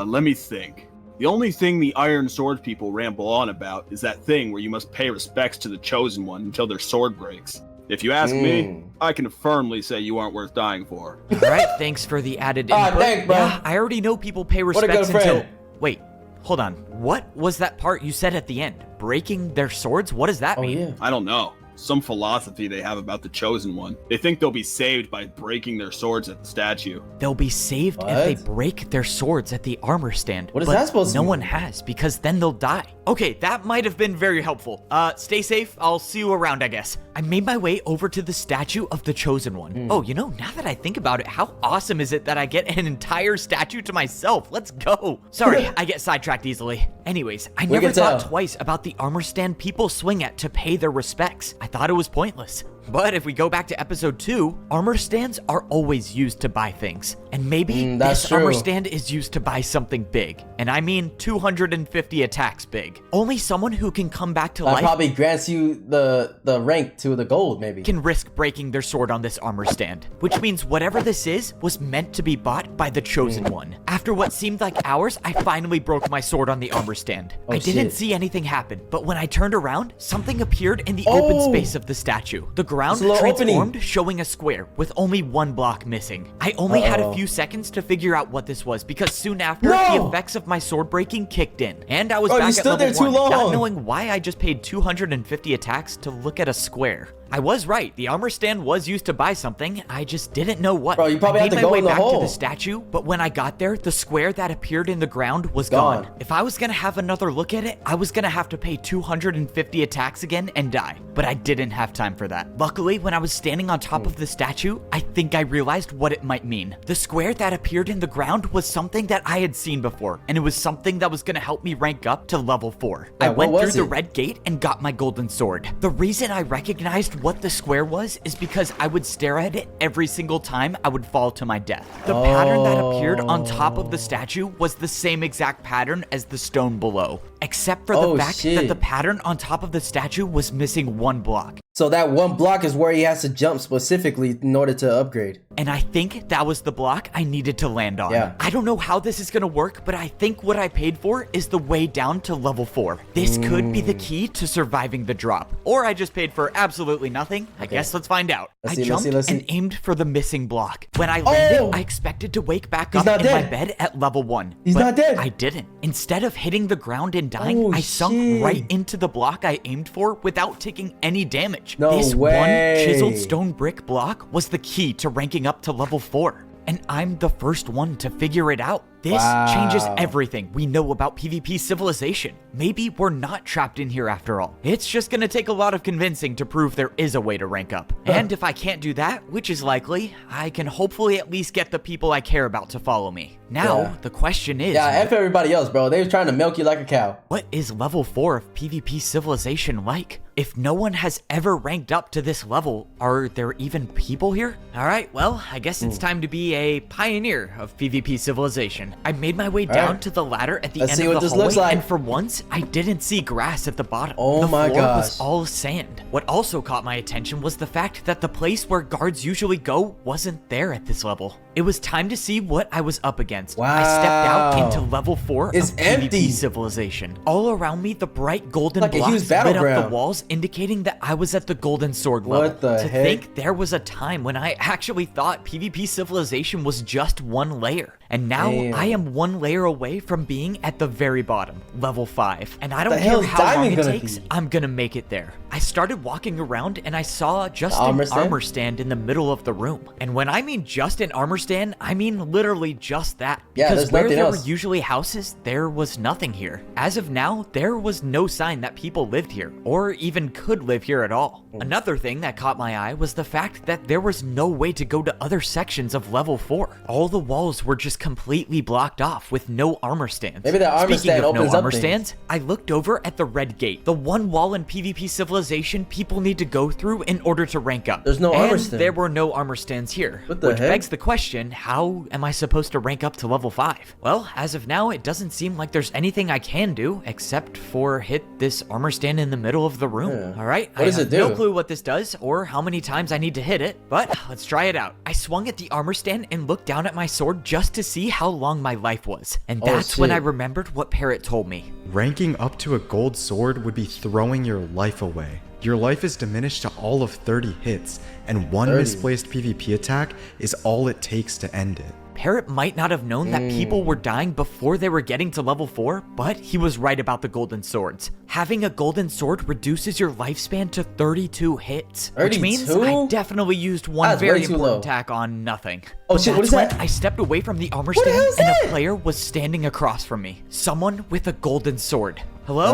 Speaker 3: Let me think. The only thing the Iron Sword people ramble on about is that thing where you must pay respects to the Chosen One until their sword breaks. If you ask me, I can firmly say you aren't worth dying for.
Speaker 1: All right, thanks for the added input.
Speaker 2: thanks, bro.
Speaker 1: Yeah, I already know people pay
Speaker 2: What a good
Speaker 1: respects until...
Speaker 2: friend.
Speaker 1: Wait, hold on. What was that part you said at the end? Breaking their swords? What does that
Speaker 2: Oh
Speaker 1: mean?
Speaker 2: yeah.
Speaker 3: I don't know. Some philosophy they have about the Chosen One. They think they'll be saved by breaking their swords at the statue.
Speaker 1: They'll be saved if they break their swords at the armor stand.
Speaker 2: What is
Speaker 1: but
Speaker 2: that supposed to
Speaker 1: no
Speaker 2: mean?
Speaker 1: one has, because then they'll die. Okay, that might have been very helpful. Stay safe. I'll see you around, I guess. I made my way over to the statue of the Chosen One. Oh, you know, now that I think about it, how awesome is it that I get an entire statue to myself? Let's go. Sorry, I get sidetracked easily. Anyways, I never
Speaker 2: can
Speaker 1: thought
Speaker 2: tell.
Speaker 1: twice about the armor stand people swing at to pay their respects. I thought it was pointless. But if we go back to episode 2, armor stands are always used to buy things. And maybe
Speaker 2: that's
Speaker 1: this armor
Speaker 2: true.
Speaker 1: stand is used to buy something big. And I mean 250 attacks big. Only someone who can come back to
Speaker 2: That
Speaker 1: life
Speaker 2: probably grants you the rank to the gold, maybe.
Speaker 1: can risk breaking their sword on this armor stand. Which means whatever this is was meant to be bought by the Chosen One. After what seemed like hours, I finally broke my sword on the armor stand.
Speaker 2: Oh,
Speaker 1: I didn't
Speaker 2: shit.
Speaker 1: see anything happen, but when I turned around, something appeared in the open space of the statue. The ground
Speaker 2: It's a little
Speaker 1: transformed,
Speaker 2: opening.
Speaker 1: showing a square with only one block missing. I only had a few seconds to figure out what this was because soon after, the
Speaker 2: No!
Speaker 1: effects of my sword breaking kicked in. And I was
Speaker 2: Bro, you
Speaker 1: back at
Speaker 2: stood
Speaker 1: level
Speaker 2: there too
Speaker 1: 1, not
Speaker 2: long.
Speaker 1: knowing why I just paid 250 attacks to look at a square. I was right. The armor stand was used to buy something. I just didn't know what.
Speaker 2: Bro, you probably
Speaker 1: I
Speaker 2: had
Speaker 1: made
Speaker 2: to
Speaker 1: my
Speaker 2: go
Speaker 1: way
Speaker 2: in the
Speaker 1: back to
Speaker 2: hole.
Speaker 1: the statue, but when I got there, the square that appeared in the ground was gone. If I was gonna have another look at it, I was gonna have to pay 250 attacks again and die. But I didn't have time for that. Luckily, when I was standing on top of the statue, I think I realized what it might mean. The square that appeared in the ground was something that I had seen before, and it was something that was gonna help me rank up to level 4. I
Speaker 2: what
Speaker 1: went through
Speaker 2: was
Speaker 1: the
Speaker 2: it?
Speaker 1: red gate and got my golden sword. The reason I recognized what the square was is because I would stare at it every single time I would fall to my death. The pattern that appeared on top of the statue was the same exact pattern as the stone below, except for the
Speaker 2: Oh,
Speaker 1: fact that
Speaker 2: shit.
Speaker 1: the pattern on top of the statue was missing one block.
Speaker 2: So that one block is where he has to jump specifically in order to upgrade.
Speaker 1: And I think that was the block I needed to land on.
Speaker 2: Yeah.
Speaker 1: I don't know how this is gonna work, but I think what I paid for is the way down to level 4. This could be the key to surviving the drop. Or I just paid for absolutely nothing. I guess let's find out.
Speaker 2: Let's
Speaker 1: I
Speaker 2: see, let's
Speaker 1: jumped
Speaker 2: see, let's
Speaker 1: and
Speaker 2: see.
Speaker 1: aimed for the missing block. When I landed,
Speaker 2: Oh!
Speaker 1: I expected to wake back
Speaker 2: He's
Speaker 1: up
Speaker 2: not
Speaker 1: in my
Speaker 2: dead.
Speaker 1: bed at level 1.
Speaker 2: He's
Speaker 1: but
Speaker 2: not dead.
Speaker 1: I didn't. Instead of hitting the ground and dying,
Speaker 2: Oh,
Speaker 1: I sunk
Speaker 2: shit.
Speaker 1: right into the block I aimed for without taking any damage.
Speaker 2: No
Speaker 1: This
Speaker 2: way.
Speaker 1: one chiseled stone brick block was the key to ranking up to level 4. And I'm the first one to figure it out. This changes everything we know about PvP civilization. Maybe we're not trapped in here after all. It's just gonna take a lot of convincing to prove there is a way to rank up. And if I can't do that, which is likely, I can hopefully at least get the people I care about to follow me. Now,
Speaker 2: Yeah.
Speaker 1: the question is,
Speaker 2: Yeah, F everybody else, bro. They were trying to milk you like a cow.
Speaker 1: what is level 4 of PvP civilization like? If no one has ever ranked up to this level, are there even people here? Alright, well, I guess it's time to be a pioneer of PvP civilization. I made my way down to the ladder at the
Speaker 2: Let's see
Speaker 1: end
Speaker 2: what
Speaker 1: of the
Speaker 2: this
Speaker 1: hallway,
Speaker 2: looks like.
Speaker 1: and for once, I didn't see grass at the bottom.
Speaker 2: Oh
Speaker 1: the
Speaker 2: my
Speaker 1: floor was
Speaker 2: gosh.
Speaker 1: all sand. What also caught my attention was the fact that the place where guards usually go wasn't there at this level. It was time to see what I was up against. I stepped out
Speaker 2: Wow.
Speaker 1: into level 4
Speaker 2: It's
Speaker 1: of
Speaker 2: empty.
Speaker 1: PvP civilization. All around me, the bright golden
Speaker 2: Like a
Speaker 1: blocks
Speaker 2: huge
Speaker 1: lit up the
Speaker 2: battleground.
Speaker 1: walls, indicating that I was at the golden sword level.
Speaker 2: What the
Speaker 1: to
Speaker 2: heck?
Speaker 1: think there was a time when I actually thought PvP civilization was just one layer. And now
Speaker 2: Damn.
Speaker 1: I am one layer away from being at the very bottom, level 5. And I don't
Speaker 2: hell
Speaker 1: care
Speaker 2: is
Speaker 1: how long
Speaker 2: Diamond
Speaker 1: it
Speaker 2: gonna
Speaker 1: takes,
Speaker 2: be?
Speaker 1: I'm gonna make it there. I started walking around and I saw just
Speaker 2: The
Speaker 1: an
Speaker 2: armor stand?
Speaker 1: armor stand in the middle of the room. And when I mean just an armor stand, I mean literally just that.
Speaker 2: Yeah,
Speaker 1: Because
Speaker 2: there's
Speaker 1: where
Speaker 2: nothing
Speaker 1: there
Speaker 2: else.
Speaker 1: were usually houses, there was nothing here. As of now, there was no sign that people lived here, or even could live here at all. Another thing that caught my eye was the fact that there was no way to go to other sections of level 4. All the walls were just completely blocked off with no armor stands.
Speaker 2: Maybe the armor
Speaker 1: Speaking
Speaker 2: stand
Speaker 1: of no
Speaker 2: opens up
Speaker 1: armor
Speaker 2: things.
Speaker 1: stands, I looked over at the red gate, the one wall in PvP Civilization people need to go through in order to rank up.
Speaker 2: There's no armor
Speaker 1: And
Speaker 2: stand.
Speaker 1: there were no armor stands here,
Speaker 2: What the
Speaker 1: which
Speaker 2: heck?
Speaker 1: begs the question, how am I supposed to rank up to level 5? Well, as of now, it doesn't seem like there's anything I can do except for hit this armor stand in the middle of the room.
Speaker 2: Yeah.
Speaker 1: All right,
Speaker 2: What does
Speaker 1: I have
Speaker 2: it do?
Speaker 1: no clue what this does or how many times I need to hit it, but let's try it out. I swung at the armor stand and looked down at my sword just to see how long my life was. And
Speaker 2: Oh,
Speaker 1: that's when I
Speaker 2: shit.
Speaker 1: remembered what Parrot told me.
Speaker 9: Ranking up to a gold sword would be throwing your life away. Your life is diminished to all of 30 hits, and one
Speaker 2: 30.
Speaker 9: misplaced PvP attack is all it takes to end it.
Speaker 1: Parrot might not have known that people were dying before they were getting to level 4, but he was right about the golden swords. Having a golden sword reduces your lifespan to 32 hits, which means
Speaker 2: 32?
Speaker 1: I definitely used one
Speaker 2: That's
Speaker 1: very
Speaker 2: way too
Speaker 1: important
Speaker 2: low.
Speaker 1: attack on nothing.
Speaker 2: Oh, shit, what is
Speaker 1: That's
Speaker 2: that?
Speaker 1: when I stepped away from the armor
Speaker 2: What the
Speaker 1: stand
Speaker 2: hell is
Speaker 1: and
Speaker 2: that?
Speaker 1: a player was standing across from me. Someone with a golden sword. Hello?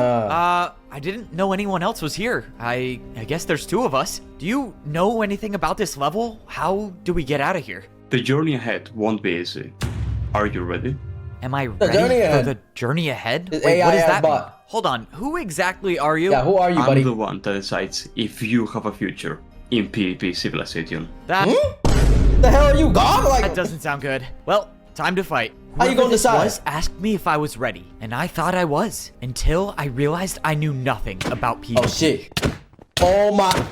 Speaker 1: I didn't know anyone else was here. I guess there's 2 of us. Do you know anything about this level? How do we get out of here?
Speaker 10: The journey ahead won't be easy. Are you ready?
Speaker 1: Am I
Speaker 2: journey
Speaker 1: ready for
Speaker 2: ahead.
Speaker 1: the journey ahead?
Speaker 2: It's
Speaker 1: Wait, what does
Speaker 2: AI
Speaker 1: that mean?
Speaker 2: bot.
Speaker 1: Hold on, who exactly are you?
Speaker 2: Yeah, who are you, buddy?
Speaker 10: I'm the one that decides if you have a future in PvP Civilization.
Speaker 1: That,
Speaker 2: The hell are you, God? Like,
Speaker 1: that doesn't sound good. Well, time to fight.
Speaker 2: How you
Speaker 1: Whoever
Speaker 2: gonna
Speaker 1: this
Speaker 2: decide?
Speaker 1: was asked me if I was ready, and I thought I was, until I realized I knew nothing about PvP.
Speaker 2: oh shit. Oh my.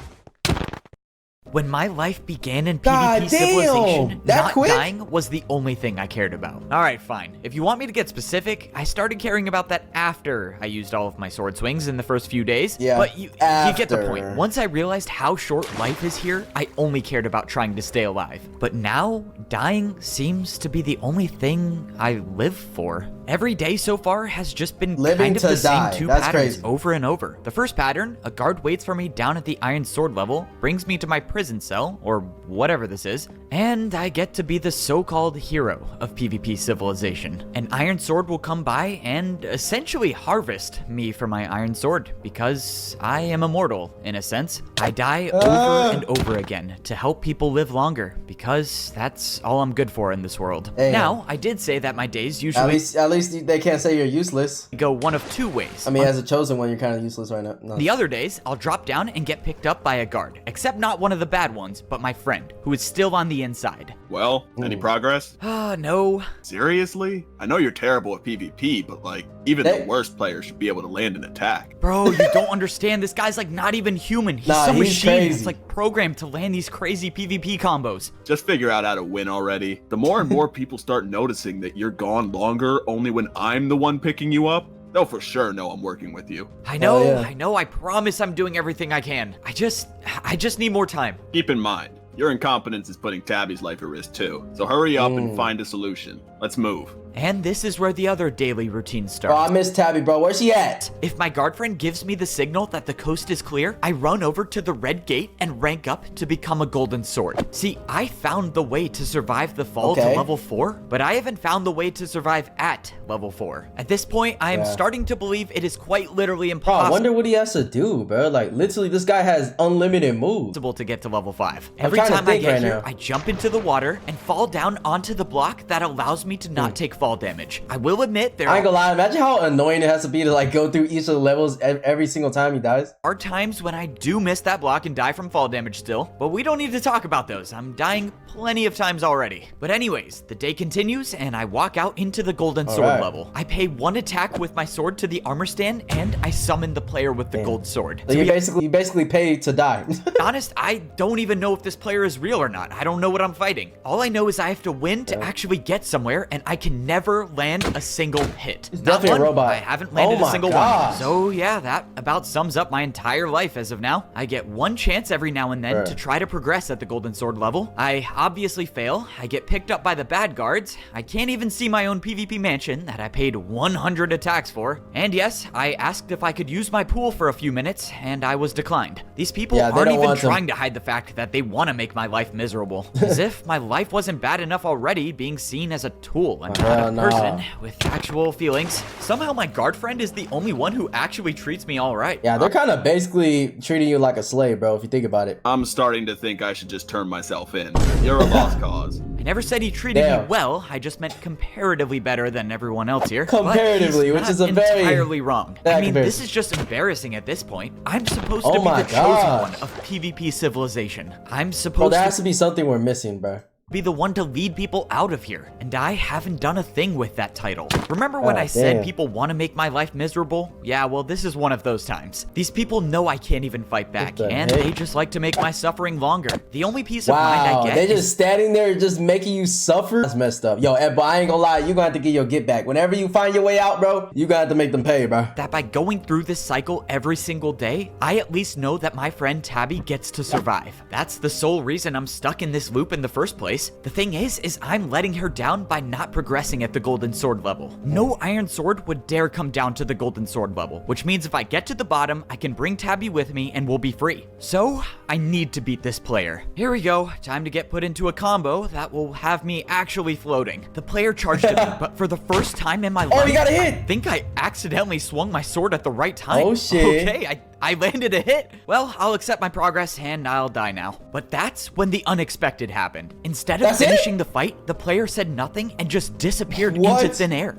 Speaker 1: When my life began in
Speaker 2: God
Speaker 1: PvP
Speaker 2: damn,
Speaker 1: Civilization,
Speaker 2: that
Speaker 1: not
Speaker 2: quick?
Speaker 1: dying was the only thing I cared about. Alright, fine. If you want me to get specific, I started caring about that after I used all of my sword swings in the first few days.
Speaker 2: Yeah,
Speaker 1: But you get the
Speaker 2: after.
Speaker 1: point. Once I realized how short life is here, I only cared about trying to stay alive. But now, dying seems to be the only thing I live for. Every day so far has just been
Speaker 2: Living
Speaker 1: kind of
Speaker 2: to
Speaker 1: the
Speaker 2: die.
Speaker 1: same 2
Speaker 2: That's
Speaker 1: patterns
Speaker 2: crazy.
Speaker 1: over and over. The first pattern, a guard waits for me down at the iron sword level, brings me to my prison cell, or whatever this is, and I get to be the so-called hero of PvP Civilization. An iron sword will come by and essentially harvest me for my iron sword, because I am immortal, in a sense. I die over and over again to help people live longer, because that's all I'm good for in this world.
Speaker 2: Hey.
Speaker 1: Now, I did say that my days usually
Speaker 2: At least they can't say you're useless.
Speaker 1: go one of 2 ways.
Speaker 2: I mean, as a chosen one, you're kind of useless right now. No.
Speaker 1: The other days, I'll drop down and get picked up by a guard, except not one of the bad ones, but my friend, who is still on the inside.
Speaker 3: Well, any progress?
Speaker 1: No.
Speaker 3: Seriously? I know you're terrible at PvP, but like, even
Speaker 2: They-
Speaker 3: the worst players should be able to land an attack.
Speaker 1: Bro, you don't understand. This guy's like not even human. He's
Speaker 2: Nah,
Speaker 1: some
Speaker 2: he's
Speaker 1: machine.
Speaker 2: crazy.
Speaker 1: It's like programmed to land these crazy PvP combos.
Speaker 3: Just figure out how to win already. The more and more people start noticing that you're gone longer only when I'm the one picking you up, they'll for sure know I'm working with you.
Speaker 1: I know,
Speaker 2: yeah.
Speaker 1: I know. I promise I'm doing everything I can. I just need more time.
Speaker 3: Keep in mind, your incompetence is putting Tabby's life at risk too. So hurry up and find a solution. Let's move.
Speaker 1: And this is where the other daily routine
Speaker 2: Oh,
Speaker 1: starts.
Speaker 2: I miss Tabby, bro. Where's she at?
Speaker 1: If my guard friend gives me the signal that the coast is clear, I run over to the red gate and rank up to become a golden sword. See, I found the way to survive the fall
Speaker 2: Okay.
Speaker 1: to level 4, but I haven't found the way to survive at level 4. At this point, I am
Speaker 2: Yeah.
Speaker 1: starting to believe it is quite literally
Speaker 2: Bro, I
Speaker 1: impossible
Speaker 2: wonder what he has to do, bro. Like, literally, this guy has unlimited moves.
Speaker 1: to get to level 5.
Speaker 2: I'm
Speaker 1: Every
Speaker 2: trying to
Speaker 1: time I
Speaker 2: think
Speaker 1: get
Speaker 2: right
Speaker 1: here,
Speaker 2: now.
Speaker 1: I jump into the water and fall down onto the block that allows me to not take fall damage. I will admit there
Speaker 2: I ain't gonna lie, imagine how annoying it has to be to like go through each of the levels every single time he dies.
Speaker 1: are times when I do miss that block and die from fall damage still, but we don't need to talk about those. I'm dying plenty of times already. But anyways, the day continues and I walk out into the golden sword
Speaker 2: Alright.
Speaker 1: level. I pay 1 attack with my sword to the armor stand and I summon the player with the gold sword.
Speaker 2: So
Speaker 1: To
Speaker 2: you basically pay to die.
Speaker 1: be honest, I don't even know if this player is real or not. I don't know what I'm fighting. All I know is I have to win to actually get somewhere and I can never never land a single hit.
Speaker 2: It's
Speaker 1: Not
Speaker 2: definitely
Speaker 1: one.
Speaker 2: a robot.
Speaker 1: I haven't landed
Speaker 2: Oh
Speaker 1: a single
Speaker 2: my gosh.
Speaker 1: one. So yeah, that about sums up my entire life as of now. I get one chance every now and then to try to progress at the Golden Sword level. I obviously fail. I get picked up by the bad guards. I can't even see my own PvP mansion that I paid 100 attacks for. And yes, I asked if I could use my pool for a few minutes, and I was declined. These people aren't even trying to hide the fact that they want to make my life miserable. As if my life wasn't bad enough already, being seen as a tool and not a person with actual feelings. Somehow my guard friend is the only one who actually treats me all right.
Speaker 2: Yeah, they're kind of basically treating you like a slave, bro, if you think about it.
Speaker 3: I'm starting to think I should just turn myself in. You're a lost cause.
Speaker 1: I never said he treated me well. I just meant comparatively better than everyone else here.
Speaker 2: Comparatively, which is a very
Speaker 1: entirely wrong. I mean, this is just embarrassing at this point. I'm supposed to be the chosen one of PvP civilization. I'm supposed
Speaker 2: there has to be something we're missing, bro.
Speaker 1: Be the one to lead people out of here, and I haven't done a thing with that title. Remember when I said people want to make my life miserable? Yeah, well, this is one of those times. These people know I can't even fight back, and they just like to make my suffering longer. The only peace of mind I get
Speaker 2: they just standing there just making you suffer? That's messed up. Yo, Evbo, I ain't gonna lie, you gonna have to get your get back. Whenever you find your way out, bro, you gonna have to make them pay, bro.
Speaker 1: That by going through this cycle every single day, I at least know that my friend Tabby gets to survive. That's the sole reason I'm stuck in this loop in the first place. The thing is I'm letting her down by not progressing at the Golden Sword level. No Iron Sword would dare come down to the Golden Sword level, which means if I get to the bottom, I can bring Tabby with me and we'll be free. So, I need to beat this player. Here we go, time to get put into a combo that will have me actually floating. The player charged at me, but for the first time in my life,
Speaker 2: you got a hit!
Speaker 1: I think I accidentally swung my sword at the right time.
Speaker 2: Oh shit.
Speaker 1: Okay, I landed a hit. Well, I'll accept my progress and I'll die now. But that's when the unexpected happened. Instead of finishing the fight, the player said nothing and just disappeared into thin air.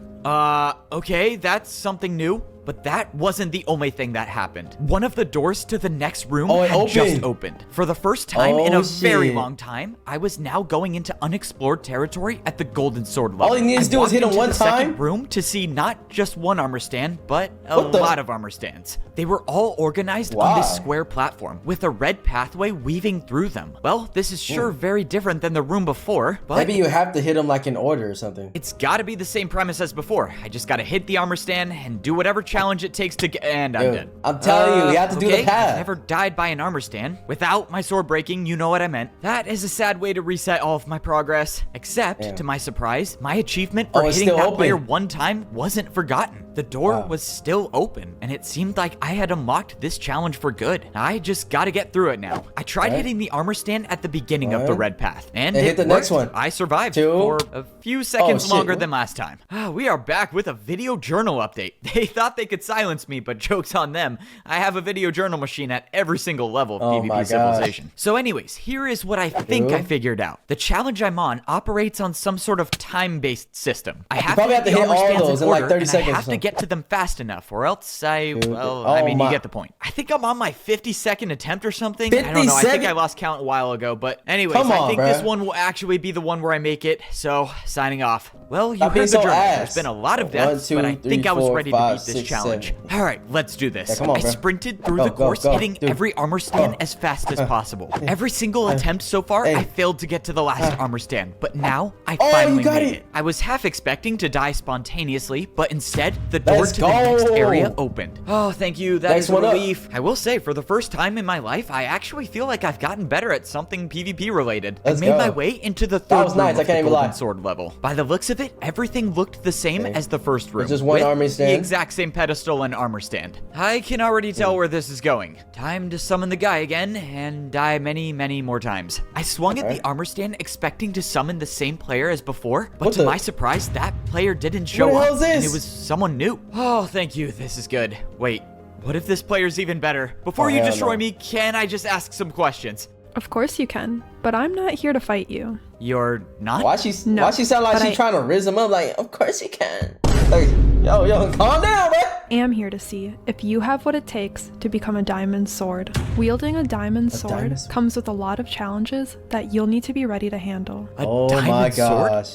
Speaker 1: Okay, that's something new. But that wasn't the only thing that happened. One of the doors to the next room had just opened. For the first time in a very long time, I was now going into unexplored territory at the Golden Sword level.
Speaker 2: All he needs to do is hit him one time?
Speaker 1: Second room to see not just one armor stand, but a lot of armor stands. They were all organized on this square platform with a red pathway weaving through them. Well, this is sure very different than the room before, but
Speaker 2: maybe you have to hit them like in order or something.
Speaker 1: It's gotta be the same premise as before. I just gotta hit the armor stand and do whatever challenge it takes to get, and I'm dead.
Speaker 2: I'm telling you have to do the path.
Speaker 1: I've never died by an armor stand without my sword breaking, you know what I meant. That is a sad way to reset all of my progress, except to my surprise, my achievement for hitting that player one time wasn't forgotten. The door was still open, and it seemed like I had unlocked this challenge for good. I just gotta get through it now. I tried hitting the armor stand at the beginning of the red path, and it
Speaker 2: hit the next one.
Speaker 1: I survived for a few seconds longer than last time. We are back with a video journal update. They thought they could silence me, but joke's on them. I have a video journal machine at every single level of PvP civilization. So anyways, here is what I think I figured out. The challenge I'm on operates on some sort of time-based system. I have to hit all those in like 30 seconds. I have to get to them fast enough, or else I mean, you get the point. I think I'm on my 52nd attempt or something. I don't know. I think I lost count a while ago, but anyways, I think this one will actually be the one where I make it. So, signing off. Well, you heard the journey. There's been a lot of deaths, but I think I was ready to beat this challenge. All right, let's do this. I sprinted through the course, hitting every armor stand as fast as possible. Every single attempt so far, I failed to get to the last armor stand, but now I finally made it. I was half expecting to die spontaneously, but instead, the door to the next area opened. Oh, thank you. That is a relief. I will say, for the first time in my life, I actually feel like I've gotten better at something PvP related. I made my way into the third room of the Golden Sword level. By the looks of it, everything looked the same as the first room.
Speaker 2: Just one armor stand.
Speaker 1: The exact same pedestal and armor stand. I can already tell where this is going. Time to summon the guy again and die many, many more times. I swung at the armor stand expecting to summon the same player as before, but to my surprise, that player didn't show up, and it was someone new. Oh, thank you. This is good. Wait, what if this player's even better? Before you destroy me, can I just ask some questions?
Speaker 11: Of course you can, but I'm not here to fight you.
Speaker 1: You're not?
Speaker 2: Why she sound like she's trying to riz him up? Like, of course you can. Like, yo, calm down, bro.
Speaker 11: I am here to see if you have what it takes to become a diamond sword. Wielding a diamond sword comes with a lot of challenges that you'll need to be ready to handle.
Speaker 1: A diamond sword?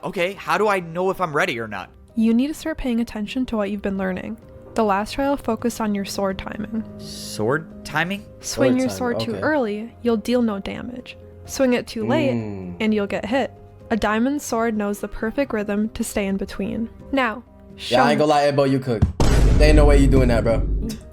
Speaker 1: Okay, how do I know if I'm ready or not?
Speaker 11: You need to start paying attention to what you've been learning. The last trial focused on your sword timing.
Speaker 1: Sword timing?
Speaker 11: Swing your sword too early, you'll deal no damage. Swing it too late, and you'll get hit. A diamond sword knows the perfect rhythm to stay in between. Now,
Speaker 2: Yeah, I ain't gonna lie, Evbo, you cook. There ain't no way you doing that, bro.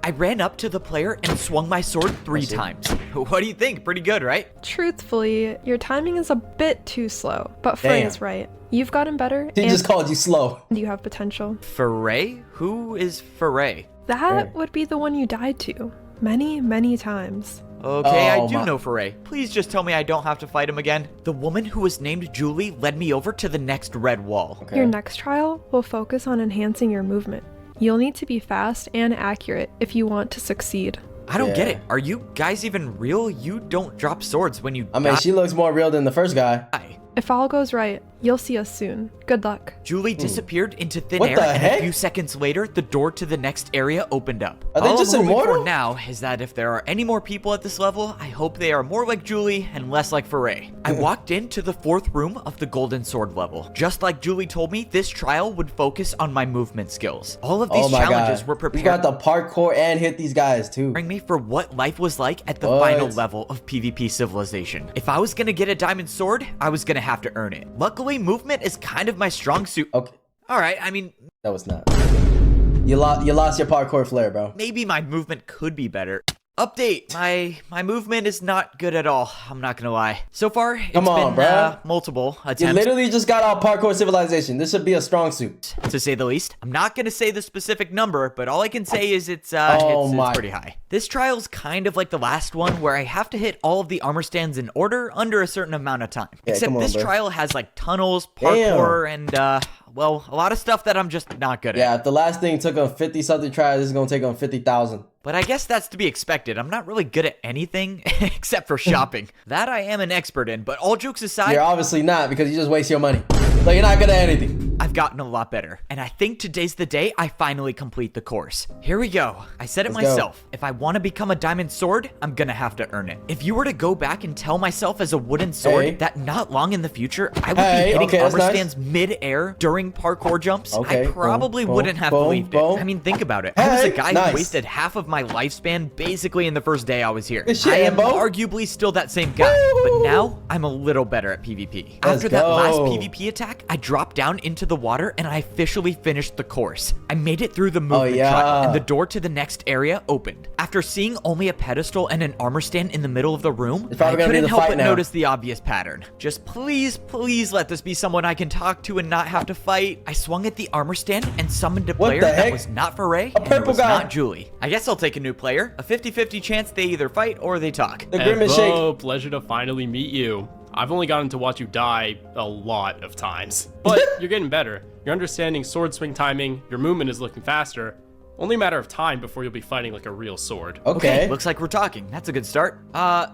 Speaker 1: I ran up to the player and swung my sword 3 times. What do you think? Pretty good, right?
Speaker 11: Truthfully, your timing is a bit too slow, but Frey
Speaker 2: Damn.
Speaker 11: is right. You've gotten better,
Speaker 2: He
Speaker 11: and
Speaker 2: just called you slow.
Speaker 11: you have potential.
Speaker 1: Foray? Who is Foray?
Speaker 11: That would be the one you died to. Many, many times.
Speaker 1: Okay,
Speaker 2: Oh,
Speaker 1: I do know Foray. Please just tell me I don't have to fight him again. The woman who was named Julie led me over to the next red wall.
Speaker 2: Okay.
Speaker 11: Your next trial will focus on enhancing your movement. You'll need to be fast and accurate if you want to succeed.
Speaker 1: I don't get
Speaker 2: Yeah.
Speaker 1: it. Are you guys even real? You don't drop swords when you
Speaker 2: I mean, she looks more real than the first guy.
Speaker 1: die.
Speaker 11: If all goes right, you'll see us soon. Good luck.
Speaker 1: Julie disappeared into thin
Speaker 2: What
Speaker 1: air,
Speaker 2: the
Speaker 1: and
Speaker 2: heck?
Speaker 1: a few seconds later, the door to the next area opened up.
Speaker 2: Are they
Speaker 1: All
Speaker 2: just
Speaker 1: I'm hoping
Speaker 2: immortal?
Speaker 1: for now is that if there are any more people at this level, I hope they are more like Julie and less like Foray. I walked into the 4th room of the Golden Sword level. Just like Julie told me, this trial would focus on my movement skills. All of these
Speaker 2: Oh my
Speaker 1: challenges
Speaker 2: God.
Speaker 1: were
Speaker 2: You
Speaker 1: prepared
Speaker 2: got the parkour and hit these guys too.
Speaker 1: preparing me for what life was like at the
Speaker 2: What?
Speaker 1: final level of PvP Civilization. If I was gonna get a diamond sword, I was gonna have to earn it. Luckily, movement is kind of my strong suit.
Speaker 2: Okay,
Speaker 1: Alright, I mean,
Speaker 2: that was not. You lost your parkour flair, bro.
Speaker 1: maybe my movement could be better. Update, my movement is not good at all, I'm not gonna lie. So far, it's
Speaker 2: Come on,
Speaker 1: been
Speaker 2: bruh.
Speaker 1: multiple
Speaker 2: You
Speaker 1: attempts,
Speaker 2: literally just got out parkour civilization. This should be a strong suit.
Speaker 1: to say the least. I'm not gonna say the specific number, but all I can say is it's
Speaker 2: my.
Speaker 1: pretty high. This trial's kind of like the last one, where I have to hit all of the armor stands in order under a certain amount of time.
Speaker 2: Yeah,
Speaker 1: Except
Speaker 2: come on,
Speaker 1: this
Speaker 2: bro.
Speaker 1: trial has like tunnels, parkour, and well, a lot of stuff that I'm just not good at.
Speaker 2: Yeah, if the last thing took him 50 something tries, this is gonna take him 50,000.
Speaker 1: But I guess that's to be expected. I'm not really good at anything except for shopping. That I am an expert in, but all jokes aside,
Speaker 2: You're obviously not, because you just waste your money. Like, you're not good at anything.
Speaker 1: I've gotten a lot better. And I think today's the day I finally complete the course. Here we go. I said it
Speaker 2: Let's go.
Speaker 1: myself. If I want to become a diamond sword, I'm gonna have to earn it. If you were to go back and tell myself as a wooden sword
Speaker 2: Hey.
Speaker 1: that not long in the future, I would
Speaker 2: Hey,
Speaker 1: be hitting
Speaker 2: okay, that's
Speaker 1: armor
Speaker 2: nice.
Speaker 1: stands mid-air during parkour jumps,
Speaker 2: Okay,
Speaker 1: I probably
Speaker 2: boom,
Speaker 1: wouldn't have
Speaker 2: boom,
Speaker 1: believed
Speaker 2: boom.
Speaker 1: it. I mean, think about it. I was a
Speaker 2: Hey,
Speaker 1: guy
Speaker 2: nice.
Speaker 1: who wasted half of my lifespan basically in the first day I was here.
Speaker 2: Good shit,
Speaker 1: I am
Speaker 2: Evbo.
Speaker 1: arguably still that same guy, but now I'm a little better at PvP.
Speaker 2: Let's
Speaker 1: After that last
Speaker 2: go.
Speaker 1: PvP attack, I dropped down into the water and I officially finished the course. I made it through the movement
Speaker 2: yeah.
Speaker 1: trial and the door to the next area opened. After seeing only a pedestal and an armor stand in the middle of the room,
Speaker 2: It's probably
Speaker 1: I
Speaker 2: gonna be
Speaker 1: couldn't
Speaker 2: the
Speaker 1: help
Speaker 2: fight
Speaker 1: but
Speaker 2: now.
Speaker 1: notice the obvious pattern. Just please, please let this be someone I can talk to and not have to fight. I swung at the armor stand and summoned a
Speaker 2: What
Speaker 1: player
Speaker 2: the
Speaker 1: that
Speaker 2: heck?
Speaker 1: was not Foray and it
Speaker 2: purple
Speaker 1: was
Speaker 2: guy.
Speaker 1: not Julie. I guess I'll take a new player. A 50-50 chance they either fight or they talk.
Speaker 2: The grimace shake.
Speaker 12: Evbo, pleasure to finally meet you. I've only gotten to watch you die a lot of times, but you're getting better. You're understanding sword swing timing, your movement is looking faster. Only a matter of time before you'll be fighting like a real sword.
Speaker 2: Okay.
Speaker 1: Looks like we're talking. That's a good start.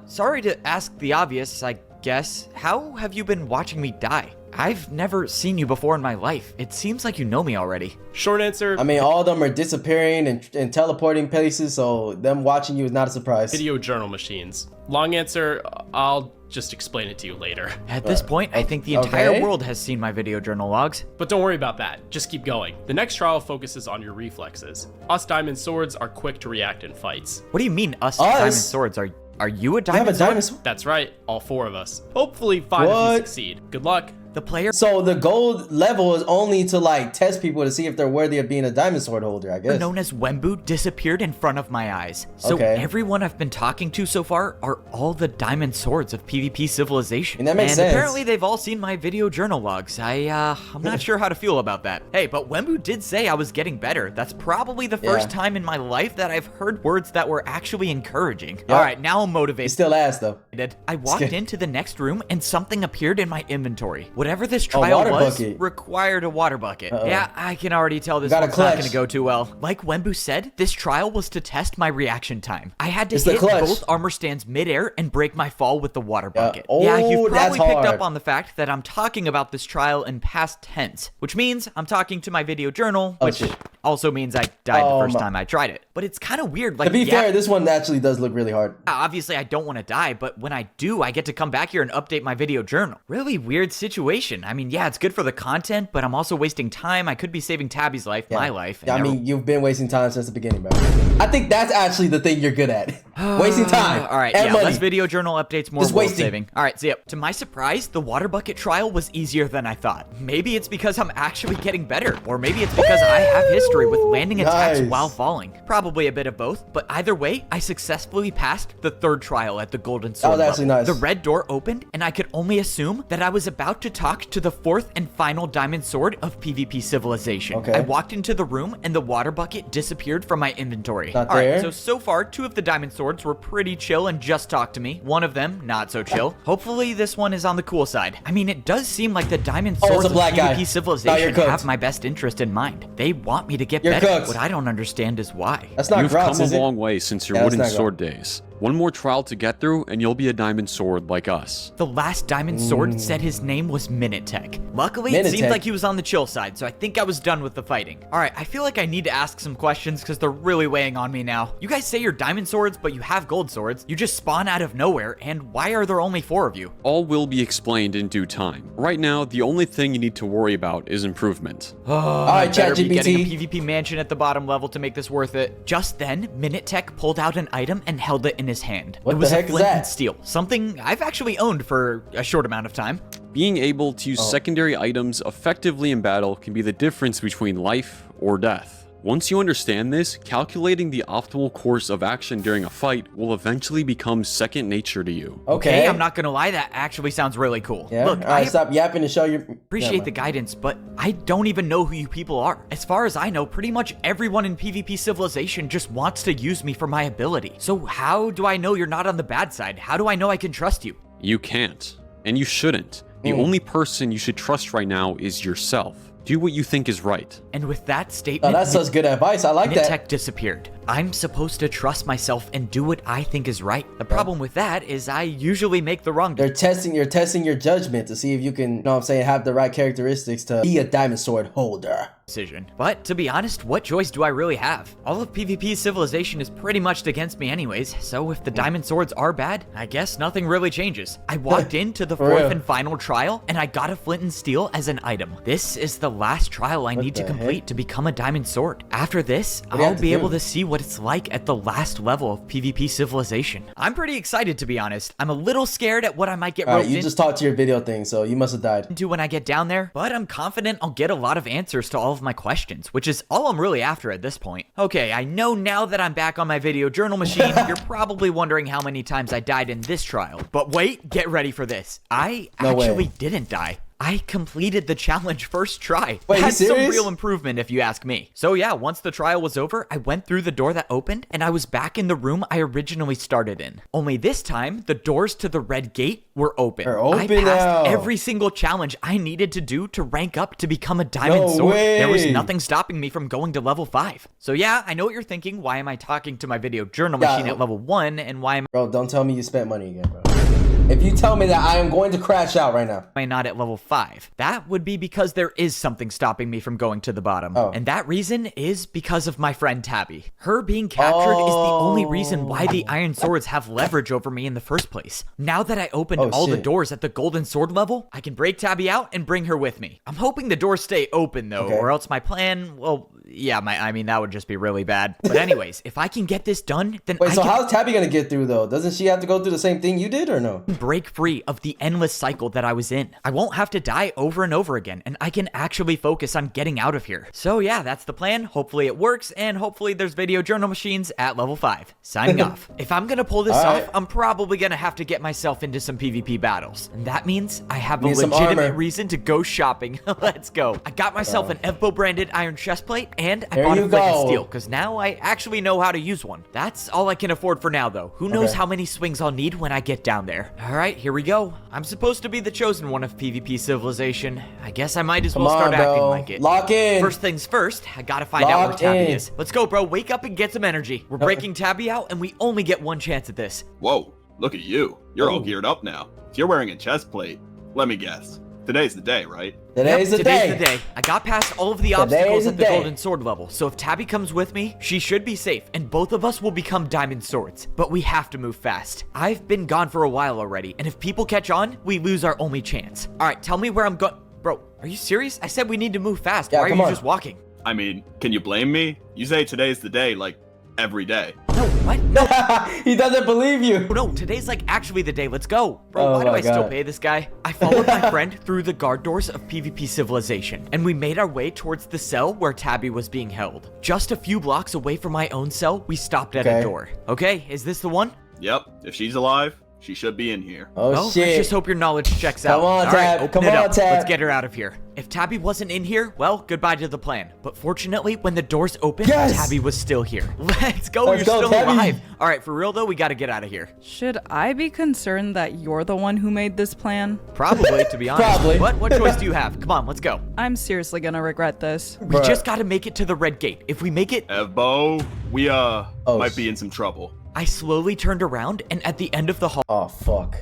Speaker 1: Sorry to ask the obvious, I guess. How have you been watching me die? I've never seen you before in my life. It seems like you know me already.
Speaker 12: Short answer,
Speaker 2: I mean, all of them are disappearing and teleporting places, so them watching you is not a surprise.
Speaker 12: video journal machines. Long answer, I'll just explain it to you later.
Speaker 1: At this point, I think the entire
Speaker 2: okay.
Speaker 1: world has seen my video journal logs.
Speaker 12: But don't worry about that, just keep going. The next trial focuses on your reflexes. Us diamond swords are quick to react in fights.
Speaker 1: What do you mean, us
Speaker 2: Us?
Speaker 1: diamond swords? Are you a
Speaker 2: You have
Speaker 1: diamond
Speaker 2: a
Speaker 1: sword?
Speaker 2: diamond sword?
Speaker 12: That's right, all 4 of us. Hopefully 5 of
Speaker 2: What?
Speaker 12: you succeed. Good luck.
Speaker 1: The player
Speaker 2: So the gold level is only to like test people to see if they're worthy of being a diamond sword holder, I guess.
Speaker 1: known as Wembu disappeared in front of my eyes. So
Speaker 2: Okay.
Speaker 1: everyone I've been talking to so far are all the diamond swords of PvP Civilization.
Speaker 2: And that makes sense.
Speaker 1: Apparently they've all seen my video journal logs. I'm not sure how to feel about that. Hey, but Wembu did say I was getting better. That's probably the first
Speaker 2: Yeah.
Speaker 1: time in my life that I've heard words that were actually encouraging. All right, now I'm
Speaker 2: You
Speaker 1: motivated.
Speaker 2: still ass though.
Speaker 1: I walked
Speaker 2: kidding.
Speaker 1: into the next room and something appeared in my inventory. Whatever this trial
Speaker 2: water
Speaker 1: was
Speaker 2: bucket.
Speaker 1: required a water bucket.
Speaker 2: Uh-oh.
Speaker 1: Yeah, I can already tell this
Speaker 2: Got a
Speaker 1: one's not
Speaker 2: clutch.
Speaker 1: going to go too well. Like Wembu said, this trial was to test my reaction time. I had to
Speaker 2: It's the
Speaker 1: hit
Speaker 2: clutch.
Speaker 1: both armor stands midair and break my fall with the water
Speaker 2: Yeah.
Speaker 1: bucket.
Speaker 2: Oh,
Speaker 1: yeah, you've
Speaker 2: that's
Speaker 1: probably picked
Speaker 2: hard.
Speaker 1: up on the fact that I'm talking about this trial in past tense, which means I'm talking to my video journal,
Speaker 2: Oh,
Speaker 1: which
Speaker 2: shit.
Speaker 1: Also means I died the first time I tried it. But it's kind of weird. Like,
Speaker 2: to be fair, this one actually does look really hard.
Speaker 1: Obviously, I don't want to die, but when I do, I get to come back here and update my video journal. Really weird situation. I mean, yeah, it's good for the content, but I'm also wasting time. I could be saving Tabby's life, my life.
Speaker 2: Yeah, I mean, you've been wasting time since the beginning, bro. I think that's actually the thing you're good at. Wasting time.
Speaker 1: All right,
Speaker 2: and
Speaker 1: yeah,
Speaker 2: money.
Speaker 1: less video journal updates, more
Speaker 2: Just
Speaker 1: world
Speaker 2: wasting.
Speaker 1: saving. All right, so yeah, to my surprise, the water bucket trial was easier than I thought. Maybe it's because I'm actually getting better, or maybe it's because I have history with landing attacks while falling. Probably a bit of both, but either way, I successfully passed the third trial at the Golden Sword.
Speaker 2: That was actually nice.
Speaker 1: The red door opened, and I could only assume that I was about to talk to the fourth and final diamond sword of PvP Civilization.
Speaker 2: Okay.
Speaker 1: I walked into the room, and the water bucket disappeared from my inventory.
Speaker 2: Not
Speaker 1: All right,
Speaker 2: there.
Speaker 1: so far, 2 of the diamond swords were pretty chill and just talked to me. One of them, not so chill. Hopefully, this one is on the cool side. I mean, it does seem like the diamond
Speaker 2: Oh, it's
Speaker 1: swords
Speaker 2: a
Speaker 1: of
Speaker 2: black guy.
Speaker 1: PvP Civilization
Speaker 2: cooked.
Speaker 1: have my best interest in mind. They want me to get
Speaker 2: You're
Speaker 1: better.
Speaker 2: cooked.
Speaker 1: What I don't understand is why.
Speaker 2: That's not
Speaker 13: You've
Speaker 2: Grots,
Speaker 13: come
Speaker 2: is
Speaker 13: a
Speaker 2: it?
Speaker 13: long way since your
Speaker 2: Yeah, that's
Speaker 13: wooden
Speaker 2: not
Speaker 13: sword days. One more trial to get through, and you'll be a diamond sword like us.
Speaker 1: The last diamond sword said his name was Minute-Tech. Luckily, it seemed
Speaker 2: Minute-Tech.
Speaker 1: like he was on the chill side, so I think I was done with the fighting. All right, I feel like I need to ask some questions because they're really weighing on me now. You guys say you're diamond swords, but you have gold swords. You just spawn out of nowhere, and why are there only 4 of you?
Speaker 13: All will be explained in due time. Right now, the only thing you need to worry about is improvement.
Speaker 2: All right,
Speaker 1: Better be getting a
Speaker 2: ChatGPT.
Speaker 1: PvP mansion at the bottom level to make this worth it. Just then, Minute-Tech pulled out an item and held it in his hand.
Speaker 2: What
Speaker 1: it
Speaker 2: the
Speaker 1: was
Speaker 2: heck
Speaker 1: a
Speaker 2: is
Speaker 1: flint
Speaker 2: that?
Speaker 1: and steel, something I've actually owned for a short amount of time.
Speaker 13: Being able to use secondary items effectively in battle can be the difference between life or death. Once you understand this, calculating the optimal course of action during a fight will eventually become second nature to you.
Speaker 2: Okay.
Speaker 1: I'm not gonna lie, that actually sounds really cool.
Speaker 2: Yeah.
Speaker 1: Look,
Speaker 2: All right,
Speaker 1: I
Speaker 2: stop yapping and show your.
Speaker 1: appreciate the guidance, but I don't even know who you people are. As far as I know, pretty much everyone in PvP Civilization just wants to use me for my ability. So how do I know you're not on the bad side? How do I know I can trust you?
Speaker 13: You can't, and you shouldn't. The only person you should trust right now is yourself. Do what you think is right.
Speaker 1: And with that statement,
Speaker 2: Oh, that's such good advice. I like that.
Speaker 1: Minute-Tech disappeared. I'm supposed to trust myself and do what I think is right. The problem with that is I usually make the wrong
Speaker 2: You're testing your judgment to see if you can, you know what I'm saying, have the right characteristics to be a diamond sword holder.
Speaker 1: decision. But to be honest, what choice do I really have? All of PvP Civilization is pretty much against me anyways, so if the diamond swords are bad, I guess nothing really changes. I walked into the
Speaker 2: For
Speaker 1: fourth
Speaker 2: real.
Speaker 1: and final trial, and I got a flint and steel as an item. This is the last trial I need to
Speaker 2: the
Speaker 1: complete to become a diamond sword. After this,
Speaker 2: do you
Speaker 1: I'll
Speaker 2: have to
Speaker 1: be
Speaker 2: do?
Speaker 1: able to see what it's like at the last level of PvP Civilization. I'm pretty excited, to be honest. I'm a little scared at what I might get
Speaker 2: All right,
Speaker 1: roped
Speaker 2: you just talked to your video thing, so you must have died.
Speaker 1: into when I get down there, but I'm confident I'll get a lot of answers to all of my questions, which is all I'm really after at this point. Okay, I know now that I'm back on my video journal machine, you're probably wondering how many times I died in this trial. But wait, get ready for this. I
Speaker 2: No way.
Speaker 1: actually didn't die. I completed the challenge first try.
Speaker 2: Wait, you
Speaker 1: That's some
Speaker 2: serious?
Speaker 1: real improvement if you ask me. So yeah, once the trial was over, I went through the door that opened and I was back in the room I originally started in. Only this time, the doors to the red gate were open.
Speaker 2: They're
Speaker 1: I
Speaker 2: open
Speaker 1: passed
Speaker 2: now.
Speaker 1: every single challenge I needed to do to rank up to become a diamond
Speaker 2: No
Speaker 1: sword. There was
Speaker 2: way.
Speaker 1: nothing stopping me from going to level 5. So yeah, I know what you're thinking. Why am I talking to my video journal
Speaker 2: Yeah.
Speaker 1: machine at level 1 and why am
Speaker 2: Bro, don't tell me you spent money again, bro. If you tell me that, I am going to crash out right now.
Speaker 1: I not at level 5? That would be because there is something stopping me from going to the bottom.
Speaker 2: Oh.
Speaker 1: And that reason is because of my friend Tabby. Her being captured is the only reason why the Iron Swords have leverage over me in the first place. Now that I opened
Speaker 2: Oh,
Speaker 1: all the
Speaker 2: shit.
Speaker 1: doors at the Golden Sword level, I can break Tabby out and bring her with me. I'm hoping the doors stay open though,
Speaker 2: Okay.
Speaker 1: or else my plan, well, yeah, I mean, that would just be really bad. But anyways, if I can get this done, then
Speaker 2: Wait,
Speaker 1: I
Speaker 2: so
Speaker 1: can
Speaker 2: how's Tabby gonna get through though? Doesn't she have to go through the same thing you did or no?
Speaker 1: break free of the endless cycle that I was in. I won't have to die over and over again, and I can actually focus on getting out of here. So yeah, that's the plan. Hopefully it works, and hopefully there's video journal machines at level 5. Signing off. If I'm gonna pull this
Speaker 2: All
Speaker 1: off,
Speaker 2: right.
Speaker 1: I'm probably gonna have to get myself into some PvP battles. And that means I have a
Speaker 2: Need some
Speaker 1: legitimate
Speaker 2: armor.
Speaker 1: reason to go shopping. Let's go. I got myself an Evbo branded iron chestplate, and I
Speaker 2: There
Speaker 1: bought a
Speaker 2: you
Speaker 1: flint and
Speaker 2: go.
Speaker 1: steel, because now I actually know how to use one. That's all I can afford for now, though. Who knows
Speaker 2: Okay.
Speaker 1: how many swings I'll need when I get down there. All right, here we go. I'm supposed to be the chosen one of PvP Civilization. I guess I might as well
Speaker 2: Come
Speaker 1: start
Speaker 2: on,
Speaker 1: acting
Speaker 2: bro.
Speaker 1: like it.
Speaker 2: Lock in.
Speaker 1: First things first, I gotta find out where
Speaker 2: Lock
Speaker 1: Tabby
Speaker 2: in.
Speaker 1: is. Let's go, bro. Wake up and get some energy. We're breaking Tabby out, and we only get one chance at this.
Speaker 3: Whoa, look at you. You're all
Speaker 2: Oh.
Speaker 3: geared up now. If you're wearing a chest plate, let me guess. Today's the day, right?
Speaker 2: Today's the
Speaker 1: Today's
Speaker 2: day.
Speaker 1: the day. I got past all of the obstacles at the golden sword level, so if Tabby comes with me, she should be safe, and both of us will become diamond swords. But we have to move fast. I've been gone for a while already, and if people catch on, we lose our only chance. All right, tell me where I'm going. Bro, are you serious? I said we need to move fast. Why are you just walking?
Speaker 3: I mean, can you blame me? You say today's the day, like, every day.
Speaker 1: No, what? No.
Speaker 2: He doesn't believe you.
Speaker 1: No, today's like actually the day. Let's go. Bro, why do I still pay this guy? I followed my friend through the guard doors of PvP Civilization, and we made our way towards the cell where Tabby was being held. Just a few blocks away from my own cell, we stopped at a door. Okay, is this the one?
Speaker 3: Yep, if she's alive, she should be in here.
Speaker 2: Oh, shit.
Speaker 1: I just hope your knowledge checks out.
Speaker 2: Come on,
Speaker 1: All right,
Speaker 2: Tab.
Speaker 1: open
Speaker 2: Come
Speaker 1: it
Speaker 2: on,
Speaker 1: up.
Speaker 2: Tab.
Speaker 1: Let's get her out of here. If Tabby wasn't in here, well, goodbye to the plan. But fortunately, when the doors opened, Tabby was still here. Let's go. You're still alive. All right, for real though, we got to get out of here.
Speaker 5: Should I be concerned that you're the one who made this plan?
Speaker 1: Probably, to be honest.
Speaker 2: Probably.
Speaker 1: What choice do you have? Come on, let's go.
Speaker 5: I'm seriously gonna regret this.
Speaker 1: We just got to make it to the red gate. If we make it...
Speaker 3: Evbo, we, might be in some trouble.
Speaker 1: I slowly turned around, and at the end of the hall...
Speaker 2: Oh, fuck.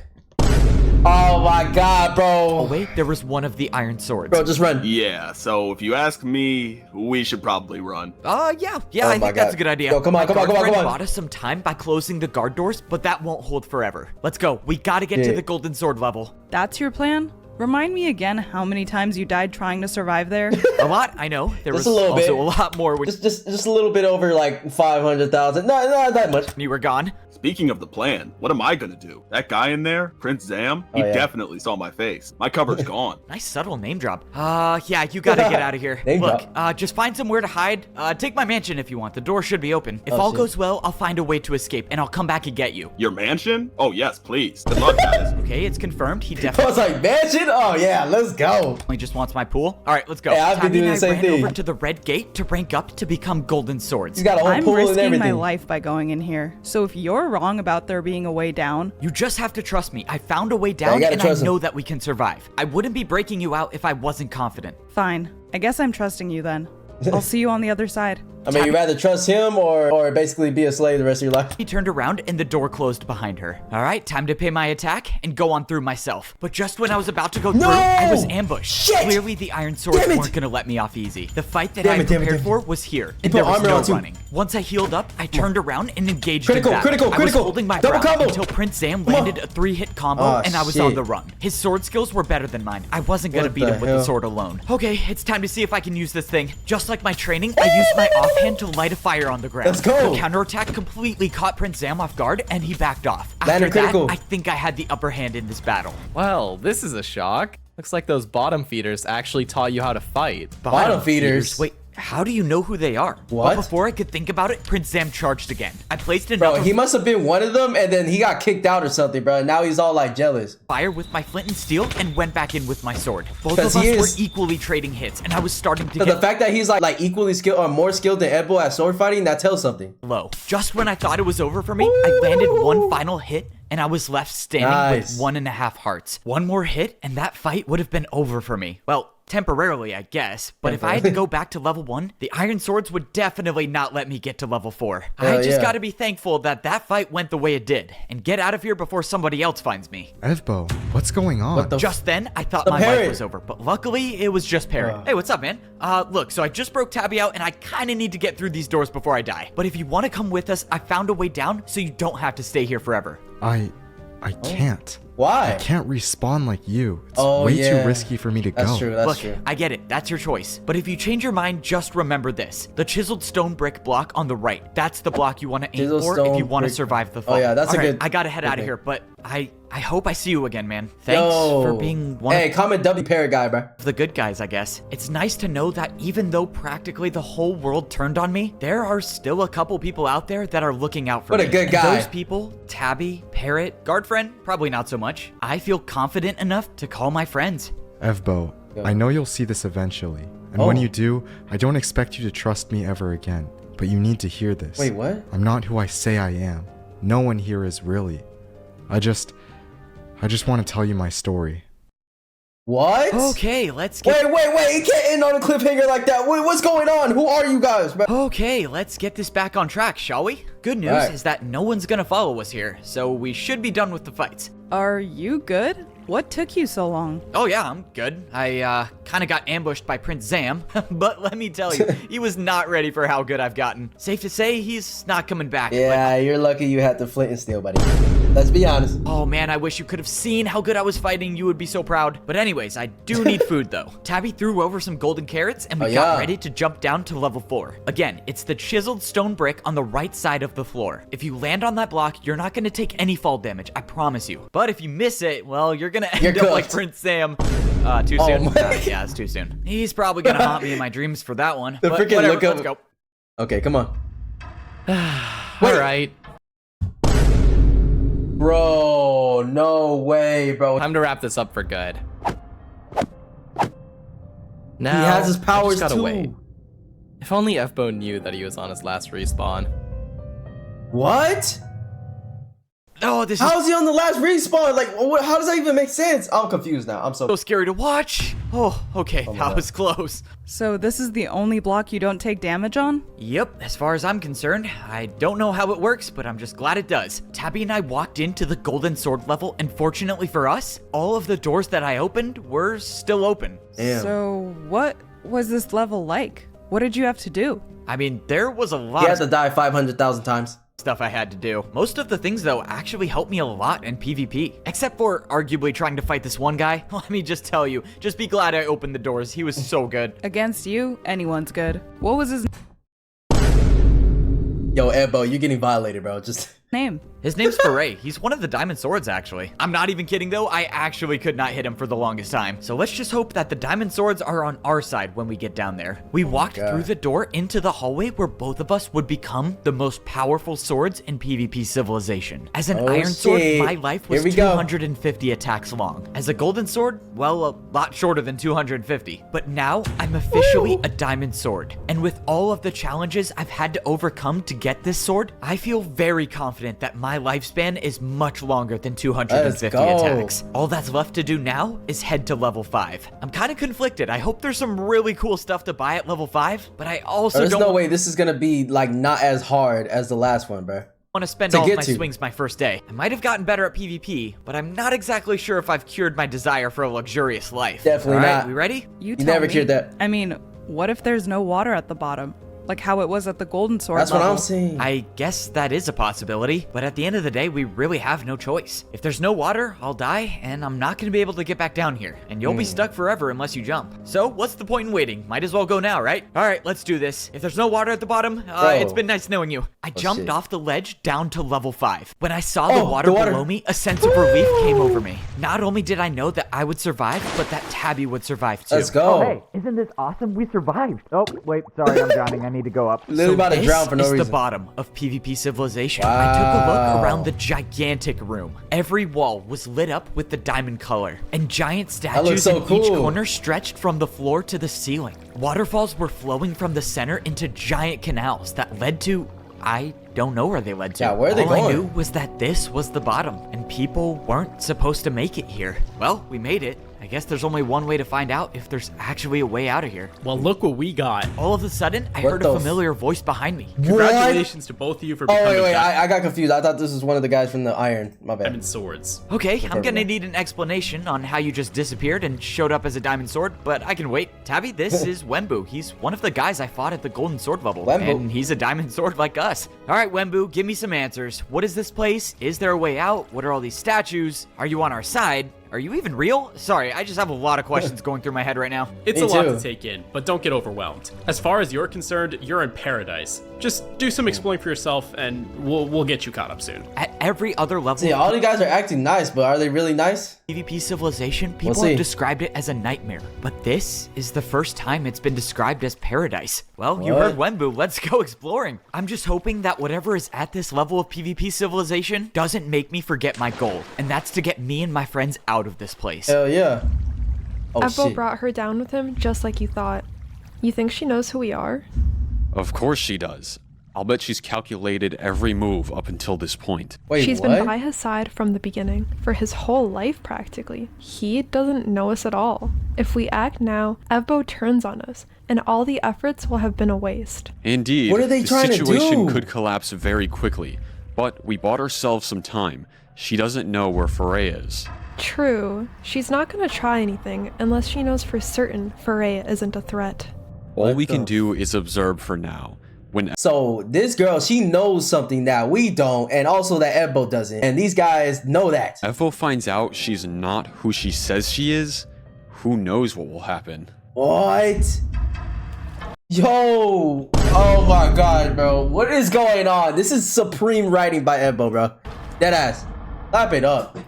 Speaker 2: Oh my god, bro.
Speaker 1: Oh, wait, there was one of the iron swords.
Speaker 2: Bro, just run.
Speaker 3: Yeah, so if you ask me, we should probably run.
Speaker 1: Yeah, I think that's a good idea.
Speaker 2: Yo, come on.
Speaker 1: Bought us some time by closing the guard doors, but that won't hold forever. Let's go. We gotta get to the golden sword level.
Speaker 5: That's your plan? Remind me again how many times you died trying to survive there?
Speaker 1: A lot, I know. There was
Speaker 2: a little
Speaker 1: also
Speaker 2: bit.
Speaker 1: a lot more.
Speaker 2: Just a little bit over like 500,000. No, not that much.
Speaker 1: You were gone.
Speaker 3: Speaking of the plan, what am I gonna do? That guy in there, Prince Zam, he definitely saw my face. My cover's gone.
Speaker 1: Nice subtle name drop. Yeah, you gotta get out of here. Look, just find somewhere to hide. Take my mansion if you want. The door should be open. If all goes well, I'll find a way to escape, and I'll come back and get you.
Speaker 3: Your mansion? Oh, yes, please. Good luck, guys.
Speaker 1: Okay, it's confirmed. He
Speaker 2: I
Speaker 1: definitely...
Speaker 2: was like, mansion? Oh, yeah, let's go.
Speaker 1: He just wants my pool. All right, let's go.
Speaker 2: Yeah, I've been doing the same thing.
Speaker 1: Ran over to the red gate to rank up to become golden swords.
Speaker 2: He's got a whole
Speaker 5: I'm
Speaker 2: pool and
Speaker 5: risking
Speaker 2: everything.
Speaker 5: my life by going in here. So if you're wrong about there being a way down,
Speaker 1: you just have to trust me. I found a way down, and I know that we can survive. I wouldn't be breaking you out if I wasn't confident.
Speaker 5: Fine. I guess I'm trusting you then. I'll see you on the other side.
Speaker 2: I mean, you rather trust him or basically be a slave the rest of your life?
Speaker 1: He turned around and the door closed behind her. All right, time to pay my attack and go on through myself. But just when I was about to go through, I was ambushed.
Speaker 2: Shit!
Speaker 1: Clearly, the iron swords weren't gonna let me off easy. The fight that I prepared for was here, and there was no running. Once I healed up, I turned around and engaged in battle. I was holding my breath until Prince Zam landed a 3-hit combo, and I was on the run. His sword skills were better than mine. I wasn't gonna beat him with the sword alone. Okay, it's time to see if I can use this thing. Just like my training, I used my offhand to light a fire on the ground.
Speaker 2: Let's go.
Speaker 1: The counterattack completely caught Prince Zam off guard, and he backed off. After that, I think I had the upper hand in this battle.
Speaker 6: Well, this is a shock. Looks like those bottom feeders actually taught you how to fight.
Speaker 2: Bottom feeders?
Speaker 1: Wait, how do you know who they are?
Speaker 2: What?
Speaker 1: But before I could think about it, Prince Zam charged again. I placed another...
Speaker 2: Bro, he must have been one of them, and then he got kicked out or something, bro. Now he's all like jealous.
Speaker 1: Fire with my flint and steel and went back in with my sword. Both of us were equally trading hits, and I was starting to get...
Speaker 2: The fact that he's like equally skilled or more skilled than Evbo at sword fighting, that tells something.
Speaker 1: Low. Just when I thought it was over for me, I landed one final hit, and I was left standing with 1.5 hearts. One more hit, and that fight would have been over for me. Well, temporarily, I guess. But if I had to go back to level 1, the iron swords would definitely not let me get to level 4. I just gotta be thankful that that fight went the way it did, and get out of here before somebody else finds me.
Speaker 9: Evbo, what's going on?
Speaker 1: Just then, I thought my life was over, but luckily, it was just Parrot. Hey, what's up, man? Look, so I just broke Tabby out, and I kinda need to get through these doors before I die. But if you want to come with us, I found a way down, so you don't have to stay here forever.
Speaker 9: I can't.
Speaker 2: Why?
Speaker 9: I can't respawn like you. It's way too risky for me to go.
Speaker 2: That's true, that's true.
Speaker 1: I get it. That's your choice. But if you change your mind, just remember this. The chiseled stone brick block on the right. That's the block you want to aim for if you want to survive the fight.
Speaker 2: Oh, yeah, that's a good...
Speaker 1: I gotta head out of here, but I hope I see you again, man. Thanks for being one
Speaker 2: of comment W Parrot guy, bro.
Speaker 1: The good guys, I guess. It's nice to know that even though practically the whole world turned on me, there are still a couple people out there that are looking out for me.
Speaker 2: What a good guy.
Speaker 1: Those people, Tabby, Parrot, guard friend, probably not so much. I feel confident enough to call my friends.
Speaker 9: Evbo, I know you'll see this eventually. And when you do, I don't expect you to trust me ever again. But you need to hear this.
Speaker 2: Wait, what?
Speaker 9: I'm not who I say I am. No one here is really. I just want to tell you my story.
Speaker 2: What?
Speaker 1: Okay, let's get...
Speaker 2: Wait, he can't end on a cliffhanger like that. What's going on? Who are you guys, bro?
Speaker 1: Okay, let's get this back on track, shall we? Good news is that no one's gonna follow us here, so we should be done with the fights.
Speaker 5: Are you good? What took you so long?
Speaker 1: Oh yeah, I'm good. I kind of got ambushed by Prince Zam, but let me tell you, he was not ready for how good I've gotten. Safe to say, he's not coming back.
Speaker 2: Yeah, you're lucky you had the flint and steel, buddy. Let's be honest.
Speaker 1: Oh man, I wish you could have seen how good I was fighting. You would be so proud. But anyways, I do need food though. Tabby threw over some golden carrots and we got ready to jump down to level 4. Again, it's the chiseled stone brick on the right side of the floor. If you land on that block, you're not going to take any fall damage, I promise you. But if you miss it, well, you're going to end up like Prince Sam. Too soon? Yeah, it's too soon. He's probably going to haunt me in my dreams for that one.
Speaker 2: The freaking look up.
Speaker 1: Let's go.
Speaker 2: Okay, come on.
Speaker 6: All right.
Speaker 2: Bro, no way, bro.
Speaker 6: Time to wrap this up for good. Now,
Speaker 2: he has his powers
Speaker 6: gotta
Speaker 2: too.
Speaker 6: wait. If only Evbo knew that he was on his last respawn.
Speaker 2: What?
Speaker 1: Oh, this
Speaker 2: How is he on the last respawn? Like, how does that even make sense? I'm confused now. I'm so
Speaker 1: scary to watch. Oh, okay, that was close.
Speaker 5: So this is the only block you don't take damage on?
Speaker 1: Yep, as far as I'm concerned. I don't know how it works, but I'm just glad it does. Tabby and I walked into the golden sword level, and fortunately for us, all of the doors that I opened were still open.
Speaker 2: Damn.
Speaker 5: So what was this level like? What did you have to do?
Speaker 1: I mean, there was a lot
Speaker 2: He had to die 500,000 times.
Speaker 1: Stuff I had to do. Most of the things though actually helped me a lot in PvP, except for arguably trying to fight this one guy. Let me just tell you, just be glad I opened the doors. He was so good.
Speaker 5: Against you, anyone's good. What was his
Speaker 2: Yo, Evbo, you're getting violated, bro. Just
Speaker 5: name?
Speaker 1: His name's Foray. He's one of the diamond swords, actually. I'm not even kidding, though. I actually could not hit him for the longest time. So let's just hope that the diamond swords are on our side when we get down there. We walked through the door into the hallway where both of us would become the most powerful swords in PvP civilization. As an iron sword, my life was 250 attacks long. As a golden sword, well, a lot shorter than 250. But now, I'm officially a diamond sword. And with all of the challenges I've had to overcome to get this sword, I feel very confident that my lifespan is much longer than 250 attacks. All that's left to do now is head to level 5. I'm kind of conflicted. I hope there's some really cool stuff to buy at level 5, but I also
Speaker 2: There's no way this is gonna be like not as hard as the last one, bro.
Speaker 1: Want to spend all of my swings my first day. I might have gotten better at PvP, but I'm not exactly sure if I've cured my desire for a luxurious life.
Speaker 2: Definitely not.
Speaker 1: We ready?
Speaker 5: You
Speaker 2: never cured that.
Speaker 5: I mean, what if there's no water at the bottom? Like how it was at the golden sword
Speaker 2: That's
Speaker 5: level.
Speaker 2: what I'm saying.
Speaker 1: I guess that is a possibility, but at the end of the day, we really have no choice. If there's no water, I'll die, and I'm not going to be able to get back down here, and you'll be stuck forever unless you jump. So what's the point in waiting? Might as well go now, right? All right, let's do this. If there's no water at the bottom, it's been nice knowing you. I jumped off the ledge down to level 5. When I saw the water below me, a sense of relief came over me. Not only did I know that I would survive, but that Tabby would survive too.
Speaker 2: Let's go.
Speaker 14: Oh, hey, isn't this awesome? We survived. Oh, wait, sorry, I'm drowning. I need to go up.
Speaker 2: Literally about to drown for no reason.
Speaker 1: This is the bottom of PvP civilization. I took a look around the gigantic room. Every wall was lit up with the diamond color, and giant statues in each corner stretched from the floor to the ceiling. Waterfalls were flowing from the center into giant canals that led to... I don't know where they led to.
Speaker 2: Yeah, where are they
Speaker 1: going?
Speaker 2: going?
Speaker 1: All I knew was that this was the bottom, and people weren't supposed to make it here. Well, we made it. I guess there's only one way to find out if there's actually a way out of here.
Speaker 12: Well, look what we got.
Speaker 1: All of a sudden, I heard a familiar voice behind me.
Speaker 12: Congratulations to both of you for becoming
Speaker 2: wait, I got confused. I thought this was one of the guys from the Iron. My bad.
Speaker 12: diamond swords.
Speaker 1: Okay, I'm gonna need an explanation on how you just disappeared and showed up as a diamond sword, but I can wait. Tabby, this is Wembu. He's one of the guys I fought at the golden sword level, and he's a diamond sword like us. All right, Wembu, give me some answers. What is this place? Is there a way out? What are all these statues? Are you on our side? Are you even real? Sorry, I just have a lot of questions going through my head right now.
Speaker 12: It's a lot to take in, but don't get overwhelmed. As far as you're concerned, you're in paradise. Just do some exploring for yourself, and we'll get you caught up soon.
Speaker 1: At every other level...
Speaker 2: See, all you guys are acting nice, but are they really nice?
Speaker 1: PvP civilization, people have described it as a nightmare, but this is the first time it's been described as paradise. Well, you heard Wembu, let's go exploring. I'm just hoping that whatever is at this level of PvP civilization doesn't make me forget my goal, and that's to get me and my friends out of this place.
Speaker 2: Hell yeah. Oh,
Speaker 11: Evbo brought her down with him just like you thought. You think she knows who we are?
Speaker 13: Of course she does. I'll bet she's calculated every move up until this point.
Speaker 2: Wait,
Speaker 11: She's been by his side from the beginning, for his whole life practically. He doesn't know us at all. If we act now, Evbo turns on us, and all the efforts will have been a waste.
Speaker 13: Indeed,
Speaker 2: what are they trying
Speaker 13: the
Speaker 2: to
Speaker 13: situation
Speaker 2: do?
Speaker 13: could collapse very quickly, but we bought ourselves some time. She doesn't know where Foray is.
Speaker 11: True. She's not gonna try anything unless she knows for certain Foray isn't a threat.
Speaker 13: All we can do is observe for now.
Speaker 2: So this girl, she knows something that we don't, and also that Evbo doesn't. And these guys know that.
Speaker 13: Evbo finds out she's not who she says she is. Who knows what will happen?
Speaker 2: What? Yo! Oh my god, bro. What is going on? This is supreme writing by Evbo, bro. Deadass. Clap it up.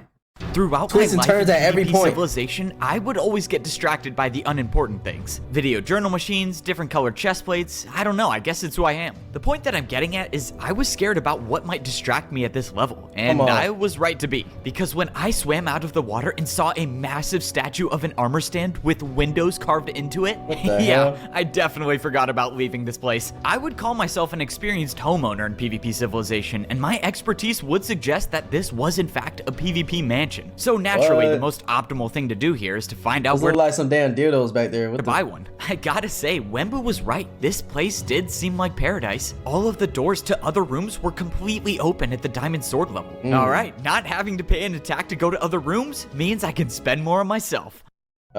Speaker 1: Throughout
Speaker 2: Twists
Speaker 1: my
Speaker 2: and
Speaker 1: life
Speaker 2: turns
Speaker 1: in
Speaker 2: at every
Speaker 1: PvP
Speaker 2: point.
Speaker 1: Civilization, I would always get distracted by the unimportant things. Video journal machines, different colored chest plates, I don't know, I guess it's who I am. The point that I'm getting at is I was scared about what might distract me at this level, and I was right to be. Because when I swam out of the water and saw a massive statue of an armor stand with windows carved into it, yeah, I definitely forgot about leaving this place. I would call myself an experienced homeowner in PvP Civilization, and my expertise would suggest that this was in fact a PvP mansion. So naturally, the most optimal thing to do here is to find out where
Speaker 2: look like some damn dildos back there.
Speaker 1: to buy one. I gotta say, Wembu was right. This place did seem like paradise. All of the doors to other rooms were completely open at the Diamond Sword level. All right, not having to pay an attack to go to other rooms means I can spend more on myself.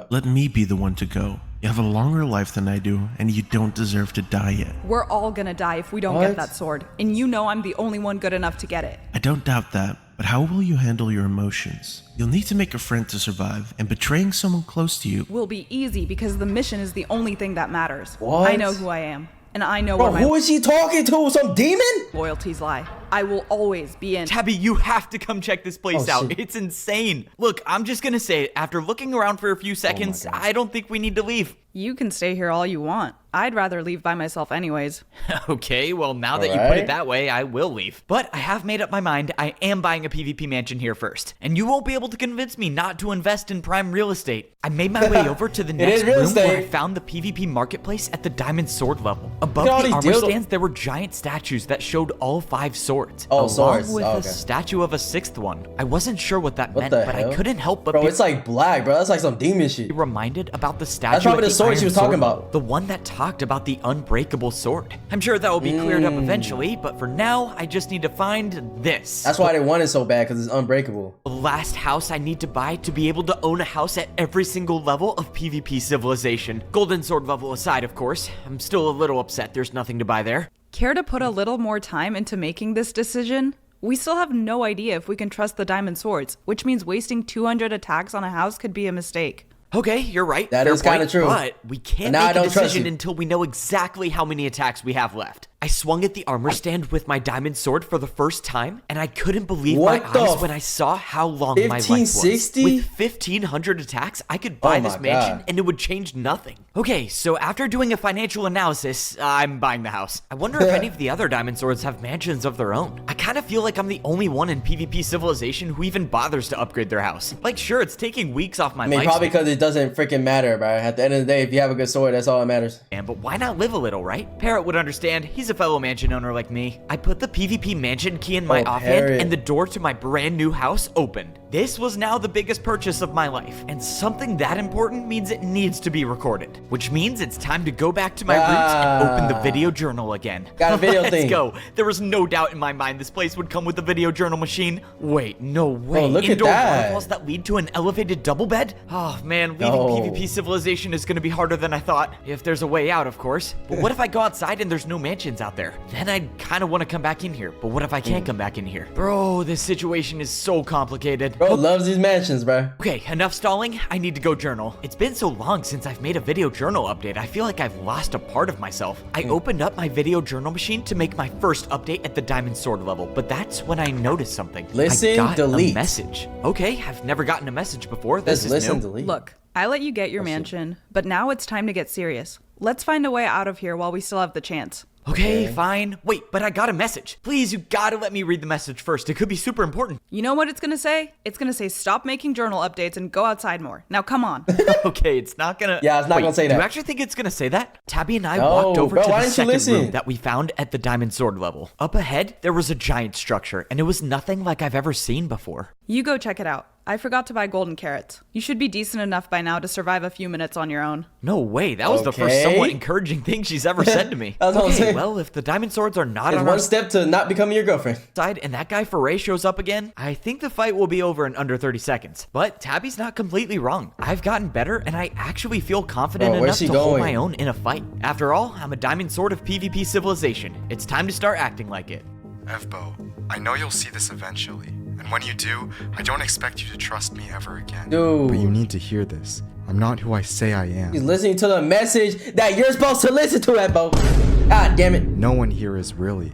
Speaker 15: Let me be the one to go. You have a longer life than I do, and you don't deserve to die yet.
Speaker 5: We're all gonna die if we don't get that sword, and you know I'm the only one good enough to get it.
Speaker 15: I don't doubt that, but how will you handle your emotions? You'll need to make a friend to survive, and betraying someone close to you
Speaker 5: Will be easy because the mission is the only thing that matters.
Speaker 2: What?
Speaker 5: I know who I am, and I know
Speaker 2: Bro,
Speaker 5: where my
Speaker 2: who is she talking to? Some demon?
Speaker 5: loyalties lie. I will always be in.
Speaker 1: Tabby, you have to come check this place out.
Speaker 2: shit.
Speaker 1: It's insane. Look, I'm just gonna say it. After looking around for a few seconds, I don't think we need to leave.
Speaker 5: You can stay here all you want. I'd rather leave by myself anyways.
Speaker 1: Okay, well, now that you put it that way, I will leave. But I have made up my mind. I am buying a PvP mansion here first. And you won't be able to convince me not to invest in prime real estate. I made my way over to the next room where I found the PvP marketplace at the Diamond Sword level. Above the armor stands, there were giant statues that showed all 5 swords.
Speaker 2: Oh,
Speaker 1: along
Speaker 2: swords.
Speaker 1: with
Speaker 2: Oh,
Speaker 1: a
Speaker 2: okay.
Speaker 1: statue of a 6th one. I wasn't sure what that meant,
Speaker 2: the
Speaker 1: but
Speaker 2: hell?
Speaker 1: I couldn't help but
Speaker 2: Bro,
Speaker 1: be
Speaker 2: it's like black, bro. That's like some demon shit.
Speaker 1: reminded about the statue.
Speaker 2: That's probably
Speaker 1: at
Speaker 2: the sword she
Speaker 1: Iron
Speaker 2: was talking
Speaker 1: Sword
Speaker 2: about.
Speaker 1: level, the one that talked about the unbreakable sword. I'm sure that will be cleared up eventually, but for now, I just need to find this.
Speaker 2: That's why they want it so bad, because it's unbreakable.
Speaker 1: The last house I need to buy to be able to own a house at every single level of PvP Civilization. Golden Sword level aside, of course. I'm still a little upset there's nothing to buy there.
Speaker 5: Care to put a little more time into making this decision? We still have no idea if we can trust the Diamond Swords, which means wasting 200 attacks on a house could be a mistake.
Speaker 1: Okay, you're right.
Speaker 2: That
Speaker 1: Fair
Speaker 2: is kinda
Speaker 1: point,
Speaker 2: true.
Speaker 1: But we can't
Speaker 2: Now I
Speaker 1: make a
Speaker 2: don't trust
Speaker 1: decision
Speaker 2: you.
Speaker 1: until we know exactly how many attacks we have left. I swung at the armor stand with my diamond sword for the first time, and I couldn't believe my
Speaker 2: What the
Speaker 1: eyes when I saw how long my life was.
Speaker 2: 1560?
Speaker 1: With 1,500 attacks, I could buy this
Speaker 2: my
Speaker 1: mansion
Speaker 2: God.
Speaker 1: and it would change nothing. Okay, so after doing a financial analysis, I'm buying the house. I wonder if any of the other diamond swords have mansions of their own. I kind of feel like I'm the only one in PvP Civilization who even bothers to upgrade their house. Like, sure, it's taking weeks off my
Speaker 2: I mean,
Speaker 1: life.
Speaker 2: probably because it doesn't freaking matter, bro. At the end of the day, if you have a good sword, that's all that matters.
Speaker 1: But why not live a little, right? Parrot would understand. He's a fellow mansion owner like me. I put the PvP mansion key in my offhand,
Speaker 2: Parrot.
Speaker 1: and the door to my brand new house opened. This was now the biggest purchase of my life, and something that important means it needs to be recorded, which means it's time to go back to my roots and open the video journal again.
Speaker 2: Got a video
Speaker 1: Let's
Speaker 2: thing.
Speaker 1: go. There was no doubt in my mind this place would come with a video journal machine. Wait, no way.
Speaker 2: look at
Speaker 1: Indoor
Speaker 2: that.
Speaker 1: waterfalls that lead to an elevated double bed? Oh man, leaving
Speaker 2: No.
Speaker 1: PvP Civilization is gonna be harder than I thought. If there's a way out, of course. But what if I go outside and there's no mansions out there? Then I'd kind of want to come back in here. But what if I can't come back in here? Bro, this situation is so complicated.
Speaker 2: Bro loves these mansions, bro.
Speaker 1: Okay, enough stalling. I need to go journal. It's been so long since I've made a video journal update. I feel like I've lost a part of myself. I opened up my video journal machine to make my first update at the Diamond Sword level, but that's when I noticed something.
Speaker 2: Listen,
Speaker 1: I got
Speaker 2: delete.
Speaker 1: a message. Okay, I've never gotten a message before.
Speaker 2: Just
Speaker 1: This is
Speaker 2: listen,
Speaker 1: new.
Speaker 2: delete.
Speaker 5: Look, I let you get your mansion, but now it's time to get serious. Let's find a way out of here while we still have the chance.
Speaker 1: Okay, fine. Wait, but I got a message. Please, you gotta let me read the message first. It could be super important.
Speaker 5: You know what it's gonna say? It's gonna say stop making journal updates and go outside more. Now come on.
Speaker 1: Okay, it's not gonna...
Speaker 2: Yeah, it's not gonna say
Speaker 1: Do you
Speaker 2: that.
Speaker 1: actually think it's gonna say that? Tabby and I
Speaker 2: No,
Speaker 1: walked over
Speaker 2: bro,
Speaker 1: to
Speaker 2: why
Speaker 1: the
Speaker 2: didn't you
Speaker 1: second
Speaker 2: listen?
Speaker 1: room that we found at the Diamond Sword level. Up ahead, there was a giant structure, and it was nothing like I've ever seen before.
Speaker 5: You go check it out. I forgot to buy golden carrots. You should be decent enough by now to survive a few minutes on your own.
Speaker 1: No way, that was the first
Speaker 2: Okay.
Speaker 1: somewhat encouraging thing she's ever said to me.
Speaker 2: That's what I'm
Speaker 1: Okay,
Speaker 2: saying.
Speaker 1: well, if the diamond swords are not
Speaker 2: It's
Speaker 1: on
Speaker 2: one
Speaker 1: our
Speaker 2: step to not becoming your girlfriend.
Speaker 1: side and that guy Foray shows up again, I think the fight will be over in under 30 seconds. But Tabby's not completely wrong. I've gotten better and I actually feel confident
Speaker 2: Bro, where's
Speaker 1: enough
Speaker 2: she
Speaker 1: to hold
Speaker 2: going?
Speaker 1: my own in a fight. After all, I'm a diamond sword of PvP civilization. It's time to start acting like it.
Speaker 9: Evbo, I know you'll see this eventually, and when you do, I don't expect you to trust me ever again.
Speaker 2: Dude.
Speaker 9: But you need to hear this. I'm not who I say I am.
Speaker 2: He's listening to the message that you're supposed to listen to, Evbo. God damn it.
Speaker 9: No one here is really.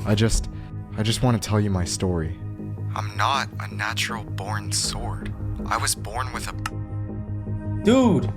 Speaker 9: I just want to tell you my story. I'm not a natural born sword. I was born with a...
Speaker 2: Dude.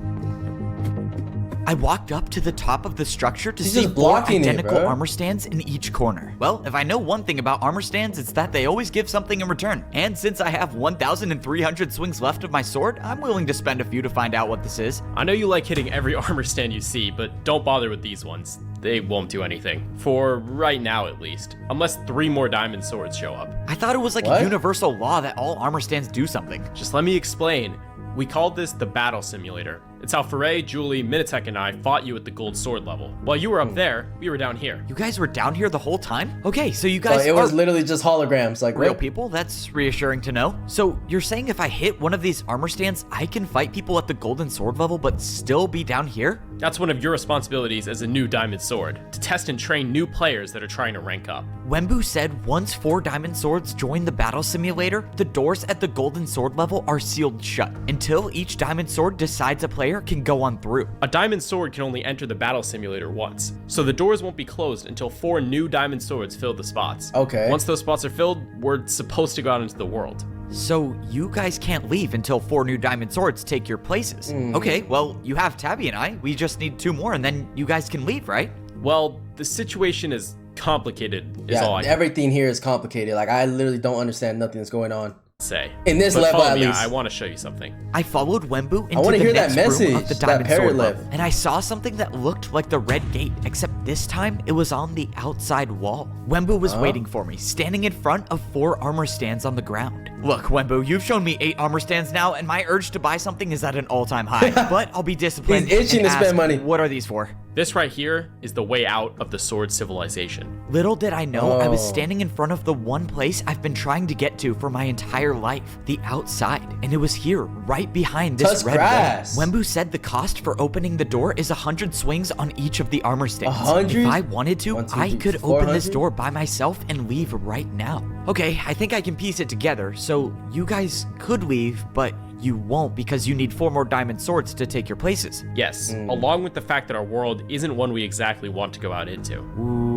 Speaker 1: I walked up to the top of the structure to
Speaker 2: She's
Speaker 1: see
Speaker 2: just
Speaker 1: 4
Speaker 2: blocking it,
Speaker 1: identical
Speaker 2: bro.
Speaker 1: armor stands in each corner. Well, if I know one thing about armor stands, it's that they always give something in return. And since I have 1,300 swings left of my sword, I'm willing to spend a few to find out what this is.
Speaker 12: I know you like hitting every armor stand you see, but don't bother with these ones. They won't do anything. For right now, at least. Unless 3 more diamond swords show up.
Speaker 1: I thought it was like
Speaker 2: What?
Speaker 1: a universal law that all armor stands do something.
Speaker 12: Just let me explain. We called this the battle simulator. It's how Foray, Julie, Minitek, and I fought you at the gold sword level. While you were up there, we were down here.
Speaker 1: You guys were down here the whole time? Okay, so you
Speaker 2: So
Speaker 1: guys
Speaker 2: it was
Speaker 1: are
Speaker 2: literally just holograms. Like,
Speaker 1: real
Speaker 2: what?
Speaker 1: people? That's reassuring to know. So you're saying if I hit one of these armor stands, I can fight people at the golden sword level but still be down here?
Speaker 12: That's one of your responsibilities as a new diamond sword, to test and train new players that are trying to rank up.
Speaker 1: Wembu said once 4 diamond swords join the battle simulator, the doors at the golden sword level are sealed shut until each diamond sword decides a player can go on through.
Speaker 12: A diamond sword can only enter the battle simulator once, so the doors won't be closed until 4 new diamond swords fill the spots.
Speaker 2: Okay.
Speaker 12: Once those spots are filled, we're supposed to go out into the world.
Speaker 1: So you guys can't leave until 4 new diamond swords take your places. Okay, well, you have Tabby and I. We just need 2 more and then you guys can leave, right?
Speaker 12: Well, the situation is complicated, is all I can
Speaker 2: everything here is complicated. Like, I literally don't understand nothing that's going on.
Speaker 12: say.
Speaker 2: In this
Speaker 12: But
Speaker 2: level,
Speaker 12: follow
Speaker 2: at
Speaker 12: me,
Speaker 2: least.
Speaker 12: I want to show you something.
Speaker 1: I followed Wembu into
Speaker 2: wanna
Speaker 1: the
Speaker 2: hear that
Speaker 1: next room of
Speaker 2: message,
Speaker 1: the
Speaker 2: that
Speaker 1: diamond sword
Speaker 2: RICHLEV.
Speaker 1: level, and I saw something that looked like the red gate, except this time it was on the outside wall. Wembu was waiting for me, standing in front of 4 armor stands on the ground. Look, Wembu, you've shown me 8 armor stands now, and my urge to buy something is at an all-time high. But I'll be disciplined.
Speaker 2: He's itching
Speaker 1: and
Speaker 2: to spend
Speaker 1: ask,
Speaker 2: money.
Speaker 1: What are these for?
Speaker 12: This right here is the way out of the sword civilization.
Speaker 1: Little did I know, I was
Speaker 2: Oh.
Speaker 1: standing in front of the one place I've been trying to get to for my entire life, the outside. And it was here, right behind this
Speaker 2: Touch
Speaker 1: red
Speaker 2: grass.
Speaker 1: wall. Wembu said the cost for opening the door is 100 swings on each of the armor stands.
Speaker 2: 100?
Speaker 1: If I wanted to,
Speaker 2: 1, 2,
Speaker 1: I
Speaker 2: 3,
Speaker 1: could open this
Speaker 2: 400?
Speaker 1: door by myself and leave right now. Okay, I think I can piece it together, so you guys could leave, but you won't because you need 4 more diamond swords to take your places.
Speaker 12: Yes, along with the fact that our world isn't one we exactly want to go out into.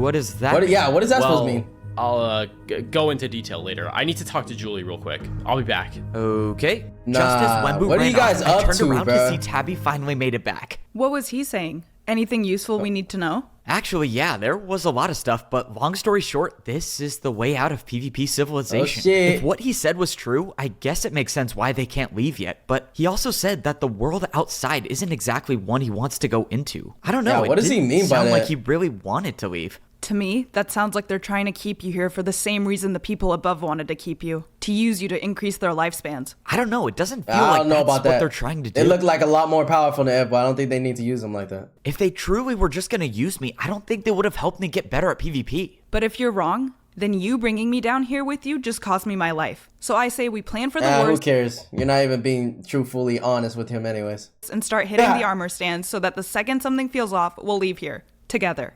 Speaker 1: What is that?
Speaker 2: What, yeah, what does that
Speaker 12: well,
Speaker 2: supposed to mean?
Speaker 12: I'll go into detail later. I need to talk to Julie real quick. I'll be back.
Speaker 1: Okay.
Speaker 2: Nah,
Speaker 1: Just as Wembu
Speaker 2: what are
Speaker 1: ran
Speaker 2: you guys
Speaker 1: off, I
Speaker 2: up
Speaker 1: turned
Speaker 2: to,
Speaker 1: around
Speaker 2: bruh?
Speaker 1: to see Tabby finally made it back.
Speaker 5: What was he saying? Anything useful we need to know?
Speaker 1: Actually, yeah, there was a lot of stuff, but long story short, this is the way out of PvP civilization.
Speaker 2: Oh, shit.
Speaker 1: If what he said was true, I guess it makes sense why they can't leave yet, but he also said that the world outside isn't exactly one he wants to go into. I don't know.
Speaker 2: Yeah, what does he
Speaker 1: didn't
Speaker 2: mean by
Speaker 1: sound like
Speaker 2: that?
Speaker 1: he really wanted to leave.
Speaker 5: To me, that sounds like they're trying to keep you here for the same reason the people above wanted to keep you. To use you to increase their lifespans.
Speaker 1: I don't know, it doesn't feel
Speaker 2: I
Speaker 1: like
Speaker 2: don't know
Speaker 1: that's
Speaker 2: about
Speaker 1: what
Speaker 2: that.
Speaker 1: they're trying to do.
Speaker 2: They look like a lot more powerful than Evbo. I don't think they need to use them like that.
Speaker 1: If they truly were just gonna use me, I don't think they would have helped me get better at PvP.
Speaker 5: But if you're wrong, then you bringing me down here with you just cost me my life. So I say we plan for the
Speaker 2: Who
Speaker 5: worst
Speaker 2: cares? You're not even being truthfully honest with him anyways.
Speaker 5: and start hitting the armor stands so that the second something feels off, we'll leave here. Together.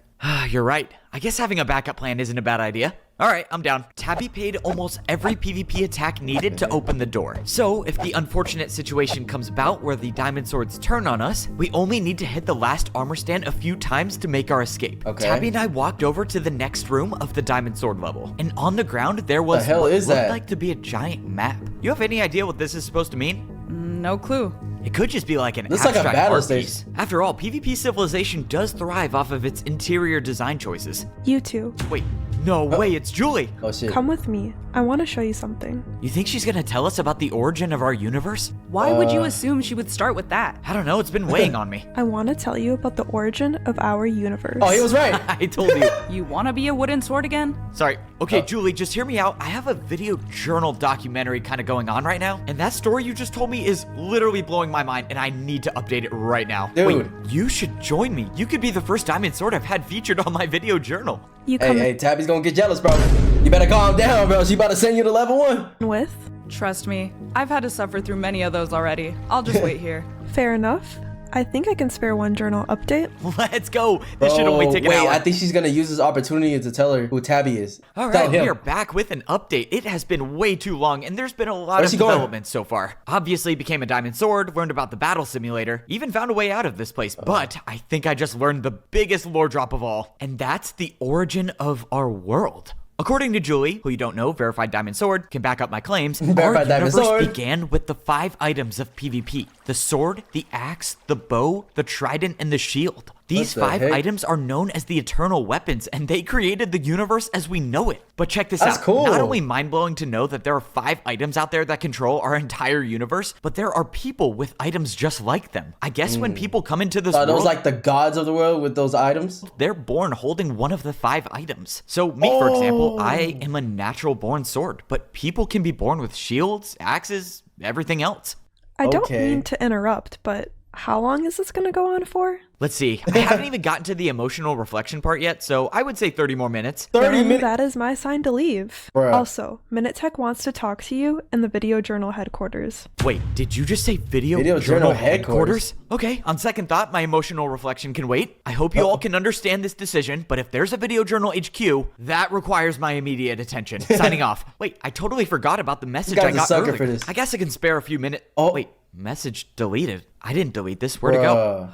Speaker 1: You're right. I guess having a backup plan isn't a bad idea. Alright, I'm down. Tabby paid almost every PvP attack needed to open the door. So, if the unfortunate situation comes about where the diamond swords turn on us, we only need to hit the last armor stand a few times to make our escape.
Speaker 2: Okay.
Speaker 1: Tabby and I walked over to the next room of the diamond sword level, and on the ground there was
Speaker 2: hell
Speaker 1: what
Speaker 2: is
Speaker 1: looked
Speaker 2: that?
Speaker 1: like to be a giant map. You have any idea what this is supposed to mean?
Speaker 5: No clue.
Speaker 1: It could just be like an
Speaker 2: Looks like a
Speaker 1: abstract
Speaker 2: battle
Speaker 1: art
Speaker 2: station.
Speaker 1: piece. After all, PvP civilization does thrive off of its interior design choices.
Speaker 11: You two,
Speaker 1: Wait, no way, it's Julie!
Speaker 2: Oh shit.
Speaker 11: come with me. I want to show you something.
Speaker 1: You think she's gonna tell us about the origin of our universe?
Speaker 5: Why would you assume she would start with that?
Speaker 1: I don't know, it's been weighing on me.
Speaker 11: I want to tell you about the origin of our universe.
Speaker 2: Oh, he was right.
Speaker 1: I told you.
Speaker 5: You wanna be a wooden sword again?
Speaker 1: Sorry, Okay, Julie, just hear me out. I have a video journal documentary kind of going on right now, and that story you just told me is literally blowing my mind, and I need to update it right now.
Speaker 2: Dude.
Speaker 1: Wait, you should join me. You could be the first diamond sword I've had featured on my video journal.
Speaker 2: Hey, Tabby's gonna get jealous, bro. You better calm down, bro. She about to send you to level 1.
Speaker 11: With?
Speaker 5: Trust me, I've had to suffer through many of those already. I'll just wait here.
Speaker 11: Fair enough. I think I can spare one journal update.
Speaker 1: Let's go. This should only take an hour.
Speaker 2: I think she's gonna use this opportunity to tell her who Tabby is.
Speaker 1: All right, we are back with an update. It has been way too long, and there's been a lot of development so far. Obviously, became a diamond sword, learned about the battle simulator, even found a way out of this place. But I think I just learned the biggest lore drop of all, and that's the origin of our world. According to Julie, who you don't know, verified diamond sword, can back up my claims, our universe began with the 5 items of PvP. The sword, the axe, the bow, the trident, and the shield. These 5 items are known as the eternal weapons, and they created the universe as we know it. But check this out.
Speaker 2: Cool.
Speaker 1: Not only mind-blowing to know that there are 5 items out there that control our entire universe, but there are people with items just like them. I guess when people come into this world...
Speaker 2: Are those like the gods of the world with those items?
Speaker 1: They're born holding one of the 5 items. So me, for example, I am a natural-born sword, but people can be born with shields, axes, everything else.
Speaker 11: I don't mean to interrupt, but how long is this gonna go on for?
Speaker 1: Let's see. I haven't even gotten to the emotional reflection part yet, so I would say 30 more minutes.
Speaker 2: 30 minutes?
Speaker 11: That is my sign to leave.
Speaker 2: Bruh.
Speaker 11: Also, Minutech wants to talk to you in the Video Journal headquarters.
Speaker 1: Wait, did you just say Video Journal headquarters? Okay, on second thought, my emotional reflection can wait. I hope you all can understand this decision, but if there's a Video Journal HQ, that requires my immediate attention. Signing off. Wait, I totally forgot about the message I got earlier.
Speaker 2: For this.
Speaker 1: I guess I can spare a few minutes. Oh, wait. Message deleted. I didn't delete this. Where'd it go?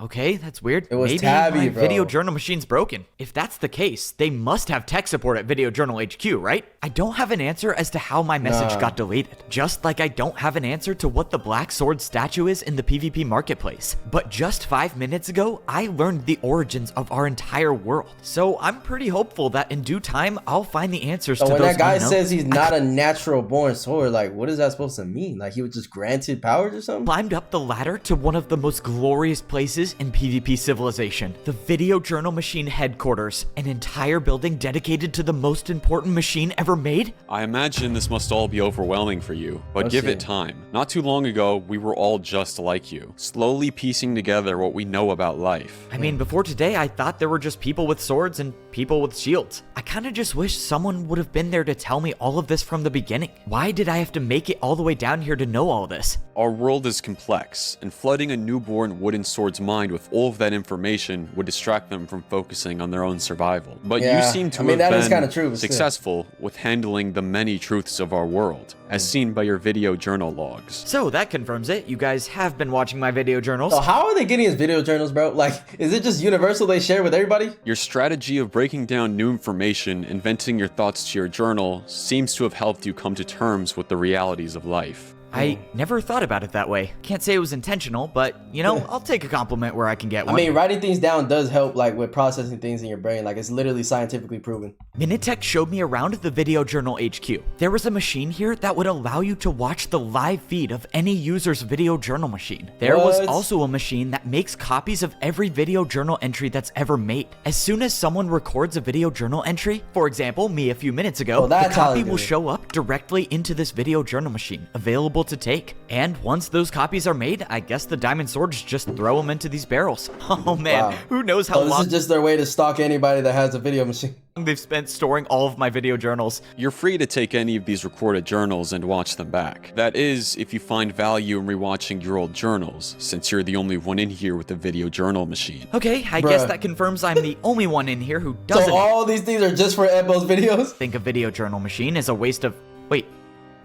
Speaker 1: Okay, that's weird.
Speaker 2: It was
Speaker 1: Maybe
Speaker 2: Tabby,
Speaker 1: my
Speaker 2: bro.
Speaker 1: video journal machine's broken. If that's the case, they must have tech support at Video Journal HQ, right? I don't have an answer as to how my message got deleted. Just like I don't have an answer to what the Black Sword statue is in the PvP marketplace. But just 5 minutes ago, I learned the origins of our entire world. So I'm pretty hopeful that in due time, I'll find the answers to those
Speaker 2: when that guy
Speaker 1: unknowns.
Speaker 2: says he's not a natural born sword, like, what is that supposed to mean? Like, he was just granted powers or something?
Speaker 1: Climbed up the ladder to one of the most glorious places in PvP civilization, the Video Journal Machine headquarters, an entire building dedicated to the most important machine ever made.
Speaker 13: I imagine this must all be overwhelming for you, but give it time. Not too long ago, we were all just like you, slowly piecing together what we know about life.
Speaker 1: I mean, before today, I thought there were just people with swords and people with shields. I kind of just wish someone would have been there to tell me all of this from the beginning. Why did I have to make it all the way down here to know all this?
Speaker 13: Our world is complex, and flooding a newborn wooden sword's mind with all of that information would distract them from focusing on their own survival. But you seem to have been successful with handling the many truths of our world, as seen by your video journal logs.
Speaker 1: So that confirms it. You guys have been watching my video journals.
Speaker 2: So how are they getting his video journals, bro? Like, is it just universal they share with everybody?
Speaker 13: Your strategy of breaking down new information and venting your thoughts to your journal seems to have helped you come to terms with the realities of life.
Speaker 1: I never thought about it that way. Can't say it was intentional, but, you know, I'll take a compliment where I can get one.
Speaker 2: I mean, writing things down does help, like, with processing things in your brain. Like, it's literally scientifically proven.
Speaker 1: Minutech showed me around the Video Journal HQ. There was a machine here that would allow you to watch the live feed of any user's video journal machine. There was also a machine that makes copies of every video journal entry that's ever made. As soon as someone records a video journal entry, for example, me a few minutes ago, the copy will show up directly into this video journal machine, available to take. And once those copies are made, I guess the diamond swords just throw them into these barrels. Oh man, who knows how long.
Speaker 2: This is just their way to stalk anybody that has a video machine.
Speaker 1: They've spent storing all of my video journals.
Speaker 13: You're free to take any of these recorded journals and watch them back. That is, if you find value in rewatching your old journals, since you're the only one in here with a video journal machine.
Speaker 1: Okay, I guess that confirms I'm the only one in here who doesn't.
Speaker 2: So all these things are just for Evbo's videos?
Speaker 1: Think a video journal machine is a waste of... Wait,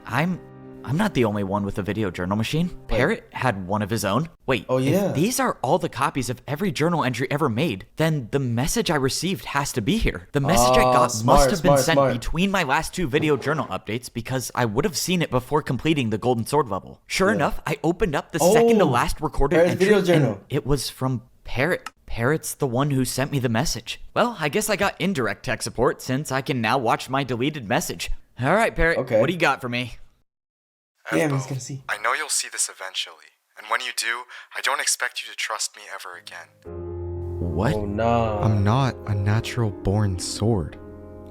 Speaker 1: I'm not the only one with a video journal machine. Parrot had one of his own. Wait, if these are all the copies of every journal entry ever made, then the message I received has to be here. The message I got must have been sent between my last 2 video journal updates because I would have seen it before completing the Golden Sword level. Sure enough, I opened up the second to last recorded entry and it was from Parrot. Parrot's the one who sent me the message. Well, I guess I got indirect tech support since I can now watch my deleted message. All right, Parrot, what do you got for me?
Speaker 9: Evbo, I know you'll see this eventually, and when you do, I don't expect you to trust me ever again.
Speaker 1: What?
Speaker 2: Oh no.
Speaker 9: I'm not a natural born sword.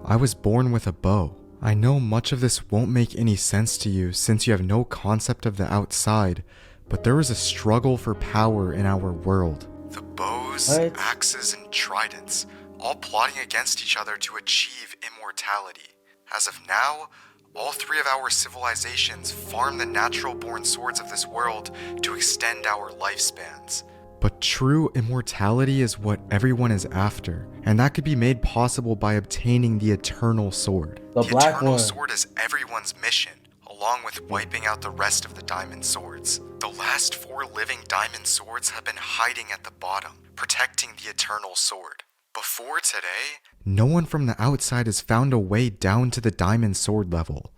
Speaker 9: I was born with a bow. I know much of this won't make any sense to you since you have no concept of the outside, but there is a struggle for power in our world. The bows, axes, and tridents, all plotting against each other to achieve immortality. As of now, all three of our civilizations farm the natural-born swords of this world to extend our lifespans. But true immortality is what everyone is after, and that could be made possible by obtaining the Eternal Sword. The Eternal Sword is everyone's mission, along with wiping out the rest of the Diamond Swords. The last 4 living Diamond Swords have been hiding at the bottom, protecting the Eternal Sword. Before today, no one from the outside has found a way down to the Diamond Sword level.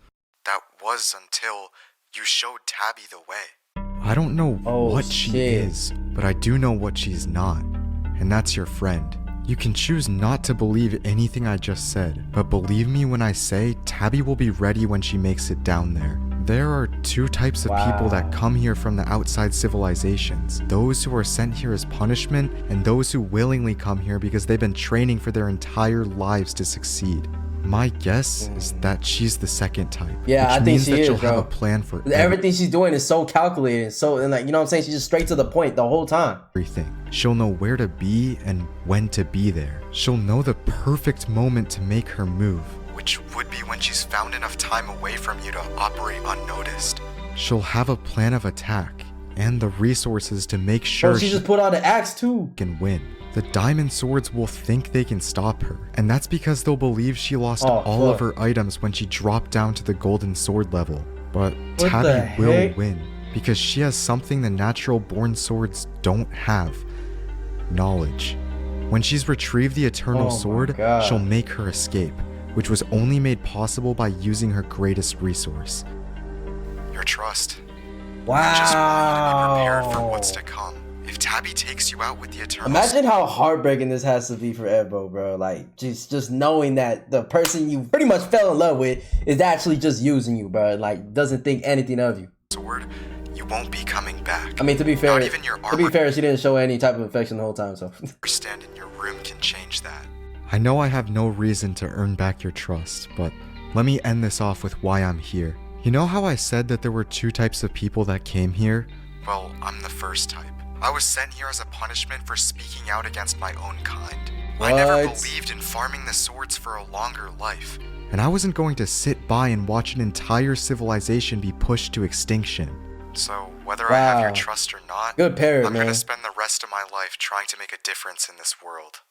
Speaker 9: That was until you showed Tabby the way. I don't know what she is, but I do know what she's not, and that's your friend. You can choose not to believe anything I just said, but believe me when I say Tabby will be ready when she makes it down there. There are 2 types of people that come here from the outside civilizations. Those who are sent here as punishment, and those who willingly come here because they've been training for their entire lives to succeed. My guess is that she's the second type.
Speaker 2: Yeah,
Speaker 9: which
Speaker 2: I think
Speaker 9: means
Speaker 2: she
Speaker 9: that
Speaker 2: is,
Speaker 9: she'll
Speaker 2: bro.
Speaker 9: have a plan for
Speaker 2: Everything she's doing is so calculated, and like, you know what I'm saying? She's just straight to the point the whole time.
Speaker 9: everything. She'll know where to be and when to be there. She'll know the perfect moment to make her move, which would be when she's found enough time away from you to operate unnoticed. She'll have a plan of attack and the resources to make sure
Speaker 2: she just put on the axe too.
Speaker 9: Can win. The Diamond Swords will think they can stop her, and that's because they'll believe she lost all of her items when she dropped down to the Golden Sword level. But Tabby will win, because she has something the natural-born swords don't have. Knowledge. When she's retrieved the Eternal Sword, she'll make her escape, which was only made possible by using her greatest resource. Your trust.
Speaker 2: Wow.
Speaker 9: Just want you to be prepared for what's to come. If Tabby takes you out with the Eternal
Speaker 2: Imagine how heartbreaking this has to be for Evbo, bro. Like, just knowing that the person you pretty much fell in love with is actually just using you, bro. Like, doesn't think anything of you.
Speaker 9: Sword, you won't be coming back.
Speaker 2: I mean, to be fair,
Speaker 9: Not even your armor.
Speaker 2: she didn't show any type of affection the whole time, so.
Speaker 9: Stand in your room can change that. I know I have no reason to earn back your trust, but let me end this off with why I'm here. You know how I said that there were 2 types of people that came here? Well, I'm the first type. I was sent here as a punishment for speaking out against my own kind. I never believed in farming the swords for a longer life. And I wasn't going to sit by and watch an entire civilization be pushed to extinction. So, whether I have your trust or not, I'm gonna spend the rest of my life trying to make a difference in this world.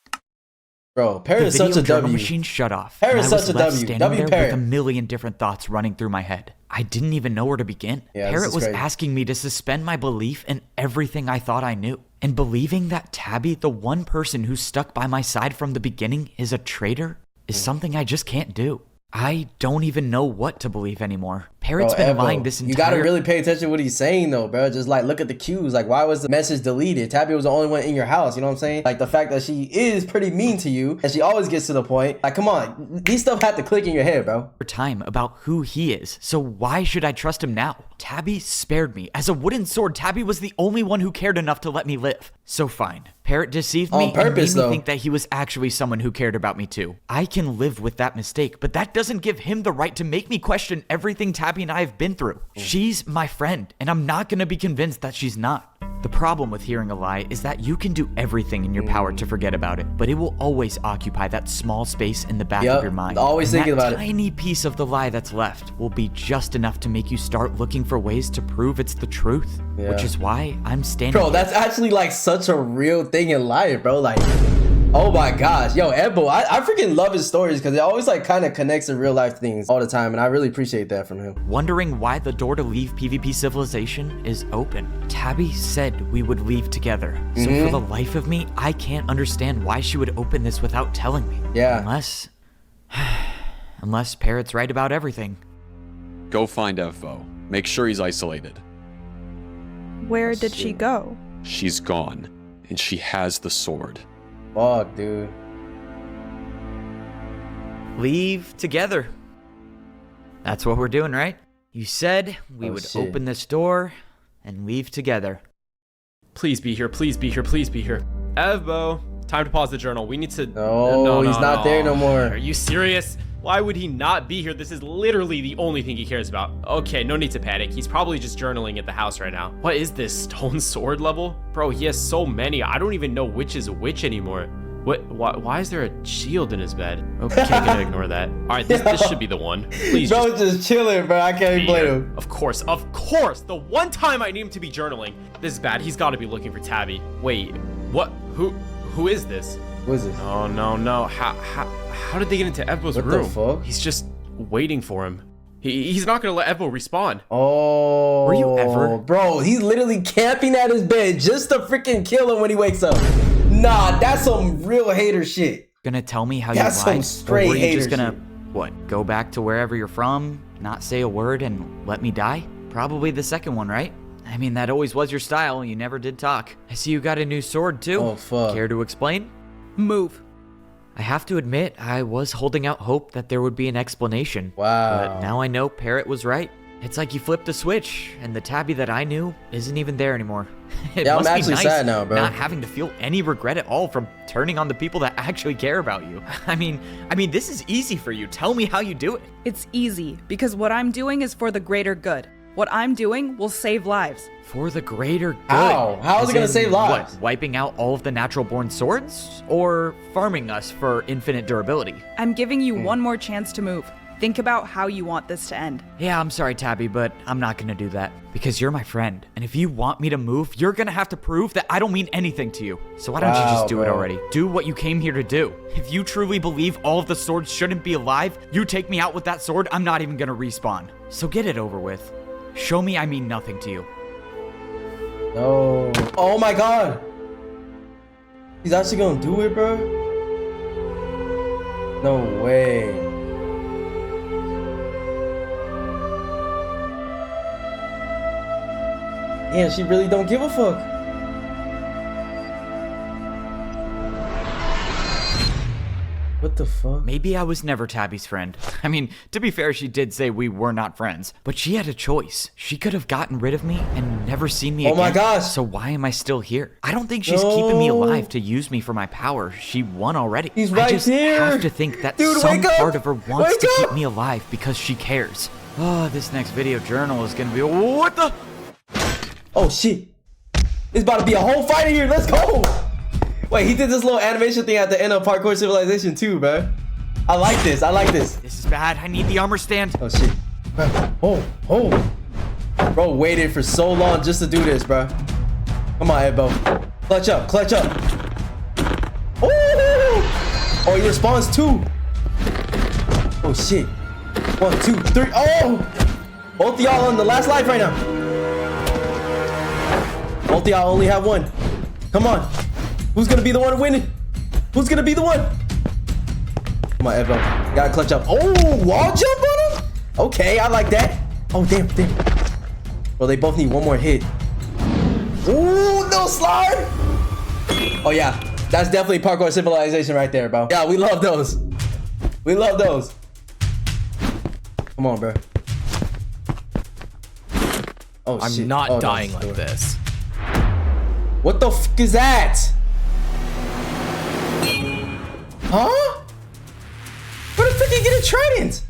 Speaker 2: Bro, Parrot is such a W.
Speaker 1: Machine shut off.
Speaker 2: Parrot is
Speaker 1: and I was
Speaker 2: such a
Speaker 1: left
Speaker 2: W.
Speaker 1: standing
Speaker 2: W
Speaker 1: there
Speaker 2: Parrot.
Speaker 1: with a million different thoughts running through my head. I didn't even know where to begin.
Speaker 2: Yeah,
Speaker 1: Parrot
Speaker 2: this is
Speaker 1: was
Speaker 2: crazy.
Speaker 1: asking me to suspend my belief in everything I thought I knew. And believing that Tabby, the one person who stuck by my side from the beginning, is a traitor is something I just can't do. I don't even know what to believe anymore. Parrot's been
Speaker 2: Evbo,
Speaker 1: lying this entire...
Speaker 2: You gotta really pay attention to what he's saying though, bro. Just like look at the cues. Like, why was the message deleted? Tabby was the only one in your house, you know what I'm saying? Like the fact that she is pretty mean to you and she always gets to the point. Like, come on, these stuff had to click in your head, bro.
Speaker 1: time about who he is, so why should I trust him now? Tabby spared me. As a wooden sword, Tabby was the only one who cared enough to let me live. So fine. Parrot deceived me
Speaker 2: On purpose,
Speaker 1: and made me
Speaker 2: though.
Speaker 1: think that he was actually someone who cared about me too. I can live with that mistake, but that doesn't give him the right to make me question everything Tabby and I have been through. She's my friend, and I'm not gonna be convinced that she's not. The problem with hearing a lie is that you can do everything in your power to forget about it, but it will always occupy that small space in the back of your mind.
Speaker 2: Always
Speaker 1: And
Speaker 2: thinking
Speaker 1: that
Speaker 2: about it.
Speaker 1: tiny piece of the lie that's left will be just enough to make you start looking for ways to prove it's the truth, which is why I'm standing
Speaker 2: Bro,
Speaker 1: here.
Speaker 2: that's actually like such a real thing in life, bro. Like, oh my gosh. Yo, Evbo, I freaking love his stories because it always like kind of connects to real life things all the time. And I really appreciate that from him.
Speaker 1: Wondering why the door to leave PvP Civilization is open. Tabby said we would leave together. So for the life of me, I can't understand why she would open this without telling me.
Speaker 2: Yeah.
Speaker 1: Unless Parrot's right about everything.
Speaker 13: Go find Evbo. Make sure he's isolated.
Speaker 11: Where did she go?
Speaker 13: She's gone, and she has the sword.
Speaker 2: Fuck, dude.
Speaker 1: Leave together. That's what we're doing, right? You said we would open this door and leave together.
Speaker 12: Please be here, please be here, please be here. Evbo, time to pause the journal. We need to...
Speaker 2: No, he's not there no more.
Speaker 12: Are you serious? Why would he not be here? This is literally the only thing he cares about. Okay, no need to panic. He's probably just journaling at the house right now. What is this, stone sword level? Bro, he has so many. I don't even know which is which anymore. What? Why is there a shield in his bed? Okay, gonna ignore that. All right, this should be the one. Please.
Speaker 2: Bro, just chilling, bro. I can't even blame him.
Speaker 12: Of course. The one time I need him to be journaling. This is bad. He's got to be looking for Tabby. Wait, what? Who is this?
Speaker 2: Who is this?
Speaker 12: Oh no. How did they get into Evbo's room?
Speaker 2: What the fuck?
Speaker 12: He's just waiting for him. He's not gonna let Evbo respawn.
Speaker 2: Oh.
Speaker 1: Were you ever?
Speaker 2: Bro, he's literally camping at his bed just to freaking kill him when he wakes up. Nah, that's some real hater shit.
Speaker 1: Gonna tell me how
Speaker 2: That's
Speaker 1: you
Speaker 2: some
Speaker 1: lied?
Speaker 2: straight
Speaker 1: Or were you
Speaker 2: hater
Speaker 1: just gonna,
Speaker 2: shit.
Speaker 1: what, go back to wherever you're from, not say a word, and let me die? Probably the second one, right? I mean, that always was your style. You never did talk. I see you got a new sword, too.
Speaker 2: Oh, fuck.
Speaker 1: Care to explain?
Speaker 5: Move.
Speaker 1: I have to admit, I was holding out hope that there would be an explanation.
Speaker 2: Wow.
Speaker 1: But now I know Parrot was right. It's like you flipped a switch, and the Tabby that I knew isn't even there anymore. It
Speaker 2: Yeah, I'm
Speaker 1: must be
Speaker 2: actually
Speaker 1: nice
Speaker 2: sad now, bro.
Speaker 1: not having to feel any regret at all from turning on the people that actually care about you. I mean, this is easy for you. Tell me how you do it.
Speaker 5: It's easy because what I'm doing is for the greater good. What I'm doing will save lives.
Speaker 1: For the greater good.
Speaker 2: How? How is
Speaker 1: As
Speaker 2: it gonna
Speaker 1: in,
Speaker 2: save lives?
Speaker 1: What, wiping out all of the natural born swords? Or farming us for infinite durability?
Speaker 5: I'm giving you one more chance to move. Think about how you want this to end.
Speaker 1: Yeah, I'm sorry, Tabby, but I'm not gonna do that. Because you're my friend. And if you want me to move, you're gonna have to prove that I don't mean anything to you. So why don't you just do it already? Do what you came here to do. If you truly believe all of the swords shouldn't be alive, you take me out with that sword, I'm not even gonna respawn. So get it over with. Show me I mean nothing to you.
Speaker 2: No. Oh my god. He's actually gonna do it, bro? No way. Yeah, she really don't give a fuck. What the fuck?
Speaker 1: Maybe I was never Tabby's friend. I mean, to be fair, she did say we were not friends. But she had a choice. She could have gotten rid of me and never seen me again.
Speaker 2: Oh my gosh.
Speaker 1: So why am I still here? I don't think she's keeping me alive to use me for my power. She won already.
Speaker 2: He's right
Speaker 1: I just
Speaker 2: here.
Speaker 1: have to think that
Speaker 2: Dude,
Speaker 1: some
Speaker 2: wake up.
Speaker 1: part of her wants
Speaker 2: Wake
Speaker 1: to
Speaker 2: up.
Speaker 1: keep me alive because she cares. Oh, this next video journal is gonna be... What the...
Speaker 2: Oh shit. It's about to be a whole fight in here. Let's go. Wait, he did this little animation thing at the end of Parkour Civilization too, bro. I like this. I like this.
Speaker 1: This is bad. I need the armor stand.
Speaker 2: Oh shit. Oh. Bro waited for so long just to do this, bro. Come on, Evbo. Clutch up. Clutch up. Oh, he responds too. Oh shit. 1, 2, 3. Oh! Both of y'all on the last life right now. Both of y'all only have one. Come on. Who's gonna be the one winning? Who's gonna be the one? Come on, Evbo. Gotta clutch up. Oh, wall jump on him? Okay, I like that. Oh, damn. Well, they both need one more hit. Ooh, no slide. Oh, yeah. That's definitely Parkour Civilization right there, bro. Yeah, we love those. We love those. Come on, bro. Oh, shit.
Speaker 12: I'm not
Speaker 2: Oh,
Speaker 12: dying
Speaker 2: no,
Speaker 12: like this.
Speaker 2: What the f is that? Huh? Where the frick did he get a trident?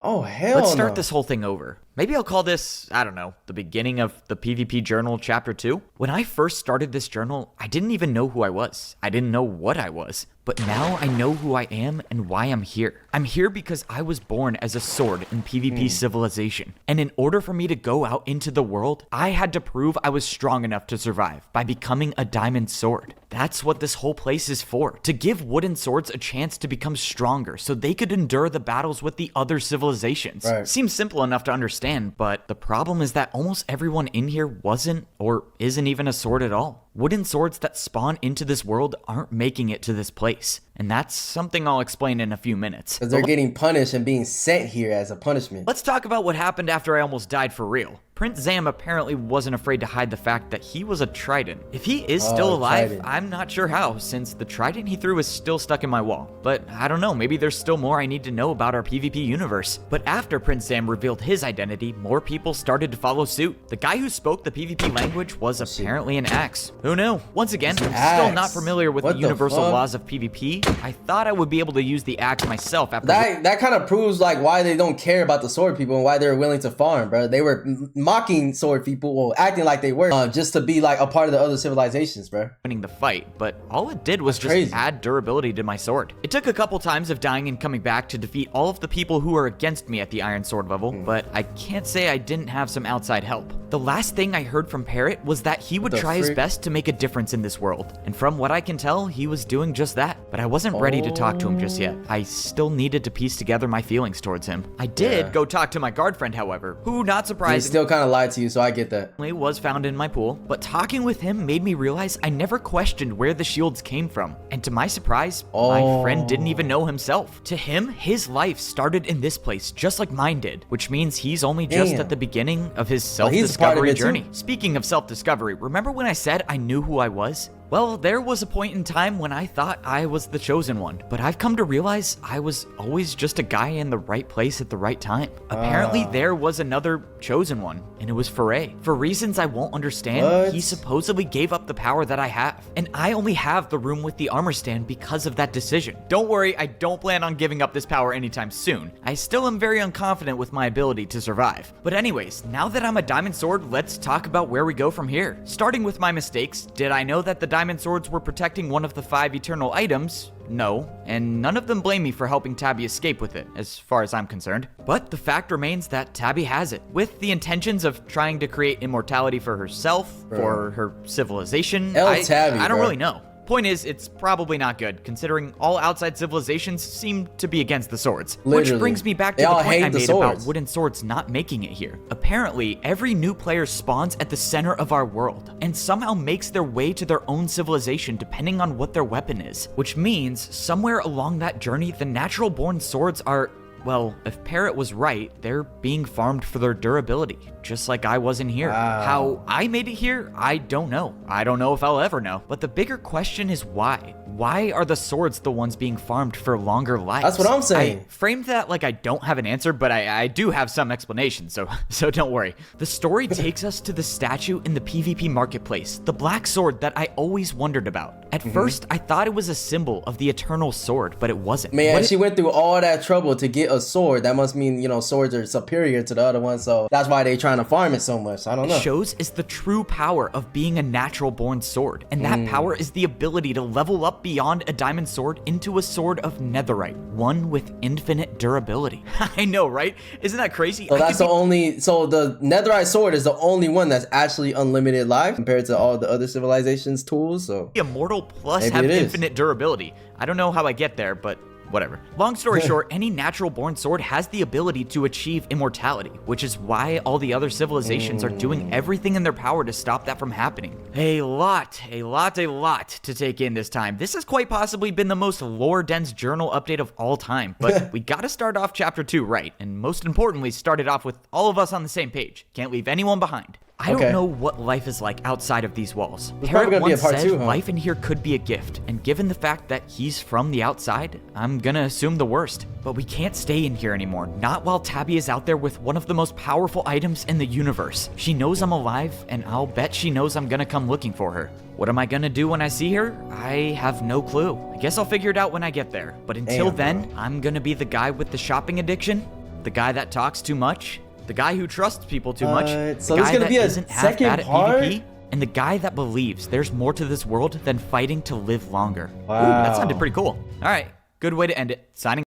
Speaker 2: Oh, hell
Speaker 1: Let's start
Speaker 2: no.
Speaker 1: this whole thing over. Maybe I'll call this, I don't know, the beginning of the PvP Journal Chapter 2. When I first started this journal, I didn't even know who I was. I didn't know what I was. But now I know who I am and why I'm here. I'm here because I was born as a sword in PvP civilization. And in order for me to go out into the world, I had to prove I was strong enough to survive by becoming a diamond sword. That's what this whole place is for. To give wooden swords a chance to become stronger so they could endure the battles with the other civilizations.
Speaker 2: Right.
Speaker 1: Seems simple enough to understand, but the problem is that almost everyone in here wasn't or isn't even a sword at all. Wooden swords that spawn into this world aren't making it to this place. And that's something I'll explain in a few minutes.
Speaker 2: Because they're getting punished and being sent here as a punishment.
Speaker 1: Let's talk about what happened after I almost died for real. Prince Zam apparently wasn't afraid to hide the fact that he was a trident. If he is still alive,
Speaker 2: trident.
Speaker 1: I'm not sure how, since the trident he threw is still stuck in my wall. But I don't know, maybe there's still more I need to know about our PvP universe. But after Prince Zam revealed his identity, more people started to follow suit. The guy who spoke the PvP language was apparently an axe. Who knew? Once again, I'm
Speaker 2: Axe.
Speaker 1: still not familiar with
Speaker 2: What
Speaker 1: the
Speaker 2: the
Speaker 1: universal
Speaker 2: fuck?
Speaker 1: laws of PvP. I thought I would be able to use the axe myself after
Speaker 2: That kind of proves like why they don't care about the sword people and why they're willing to farm, bro. They were mocking sword people, or acting like they were, just to be like a part of the other civilizations, bro.
Speaker 1: winning the fight, but all it did was just
Speaker 2: crazy.
Speaker 1: add durability to my sword. It took a couple times of dying and coming back to defeat all of the people who are against me at the Iron Sword level, but I can't say I didn't have some outside help. The last thing I heard from Parrot was that he would try his best to make a difference in this world, and from what I can tell, he was doing just that, but I wasn't ready to talk to him just yet. I still needed to piece together my feelings towards him. I did go talk to my guard friend, however, who, not
Speaker 2: He
Speaker 1: surprisingly,
Speaker 2: still kind of lied to you, so I get that.
Speaker 1: was found in my pool, but talking with him made me realize I never questioned where the shields came from, and to my surprise, my friend didn't even know himself. To him, his life started in this place just like mine did, which means he's only just at the beginning of his self-discovery journey. Speaking of self-discovery, remember when I said I knew who I was? Well, there was a point in time when I thought I was the chosen one, but I've come to realize I was always just a guy in the right place at the right time. Apparently, there was another chosen one, and it was Foray. For reasons I won't understand, he supposedly gave up the power that I have, and I only have the room with the armor stand because of that decision. Don't worry, I don't plan on giving up this power anytime soon. I still am very unconfident with my ability to survive. But anyways, now that I'm a diamond sword, let's talk about where we go from here. Starting with my mistakes, did I know that the diamond swords were protecting one of the 5 eternal items? No, and none of them blame me for helping Tabby escape with it, as far as I'm concerned. But the fact remains that Tabby has it, with the intentions of trying to create immortality for herself, for her civilization.
Speaker 2: Tabby,
Speaker 1: I don't
Speaker 2: bro.
Speaker 1: really know. Point is, it's probably not good, considering all outside civilizations seem to be against the swords.
Speaker 2: Literally.
Speaker 1: Which brings me back to
Speaker 2: They
Speaker 1: the
Speaker 2: all
Speaker 1: point
Speaker 2: hate
Speaker 1: I
Speaker 2: the
Speaker 1: made about
Speaker 2: swords.
Speaker 1: wooden swords not making it here. Apparently, every new player spawns at the center of our world, and somehow makes their way to their own civilization depending on what their weapon is. Which means, somewhere along that journey, the natural-born swords are... Well, if Parrot was right, they're being farmed for their durability, just like I was in here. How I made it here, I don't know. I don't know if I'll ever know. But the bigger question is why? Why are the swords the ones being farmed for longer lives?
Speaker 2: That's what I'm saying.
Speaker 1: I framed that like I don't have an answer, but I do have some explanation, so don't worry. The story takes us to the statue in the PvP marketplace, the black sword that I always wondered about. At first, I thought it was a symbol of the eternal sword, but it wasn't.
Speaker 2: Man,
Speaker 1: What
Speaker 2: she went through all that trouble to get a sword. That must mean, you know, swords are superior to the other ones, so that's why they trying to farm it so much. I don't know.
Speaker 1: shows is the true power of being a natural born sword, and that power is the ability to level up beyond a diamond sword into a sword of netherite, one with infinite durability. I know, right? Isn't that crazy?
Speaker 2: So that's the only, so the netherite sword is the only one that's actually unlimited life compared to all the other civilizations tools, so
Speaker 1: immortal plus
Speaker 2: maybe
Speaker 1: have
Speaker 2: it is.
Speaker 1: infinite durability. I don't know how I get there, but whatever. Long story short, any natural born sword has the ability to achieve immortality, which is why all the other civilizations are doing everything in their power to stop that from happening. A lot to take in this time. This has quite possibly been the most lore-dense journal update of all time, but we gotta start off chapter 2 right, and most importantly, start it off with all of us on the same page. Can't leave anyone behind. I don't know what life is like outside of these walls.
Speaker 2: There's probably gonna be a
Speaker 1: once
Speaker 2: part
Speaker 1: said
Speaker 2: 2, huh?
Speaker 1: life in here could be a gift, and given the fact that he's from the outside, I'm gonna assume the worst. But we can't stay in here anymore, not while Tabby is out there with one of the most powerful items in the universe. She knows I'm alive, and I'll bet she knows I'm gonna come looking for her. What am I gonna do when I see her? I have no clue. I guess I'll figure it out when I get there. But until then, I'm gonna be the guy with the shopping addiction, the guy that talks too much, the guy who trusts people too much,
Speaker 2: so
Speaker 1: the
Speaker 2: there's
Speaker 1: guy
Speaker 2: gonna
Speaker 1: that
Speaker 2: be a
Speaker 1: isn't half
Speaker 2: second
Speaker 1: bad at
Speaker 2: part?
Speaker 1: PvP, and the guy that believes there's more to this world than fighting to live longer.
Speaker 2: Wow.
Speaker 1: Ooh, that sounded pretty cool. All right, good way to end it. Signing.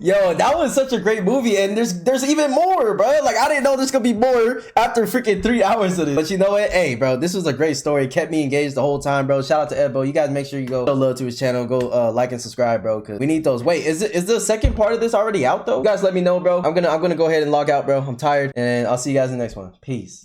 Speaker 2: Yo, that was such a great movie, and there's even more, bro. Like, I didn't know there's gonna be more after freaking 3 hours of this. But you know what? Hey, bro, this was a great story. It kept me engaged the whole time, bro. Shout out to Evbo. You guys make sure you go show love to his channel. Go like and subscribe, bro, because we need those. Wait, is the second part of this already out though? You guys let me know, bro. I'm gonna go ahead and log out, bro. I'm tired, and I'll see you guys in the next one. Peace.